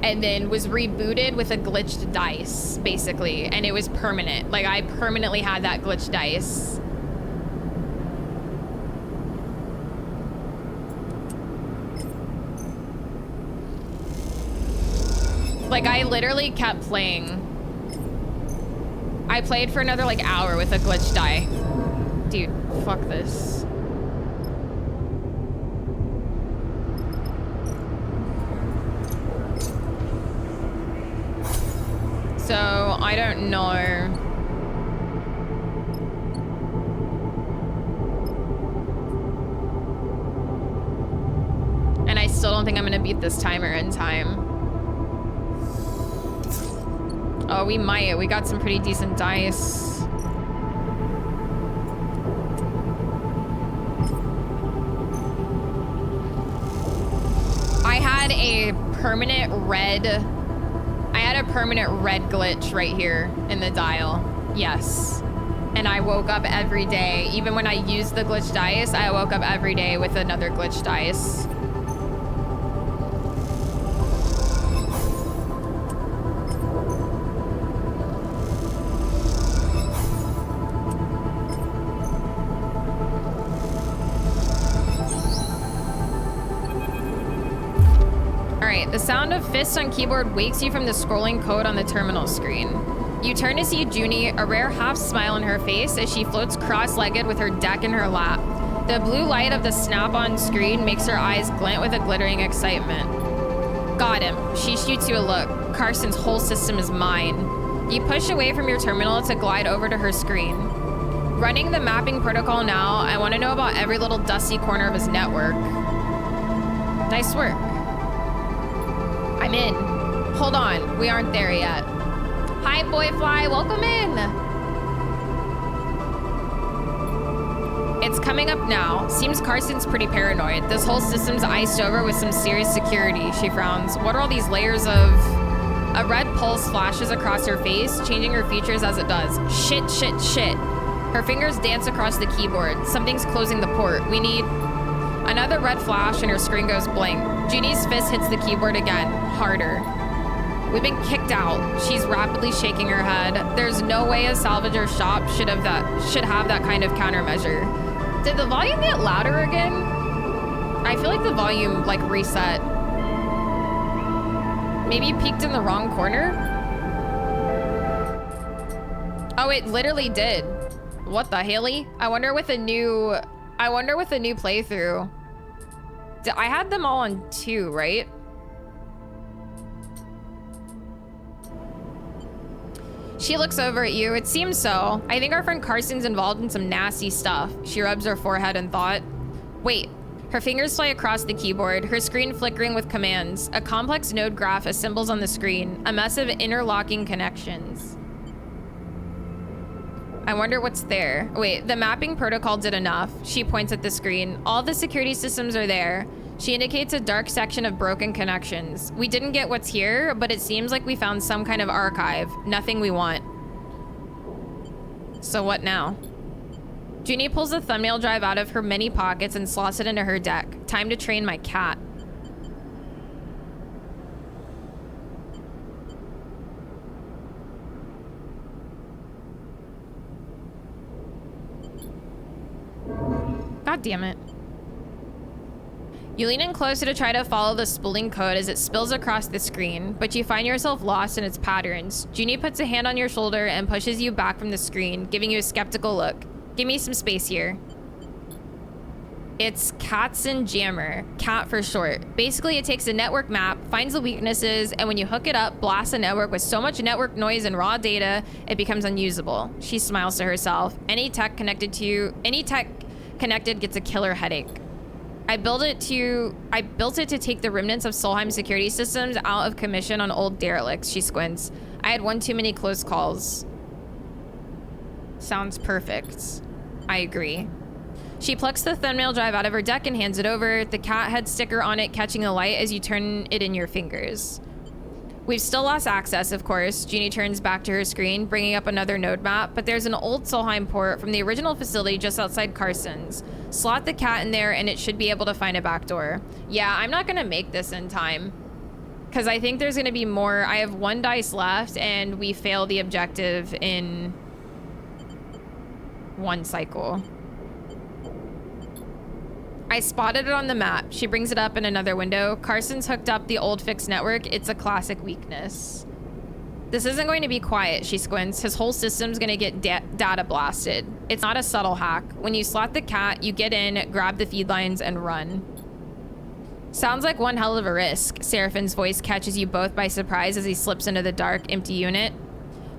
and then was rebooted with a glitched dice, basically, and it was permanent. Like I permanently had that glitched dice. Like I literally kept playing. I played for another like hour with a glitch die. Dude, fuck this. So, I don't know. And I still don't think I'm gonna beat this timer in time. Oh, we might. We got some pretty decent dice. I had a permanent red glitch right here in the dial. Yes. And I woke up every day. Even when I used the glitch dice, I woke up every day with another glitch dice. The sound of fists on keyboard wakes you from the scrolling code on the terminal screen. You turn to see Junie, a rare half smile on her face as she floats cross-legged with her deck in her lap. The blue light of the snap-on screen makes her eyes glint with a glittering excitement. Got him. She shoots you a look. Carson's whole system is mine. You push away from your terminal to glide over to her screen. Running the mapping protocol now, I want to know about every little dusty corner of his network. Nice work. I'm in. Hold on, we aren't there yet. Hi, Boyfly, welcome in. It's coming up now. Seems Carson's pretty paranoid. This whole system's iced over with some serious security, she frowns. What are all these layers of... A red pulse flashes across her face, changing her features as it does. Shit, shit, shit. Her fingers dance across the keyboard. Something's closing the port. We need... Another red flash and her screen goes blank. Junie's fist hits the keyboard again, harder. We've been kicked out. She's rapidly shaking her head. There's no way a salvager shop should have that kind of countermeasure. Did the volume get louder again? I feel like the volume like reset. Maybe you peeked in the wrong corner? Oh, it literally did. What the helly? I wonder with a new playthrough. I had them all on 2, right? She looks over at you. It seems so. I think our friend Carson's involved in some nasty stuff. She rubs her forehead in thought. Wait. Her fingers fly across the keyboard, her screen flickering with commands. A complex node graph assembles on the screen, a mess of interlocking connections. I wonder what's there. Wait, the mapping protocol did enough. She points at the screen. All the security systems are there. She indicates a dark section of broken connections. We didn't get what's here, but it seems like we found some kind of archive. Nothing we want. So what now? Junie pulls the thumbnail drive out of her many pockets and slots it into her deck. Time to train my cat. God damn it. You lean in closer to try to follow the spooling code as it spills across the screen, but you find yourself lost in its patterns. Junie puts a hand on your shoulder and pushes you back from the screen, giving you a skeptical look. Give me some space here. It's Katson Jammer, cat for short. Basically, it takes a network map, finds the weaknesses, and when you hook it up, blasts the network with so much network noise and raw data, it becomes unusable. She smiles to herself. Any tech connected gets a killer headache. I built it to take the remnants of Solheim security systems out of commission on old derelicts. She squints. I had one too many close calls. Sounds perfect. I agree. She plucks the thumbnail drive out of her deck and hands it over, the cat head sticker on it catching the light as you turn it in your fingers. We've still lost access, of course. Junie turns back to her screen, bringing up another node map, but there's an old Solheim port from the original facility just outside Carson's. Slot the cat in there and it should be able to find a back door. Yeah, I'm not gonna make this in time, because I think there's gonna be more. I have 1 dice left and we fail the objective in 1 cycle. I spotted it on the map. She brings it up in another window. Carson's hooked up the old fixed network. It's a classic weakness. This isn't going to be quiet, she squints. His whole system's gonna get data blasted. It's not a subtle hack. When you slot the cat, you get in, grab the feed lines, and run. Sounds like one hell of a risk. Seraphin's voice catches you both by surprise as he slips into the dark, empty unit.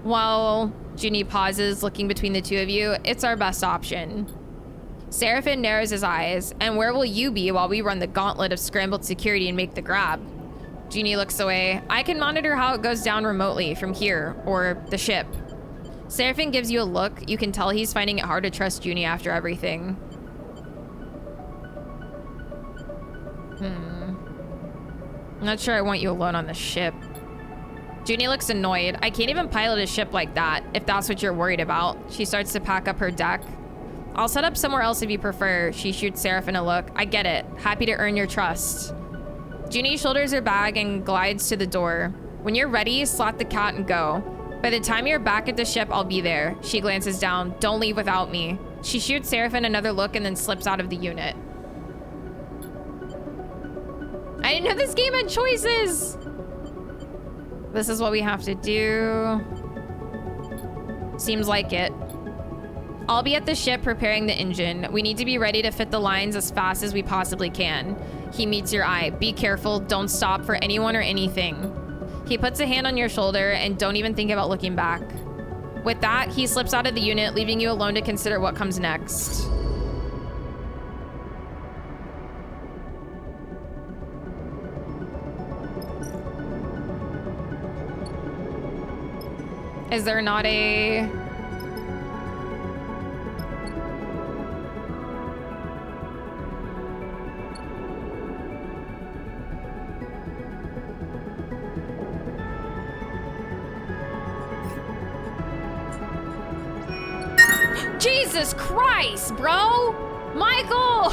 While Junie pauses, looking between the two of you, it's our best option. Seraphin narrows his eyes. And where will you be while we run the gauntlet of scrambled security and make the grab? Junie looks away. I can monitor how it goes down remotely from here, or the ship. Seraphin gives you a look. You can tell he's finding it hard to trust Junie after everything. I'm not sure I want you alone on the ship. Junie looks annoyed. I can't even pilot a ship like that, if that's what you're worried about. She starts to pack up her deck. I'll set up somewhere else if you prefer. She shoots Seraphin a look. I get it. Happy to earn your trust. Junie shoulders her bag and glides to the door. When you're ready, slot the cat and go. By the time you're back at the ship, I'll be there. She glances down. Don't leave without me. She shoots Seraphin another look and then slips out of the unit. I didn't know this game had choices. This is what we have to do. Seems like it. I'll be at the ship preparing the engine. We need to be ready to fit the lines as fast as we possibly can. He meets your eye. Be careful. Don't stop for anyone or anything. He puts a hand on your shoulder and don't even think about looking back. With that, he slips out of the unit, leaving you alone to consider what comes next. Is there not a... Jesus Christ, bro! Michael!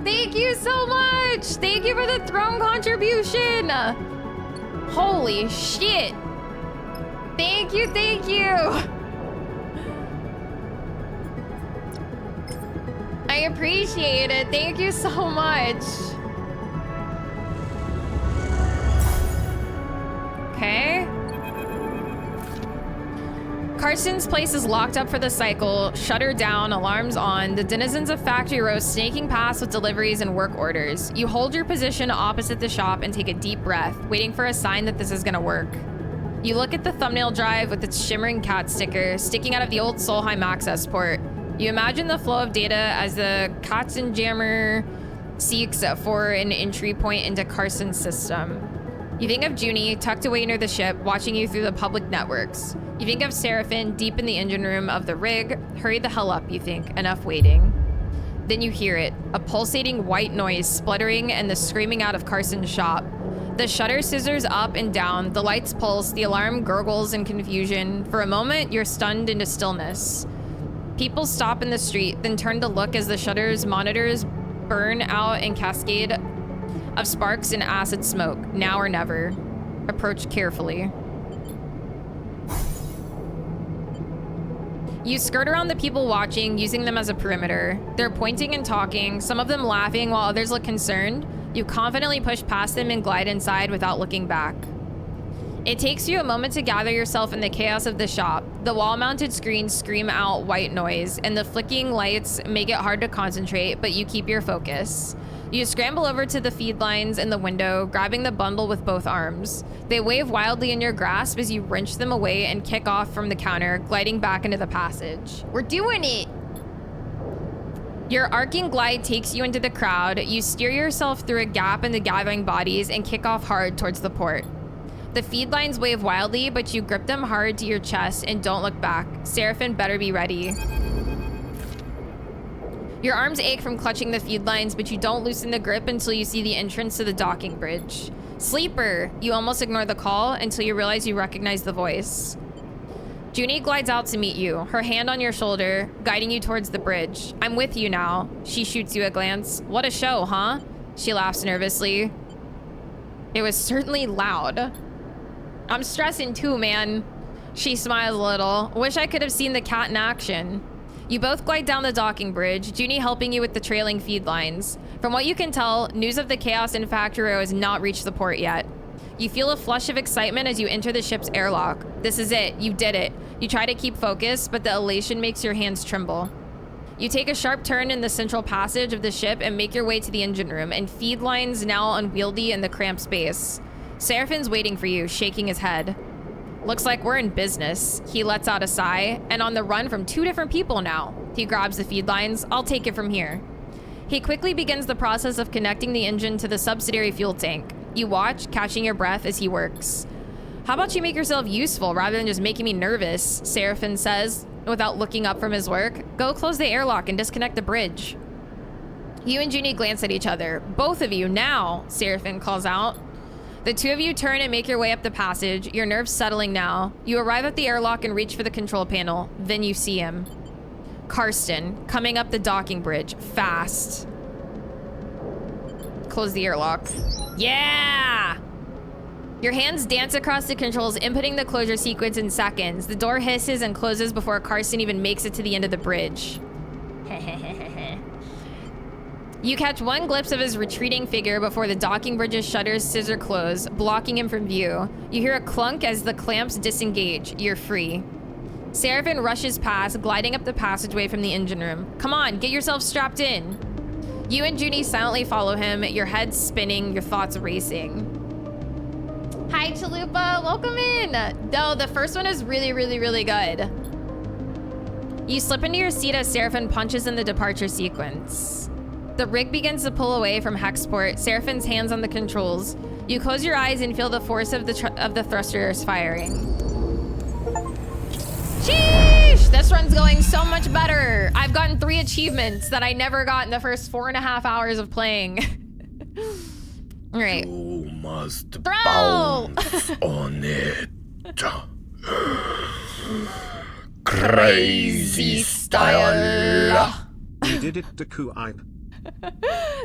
Thank you so much! Thank you for the throne contribution! Holy shit! Thank you, thank you! I appreciate it. Thank you so much. Okay. Carson's place is locked up for the cycle, shutter down, alarms on, the denizens of Factory Row snaking past with deliveries and work orders. You hold your position opposite the shop and take a deep breath, waiting for a sign that this is gonna work. You look at the thumbnail drive with its shimmering cat sticker sticking out of the old Solheim access port. You imagine the flow of data as the Katzenjammer seeks for an entry point into Carson's system. You think of Junie, tucked away near the ship, watching you through the public networks. You think of Seraphine, deep in the engine room of the rig. Hurry the hell up, you think. Enough waiting. Then you hear it, a pulsating white noise spluttering and the screaming out of Carson's shop. The shutter scissors up and down, the lights pulse, the alarm gurgles in confusion. For a moment, you're stunned into stillness. People stop in the street, then turn to look as the shutter's monitors burn out in cascade of sparks and acid smoke. Now or never. Approach carefully. You skirt around the people watching, using them as a perimeter. They're pointing and talking, some of them laughing while others look concerned. You confidently push past them and glide inside without looking back. It takes you a moment to gather yourself in the chaos of the shop. The wall-mounted screens scream out white noise, and the flicking lights make it hard to concentrate, but you keep your focus. You scramble over to the feed lines in the window, grabbing the bundle with both arms. They wave wildly in your grasp as you wrench them away and kick off from the counter, gliding back into the passage. We're doing it! Your arcing glide takes you into the crowd. You steer yourself through a gap in the gathering bodies and kick off hard towards the port. The feed lines wave wildly, but you grip them hard to your chest and don't look back. Seraphine better be ready. Your arms ache from clutching the feed lines, but you don't loosen the grip until you see the entrance to the docking bridge. Sleeper! You almost ignore the call until you realize you recognize the voice. Junie glides out to meet you, her hand on your shoulder, guiding you towards the bridge. I'm with you now. She shoots you a glance. What a show, huh? She laughs nervously. It was certainly loud. I'm stressing too, man. She smiles a little. Wish I could have seen the cat in action. You both glide down the docking bridge, Junie helping you with the trailing feed lines. From what you can tell, news of the chaos in Factory Row has not reached the port yet. You feel a flush of excitement as you enter the ship's airlock. This is it. You did it. You try to keep focus, but the elation makes your hands tremble. You take a sharp turn in the central passage of the ship and make your way to the engine room, and feed lines now unwieldy in the cramped space. Seraphine's waiting for you, shaking his head. Looks like we're in business. He lets out a sigh, and on the run from two different people now. He grabs the feed lines. I'll take it from here. He quickly begins the process of connecting the engine to the subsidiary fuel tank. You watch, catching your breath as he works. How about you make yourself useful rather than just making me nervous, Seraphine says, without looking up from his work. Go close the airlock and disconnect the bridge. You and Junie glance at each other. Both of you, now, Seraphine calls out. The two of you turn and make your way up the passage, your nerves settling now. You arrive at the airlock and reach for the control panel. Then you see him. Karsten, coming up the docking bridge, fast. Close the airlock. Yeah! Your hands dance across the controls, inputting the closure sequence in seconds. The door hisses and closes before Karsten even makes it to the end of the bridge. You catch one glimpse of his retreating figure before the docking bridge's shutters scissor close, blocking him from view. You hear a clunk as the clamps disengage. You're free. Seraphine rushes past, gliding up the passageway from the engine room. Come on, get yourself strapped in. You and Junie silently follow him, your heads spinning, your thoughts racing. Hi, Chalupa. Welcome in. No, the first one is really, really, really good. You slip into your seat as Seraphine punches in the departure sequence. The rig begins to pull away from Hexport, Seraphine's hands on the controls. You close your eyes and feel the force of the thrusters firing. Sheesh! This run's going so much better. I've gotten 3 achievements that I never got in the first 4.5 hours of playing. All right. You must Throw! bounce on it. Crazy style. We did it, Deku-ipe.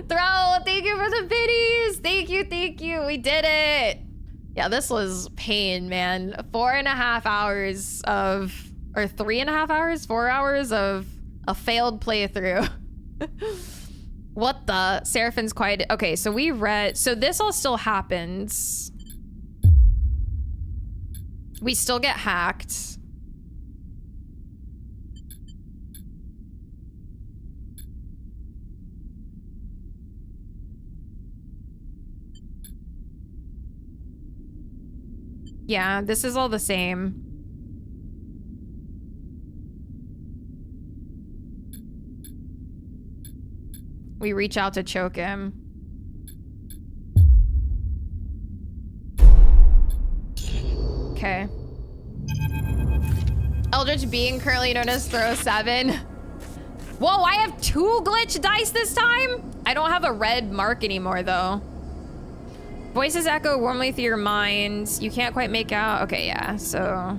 Throw, thank you for the biddies. Thank you. We did it. Yeah, this was pain, man. 4.5 hours of, or 3.5 hours, 4 hours of a failed playthrough. What the? Seraphine's quiet. Okay, so we read, so this all still happens. We still get hacked. Yeah, this is all the same. We reach out to choke him. Okay. Eldritch being currently known as Throw 7. Whoa, I have 2 glitch dice this time? I don't have a red mark anymore, though. Voices echo warmly through your mind. You can't quite make out. Okay, yeah, so...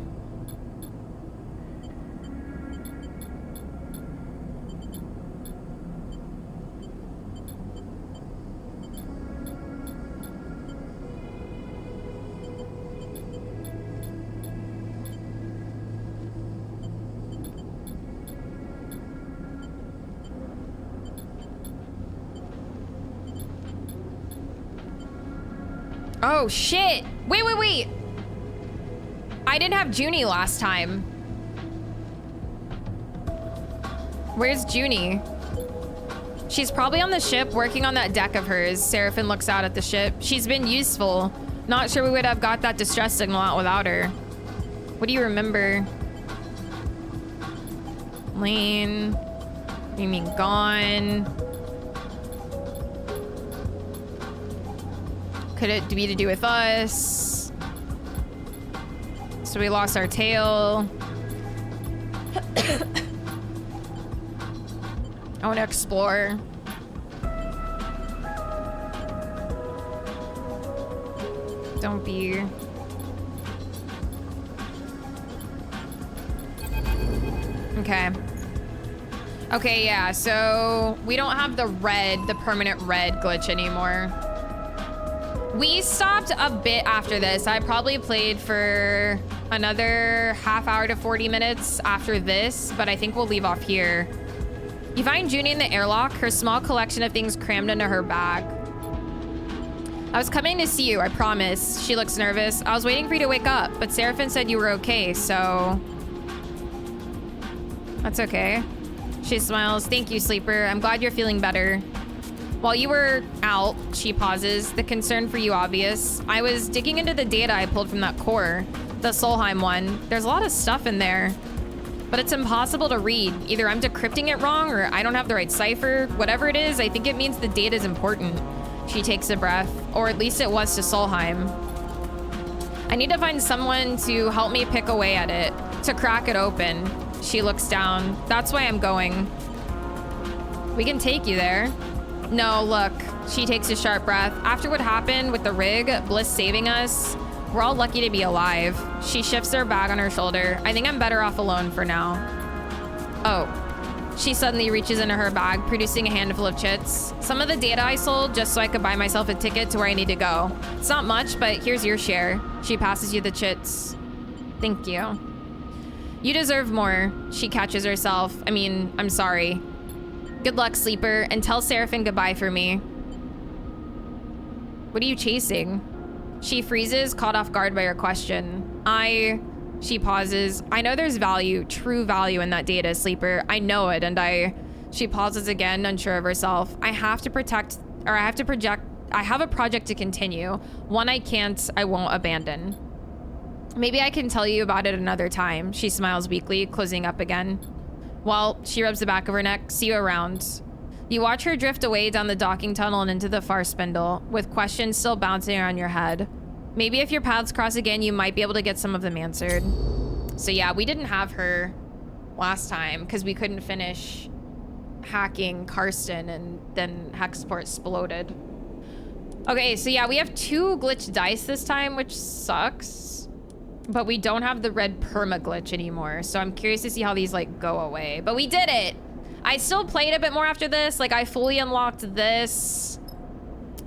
Oh, shit. Wait. I didn't have Junie last time. Where's Junie? She's probably on the ship working on that deck of hers. Seraphim looks out at the ship. She's been useful. Not sure we would have got that distress signal out without her. What do you remember? Lane. You mean gone? Could it be to do with us? So we lost our tail. I want to explore. Don't be. Okay. Okay, yeah, so we don't have the permanent red glitch anymore. We stopped a bit after this. I probably played for another half hour to 40 minutes after this, but I think we'll leave off here. You find Junie in the airlock, her small collection of things crammed into her bag. I was coming to see you, I promise. She looks nervous. I was waiting for you to wake up, but Seraphim said you were okay, so... That's okay. She smiles. Thank you, Sleeper. I'm glad you're feeling better. While you were out, she pauses, the concern for you obvious. I was digging into the data I pulled from that core, the Solheim one. There's a lot of stuff in there, but it's impossible to read. Either I'm decrypting it wrong or I don't have the right cipher. Whatever it is, I think it means the data is important. She takes a breath, or at least it was to Solheim. I need to find someone to help me pick away at it, to crack it open. She looks down. That's why I'm going. We can take you there. No, look. She takes a sharp breath. After what happened with the rig, Bliss saving us, we're all lucky to be alive. She shifts her bag on her shoulder. I think I'm better off alone for now. Oh. She suddenly reaches into her bag, producing a handful of chits. Some of the data I sold just so I could buy myself a ticket to where I need to go. It's not much, but here's your share. She passes you the chits. Thank you. You deserve more. She catches herself. I'm sorry. Good luck, Sleeper, and tell Seraphim goodbye for me. What are you chasing? She freezes, caught off guard by her question. She pauses. I know there's value, true value in that data, Sleeper. I know it, and she pauses again, unsure of herself. I have a project to continue. One I won't abandon. Maybe I can tell you about it another time. She smiles weakly, closing up again. Well, she rubs the back of her neck. See you around. You watch her drift away down the docking tunnel and into the far spindle, with questions still bouncing around your head. Maybe if your paths cross again, you might be able to get some of them answered. So yeah, we didn't have her last time because we couldn't finish hacking Karsten, and then Hexport exploded. Okay, so yeah, we have 2 glitch dice this time, which sucks. But we don't have the red perma glitch anymore, so I'm curious to see how these like go away. But we did it. I still played a bit more after this. Like I fully unlocked this.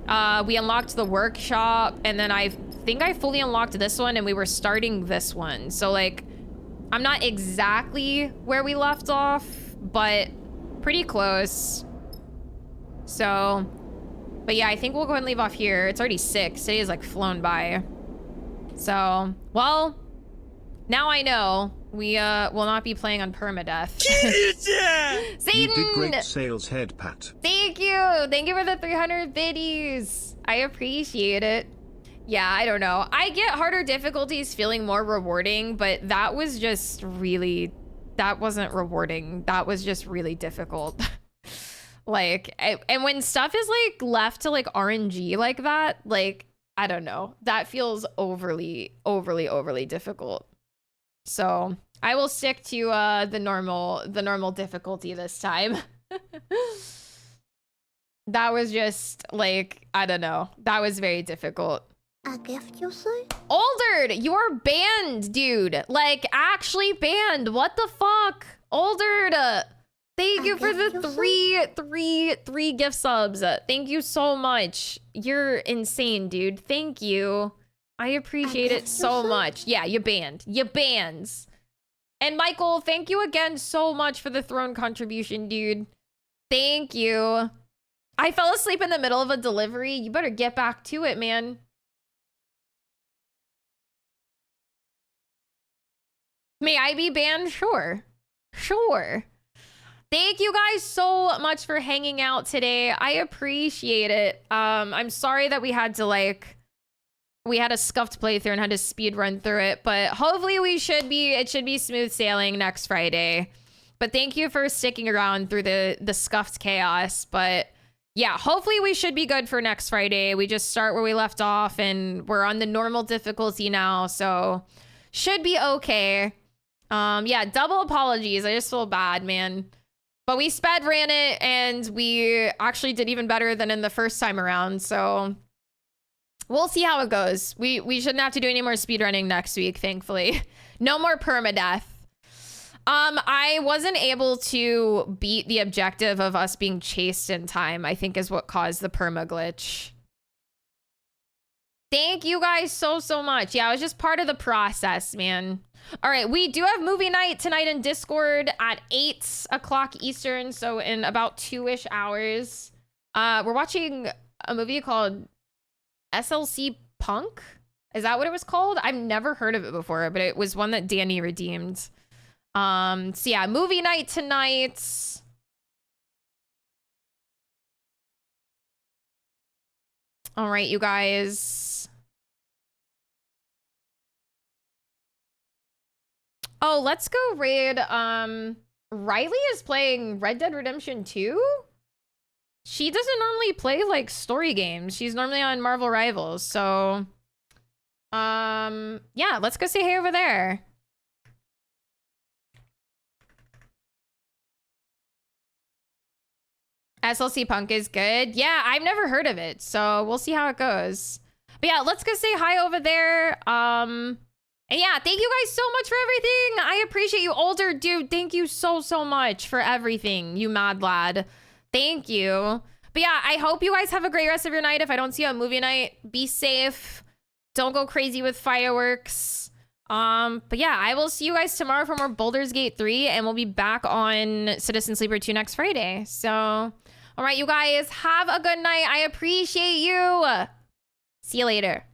We unlocked the workshop, and then I think I fully unlocked this one, and we were starting this one. So like, I'm not exactly where we left off, but pretty close. So, but yeah, I think we'll go ahead and leave off here. It's already 6. Today is like flown by. So, well, now I know we will not be playing on permadeath. Satan! You did great sales head pat. Thank you. Thank you for the 300 biddies. I appreciate it. Yeah, I don't know. I get harder difficulties feeling more rewarding, but that was just really, that wasn't rewarding. That was just really difficult. Like, and when stuff is like left to like RNG like that, like, I don't know, that feels overly difficult. So I will stick to the normal difficulty this time. That was just like, I don't know, that was very difficult. A gift, you say? Oldered, you're banned, dude. Like, actually banned. What the fuck? Oldered, thank you for the three gift subs. Thank you so much. You're insane, dude. Thank you. I appreciate it so much. Yeah, you banned. You bans. And Michael, thank you again so much for the throne contribution, dude. Thank you. I fell asleep in the middle of a delivery. You better get back to it, man. May I be banned? Sure. Sure. Thank you guys so much for hanging out today. I appreciate it. I'm sorry that we had to we had a scuffed playthrough and had to speed run through it, but hopefully it should be smooth sailing next Friday. But thank you for sticking around through the scuffed chaos. But yeah, hopefully we should be good for next Friday. We just start where we left off and we're on the normal difficulty now, so should be okay. Yeah, double apologies. I just feel bad, man. But we sped ran it and we actually did even better than in the first time around, so we'll see how it goes. We shouldn't have to do any more speedrunning next week, thankfully. No more permadeath. I wasn't able to beat the objective of us being chased in time, I think is what caused the perma glitch. Thank you guys so much. Yeah, it was just part of the process, man. All right, we do have movie night tonight in Discord at 8 o'clock Eastern, so in about 2-ish hours. We're watching a movie called SLC Punk? Is that what it was called? I've never heard of it before, but it was one that Danny redeemed. So yeah, movie night tonight. All right, you guys. Oh, let's go raid. Riley is playing Red Dead Redemption 2? She doesn't normally play like story games. She's normally on Marvel Rivals, so yeah, let's go say hey over there. SLC Punk is good. Yeah, I've never heard of it, so we'll see how it goes. But yeah, let's go say hi over there. And yeah, thank you guys so much for everything. I appreciate you, older dude. Thank you so much for everything, you mad lad. Thank you. But yeah, I hope you guys have a great rest of your night. If I don't see you on movie night, be safe. Don't go crazy with fireworks. But yeah, I will see you guys tomorrow for more Baldur's Gate 3, and we'll be back on Citizen Sleeper 2 next Friday. So, all right, you guys, have a good night. I appreciate you. See you later.